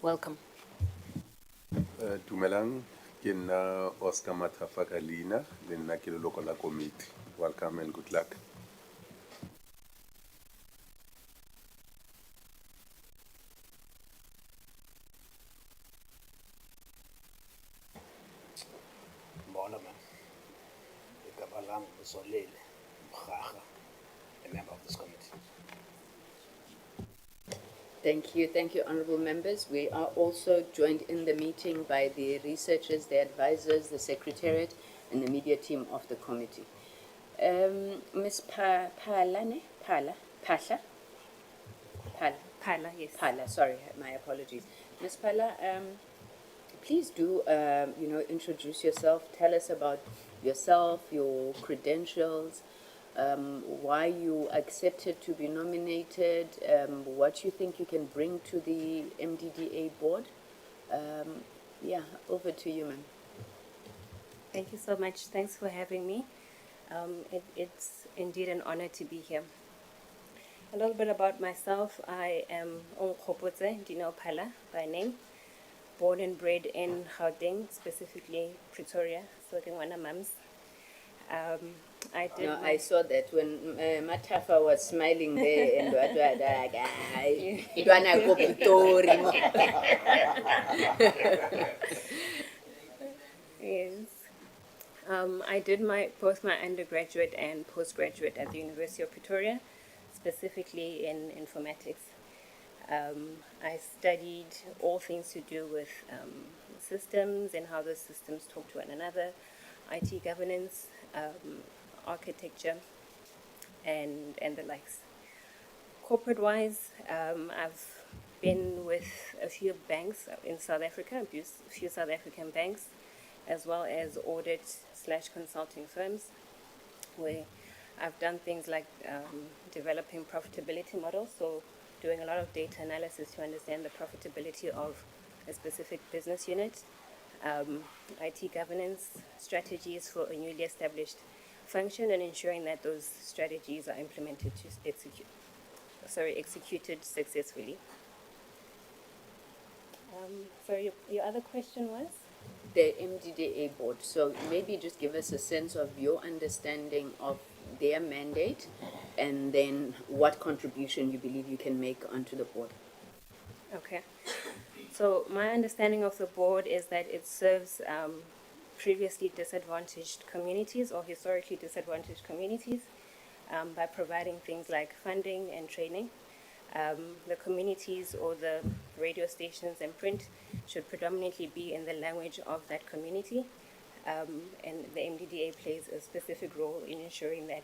Welcome. Dumelang, ke nna Oscar Matafakalina, le nna ke leloko la committee. Welcome and good luck. Mbona man. Igama lami Mzolile Mkhaga, a member of this committee. Thank you, honourable members. We are also joined in the meeting by the researchers, the advisors, the secretariat, and the media team of the committee. Ms. Phahla, Phala, yes. Phahla, sorry, my apologies. Ms. Phahla, please do, introduce yourself. Tell us about yourself, your credentials, why you accepted to be nominated, what you think you can bring to the MDDA board. Over to you, ma'am. Thank you so much. Thanks for having me. It's indeed an honor to be here. A little bit about myself. I am Ongkhopotse Dino Phala by name, born and bred in Gauteng, specifically Pretoria, so Kengwana Mums. I saw that when Matafa was smiling there and what it Yes. I did both my undergraduate and postgraduate at the University of Pretoria, specifically in informatics. I studied all things to do with systems and how those systems talk to one another, IT governance, architecture, and the likes. Corporate-wise, I've been with a few banks in South Africa, a few South African banks, as well as audit/consulting firms, where I've done things like developing profitability models, so doing a lot of data analysis to understand the profitability of a specific business unit, IT governance strategies for a newly established function, and ensuring that those strategies are implemented to executed successfully. Sorry, your other question was? The MDDA board. So maybe just give us a sense of your understanding of their mandate and then what contribution you believe you can make onto the board. Okay. So my understanding of the board is that it serves previously disadvantaged communities or historically disadvantaged communities by providing things like funding and training. The communities or the radio stations and print should predominantly be in the language of that community, and the MDDA plays a specific role in ensuring that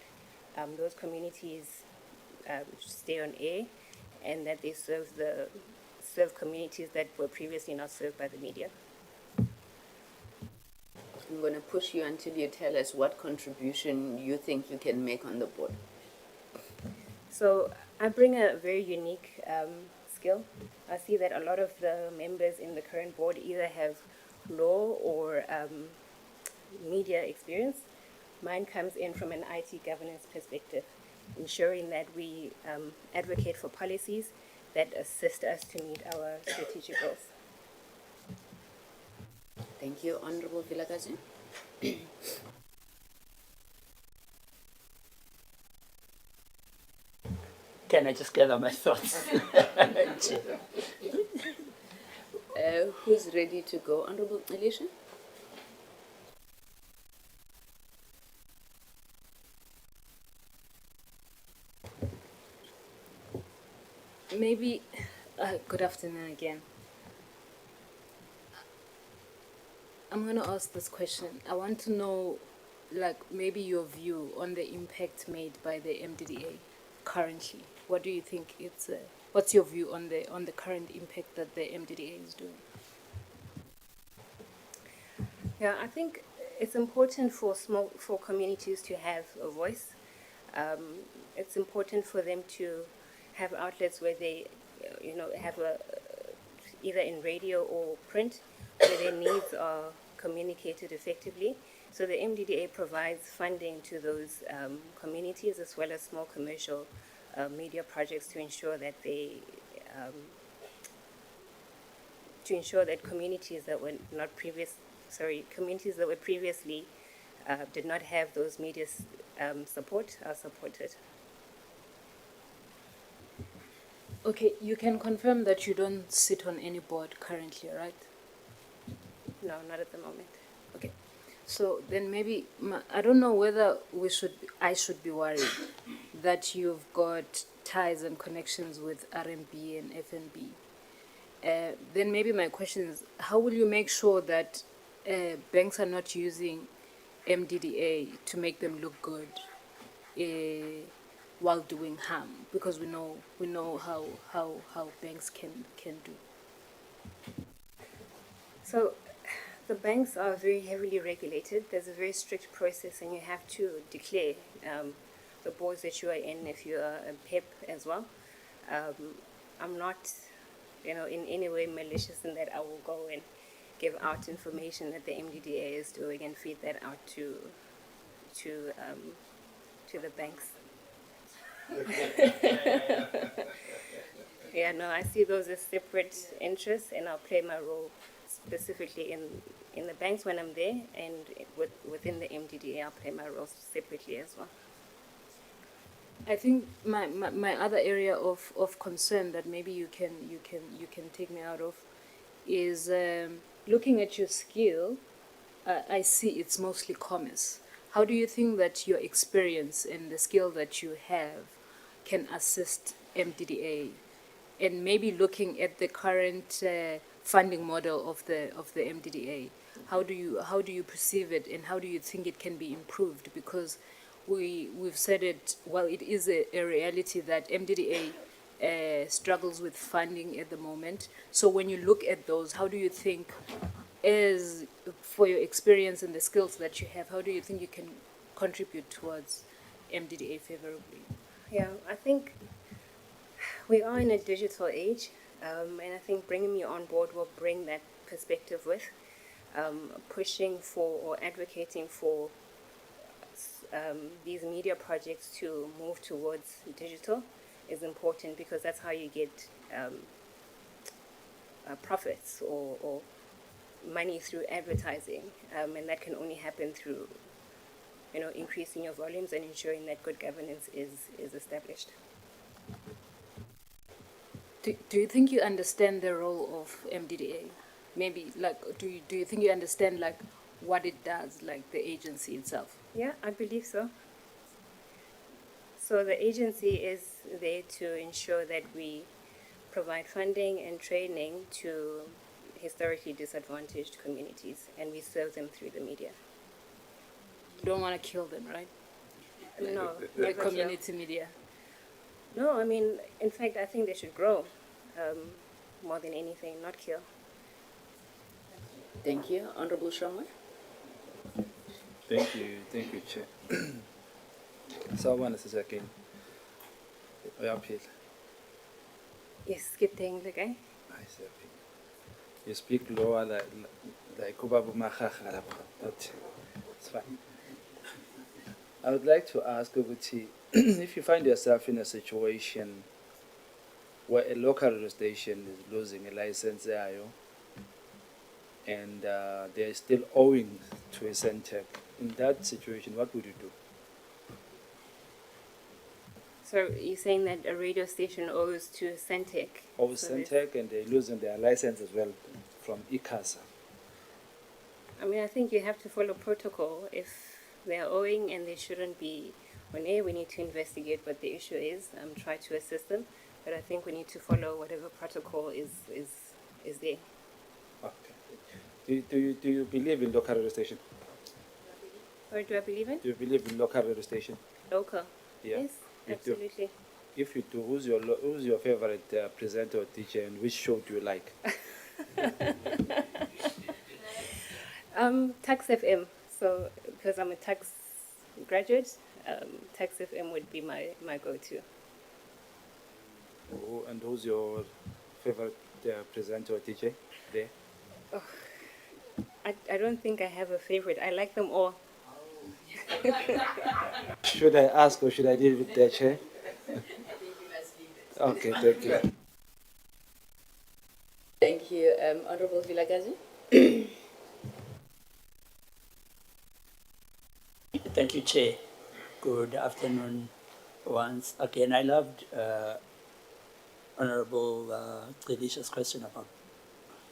those communities stay on air and that they serve communities that were previously not served by the media. I'm going to push you until you tell us what contribution you think you can make on the board. So I bring a very unique skill. I see that a lot of the members in the current board either have law or media experience. Mine comes in from an IT governance perspective, ensuring that we advocate for policies that assist us to meet our strategic goals. Thank you, Honorable Vilakazi. Can I just gather my thoughts? Who's ready to go? Honorable Elisha? Maybe, good afternoon again. I'm going to ask this question. I want to know, maybe your view on the impact made by the MDDA currently. What do you think what's your view on the current impact that the MDDA is doing? Yeah, I think it's important for communities to have a voice. It's important for them to have outlets where they, have either in radio or print, where their needs are communicated effectively. So the MDDA provides funding to those communities as well as small commercial media projects to ensure that communities that were communities that were previously did not have those media support are supported. Okay, you can confirm that you don't sit on any board currently, right? No, not at the moment. Okay, so then maybe, I don't know whether I should be worried that you've got ties and connections with RMB and FNB. Then maybe my question is, how will you make sure that banks are not using MDDA to make them look good while doing harm? Because we know how banks can do. So the banks are very heavily regulated. There's a very strict process, and you have to declare the boards that you are in if you are a PEP as well. I'm not, in any way malicious in that I will go and give out information that the MDDA is doing and feed that out to the banks. Yeah, no, I see those as separate interests, and I'll play my role specifically in the banks when I'm there, and within the MDDA, I'll play my role separately as well. I think my other area of concern that maybe you can take me out of is looking at your skill. I see it's mostly commerce. How do you think that your experience and the skill that you have can assist MDDA? And maybe looking at the current funding model of the MDDA, how do you perceive it, and how do you think it can be improved? Because we've said it, well, it is a reality that MDDA struggles with funding at the moment. So when you look at those, how do you think, as for your experience and the skills that you have, how do you think you can contribute towards MDDA favorably? Yeah, I think we are in a digital age, and I think bringing me on board will bring that perspective with. Pushing for or advocating for these media projects to move towards digital is important, because that's how you get profits or money through advertising, and that can only happen through increasing your volumes and ensuring that good governance is established. Do you think you understand the role of MDDA? Maybe, do you think you understand, what it does, the agency itself? Yeah, I believe so. So the agency is there to ensure that we provide funding and training to historically disadvantaged communities, and we serve them through the media. You don't want to kill them, right? No. The community media. No, I mean, in fact, I think they should grow more than anything, not kill. Thank you. Honorable Shongwe. Thank you, Chair. Someone is again. Yes, good thing, the guy. You speak lower like Kubabu Machacha, but it's fine. I would like to ask Uguti, if you find yourself in a situation where a local radio station is losing a license and they're still owing to a Centec, in that situation, what would you do? So you're saying that a radio station owes to Centec? Owes Centec, and they're losing their license as well from ICASA. I mean, I think you have to follow protocol. If they're owing and they shouldn't be on air, we need to investigate what the issue is and try to assist them. But I think we need to follow whatever protocol is there. Okay. Do you believe in local radio station? Or do I believe in? Do you believe in local radio station? Local? Yeah. Yes, absolutely. If you do, who's your favorite presenter or teacher, and which show do you like? Tax FM. So because I'm a tax graduate, Tax FM would be my go-to. Oh, and who's your favorite presenter or teacher there? Oh, I don't think I have a favorite. I like them all. Should I ask or should I leave it there, Chair? Okay, thank you. Thank you. Honorable Vilakazi. Thank you, Chair. Good afternoon once again. I loved Honorable Delicia's question about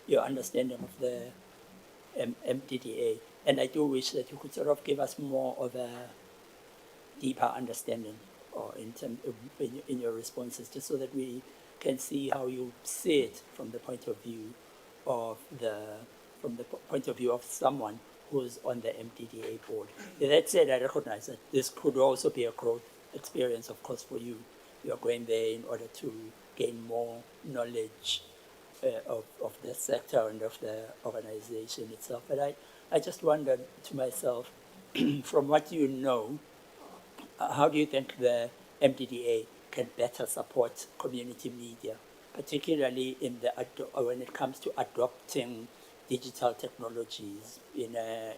your understanding of the MDDA. And I do wish that you could sort of give us more of a deeper understanding or in your responses, just so that we can see how you see it from the point of view of point of view of someone who's on the MDDA board. That said, I recognize that this could also be a growth experience, of course, for you. You are going there in order to gain more knowledge of the sector and of the organization itself. But I just wondered to myself, from what you know, how do you think the MDDA can better support community media, particularly when it comes to adopting digital technologies in a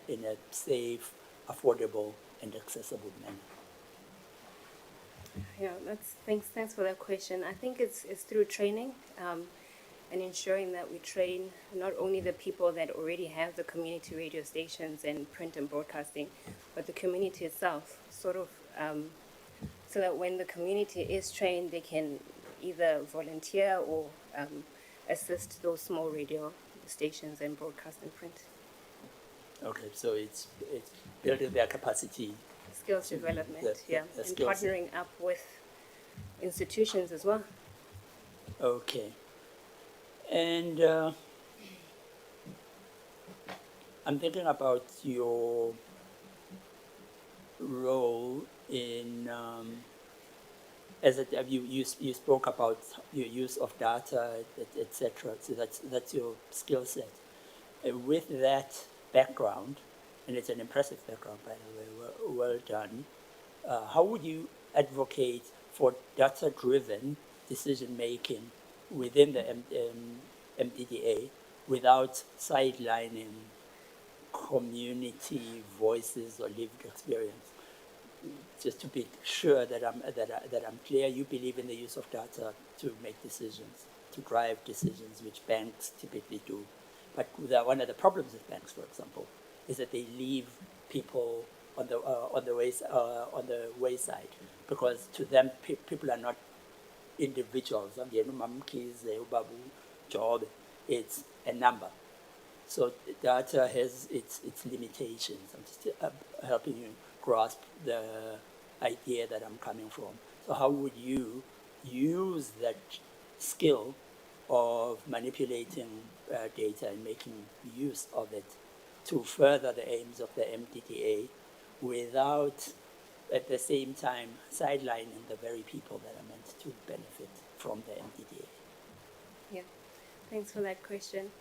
safe, affordable, and accessible manner? Yeah, thanks for that question. I think it's through training and ensuring that we train not only the people that already have the community radio stations and print and broadcasting, but the community itself, sort of, so that when the community is trained, they can either volunteer or assist those small radio stations and broadcast and print. Okay, so it's building their capacity. Skills development, the and skills. partnering up with institutions as well. Okay. And I'm thinking about your role in, you spoke about your use of data, etc. So that's your skill set. With that background, and it's an impressive background, by the way, well done. How would you advocate for data-driven decision-making within the MDDA without sidelining community voices or lived experience? Just to be sure that I'm clear, you believe in the use of data to make decisions, to drive decisions, which banks typically do. But one of the problems with banks, for example, is that they leave people on the wayside, because to them people are not individuals. It's a number. So data has its limitations. I'm just helping you grasp the idea that I'm coming from. So how would you use that skill of manipulating data and making use of it to further the aims of the MDDA without, at the same time, sidelining the very people that are meant to benefit from the MDDA? Yeah, thanks for that question.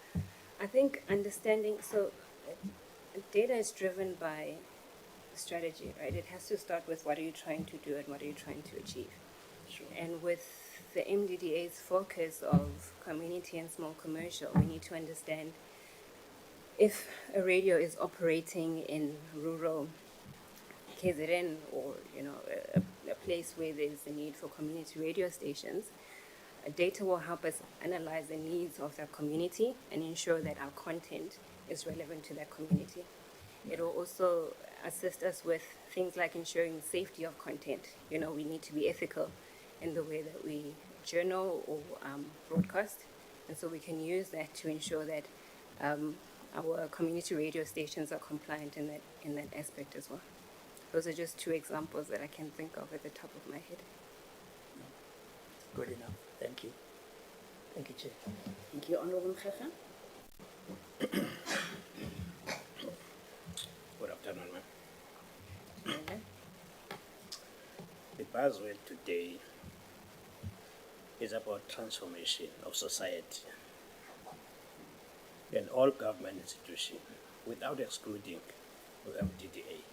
I think understanding, so data is driven by strategy, right? It has to start with what are you trying to do and what are you trying to achieve. Sure. And with the MDDA's focus of community and small commercial, we need to understand if a radio is operating in rural KZN or a place where there's a need for community radio stations, data will help us analyze the needs of that community and ensure that our content is relevant to that community. It will also assist us with things like ensuring safety of content. We need to be ethical in the way that we journal or broadcast, and so we can use that to ensure that our community radio stations are compliant in that aspect as well. Those are just two examples that I can think of at the top of my head. Good enough. Thank you. Thank you, Chair. Thank you, Honorable Mkhekha. Good afternoon, ma'am. The buzzword today is about transformation of society and all government institutions, without excluding the MDDA.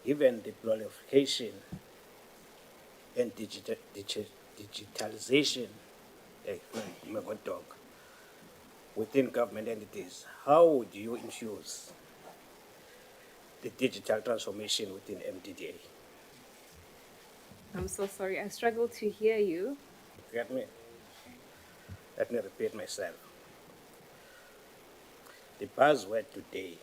Given the proliferation and digitalization within government entities, how would you infuse the digital transformation within MDDA? I'm so sorry, I struggle to hear you. Get me? Let me repeat myself. The buzzword today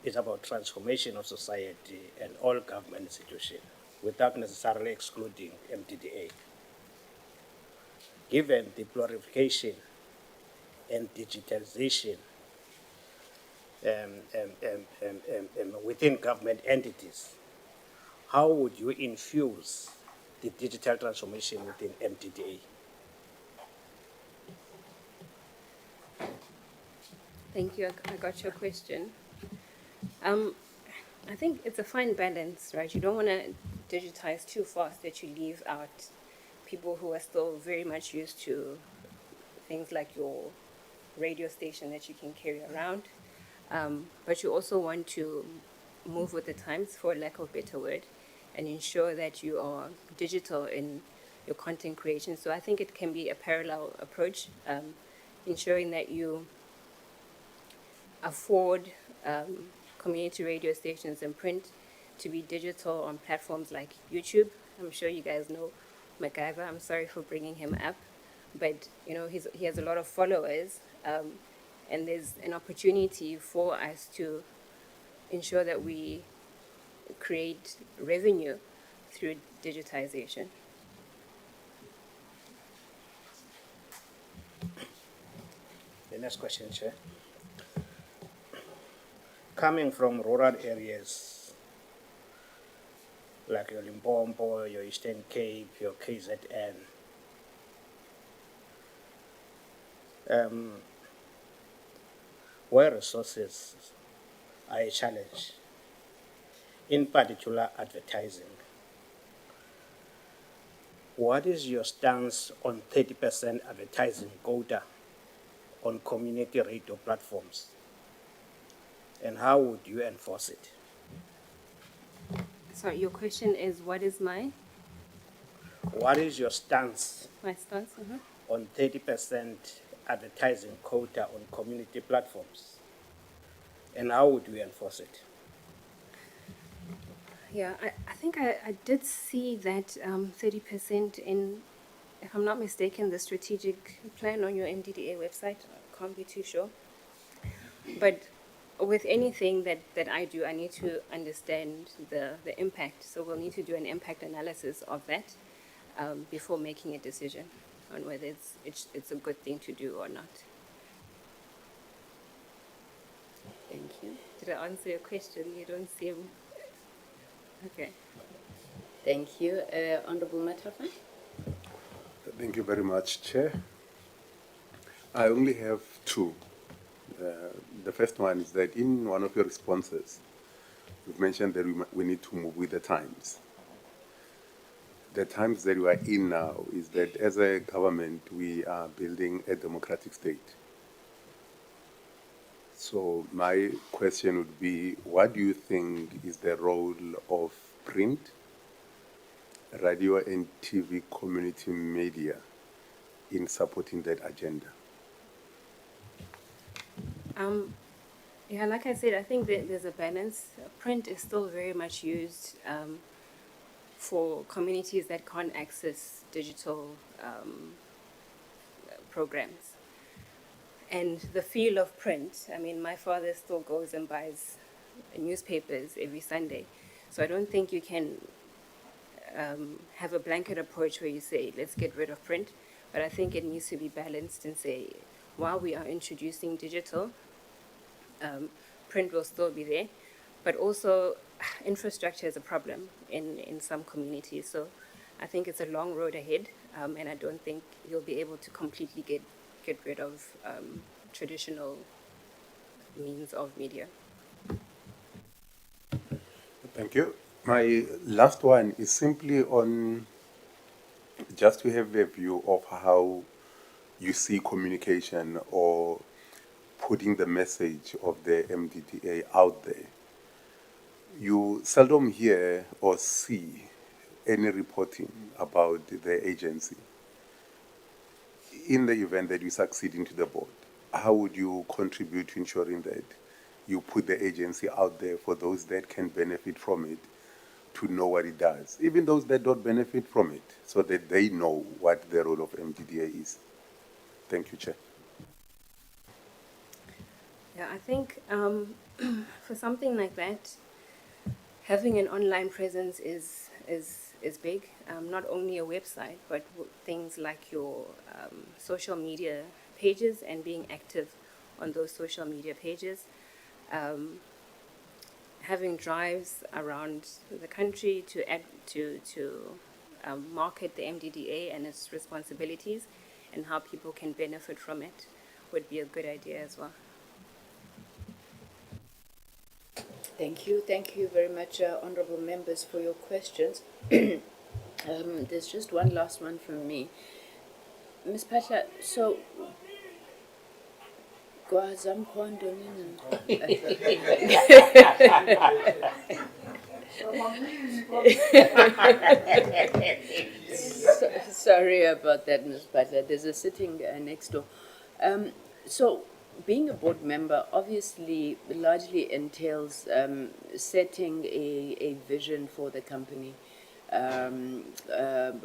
is about transformation of society and all government institutions, without necessarily excluding MDDA. Given the proliferation and digitalization within government entities, how would you infuse the digital transformation within MDDA? Thank you. I got your question. I think it's a fine balance, right? You don't want to digitize too fast that you leave out people who are still very much used to things like your radio station that you can carry around. But you also want to move with the times, for lack of a better word, and ensure that you are digital in your content creation. So I think it can be a parallel approach, ensuring that you afford community radio stations and print to be digital on platforms like YouTube. I'm sure you guys know MacGyver. I'm sorry for bringing him up, but you know he has a lot of followers, and there's an opportunity for us to ensure that we create revenue through digitization. The next question, Chair. Coming from rural areas like your Limpopo, your Eastern Cape, your KZN, where resources are a challenge, in particular advertising. What is your stance on 30% advertising quota on community radio platforms? And how would you enforce it? Sorry, your question is what is my What is your stance stance? on 30% advertising quota on community platforms? And how would we enforce it? Yeah, I think I did see that 30% in, if I'm not mistaken, the strategic plan on your MDDA website. I can't be too sure. But with anything that I do, I need to understand the impact. So we'll need to do an impact analysis of that before making a decision on whether it's a good thing to do or not. Thank you. Did I answer your question? You don't seem... Okay. Thank you. Honorable Matrafa? Thank you very much, Chair. I only have two. The first one is that in one of your responses, you've mentioned that we need to move with the times. The times that we are in now is that as a government, we are building a democratic state. So my question would be, what do you think is the role of print, radio and TV community media in supporting that agenda? Yeah, like I said, I think that there's a balance. Print is still very much used for communities that can't access digital programs. And the feel of print, I mean, my father still goes and buys newspapers every Sunday. So I don't think you can have a blanket approach where you say, let's get rid of print. But I think it needs to be balanced and say, while we are introducing digital, print will still be there. But also, infrastructure is a problem in some communities. So I think it's a long road ahead, and I don't think you'll be able to completely get rid of traditional means of media. Thank you. My last one is simply on just to have a view of how you see communication or putting the message of the MDDA out there. You seldom hear or see any reporting about the agency. In the event that you succeed into the board, how would you contribute to ensuring that you put the agency out there for those that can benefit from it to know what it does, even those that don't benefit from it, so that they know what the role of MDDA is? Thank you, Chair. Yeah, I think for something like that, having an online presence is big. Not only a website, but things like your social media pages and being active on those social media pages. having drives around the country to market the MDDA and its responsibilities and how people can benefit from it would be a good idea as well. Thank you very much, honourable members, for your questions. There's just one last one from me. Ms. Pasha, so sorry about that, Ms. Pasha. There's a sitting next door. So being a board member obviously largely entails setting a vision for the company,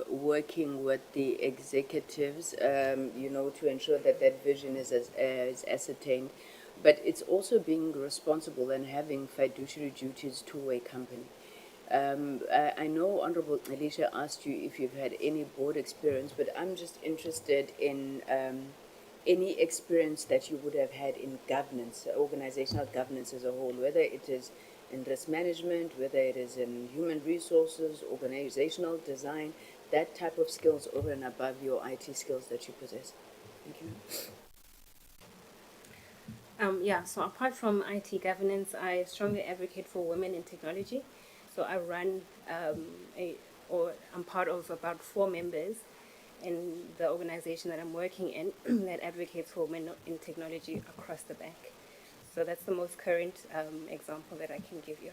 working with the executives, to ensure that that vision is ascertained. But it's also being responsible and having fiduciary duties to a company. I know Honorable Alicia asked you if you've had any board experience, but I'm just interested in any experience that you would have had in governance, organizational governance as a whole, whether it is in risk management, whether it is in human resources, organizational design, that type of skills over and above your IT skills that you possess. Thank you. So apart from IT governance, I strongly advocate for women in technology. So I run I'm part of about 4 members in the organization that I'm working in that advocates for women in technology across the bank. So that's the most current example that I can give you.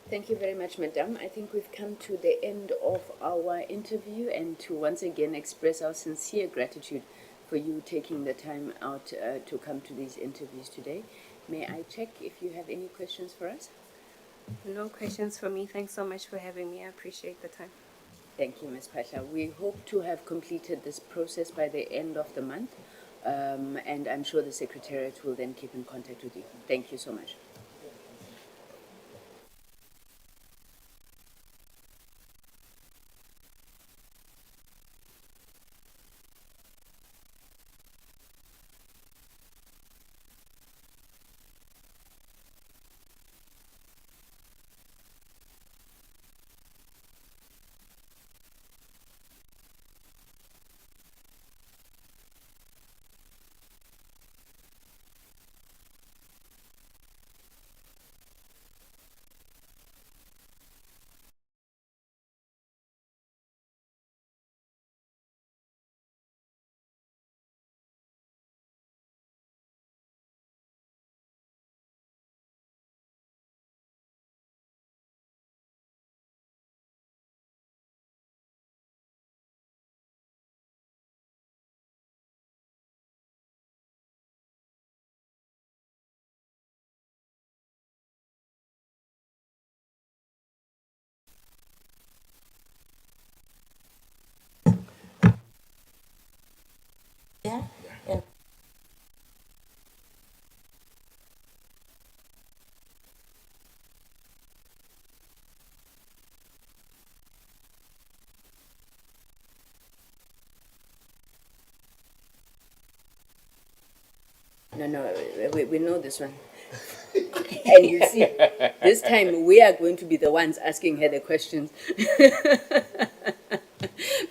Thank you very much, Madam. I think we've come to the end of our interview, and to once again express our sincere gratitude for you taking the time out to come to these interviews today. May I check if you have any questions for us? No questions for me. Thanks so much for having me. I appreciate the time. Thank you, Ms. Pasha. We hope to have completed this process by the end of the month, and I'm sure the Secretariat will then keep in contact with you. Thank you so much. Yeah. No, we know this one. And you see, this time we are going to be the ones asking her the questions.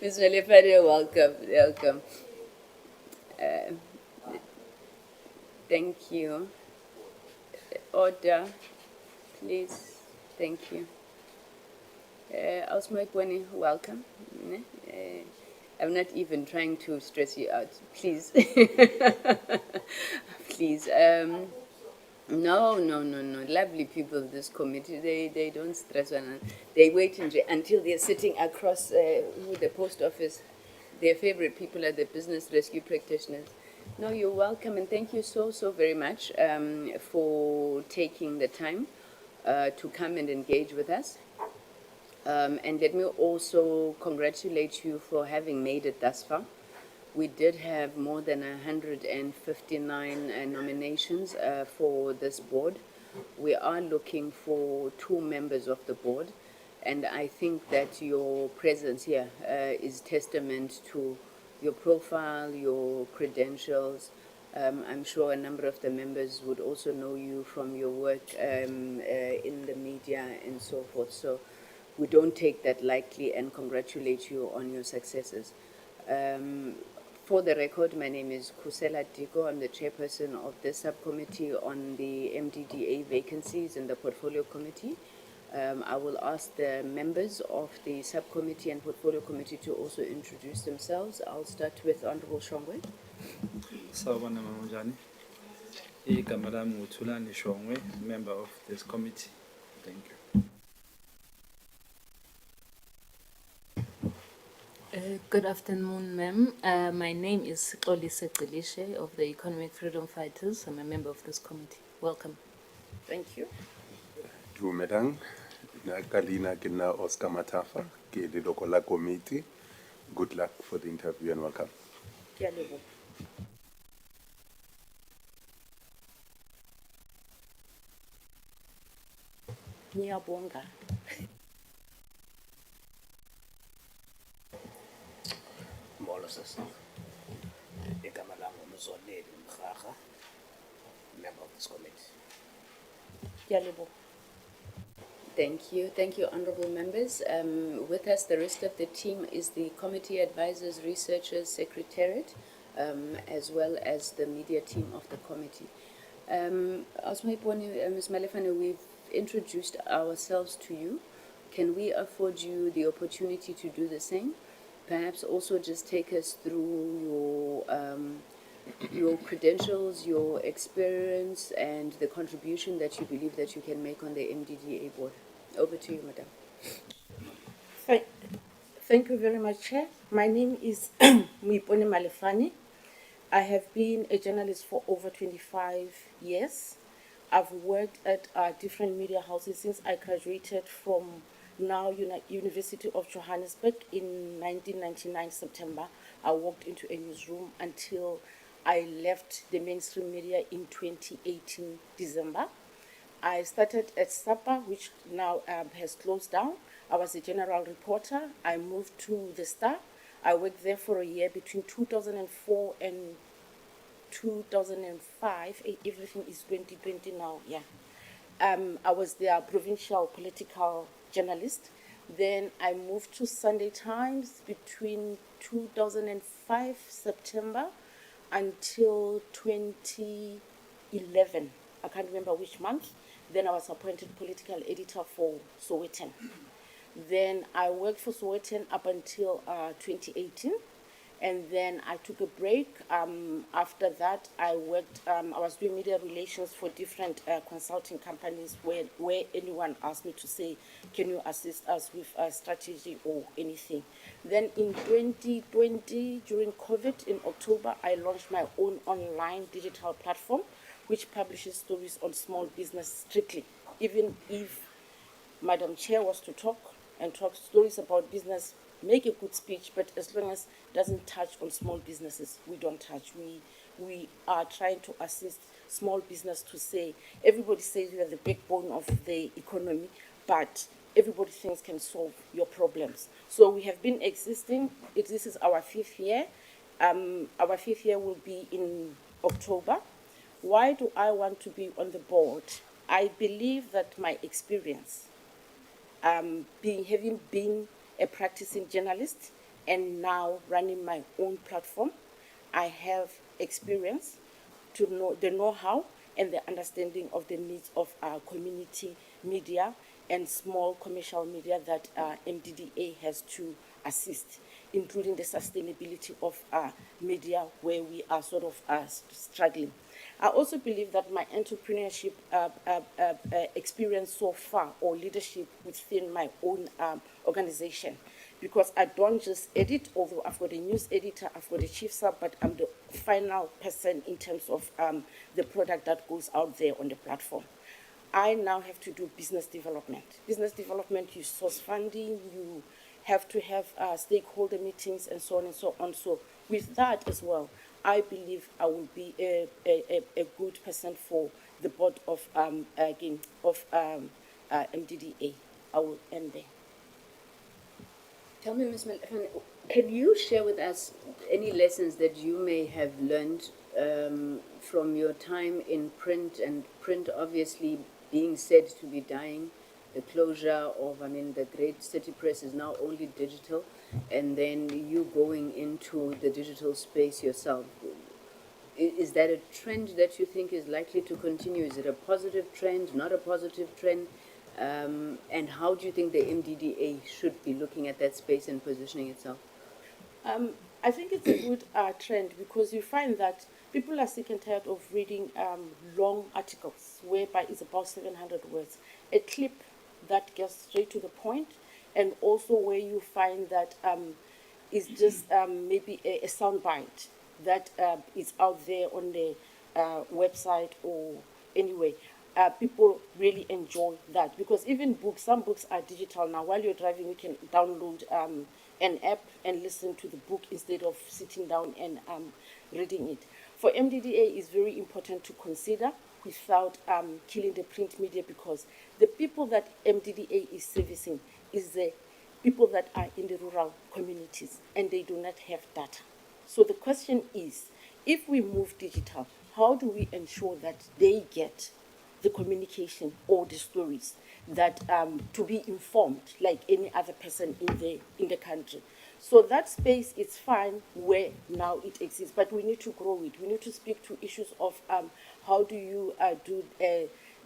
Ms. Malefade, welcome. Thank you. Order, please. Thank you. Osmoekwane, welcome. I'm not even trying to stress you out. Please. Please. No. Lovely people, this committee, they don't stress one another. They wait until they're sitting across the post office. Their favorite people are the business rescue practitioners. No, you're welcome, and thank you so very much for taking the time to come and engage with us. And let me also congratulate you for having made it thus far. We did have more than 159 nominations for this board. We are looking for 2 members of the board, and I think that your presence here is testament to your profile, your credentials, I'm sure a number of the members would also know you from your work in the media and so forth. So we don't take that lightly and congratulate you on your successes. For the record, my name is Kusela Diko. I'm the chairperson of the subcommittee on the MDDA vacancies in the portfolio committee. I will ask the members of the subcommittee and portfolio committee to also introduce themselves. I'll start with Honorable Shongwe. Sawubona Mama Njani. Igama lami nguThulani Shongwe, member of this committee. Thank you. Good afternoon, ma'am. My name is Xolise Xilishe of the Economic Freedom Fighters. I'm a member of this committee. Welcome. Thank you. Dumelang, Kalina Kina Oscar Matafa, ke le local committee. Good luck for the interview and welcome. Ke a leboha. Ngiyabonga. Molo sisi. Igama lami nguMzoleli Mkhaga, member of this committee. Ke a leboha. Thank you. Thank you, honorable members. With us, the rest of the team is the committee advisors, researchers, secretariat, as well as the media team of the committee. Ms. Malefane, we've introduced ourselves to you. Can we afford you the opportunity to do the same? Perhaps also just take us through your credentials, your experience, and the contribution that you believe that you can make on the MDDA board. Over to you, madam. Thank you very much, Chair. My name is Muipone Malefane. I have been a journalist for over 25 years. I've worked at different media houses since I graduated from University of Johannesburg in 1999 September. I walked into a newsroom until I left the mainstream media in 2018 December. I started at SAPA, which now has closed down. I was a general reporter. I moved to the Star. I worked there for a year between 2004 and 2005. Everything is 2020 now, yeah. I was their provincial political journalist. Then I moved to Sunday Times between 2005 September until 2011. I can't remember which month. Then I was appointed political editor for Sowetan. Then I worked for Sowetan up until 2018. And then I took a break. After that, I worked, I was doing media relations for different consulting companies where anyone asked me to say, can you assist us with a strategy or anything? Then in 2020, during COVID, in October, I launched my own online digital platform, which publishes stories on small business strictly. Even if Madam Chair was to talk stories about business, make a good speech, but as long as it doesn't touch on small businesses, we don't touch. We are trying to assist small business to say, everybody says we are the backbone of the economy, but everybody thinks can solve your problems. So we have been existing. This is our 5th year. Our 5th year will be in October. Why do I want to be on the board? I believe that my experience, having been a practicing journalist and now running my own platform, I have experience to know the know-how and the understanding of the needs of our community media and small commercial media that MDDA has to assist, including the sustainability of media where we are sort of struggling. I also believe that my entrepreneurship experience so far, or leadership within my own organization, because I don't just edit, although I've got a news editor, I've got a chief sub, but I'm the final person in terms of the product that goes out there on the platform. I now have to do business development. Business development, you source funding, you have to have stakeholder meetings and so on and so on. So with that as well, I believe I will be a good person for the board of MDDA. I will end there. Tell me, Ms. Malefane, can you share with us any lessons that you may have learned from your time in print, and print obviously being said to be dying, the closure of, the Great City Press is now only digital, and then you going into the digital space yourself. Is that a trend that you think is likely to continue? Is it a positive trend, not a positive trend? And how do you think the MDDA should be looking at that space and positioning itself? I think it's a good trend, because you find that people are sick and tired of reading long articles whereby it's about 700 words. A clip that gets straight to the point, and also where you find that it's just maybe a soundbite that is out there on the website or anyway. People really enjoy that, because even books, some books are digital now. While you're driving, you can download an app and listen to the book instead of sitting down and reading it. For MDDA, it's very important to consider without killing the print media, because the people that MDDA is servicing is the people that are in the rural communities, and they do not have data. So the question is, if we move digital, how do we ensure that they get the communication or the stories that to be informed like any other person in the country? So that space is fine where now it exists, but we need to grow it. We need to speak to issues of how do you do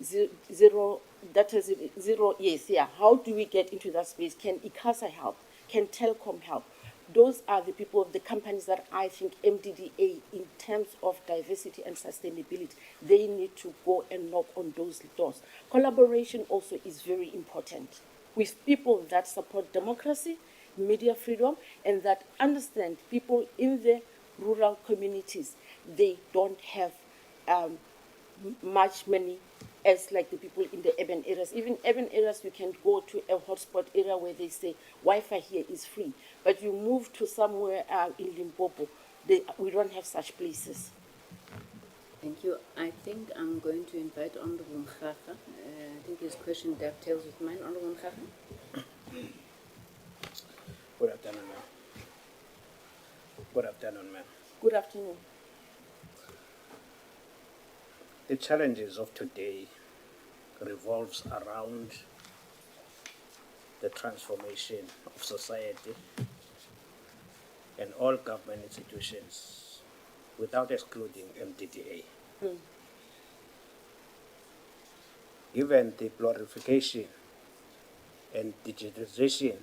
zero data zero, yes, yeah. How do we get into that space? Can ICASA help? Can Telkom help? Those are the people, the companies that I think MDDA, in terms of diversity and sustainability, they need to go and knock on those doors. Collaboration also is very important with people that support democracy, media freedom, and that understand people in the rural communities. They don't have much money as like the people in the urban areas. Even urban areas, you can go to a hotspot area where they say Wi-Fi here is free, but you move to somewhere in Limpopo, we don't have such places. Thank you. I think I'm going to invite Honorable Mkhaga. I think his question dovetails with mine. Honorable Mkhaga. Good afternoon, ma'am. Good afternoon, ma'am. Good afternoon. The challenges of today revolves around the transformation of society and all government institutions, without excluding MDDA. Given the glorification and digitization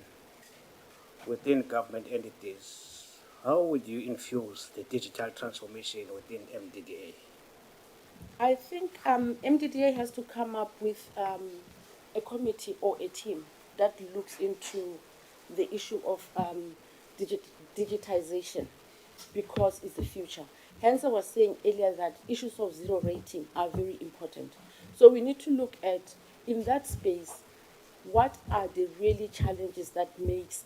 within government entities, how would you infuse the digital transformation within MDDA? I think MDDA has to come up with a committee or a team that looks into the issue of digitization, because it's the future. Hence, I was saying earlier that issues of zero rating are very important. So we need to look at, in that space, what are the really challenges that makes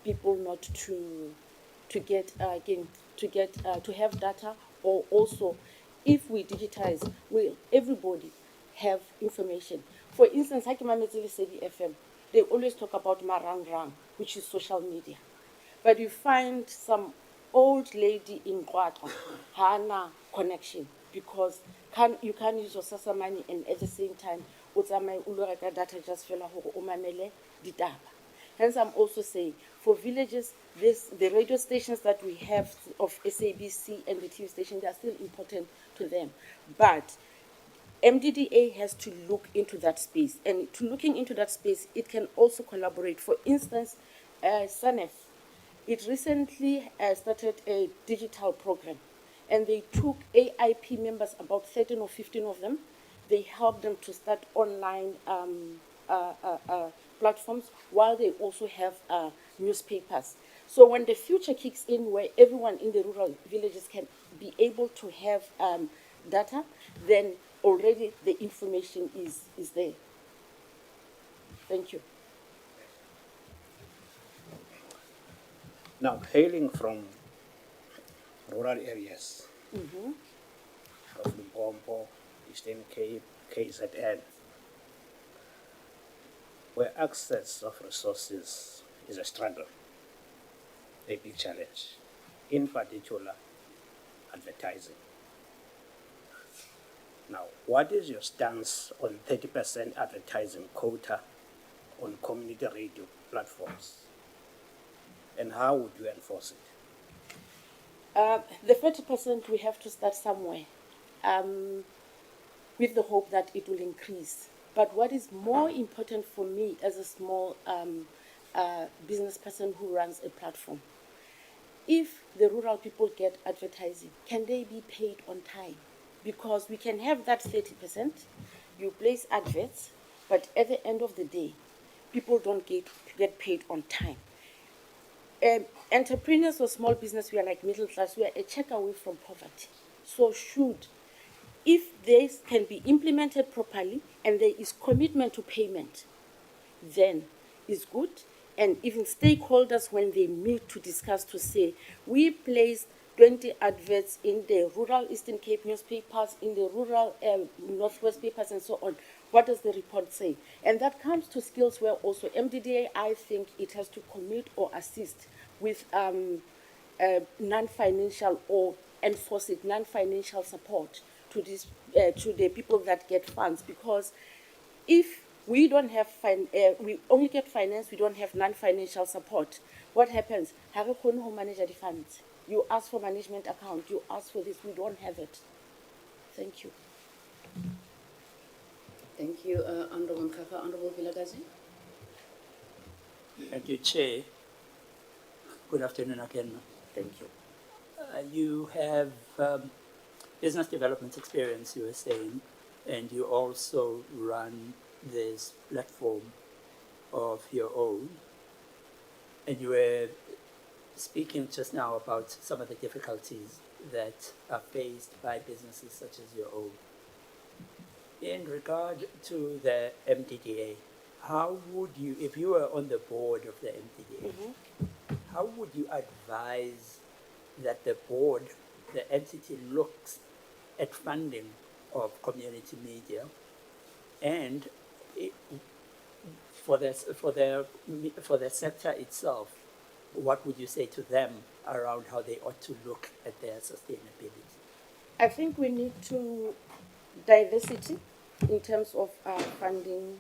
people not to have data, or also, if we digitize, will everybody have information? For instance, like City FM, they always talk about marang-rang, which is social media. But you find some old lady in Kwatwa, hana connection, because you can't use your SASSA money and at the same time, data just fell ditaba. Hence, I'm also saying, for villages, the radio stations that we have of SABC and the TV station, they are still important to them. But MDDA has to look into that space. And to looking into that space, it can also collaborate. For instance, SANEF, it recently started a digital program. And they took AIP members, about 13 or 15 of them. They helped them to start online platforms, while they also have newspapers. So when the future kicks in, where everyone in the rural villages can be able to have data, then already the information is there. Thank you. Now, hailing from rural areas of Limpopo, Eastern Cape, KZN, where access of resources is a struggle, a big challenge, in particular, advertising. Now, what is your stance on 30% advertising quota on community radio platforms? And how would you enforce it? The 40% we have to start somewhere with the hope that it will increase. But what is more important for me as a small business person who runs a platform, if the rural people get advertising, can they be paid on time? Because we can have that 30%, you place adverts, but at the end of the day, people don't get paid on time. Entrepreneurs or small business, we are like middle class, we are a check away from poverty. So if this can be implemented properly and there is commitment to payment, then it's good. And even stakeholders, when they meet to discuss, to say, we place 20 adverts in the rural Eastern Cape newspapers, in the rural Northwest papers, and so on. What does the report say? And that comes to skills where also MDDA, I think it has to commit or assist with non-financial or enforce it, non-financial support to the people that get funds. Because if we don't have we only get finance, we don't have non-financial support, what happens? Have a who manage the funds. You ask for management account, you ask for this, we don't have it. Thank you. Thank you, Honorable Nkaka. Honorable Vilakazi. Thank you, Chair. Good afternoon again. Thank you. You have business development experience, you were saying, and you also run this platform of your own. And you were speaking just now about some of the difficulties that are faced by businesses such as your own. In regard to the MDDA, how would you, if you were on the board of the MDDA, how would you advise that the board, the entity, looks at funding of community media, and for the sector itself, what would you say to them around how they ought to look at their sustainability? I think we need to diversity in terms of funding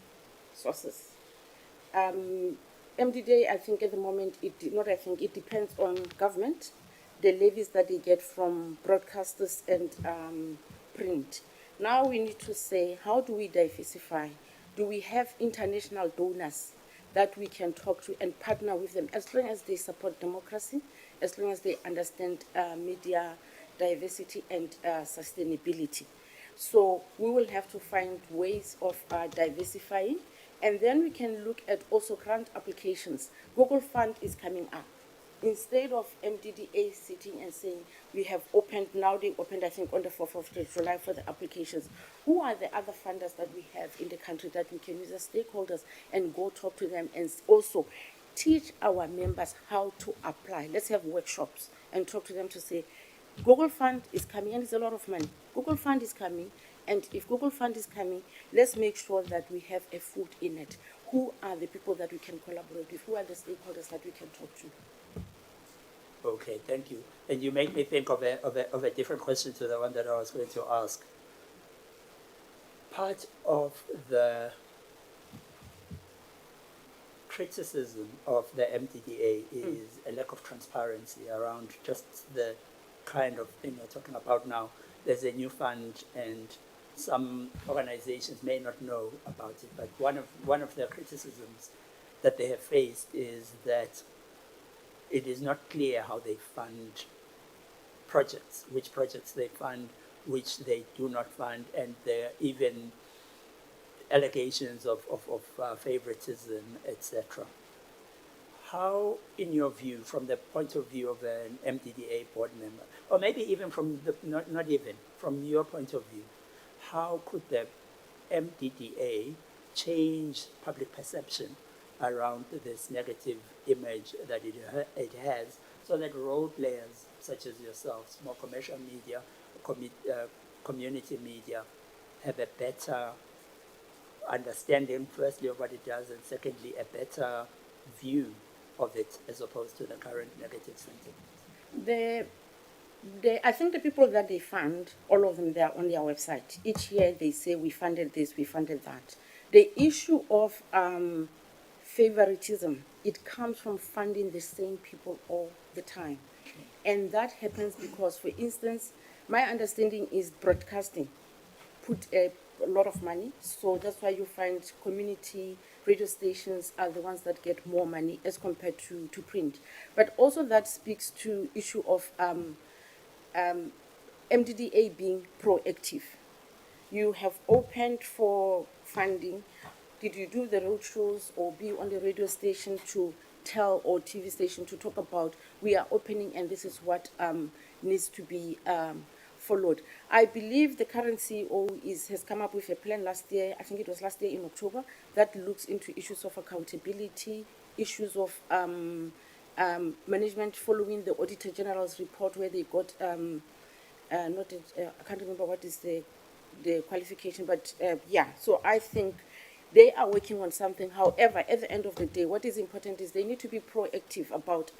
sources. MDDA, I think at the moment, it depends on government, the levies that they get from broadcasters and print. Now we need to say, how do we diversify? Do we have international donors that we can talk to and partner with them, as long as they support democracy, as long as they understand media diversity and sustainability? So we will have to find ways of diversifying, and then we can look at also grant applications. Google Fund is coming up. Instead of MDDA sitting and saying, we have opened, now they opened, I think, on the 4th of July for the applications. Who are the other funders that we have in the country that we can use as stakeholders and go talk to them and also teach our members how to apply? Let's have workshops and talk to them to say, Google Fund is coming, and it's a lot of money. Google Fund is coming, and if Google Fund is coming, let's make sure that we have a foot in it. Who are the people that we can collaborate with? Who are the stakeholders that we can talk to? Okay, thank you. And you make me think of a different question to the one that I was going to ask. Part of the criticism of the MDDA is a lack of transparency around just the kind of thing you're talking about now. There's a new fund, and some organizations may not know about it, but one of the criticisms that they have faced is that it is not clear how they fund projects, which projects they fund, which they do not fund, and there are even allegations of favoritism, etc. How, in your view, from the point of view of an MDDA board member, or maybe even from not even, from your point of view, how could the MDDA change public perception around this negative image that it has, so that role players such as yourselves, more commercial media, community media, have a better understanding, firstly, of what it does, and secondly, a better view of it as opposed to the current negative sentiment? I think the people that they fund, all of them, they are on their website. Each year they say we funded this, we funded that. The issue of favoritism, it comes from funding the same people all the time. And that happens because, for instance, my understanding is broadcasting put a lot of money. So that's why you find community radio stations are the ones that get more money as compared to print. But also that speaks to issue of MDDA being proactive. You have opened for funding. Did you do the road shows or be on the radio station to tell, or TV station to talk about, we are opening and this is what needs to be followed? I believe the current CEO has come up with a plan last year, I think it was last year in October, that looks into issues of accountability, issues of management following the Auditor General's report where they got, I can't remember what is the qualification, but yeah, so I think they are working on something. However, at the end of the day, what is important is they need to be proactive about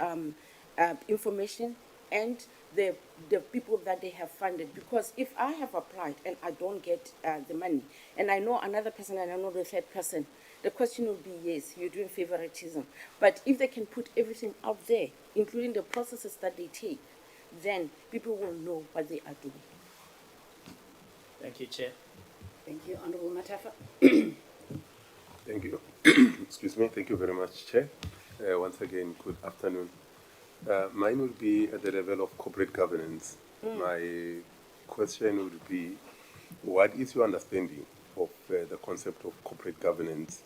information and the people that they have funded. Because if I have applied and I don't get the money, and I know another person and I know the third person, the question will be, yes, you're doing favoritism. But if they can put everything out there, including the processes that they take, then people will know what they are doing. Thank you, Chair. Thank you, Honorable Matafa. Thank you. Excuse me. Thank you very much, Chair. Once again, good afternoon. Mine would be at the level of corporate governance. My question would be, what is your understanding of the concept of corporate governance?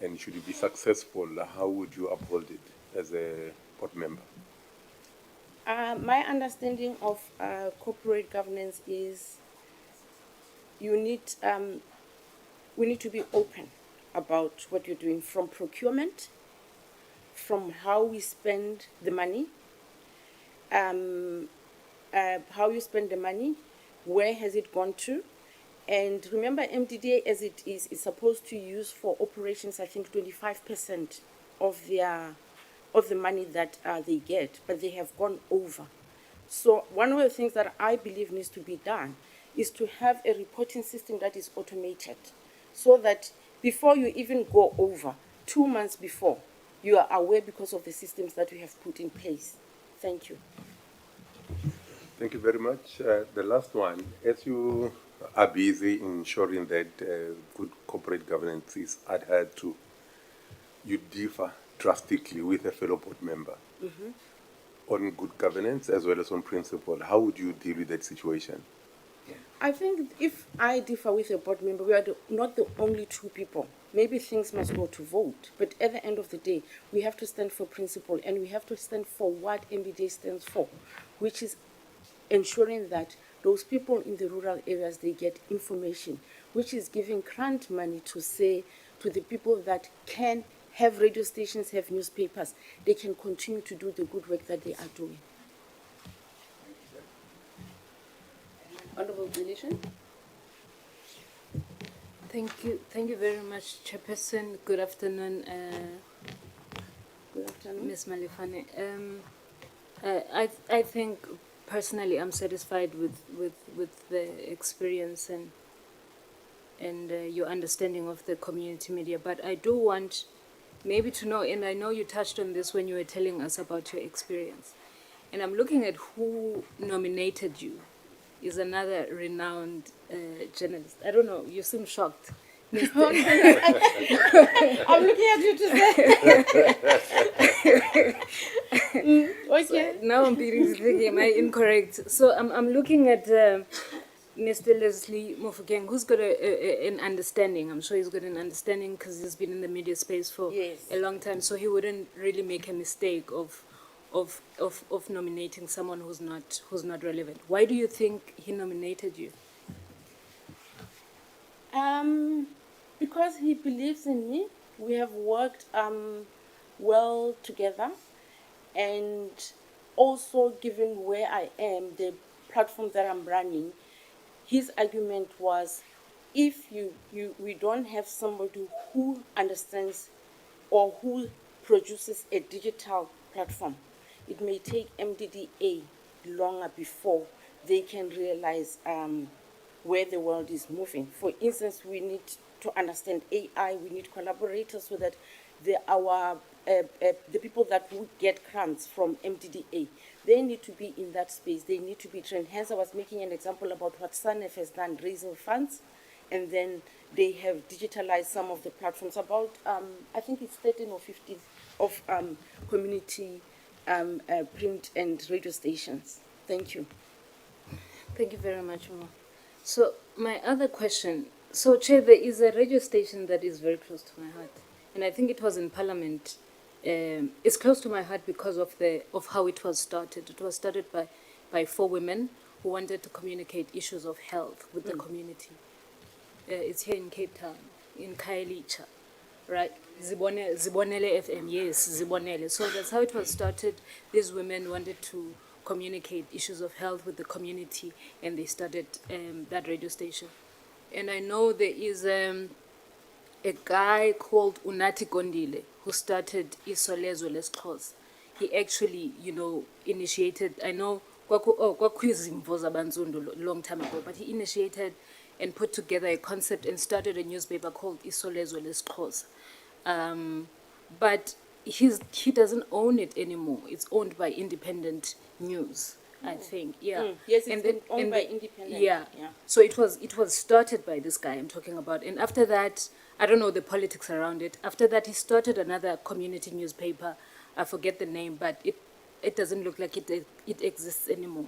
And should it be successful, how would you uphold it as a board member? My understanding of corporate governance is we need to be open about what you're doing, from procurement, from how we spend the money, how you spend the money, where has it gone to. And remember, MDDA as it is supposed to use for operations, I think 25% of the money that they get, but they have gone over. So one of the things that I believe needs to be done is to have a reporting system that is automated, so that before you even go over, 2 months before, you are aware because of the systems that we have put in place. Thank you. Thank you very much. The last one, as you are busy ensuring that good corporate governance is adhered to, you differ drastically with a fellow board member on good governance as well as on principle. How would you deal with that situation? I think if I differ with a board member, we are not the only two people. Maybe things must go to vote. But at the end of the day, we have to stand for principle, and we have to stand for what MDDA stands for, which is ensuring that those people in the rural areas, they get information, which is giving grant money to say to the people that can have radio stations, have newspapers, they can continue to do the good work that they are doing. Honorable Delishan. Thank you very much, Chairperson. Good afternoon, Ms. Malefane. I think personally I'm satisfied with the experience and your understanding of the community media, but I do want maybe to know, and I know you touched on this when you were telling us about your experience, and I'm looking at who nominated you. Is another renowned journalist. I don't know, you seem shocked. I'm looking at you to say. Okay. So now I'm being thinking, am I incorrect? So I'm looking at Mr. Leslie Mofokeng, who's got an understanding. I'm sure he's got an understanding because he's been in the media space for a long time. So he wouldn't really make a mistake of nominating someone who's not relevant. Why do you think he nominated you? Because he believes in me. We have worked well together, and also given where I am, the platform that I'm running, his argument was, if we don't have somebody who understands or who produces a digital platform, it may take MDDA longer before they can realize where the world is moving. For instance, we need to understand AI, we need collaborators so that the people that would get grants from MDDA, they need to be in that space, they need to be trained. Hence, I was making an example about what SANEF has done, raising funds, and then they have digitalized some of the platforms, about, I think it's 13 or 15 of community print and radio stations. Thank you. Thank you very much, Ma. So my other question, so Chair, there is a radio station that is very close to my heart, and I think it was in Parliament. It's close to my heart because of how it was started. It was started by 4 women who wanted to communicate issues of health with the community. It's here in Cape Town, in Khayelitsha, right? Zibonele FM, yes, Zibonele. So that's how it was started. These women wanted to communicate issues of health with the community, and they started that radio station. And I know there is a guy called Unati Gondile who started Isolezo Lesclos. He actually, initiated, I know, long time ago, but he initiated and put together a concept and started a newspaper called Isolezo Lesclos. But he doesn't own it anymore. It's owned by Independent News, I think. Yeah. Yes, it's owned by Independent. Yeah. So it was started by this guy I'm talking about. And after that, I don't know the politics around it. After that, he started another community newspaper. I forget the name, but it doesn't look like it exists anymore.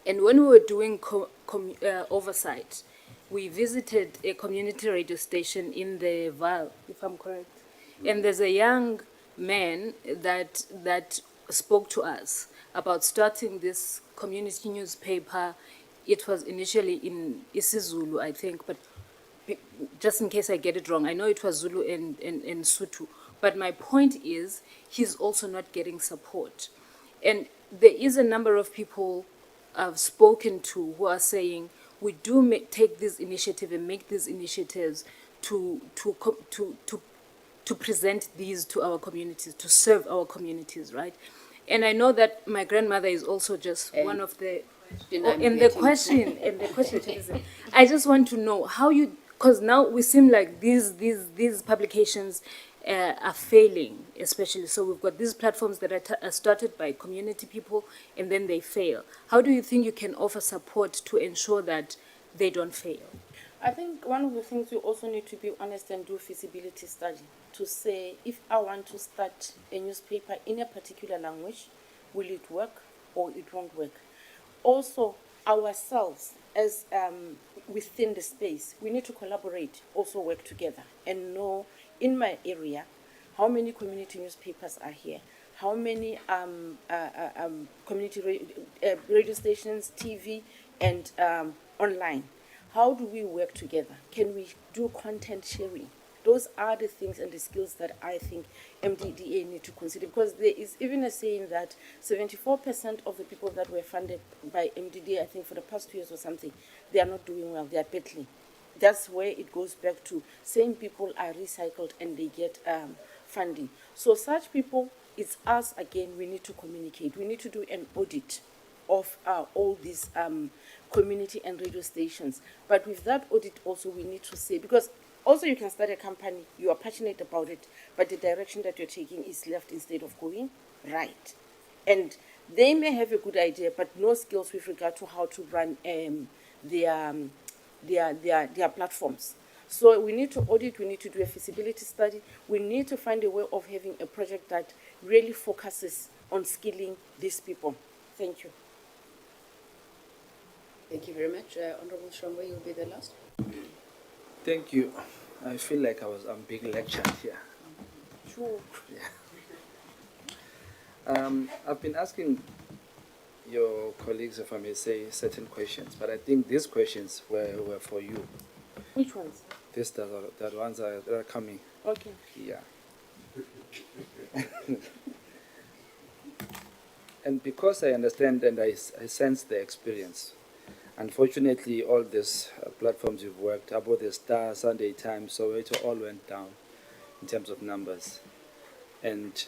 And when we were doing oversight, we visited a community radio station in the Val, if I'm correct. And there's a young man that spoke to us about starting this community newspaper. It was initially in isiZulu, I think, but just in case I get it wrong, I know it was Zulu and Sotho. But my point is, he's also not getting support. And there is a number of people I've spoken to who are saying, we do take this initiative and make these initiatives to present these to our communities, to serve our communities, right? And I know that my grandmother is also just one of the... the question, I just want to know how you... Because now we seem like these publications are failing, especially. So we've got these platforms that are started by community people, and then they fail. How do you think you can offer support to ensure that they don't fail? I think one of the things we also need to be honest and do feasibility study to say, if I want to start a newspaper in a particular language, will it work or it won't work? Also, ourselves as within the space, we need to collaborate, also work together and know in my area how many community newspapers are here, how many community radio stations, TV, and online. How do we work together? Can we do content sharing? Those are the things and the skills that I think MDDA need to consider, because there is even a saying that 74% of the people that were funded by MDDA, I think for the past 2 years or something, they are not doing well, they are battling. That's where it goes back to same people are recycled and they get funding. So such people, it's us again, we need to communicate. We need to do an audit of all these community and radio stations. But with that audit also we need to say, because also you can start a company, you are passionate about it, but the direction that you're taking is left instead of going right. And they may have a good idea, but no skills with regard to how to run their platforms. So we need to audit, we need to do a feasibility study, we need to find a way of having a project that really focuses on skilling these people. Thank you. Thank you very much. Honorable Shombo, you'll be the last. Thank you. I feel like I'm being lectured here. Sure. Yeah. I've been asking your colleagues, if I may say, certain questions, but I think these questions were for you. Which ones? The ones that are coming. Okay. Yeah. And because I understand and I sense the experience, unfortunately, all these platforms you've worked, about the Star, Sunday Times, so it all went down in terms of numbers. And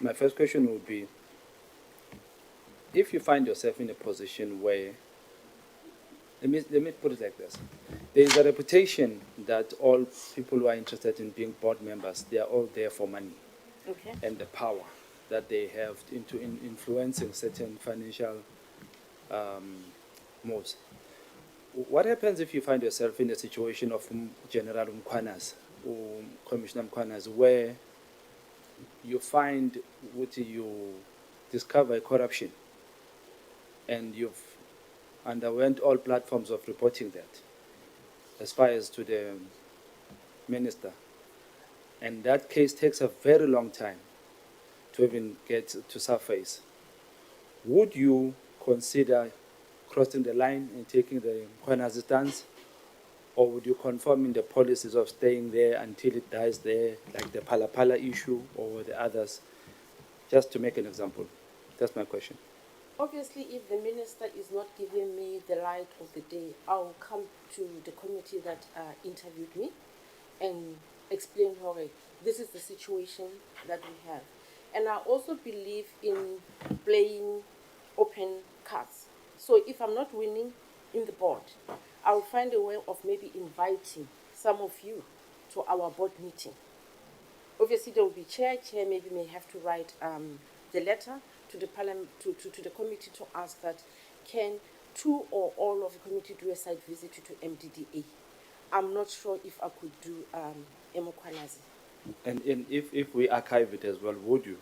my first question would be, if you find yourself in a position where, let me put it like this. There is a reputation that all people who are interested in being board members, they are all there for money Okay. and the power that they have into influencing certain financial moves. What happens if you find yourself in a situation of General Mkwanas or Commissioner Mkwanas, where you find what you discover corruption and you've underwent all platforms of reporting that as far as to the minister, and that case takes a very long time to even get to surface, would you consider crossing the line and taking the Mkwanas stance, or would you conform in the policies of staying there until it dies there, like the Pala issue or the others? Just to make an example. That's my question. Obviously, if the minister is not giving me the light of the day, I'll come to the committee that interviewed me and explain, okay, this is the situation that we have. And I also believe in playing open cards. So if I'm not winning in the board, I'll find a way of maybe inviting some of you to our board meeting. Obviously, there will be chair maybe may have to write the letter to the parliament, to the committee to ask that can two or all of the committee do a site visit to MDDA. I'm not sure if I could do Emokwanazi. And if we archive it as well, would you?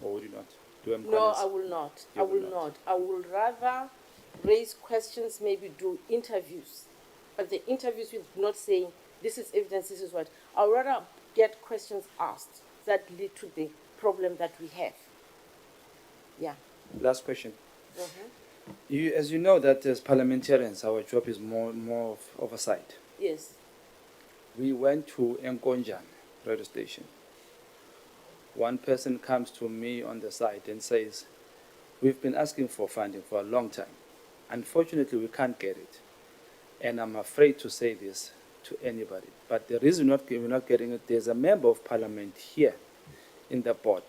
Or would you not? Do No, I will not. You I will not. I will rather raise questions, maybe do interviews. But the interviews with not saying, this is evidence, this is what. I would rather get questions asked that lead to the problem that we have. Yeah. Last question. As you know that as parliamentarians, our job is more of oversight. Yes. We went to Nkonjan radio station. One person comes to me on the site and says, we've been asking for funding for a long time. Unfortunately, we can't get it. And I'm afraid to say this to anybody. But the reason we're not getting it, there's a member of parliament here in the board.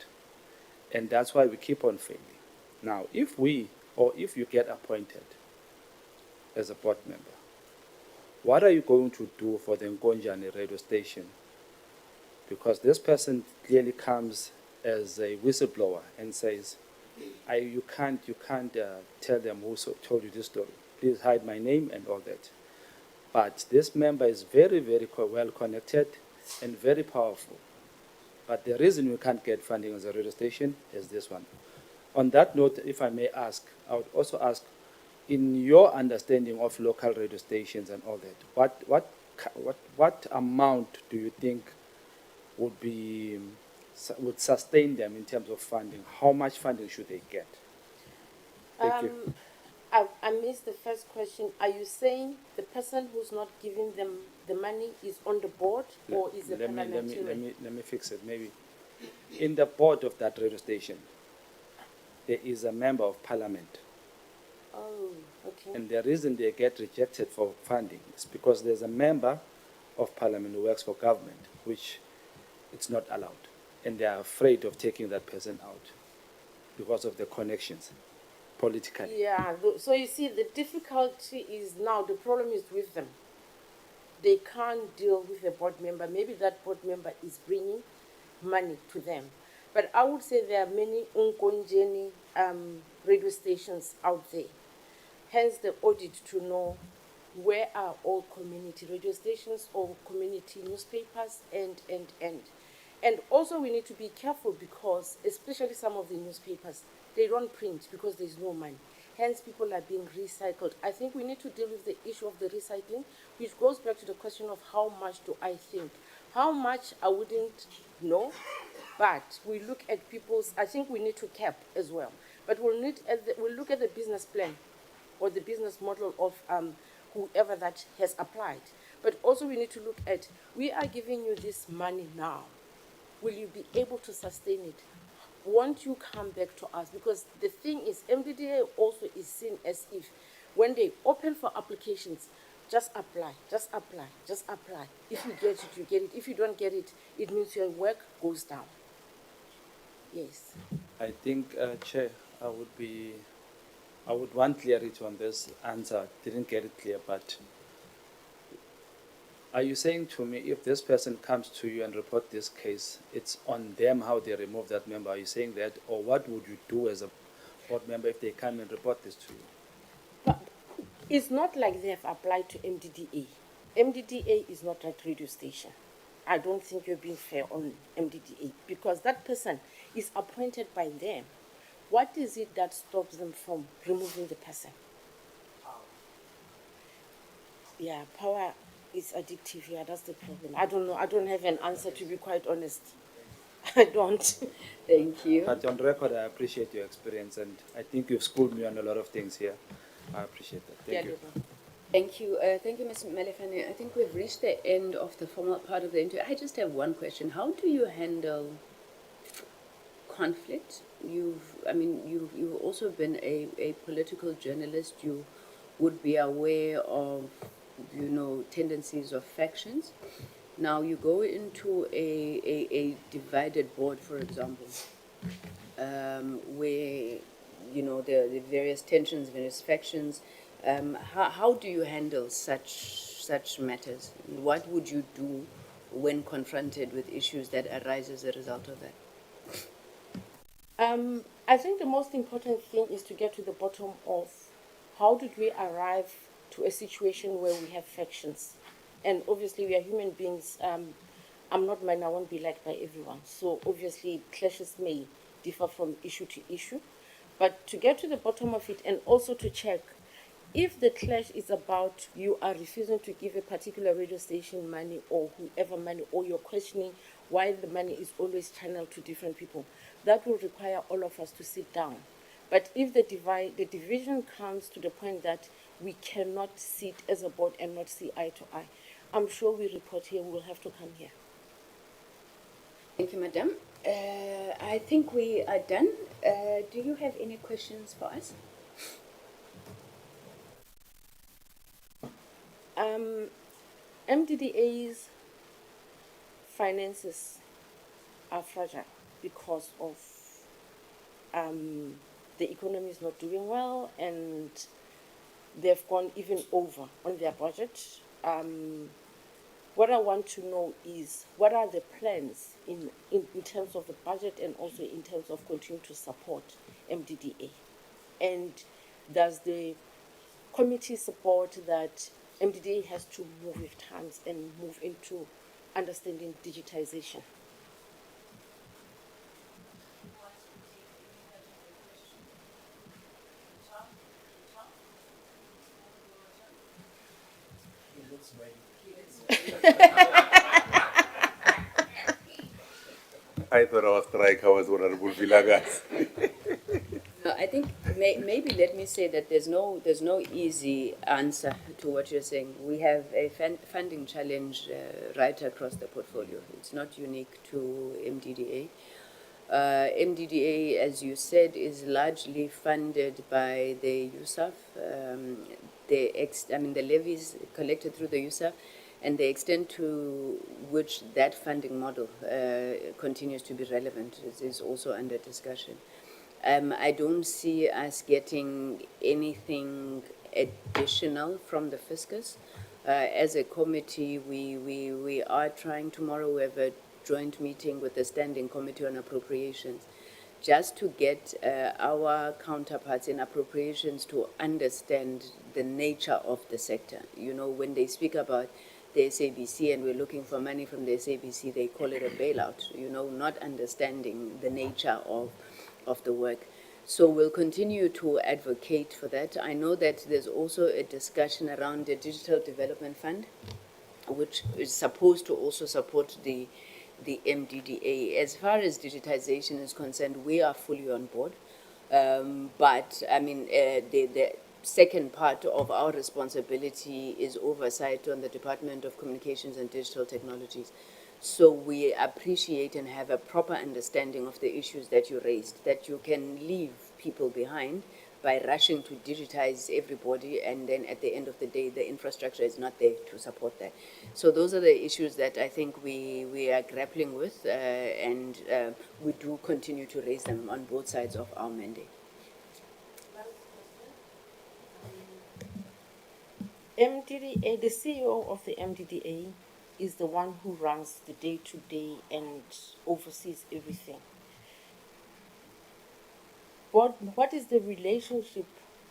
And that's why we keep on failing. Now, if you get appointed as a board member, what are you going to do for the Nkonjane radio station? Because this person clearly comes as a whistleblower and says, you can't tell them who told you this story. Please hide my name and all that. But this member is very, very well connected and very powerful. But the reason we can't get funding as a radio station is this one. On that note, if I may ask, I would also ask, in your understanding of local radio stations and all that, what amount do you think would sustain them in terms of funding? How much funding should they get? Thank you. I missed the first question. Are you saying the person who's not giving them the money is on the board or is a parliamentarian? Let me fix it. Maybe in the board of that radio station, there is a member of parliament. Oh, okay. And the reason they get rejected for funding is because there's a member of parliament who works for government, which it's not allowed. And they are afraid of taking that person out because of the connections politically. Yeah, so you see, the difficulty is now, the problem is with them. They can't deal with a board member. Maybe that board member is bringing money to them. But I would say there are many Nkonjeni radio stations out there. Hence the audit to know where are all community radio stations or community newspapers and also we need to be careful because especially some of the newspapers, they don't print because there's no money. Hence people are being recycled. I think we need to deal with the issue of the recycling, which goes back to the question of how much do I think. How much I wouldn't know, but we look at people's, I think we need to cap as well. But we'll look at the business plan or the business model of whoever that has applied. But also we need to look at, we are giving you this money now. Will you be able to sustain it? Won't you come back to us? Because the thing is, MDDA also is seen as if when they open for applications, just apply, just apply, just apply. If you get it, you get it. If you don't get it, it means your work goes down. Yes. I think, Chair, I would be I would want clarity on this answer. Didn't get it clear, but are you saying to me if this person comes to you and report this case, it's on them how they remove that member? Are you saying that, or what would you do as a board member if they come and report this to you? But it's not like they have applied to MDDA. MDDA is not like radio station. I don't think you're being fair on MDDA because that person is appointed by them. What is it that stops them from removing the person? Yeah, power is addictive. Yeah, that's the problem. I don't know. I don't have an answer, to be quite honest. I don't. Thank you. But on record, I appreciate your experience, and I think you've schooled me on a lot of things here. I appreciate that. Thank you. Thank you. Thank you, Ms. Malefane. I think we've reached the end of the formal part of the interview. I just have one question. How do you handle conflict? You've also been a political journalist. You would be aware of, tendencies of factions. Now you go into a divided board, for example, where, the various tensions, various factions. How do you handle such matters? What would you do when confronted with issues that arise as a result of that? I think the most important thing is to get to the bottom of how did we arrive to a situation where we have factions. And obviously we are human beings. I'm not mine, I won't be liked by everyone. So obviously clashes may differ from issue to issue. But to get to the bottom of it and also to check if the clash is about you are refusing to give a particular radio station money or whoever money, or you're questioning why the money is always channeled to different people, that will require all of us to sit down. But if the division comes to the point that we cannot sit as a board and not see eye to eye, I'm sure we report here, we will have to come here. Thank you, Madam. I think we are done. Do you have any questions for us? MDDA's finances are fragile because of the economy is not doing well and they've gone even over on their budget. What I want to know is what are the plans in terms of the budget and also in terms of continuing to support MDDA? And does the committee support that MDDA has to move with times and move into understanding digitization? I thought our striker was Honorable Vilagas. No, I think maybe let me say that there's no easy answer to what you're saying. We have a funding challenge right across the portfolio. It's not unique to MDDA. MDDA, as you said, is largely funded by the USAF, the levies collected through the USAF, and the extent to which that funding model continues to be relevant is also under discussion. I don't see us getting anything additional from the fiscus. As a committee, we are trying tomorrow. We have a joint meeting with the Standing Committee on Appropriations, just to get our counterparts in appropriations to understand the nature of the sector. When they speak about the SABC and we're looking for money from the SABC, they call it a bailout, not understanding the nature of the work. So we'll continue to advocate for that. I know that there's also a discussion around the Digital Development Fund, which is supposed to also support the MDDA. As far as digitization is concerned, we are fully on board. But the second part of our responsibility is oversight on the Department of Communications and Digital Technologies. So we appreciate and have a proper understanding of the issues that you raised, that you can leave people behind by rushing to digitize everybody, and then at the end of the day, the infrastructure is not there to support that. So those are the issues that I think we are grappling with, and we do continue to raise them on both sides of our mandate. MDDA, the CEO of the MDDA is the one who runs the day-to-day and oversees everything. What is the relationship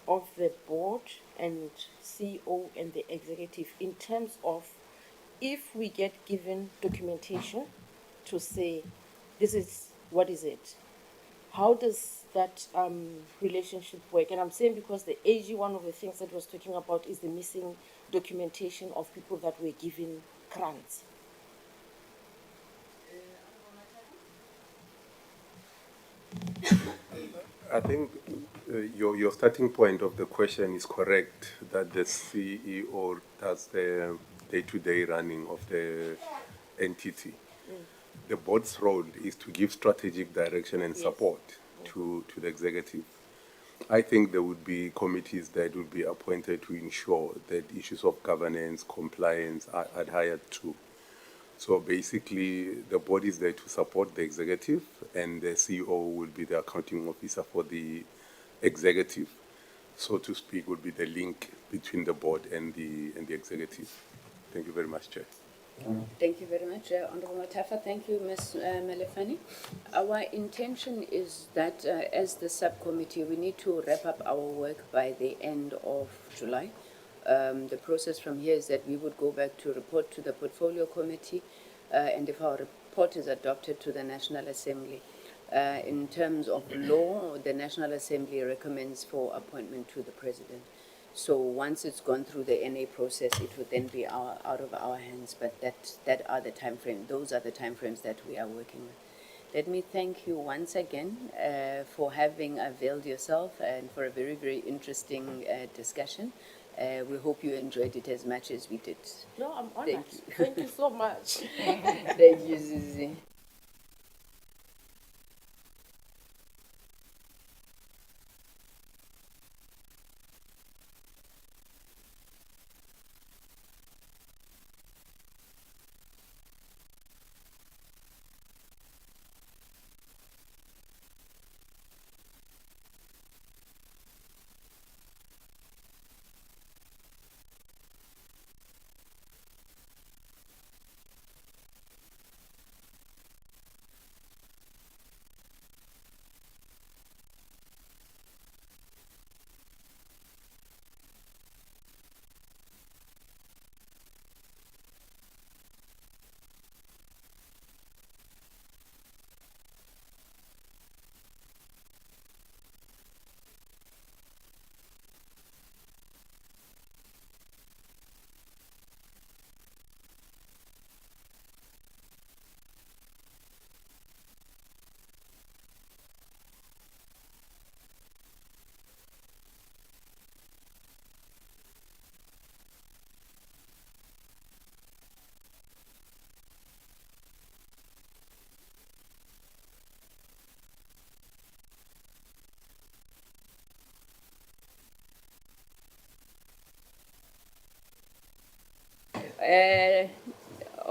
of the board and CEO and the executive in terms of if we get given documentation to say this is what is it? How does that relationship work? And I'm saying because the AG, one of the things that was talking about is the missing documentation of people that were given grants. I think your starting point of the question is correct, that the CEO does the day-to-day running of the entity. The board's role is to give strategic direction and support to the executive. I think there would be committees that would be appointed to ensure that issues of governance, compliance are adhered to. So basically, the board is there to support the executive, and the CEO will be the accounting officer for the executive. So to speak, would be the link between the board and the executive. Thank you very much, Chair. Thank you very much, Honorable Matafa. Thank you, Ms. Malefani. Our intention is that as the subcommittee, we need to wrap up our work by the end of July. The process from here is that we would go back to report to the portfolio committee, and if our report is adopted, to the National Assembly. In terms of law, the National Assembly recommends for appointment to the president. So once it's gone through the NA process, it would then be out of our hands. But that are the time frame. Those are the time frames that we are working with. Let me thank you once again for having availed yourself and for a very, very interesting discussion. We hope you enjoyed it as much as we did. No, I'm honored. Thank you so much. Thank you, Zizi.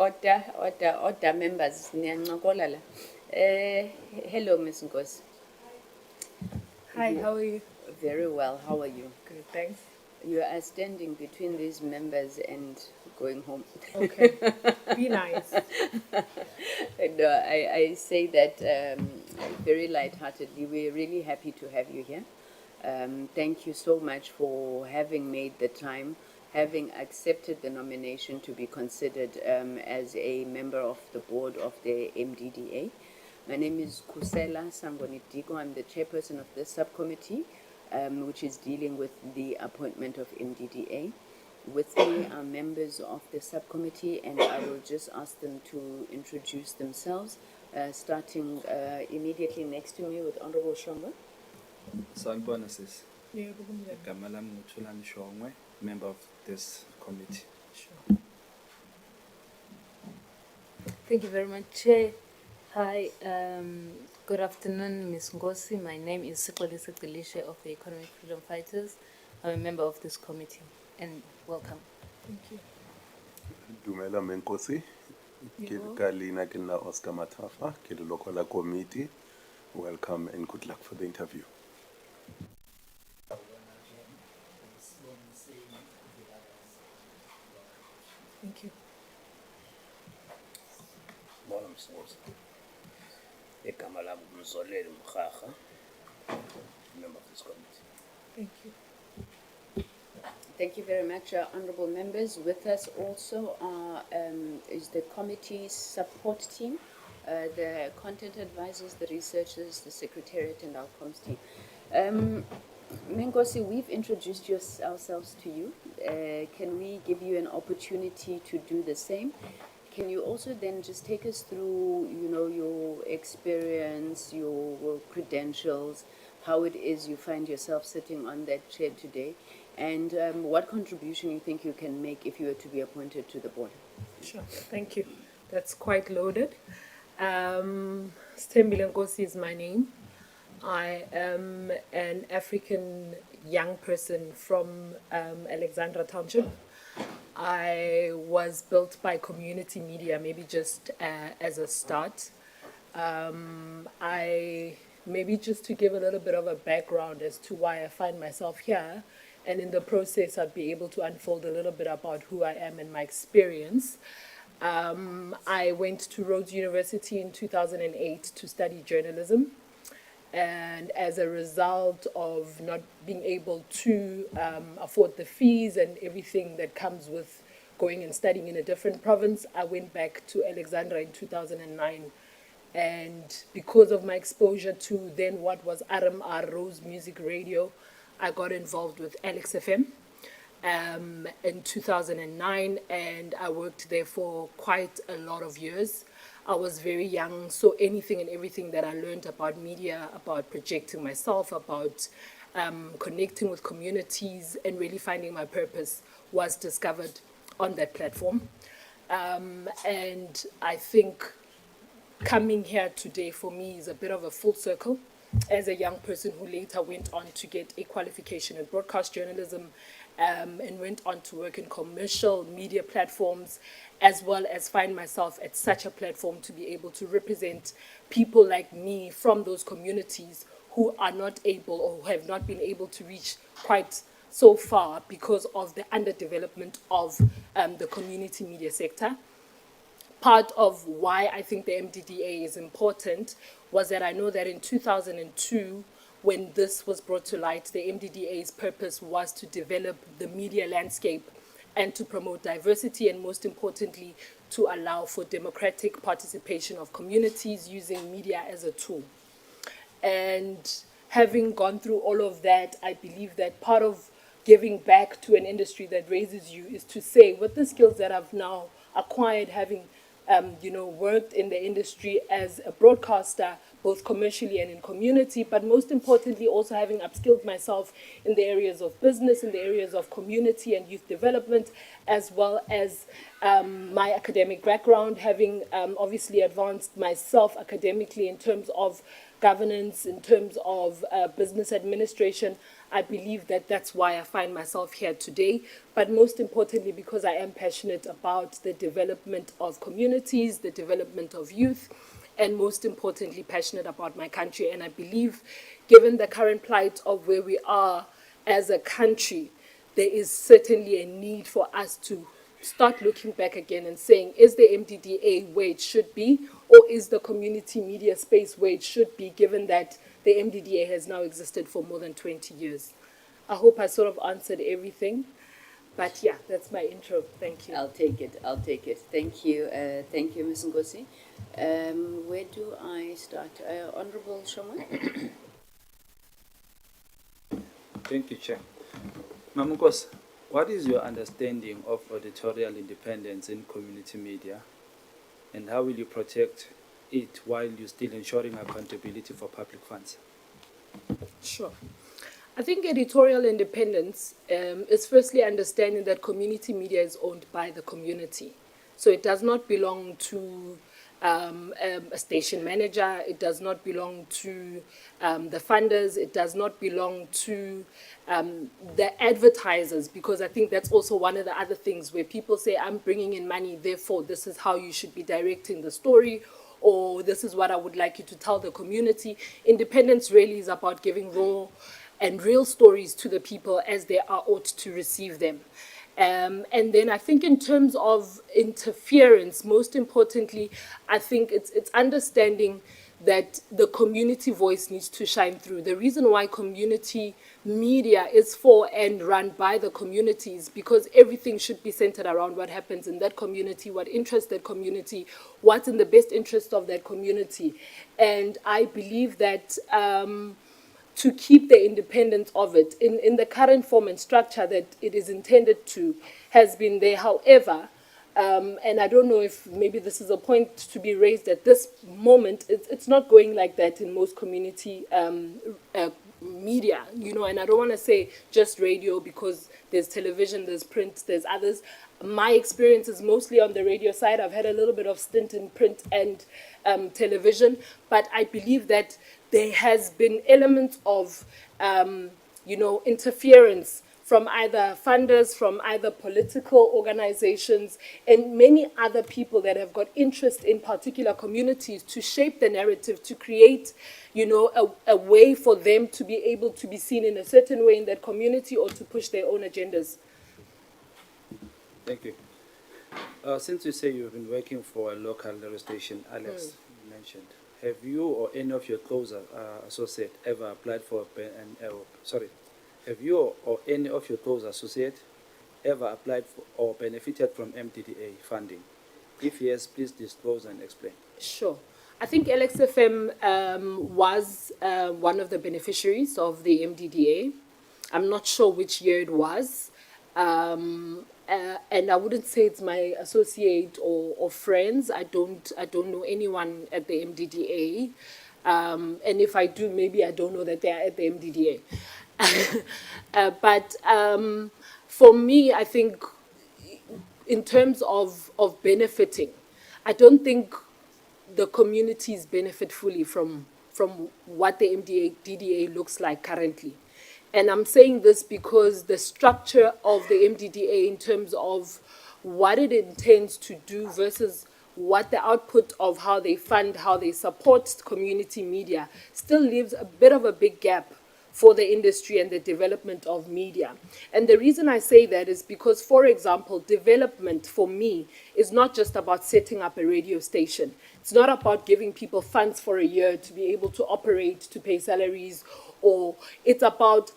Order members, niyancokola la. Hello, Ms. Ngozi. Hi, how are you? Very well. How are you? Good, thanks. You are standing between these members and going home. Okay, be nice. No, I say that very lightheartedly. We're really happy to have you here. Thank you so much for having made the time, having accepted the nomination to be considered as a member of the board of the MDDA. My name is Kusela Sangonidigo. I'm the chairperson of this subcommittee, which is dealing with the appointment of MDDA. With me are members of the subcommittee, and I will just ask them to introduce themselves, starting immediately next to me with Honorable Shongwe. Sanibona sis. Igama lami nguThulani Shongwe, member of this committee. Sure. Thank you very much, Chair. Hi, good afternoon, Ms. Ngosi. My name is Sikolisa Delishe of the Economic Freedom Fighters. I'm a member of this committee, and welcome. Thank you. Dumela Menkosi, Kalina Kina Oscar Matafa, Kilo Local Committee. Welcome and good luck for the interview. Msingos. Igama lami nguMzoleli Mkhaga, member of this committee. Thank you. Thank you very much, honorable members. With us also is the committee's support team, the content advisors, the researchers, the secretariat, and our comms team. Mengosi, we've introduced ourselves to you. Can we give you an opportunity to do the same? Can you also then just take us through, your experience, your credentials, how it is you find yourself sitting on that chair today, and what contribution you think you can make if you were to be appointed to the board? Sure, thank you. That's quite loaded. Stembile Nkosi is my name. I am an African young person from Alexandra Township. I was built by community media, maybe just as a start. Maybe just to give a little bit of a background as to why I find myself here, and in the process I'd be able to unfold a little bit about who I am and my experience. I went to Rhodes University in 2008 to study journalism. And as a result of not being able to afford the fees and everything that comes with going and studying in a different province, I went back to Alexandra in 2009. And because of my exposure to then what was RMR, Rose Music Radio, I got involved with Alex FM in 2009, and I worked there for quite a lot of years. I was very young, so anything and everything that I learned about media, about projecting myself, about connecting with communities and really finding my purpose was discovered on that platform. And I think coming here today for me is a bit of a full circle as a young person who later went on to get a qualification in broadcast journalism and went on to work in commercial media platforms, as well as find myself at such a platform to be able to represent people like me from those communities who are not able or who have not been able to reach quite so far because of the underdevelopment of the community media sector. Part of why I think the MDDA is important was that I know that in 2002, when this was brought to light, the MDDA's purpose was to develop the media landscape and to promote diversity, and most importantly, to allow for democratic participation of communities using media as a tool. And having gone through all of that, I believe that part of giving back to an industry that raises you is to say, with the skills that I've now acquired, having worked in the industry as a broadcaster, both commercially and in community, but most importantly also having upskilled myself in the areas of business, in the areas of community and youth development, as well as my academic background, having obviously advanced myself academically in terms of governance, in terms of business administration. I believe that that's why I find myself here today, but most importantly because I am passionate about the development of communities, the development of youth, and most importantly passionate about my country. And I believe, given the current plight of where we are as a country, there is certainly a need for us to start looking back again and saying, is the MDDA where it should be, or is the community media space where it should be, given that the MDDA has now existed for more than 20 years. I hope I sort of answered everything. But yeah, that's my intro. Thank you. I'll take it. Thank you. Thank you, Ms. Ngosi. Where do I start? Honorable Shomwe? Thank you, Chair. Mamukos, what is your understanding of editorial independence in community media, and how will you protect it while you're still ensuring accountability for public funds? Sure. I think editorial independence is firstly understanding that community media is owned by the community. So it does not belong to a station manager, it does not belong to the funders, it does not belong to the advertisers, because I think that's also one of the other things where people say, I'm bringing in money, therefore this is how you should be directing the story, or this is what I would like you to tell the community. Independence really is about giving raw and real stories to the people as they are ought to receive them. And then I think in terms of interference, most importantly, I think it's understanding that the community voice needs to shine through. The reason why community media is for and run by the community is because everything should be centered around what happens in that community, what interests that community, what's in the best interest of that community. And I believe that to keep the independence of it in the current form and structure that it is intended to has been there. However, and I don't know if maybe this is a point to be raised at this moment, it's not going like that in most community media, you know, and I don't want to say just radio because there's television, there's print, there's others. My experience is mostly on the radio side. I've had a little bit of stint in print and television, but I believe that there has been elements of, you know, interference from either funders, from either political organizations, and many other people that have got interest in particular communities to shape the narrative, to create, you know, a way for them to be able to be seen in a certain way in that community or to push their own agendas. Thank you. Since you say you've been working for a local radio station, Alex, you mentioned, have you or any of your close associate ever applied for have you or any of your close associate ever applied for or benefited from MDDA funding? If yes, please disclose and explain. Sure. I think LXFM was one of the beneficiaries of the MDDA. I'm not sure which year it was. And I wouldn't say it's my associate or friends. I don't know anyone at the MDDA. And if I do, maybe I don't know that they are at the MDDA. But for me, I think in terms of benefiting, I don't think the communities benefit fully from what the MDDA looks like currently. And I'm saying this because the structure of the MDDA in terms of what it intends to do versus what the output of how they fund, how they support community media still leaves a bit of a big gap for the industry and the development of media. And the reason I say that is because, for example, development for me is not just about setting up a radio station. It's not about giving people funds for a year to be able to operate, to pay salaries, or it's about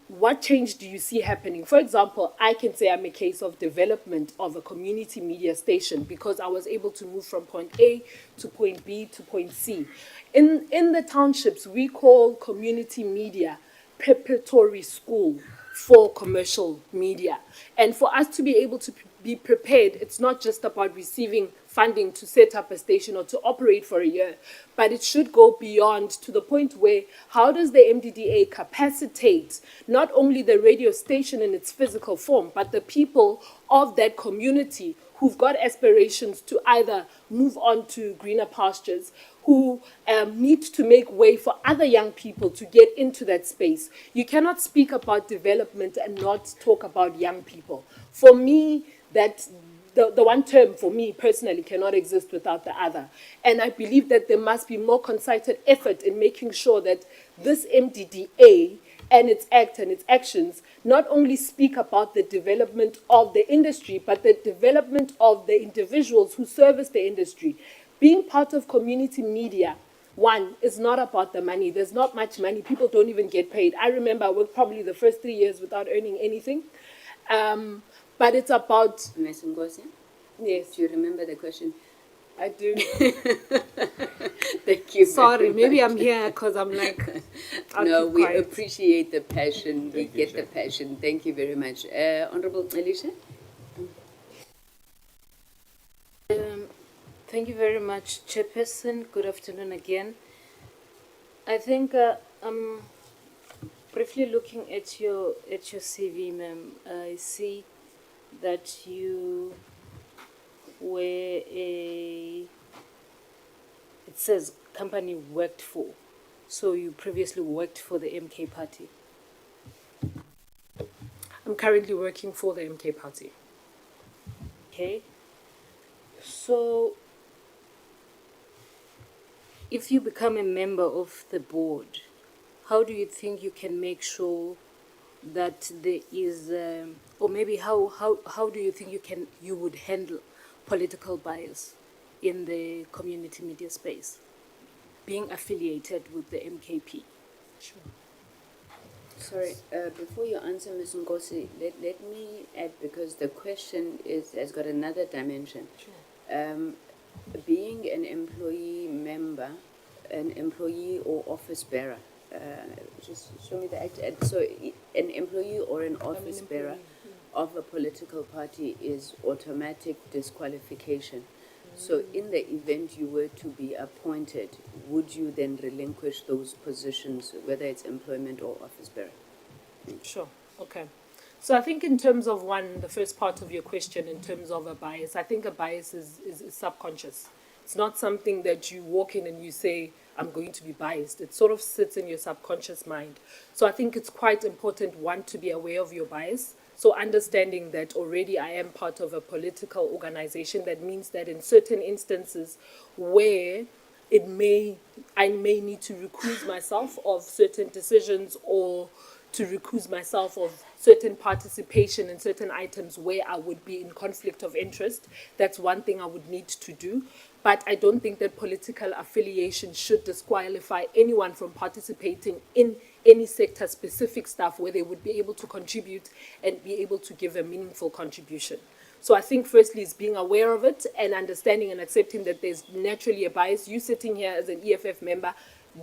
what change do you see happening? For example, I can say I'm a case of development of a community media station because I was able to move from point A to point B to point C. In the townships, we call community media preparatory school for commercial media. And for us to be able to be prepared, it's not just about receiving funding to set up a station or to operate for a year, but it should go beyond to the point where how does the MDDA capacitate not only the radio station in its physical form, but the people of that community who've got aspirations to either move on to greener pastures, who need to make way for other young people to get into that space. You cannot speak about development and not talk about young people. For me, that the one term for me personally cannot exist without the other. And I believe that there must be more concerted effort in making sure that this MDDA and its act and its actions not only speak about the development of the industry, but the development of the individuals who service the industry. Being part of community media, one, is not about the money. There's not much money. People don't even get paid. I remember I worked probably the first 3 years without earning anything. But it's about... Ms. Ngozi? Yes. Do you remember the question? I do. Thank you. Sorry, maybe I'm here because I'm like... No, we occupied. appreciate the passion. We get the passion. Thank you very much. Honorable Alicia? Thank you very much, Chairperson. Good afternoon again. I think briefly looking at your CV, ma'am, I see that you were it says company worked for, so you previously worked for the MK Party. I'm currently working for the MK Party. Okay. So, if you become a member of the board, how do you think you can make sure that there is, or maybe how do you think you would handle political bias in the community media space, being affiliated with the MKP? Sure. Sorry, before you answer, Ms. Ngosi, let me add, because the question has got another dimension. Sure. Being an employee member, an employee or office bearer, just show me the act. So an employee or an office bearer of a political party is automatic disqualification. So in the event you were to be appointed, would you then relinquish those positions, whether it's employment or office bearer? Sure, okay. So I think in terms of the first part of your question, in terms of a bias, I think a bias is subconscious. It's not something that you walk in and you say, I'm going to be biased. It sort of sits in your subconscious mind. So I think it's quite important, one, to be aware of your bias. So understanding that already I am part of a political organization, that means that in certain instances where I may need to recuse myself of certain decisions, or to recuse myself of certain participation in certain items where I would be in conflict of interest. That's one thing I would need to do. But I don't think that political affiliation should disqualify anyone from participating in any sector-specific stuff where they would be able to contribute and be able to give a meaningful contribution. So I think firstly is being aware of it and understanding and accepting that there's naturally a bias. You sitting here as an EFF member,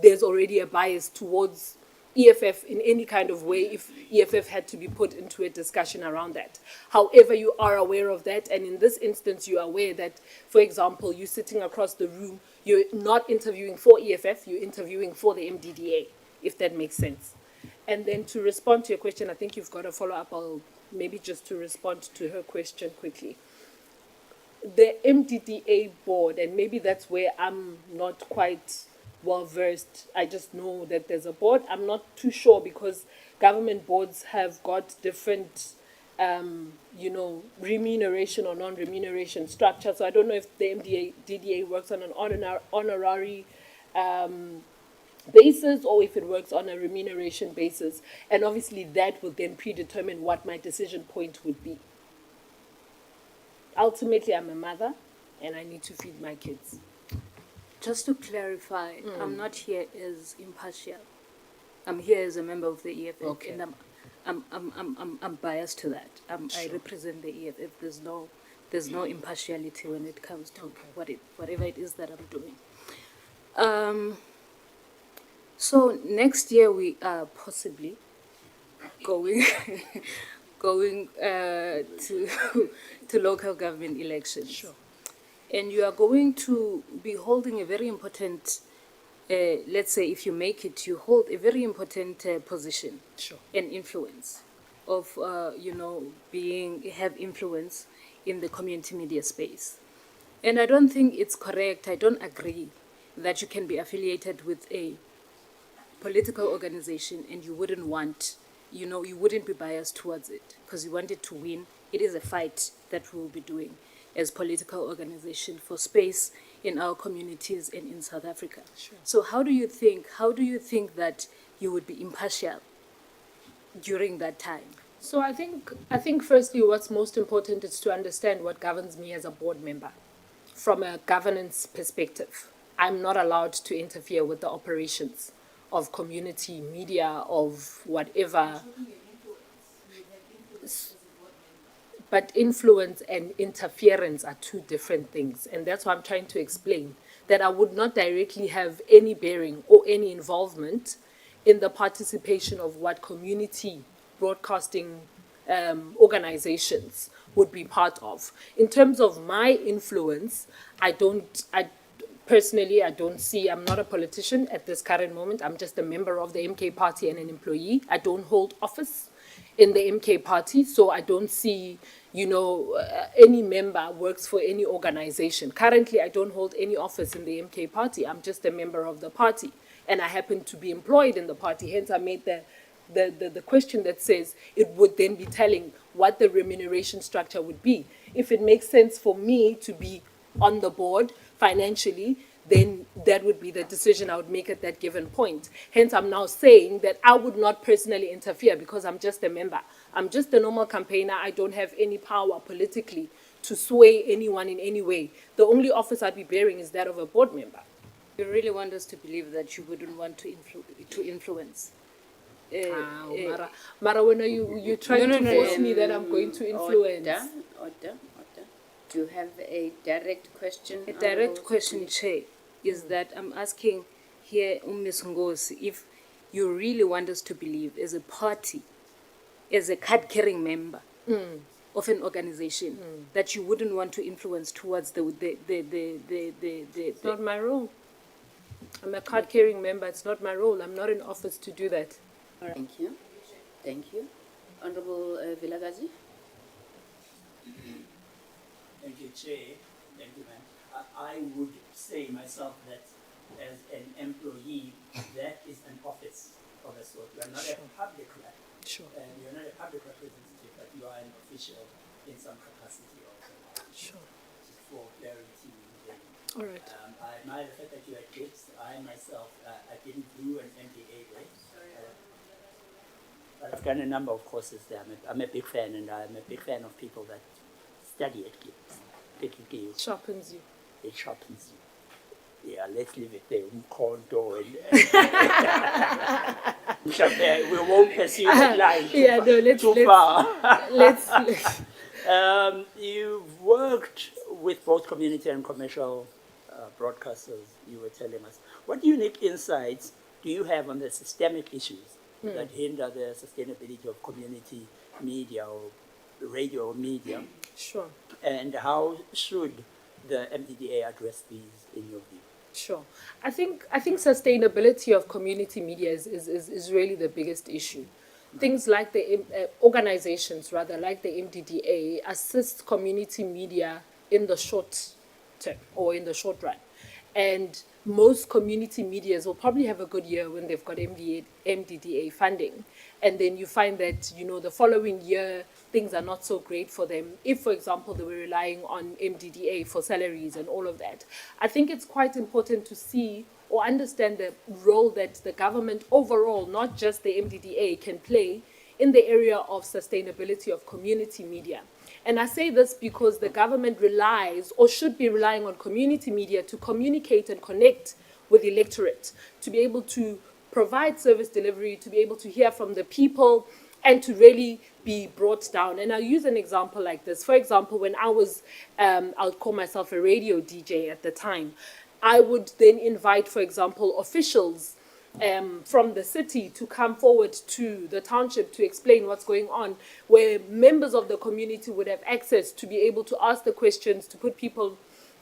there's already a bias towards EFF in any kind of way if EFF had to be put into a discussion around that. However, you are aware of that, and in this instance, you are aware that, for example, you're sitting across the room, you're not interviewing for EFF, you're interviewing for the MDDA, if that makes sense. And then to respond to your question, I think you've got a follow-up. I'll maybe just to respond to her question quickly. The MDDA board, and maybe that's where I'm not quite well versed. I just know that there's a board. I'm not too sure because government boards have got different, remuneration or non-remuneration structure. So I don't know if the MDDA works on an honorary basis or if it works on a remuneration basis. And obviously that will then predetermine what my decision point would be. Ultimately, I'm a mother and I need to feed my kids. Just to clarify, I'm not here as impartial. I'm here as a member of the EFF, okay. And I'm biased to that. I represent the EFF. There's no impartiality when it comes to whatever it is that I'm doing. So next year we are possibly going to local government elections. Sure. And you are going to be holding a very important, let's say if you make it, you hold a very important position. Sure. And influence of, have influence in the community media space. And I don't think it's correct, I don't agree that you can be affiliated with a political organization and you wouldn't want, you wouldn't be biased towards it because you want it to win. It is a fight that we'll be doing as political organization for space in our communities and in South Africa. Sure. So how do you think that you would be impartial during that time? So I think firstly what's most important is to understand what governs me as a board member. From a governance perspective, I'm not allowed to interfere with the operations of community media, of whatever. But influence and interference are two different things. And that's why I'm trying to explain that I would not directly have any bearing or any involvement in the participation of what community broadcasting organizations would be part of. In terms of my influence, personally, I don't see, I'm not a politician at this current moment. I'm just a member of the MK party and an employee. I don't hold office in the MK party, so I don't see, any member works for any organization. Currently, I don't hold any office in the MK party. I'm just a member of the party, and I happen to be employed in the party. Hence, I made the question that says it would then be telling what the remuneration structure would be. If it makes sense for me to be on the board financially, then that would be the decision I would make at that given point. Hence, I'm now saying that I would not personally interfere because I'm just a member. I'm just a normal campaigner. I don't have any power politically to sway anyone in any way. The only office I'd be bearing is that of a board member. You really want us to believe that you wouldn't want to influence? Mara, when you trying to force me that I'm going to influence? Order. Do you have a direct question? A direct question, Chair, is that I'm asking here, Ms. Ngozi, if you really want us to believe as a party, as a card-carrying member of an organization, that you wouldn't want to influence towards It's not my role. I'm a card-carrying member. It's not my role. I'm not in office to do that. All right. Thank you. Honorable Vilagazi. Thank you, Chair. Thank you, ma'am. I would say myself that as an employee, that is an office of a sort. You are not a public rep. Sure. You are not a public representative, but you are an official in some capacity also. Sure. Just for clarity. All right. The fact that you are kids, I myself, I didn't do an MDA, right? But I've done a number of courses there. I'm a big fan, and I'm a big fan of people that study at Gibbs. It sharpens you. It sharpens you. Yeah, let's leave it there. We won't pursue that line too far. Let's You've worked with both community and commercial broadcasters, you were telling us. What unique insights do you have on the systemic issues that hinder the sustainability of community media or radio media? Sure. And how should the MDDA address these in your view? Sure. I think sustainability of community media is really the biggest issue. Things like the organizations, rather, like the MDDA, assist community media in the short term or in the short run. And most community medias will probably have a good year when they've got MDDA funding. And then you find that, the following year, things are not so great for them. If, for example, they were relying on MDDA for salaries and all of that. I think it's quite important to see or understand the role that the government overall, not just the MDDA, can play in the area of sustainability of community media. And I say this because the government relies or should be relying on community media to communicate and connect with the electorate, to be able to provide service delivery, to be able to hear from the people, and to really be brought down. And I'll use an example like this. For example, when I was, I'll call myself a radio DJ at the time, I would then invite, for example, officials from the city to come forward to the township to explain what's going on, where members of the community would have access to be able to ask the questions, to put people,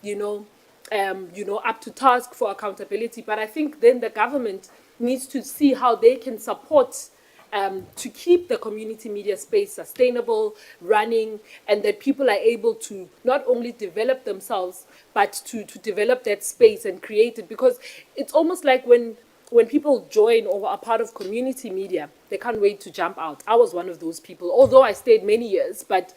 up to task for accountability. But I think then the government needs to see how they can support to keep the community media space sustainable, running, and that people are able to not only develop themselves, but to develop that space and create it. Because it's almost like when people join or are part of community media, they can't wait to jump out. I was one of those people, although I stayed many years. But,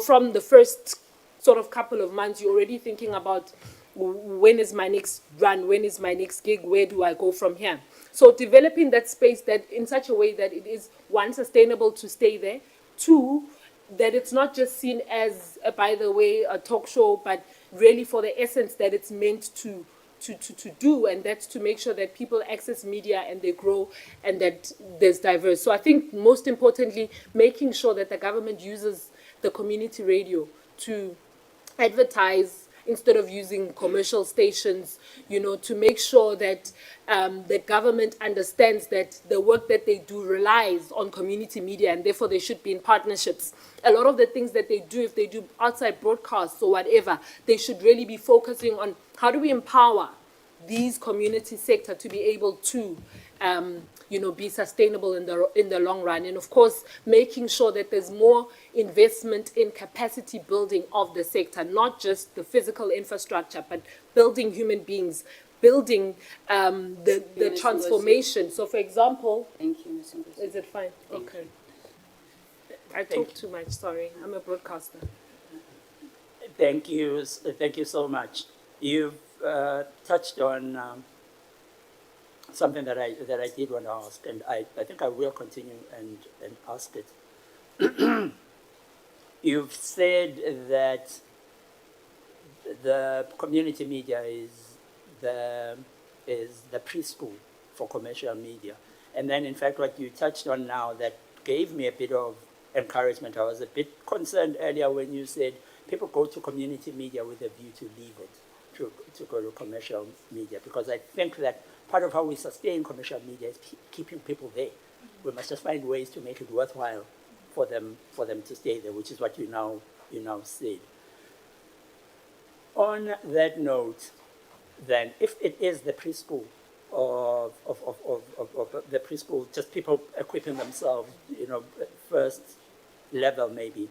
from the first sort of couple of months, you're already thinking about when is my next run, when is my next gig, where do I go from here? So developing that space that in such a way that it is, one, sustainable to stay there, two, that it's not just seen as, by the way, a talk show, but really for the essence that it's meant to do, and that's to make sure that people access media and they grow and that there's diverse. So I think most importantly, making sure that the government uses the community radio to advertise instead of using commercial stations, to make sure that the government understands that the work that they do relies on community media, and therefore they should be in partnerships. A lot of the things that they do, if they do outside broadcasts or whatever, they should really be focusing on how do we empower these community sector to be able to be sustainable in the long run. And of course, making sure that there's more investment in capacity building of the sector, not just the physical infrastructure, but building human beings, building the transformation. So for example, thank you, Ms. Ngozi. Is it fine? Okay. I talk too much, sorry. I'm a broadcaster. Thank you so much. You've touched on something that I did want to ask, and I think I will continue and ask it. You've said that the community media is the preschool for commercial media, and then in fact what you touched on now that gave me a bit of encouragement. I was a bit concerned earlier when you said people go to community media with a view to leave it, to go to commercial media, because I think that part of how we sustain commercial media is keeping people there. We must just find ways to make it worthwhile for them to stay there, which is what you now said. On that note, then, if it is the preschool of the preschool, just people equipping themselves, first level maybe,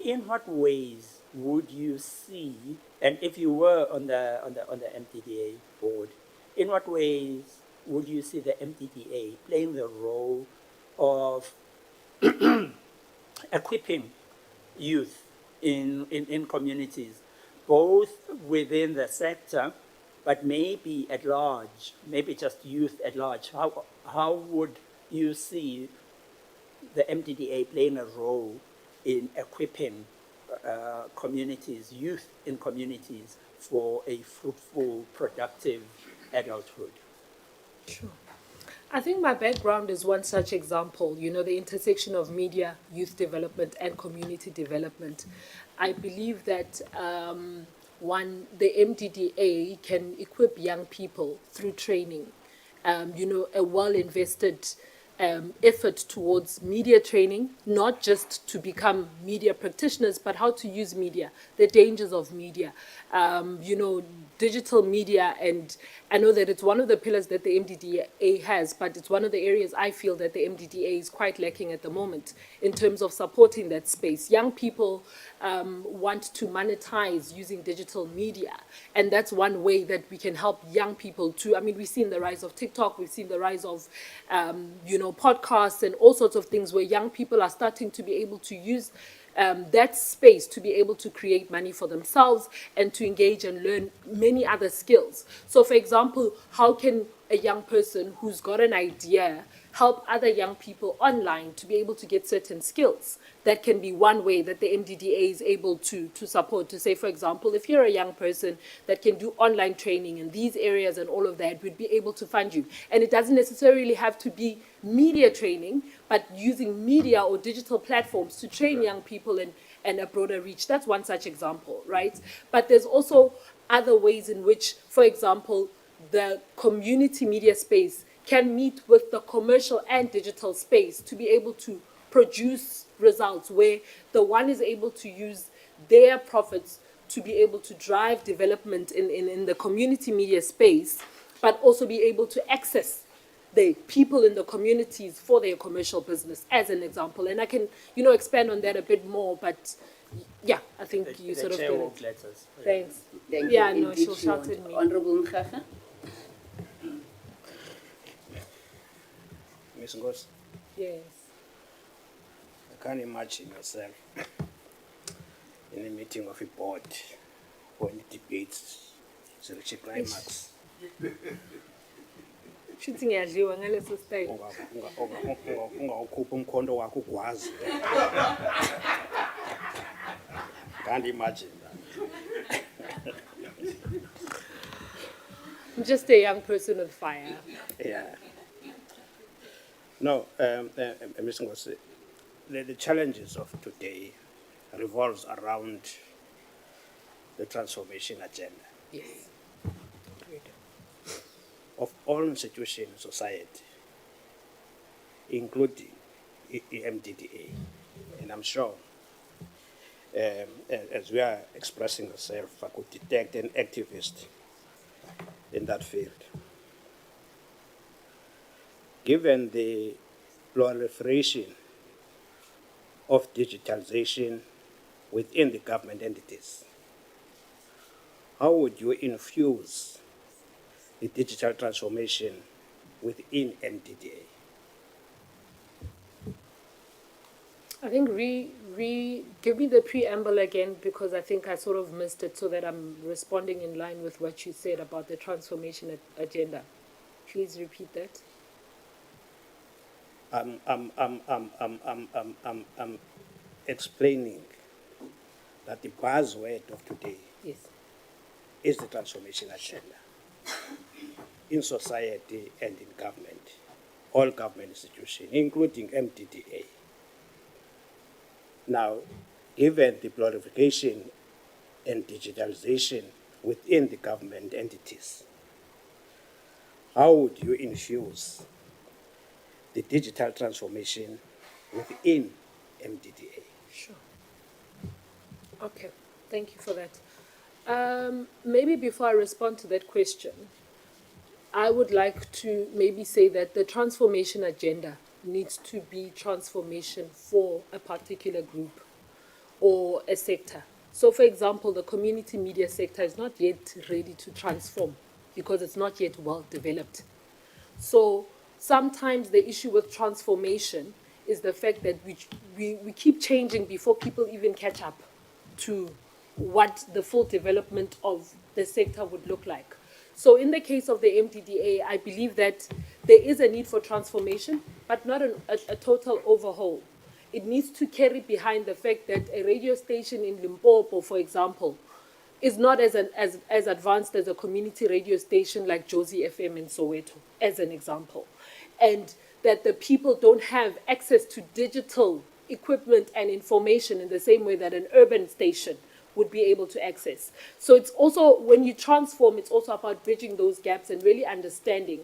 in what ways would you see, and if you were on the MDDA board, in what ways would you see the MDDA playing the role of equipping youth in communities, both within the sector, but maybe at large, maybe just youth at large? How would you see the MDDA playing a role in equipping communities, youth in communities, for a fruitful, productive adulthood? Sure. I think my background is one such example, the intersection of media, youth development, and community development. I believe that the MDDA can equip young people through training, a well-invested effort towards media training, not just to become media practitioners, but how to use media, the dangers of media, digital media. And I know that it's one of the pillars that the MDDA has, but it's one of the areas I feel that the MDDA is quite lacking at the moment in terms of supporting that space. Young people want to monetize using digital media, and that's one way that we can help young people to, we've seen the rise of TikTok, we've seen the rise of, podcasts and all sorts of things where young people are starting to be able to use that space to be able to create money for themselves and to engage and learn many other skills. So, for example, how can a young person who's got an idea help other young people online to be able to get certain skills? That can be one way that the MDDA is able to support. To say, for example, if you're a young person that can do online training in these areas and all of that, we'd be able to fund you. And it doesn't necessarily have to be media training, but using media or digital platforms to train young people and a broader reach. That's one such example, right? But there's also other ways in which, for example, the community media space can meet with the commercial and digital space to be able to produce results where the one is able to use their profits to be able to drive development in the community media space, but also be able to access the people in the communities for their commercial business, as an example. And I can, expand on that a bit more, but yeah, I think you sort of get it. Thanks. Thank yeah, you. no, Indeed, she'll shout at me. Honorable Mkhafa. Ms. Ngozi, Yes. I can't imagine yourself in a meeting of a board when the debates reach a climax. Shooting ngiyadliwa ngaleso style. Ungawukhupha umkhonto wakho ugwazi. Can't imagine that. I'm just a young person with fire. Yeah. No, Ms. Ngozi, the challenges of today revolves around the transformation agenda. Yes. Of all institutions in society, including MDDA. And I'm sure, as we are expressing ourselves, I could detect an activist in that field. Given the proliferation of digitalization within the government entities, how would you infuse the digital transformation within MDDA? I think give me the preamble again, because I think I sort of missed it, so that I'm responding in line with what you said about the transformation agenda. Please repeat that. I'm explaining that the buzzword of today is the transformation agenda in society and in government, all government institutions, including MDDA. Now, given the proliferation and digitalization within the government entities, how would you infuse the digital transformation within MDDA? Sure. Okay, thank you for that. Maybe before I respond to that question, I would like to maybe say that the transformation agenda needs to be transformation for a particular group or a sector. So, for example, the community media sector is not yet ready to transform because it's not yet well developed. So sometimes the issue with transformation is the fact that we keep changing before people even catch up to what the full development of the sector would look like. So in the case of the MDDA, I believe that there is a need for transformation, but not a total overhaul. It needs to carry behind the fact that a radio station in Limpopo, for example, is not as advanced as a community radio station like Josie FM in Soweto, as an example. And that the people don't have access to digital equipment and information in the same way that an urban station would be able to access. So it's also, when you transform, it's also about bridging those gaps and really understanding,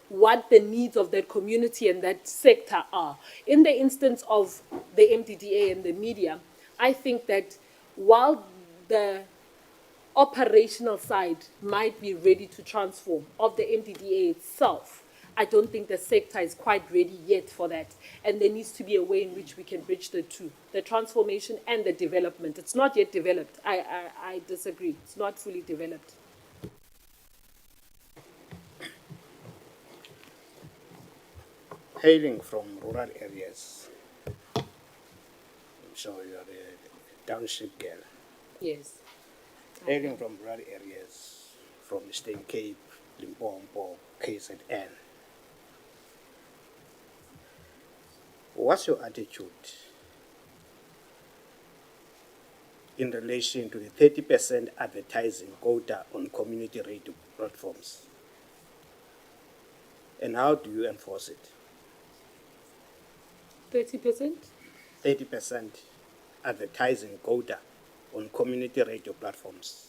what the needs of that community and that sector are. In the instance of the MDDA and the media, I think that while the operational side might be ready to transform of the MDDA itself, I don't think the sector is quite ready yet for that. And there needs to be a way in which we can bridge the two, the transformation and the development. It's not yet developed. I disagree. It's not fully developed. Hailing from rural areas, so you're a township girl. Yes. Hailing from rural areas, from Eastern Cape, Limpopo, KZN. What's your attitude in relation to the 30% advertising quota on community radio platforms? And how do you enforce it? 30%? 30% advertising quota on community radio platforms.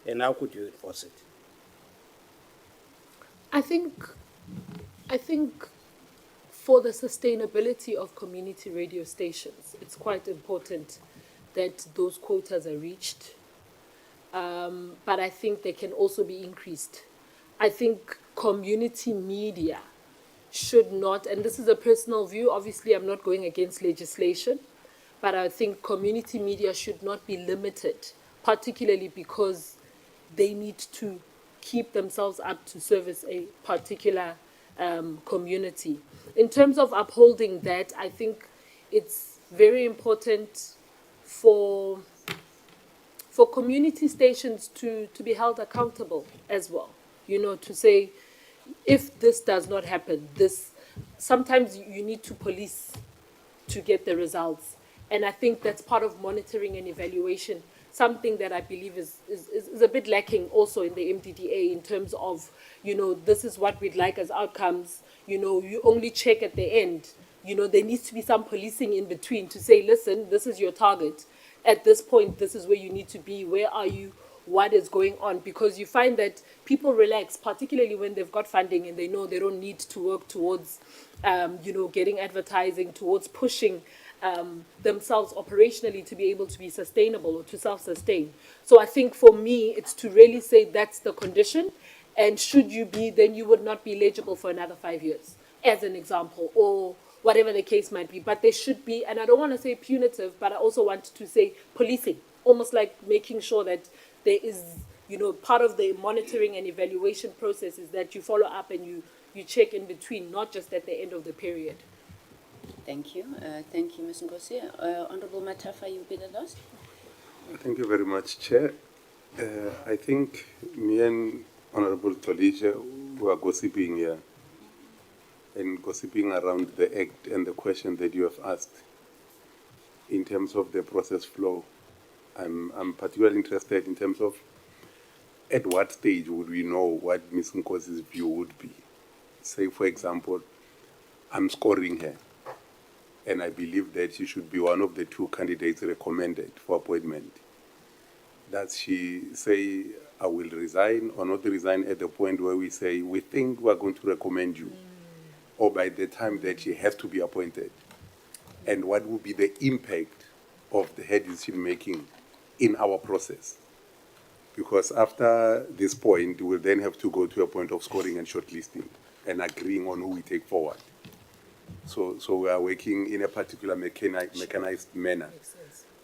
And how could you enforce it? I think for the sustainability of community radio stations, it's quite important that those quotas are reached. But I think they can also be increased. I think community media should not, and this is a personal view, obviously I'm not going against legislation, but I think community media should not be limited, particularly because they need to keep themselves up to service a particular community. In terms of upholding that, I think it's very important for community stations to be held accountable as well. To say, if this does not happen, sometimes you need to police to get the results. And I think that's part of monitoring and evaluation, something that I believe is a bit lacking also in the MDDA in terms of, this is what we'd like as outcomes. You only check at the end. There needs to be some policing in between to say, listen, this is your target. At this point, this is where you need to be. Where are you? What is going on? Because you find that people relax, particularly when they've got funding and they know they don't need to work towards, getting advertising, towards pushing themselves operationally to be able to be sustainable or to self-sustain. So I think for me, it's to really say that's the condition. And should you be, then you would not be eligible for another 5 years, as an example, or whatever the case might be. But there should be, and I don't want to say punitive, but I also want to say policing, almost like making sure that there is, part of the monitoring and evaluation process is that you follow up and you check in between, not just at the end of the period. Thank you. Thank you, Ms. Ngosi. Honorable Matafa, you'll be the last. Thank you very much, Chair. I think me and Honorable Tolisha were gossiping here and gossiping around the Act and the question that you have asked in terms of the process flow. I'm particularly interested in terms of at what stage would we know what Ms. Nkosi's view would be. Say, for example, I'm scoring her, and I believe that she should be one of the 2 candidates recommended for appointment. Does she say, I will resign or not resign at the point where we say, we think we're going to recommend you, or by the time that she has to be appointed? And what will be the impact of her decision making in our process? Because after this point, we'll then have to go to a point of scoring and shortlisting and agreeing on who we take forward. So we are working in a particular mechanized manner,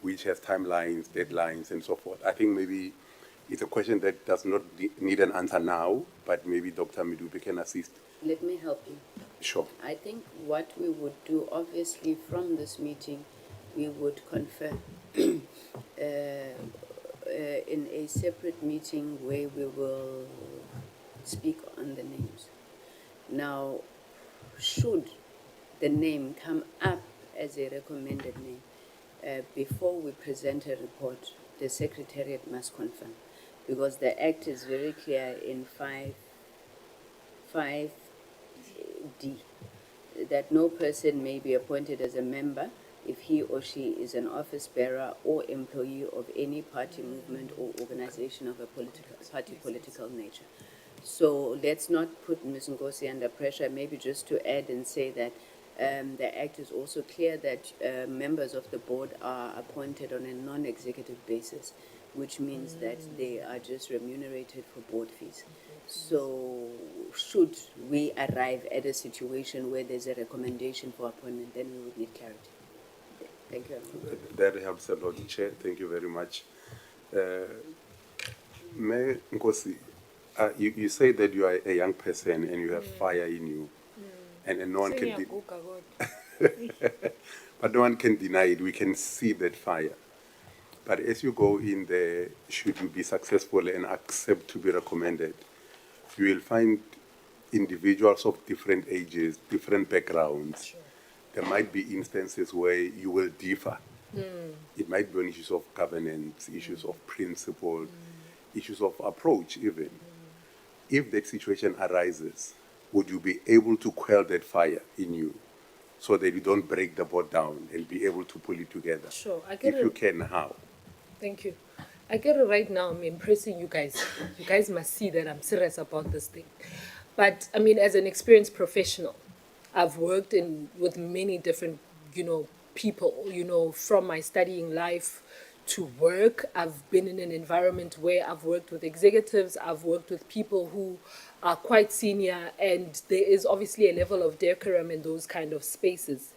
which has timelines, deadlines, and so forth. I think maybe it's a question that does not need an answer now, but maybe Dr. Midupe can assist. Let me help you. Sure. I think what we would do, obviously, from this meeting, we would confer in a separate meeting where we will speak on the names. Now, should the name come up as a recommended name, before we present a report, the Secretariat must confirm, because the Act is very clear in 5D that no person may be appointed as a member if he or she is an office bearer or employee of any party, movement, or organization of a political nature. So let's not put Ms. Ngosi under pressure, maybe just to add and say that the Act is also clear that members of the board are appointed on a non-executive basis, which means that they are just remunerated for board fees. So should we arrive at a situation where there's a recommendation for appointment, then we would need clarity. Thank you. That helps a lot, Chair. Thank you very much. Mayor Nkosi, you say that you are a young person and you have fire in you, and no one can but no one can deny it. We can see that fire. But as you go in there, should you be successful and accept to be recommended, you will find individuals of different ages, different backgrounds. Sure. There might be instances where you will differ. It might be on issues of governance, issues of principle, issues of approach even. If that situation arises, would you be able to quell that fire in you so that you don't break the board down and be able to pull it together? Sure. I get if you can, how? Thank you. I get it right now. I'm impressing you guys. You guys must see that I'm serious about this thing. But, I mean, as an experienced professional, I've worked with many different, people, from my studying life to work. I've been in an environment where I've worked with executives, I've worked with people who are quite senior, and there is obviously a level of decorum in those kind of spaces.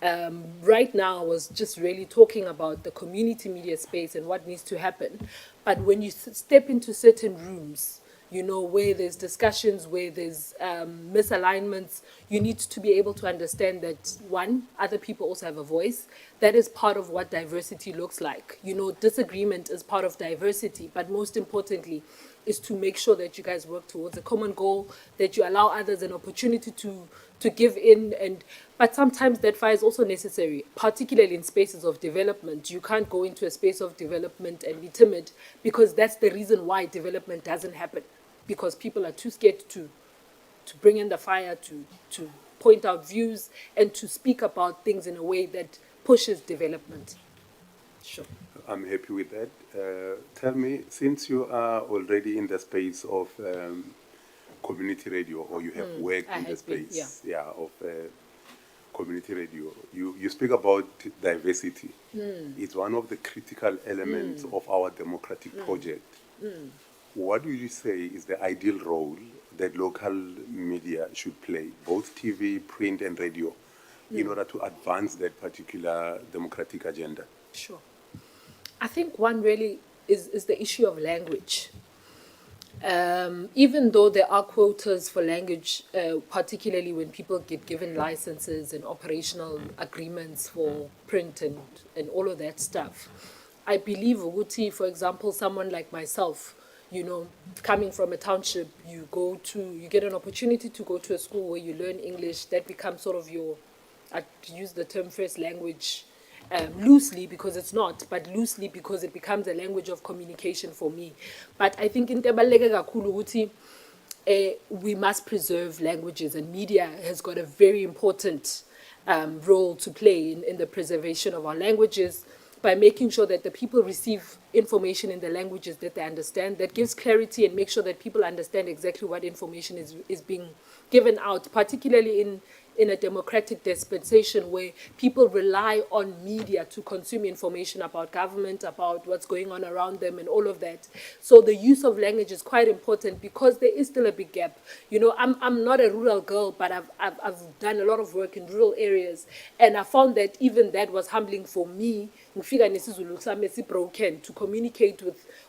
Right now, I was just really talking about the community media space and what needs to happen. But when you step into certain rooms, where there's discussions, where there's misalignments, you need to be able to understand that, one, other people also have a voice. That is part of what diversity looks like. Disagreement is part of diversity, but most importantly is to make sure that you guys work towards a common goal, that you allow others an opportunity to give in. But sometimes that fire is also necessary, particularly in spaces of development. You can't go into a space of development and be timid, because that's the reason why development doesn't happen. Because people are too scared to bring in the fire, to point out views, and to speak about things in a way that pushes development. Sure. I'm happy with that. Tell me, since you are already in the space of community radio, or you have worked in the space of community radio, you speak about diversity. It's one of the critical elements of our democratic project. What would you say is the ideal role that local media should play, both TV, print, and radio, in order to advance that particular democratic agenda? Sure. I think one really is the issue of language. Even though there are quotas for language, particularly when people get given licenses and operational agreements for print and all of that stuff, I believe Uguti, for example, someone like myself, you know, coming from a township, you get an opportunity to go to a school where you learn English. That becomes sort of your, I use the term first language loosely because it's not, but loosely because it becomes a language of communication for me. But I think in Tebalege kakhulu ukuthi we must preserve languages, and media has got a very important role to play in the preservation of our languages by making sure that the people receive information in the languages that they understand, that gives clarity and makes sure that people understand exactly what information is being given out, particularly in a democratic dispensation where people rely on media to consume information about government, about what's going on around them and all of that. So the use of language is quite important because there is still a big gap. You know, I'm not a rural girl, but I've done a lot of work in rural areas, and I found that even that was humbling for me broken to communicate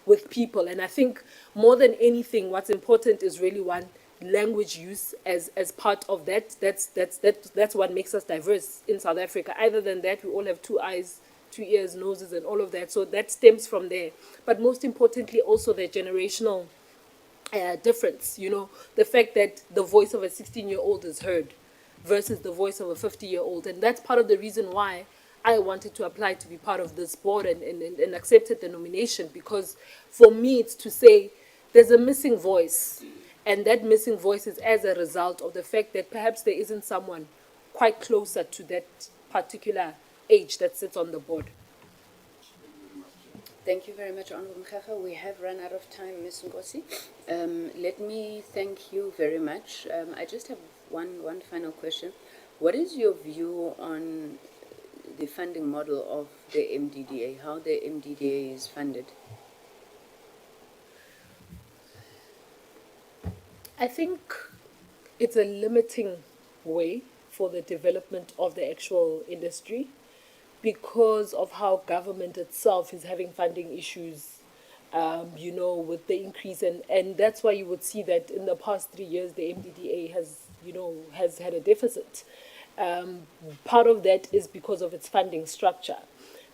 with people. And I think more than anything, what's important is really one, language use as part of that. That's what makes us diverse in South Africa. Other than that, we all have 2 eyes, 2 ears, noses, and all of that. So that stems from there. But most importantly, also the generational difference. You know, the fact that the voice of a 16-year-old is heard versus the voice of a 50-year-old, and that's part of the reason why I wanted to apply to be part of this board and accepted the nomination, because for me it's to say there's a missing voice. And that missing voice is as a result of the fact that perhaps there isn't someone quite closer to that particular age that sits on the board. Thank you very much, Honorable Mkhaga. We have run out of time, Ms. Ngosi. Let me thank you very much. I just have one final question. What is your view on the funding model of the MDDA, how the MDDA is funded? I think it's a limiting way for the development of the actual industry because of how government itself is having funding issues, you know, with the increase. And that's why you would see that in the past 3 years, the MDDA has had a deficit. Part of that is because of its funding structure.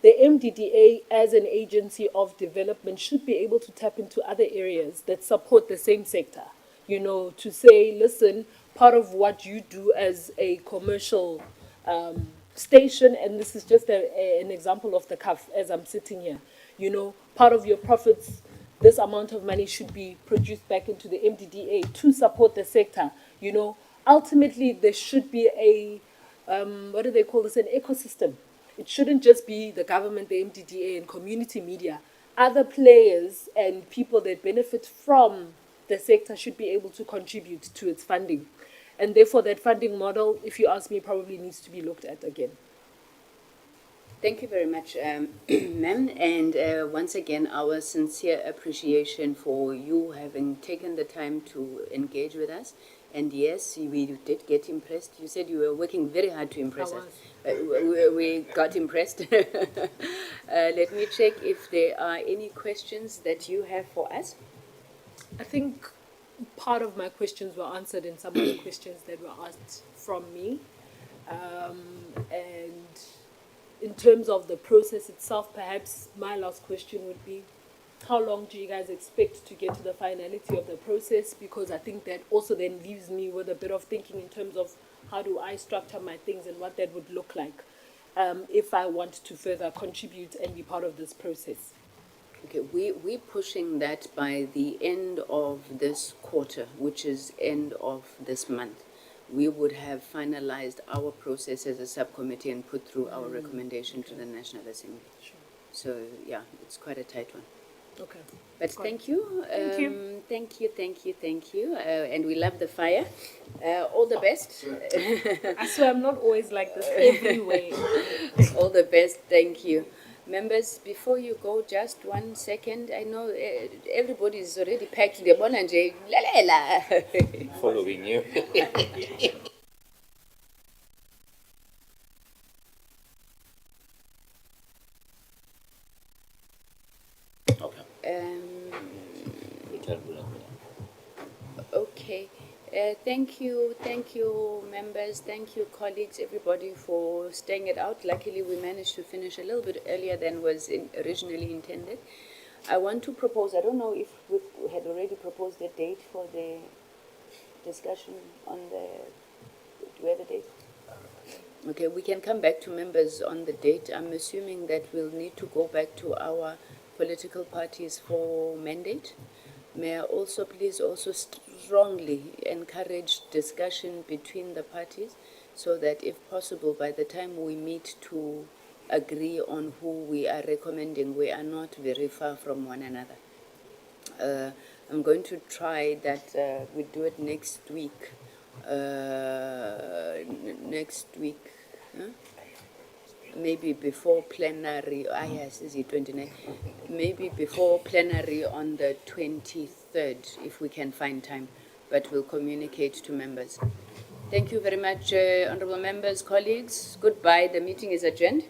The MDDA, as an agency of development, should be able to tap into other areas that support the same sector. You know, to say, listen, part of what you do as a commercial station, and this is just an example of the cuff as I'm sitting here, you know, part of your profits, this amount of money should be produced back into the MDDA to support the sector. You know, ultimately there should be a, what do they call this, an ecosystem. It shouldn't just be the government, the MDDA, and community media. Other players and people that benefit from the sector should be able to contribute to its funding. And therefore, that funding model, if you ask me, probably needs to be looked at again. Thank you very much, ma'am. And once again, our sincere appreciation for you having taken the time to engage with us. And yes, we did get impressed. You said you were working very hard to impress us. We got impressed. Let me check if there are any questions that you have for us. I think part of my questions were answered in some of the questions that were asked from me. And in terms of the process itself, perhaps my last question would be, how long do you guys expect to get to the finality of the process? Because I think that also then leaves me with a bit of thinking in terms of how do I structure my things and what that would look like if I want to further contribute and be part of this process. Okay, we're pushing that by the end of this quarter, which is end of this month. We would have finalized our process as a subcommittee and put through our recommendation to the National Assembly. Sure. So, yeah, it's quite a tight one. Okay. But thank you. Thank you. Thank you. And we love the fire. All the best. I swear I'm not always like this everywhere. All the best. Thank you. Members, before you go, just 1 second. I know everybody is already packed in the bonanje. Following you. Okay. Okay. Thank you, members. Thank you, colleagues, everybody, for staying it out. Luckily, we managed to finish a little bit earlier than was originally intended. I want to propose, I don't know if we had already proposed a date for the discussion on the, do we have a date? Okay, we can come back to members on the date. I'm assuming that we'll need to go back to our political parties for mandate. May I also please also strongly encourage discussion between the parties so that if possible, by the time we meet to agree on who we are recommending, we are not very far from one another. I'm going to try that we do it next week. Next week, huh? Maybe before plenary. Yes, is it 29? Maybe before plenary on the 23rd, if we can find time. But we'll communicate to members. Thank you very much, honourable members, colleagues. Goodbye. The meeting is adjourned.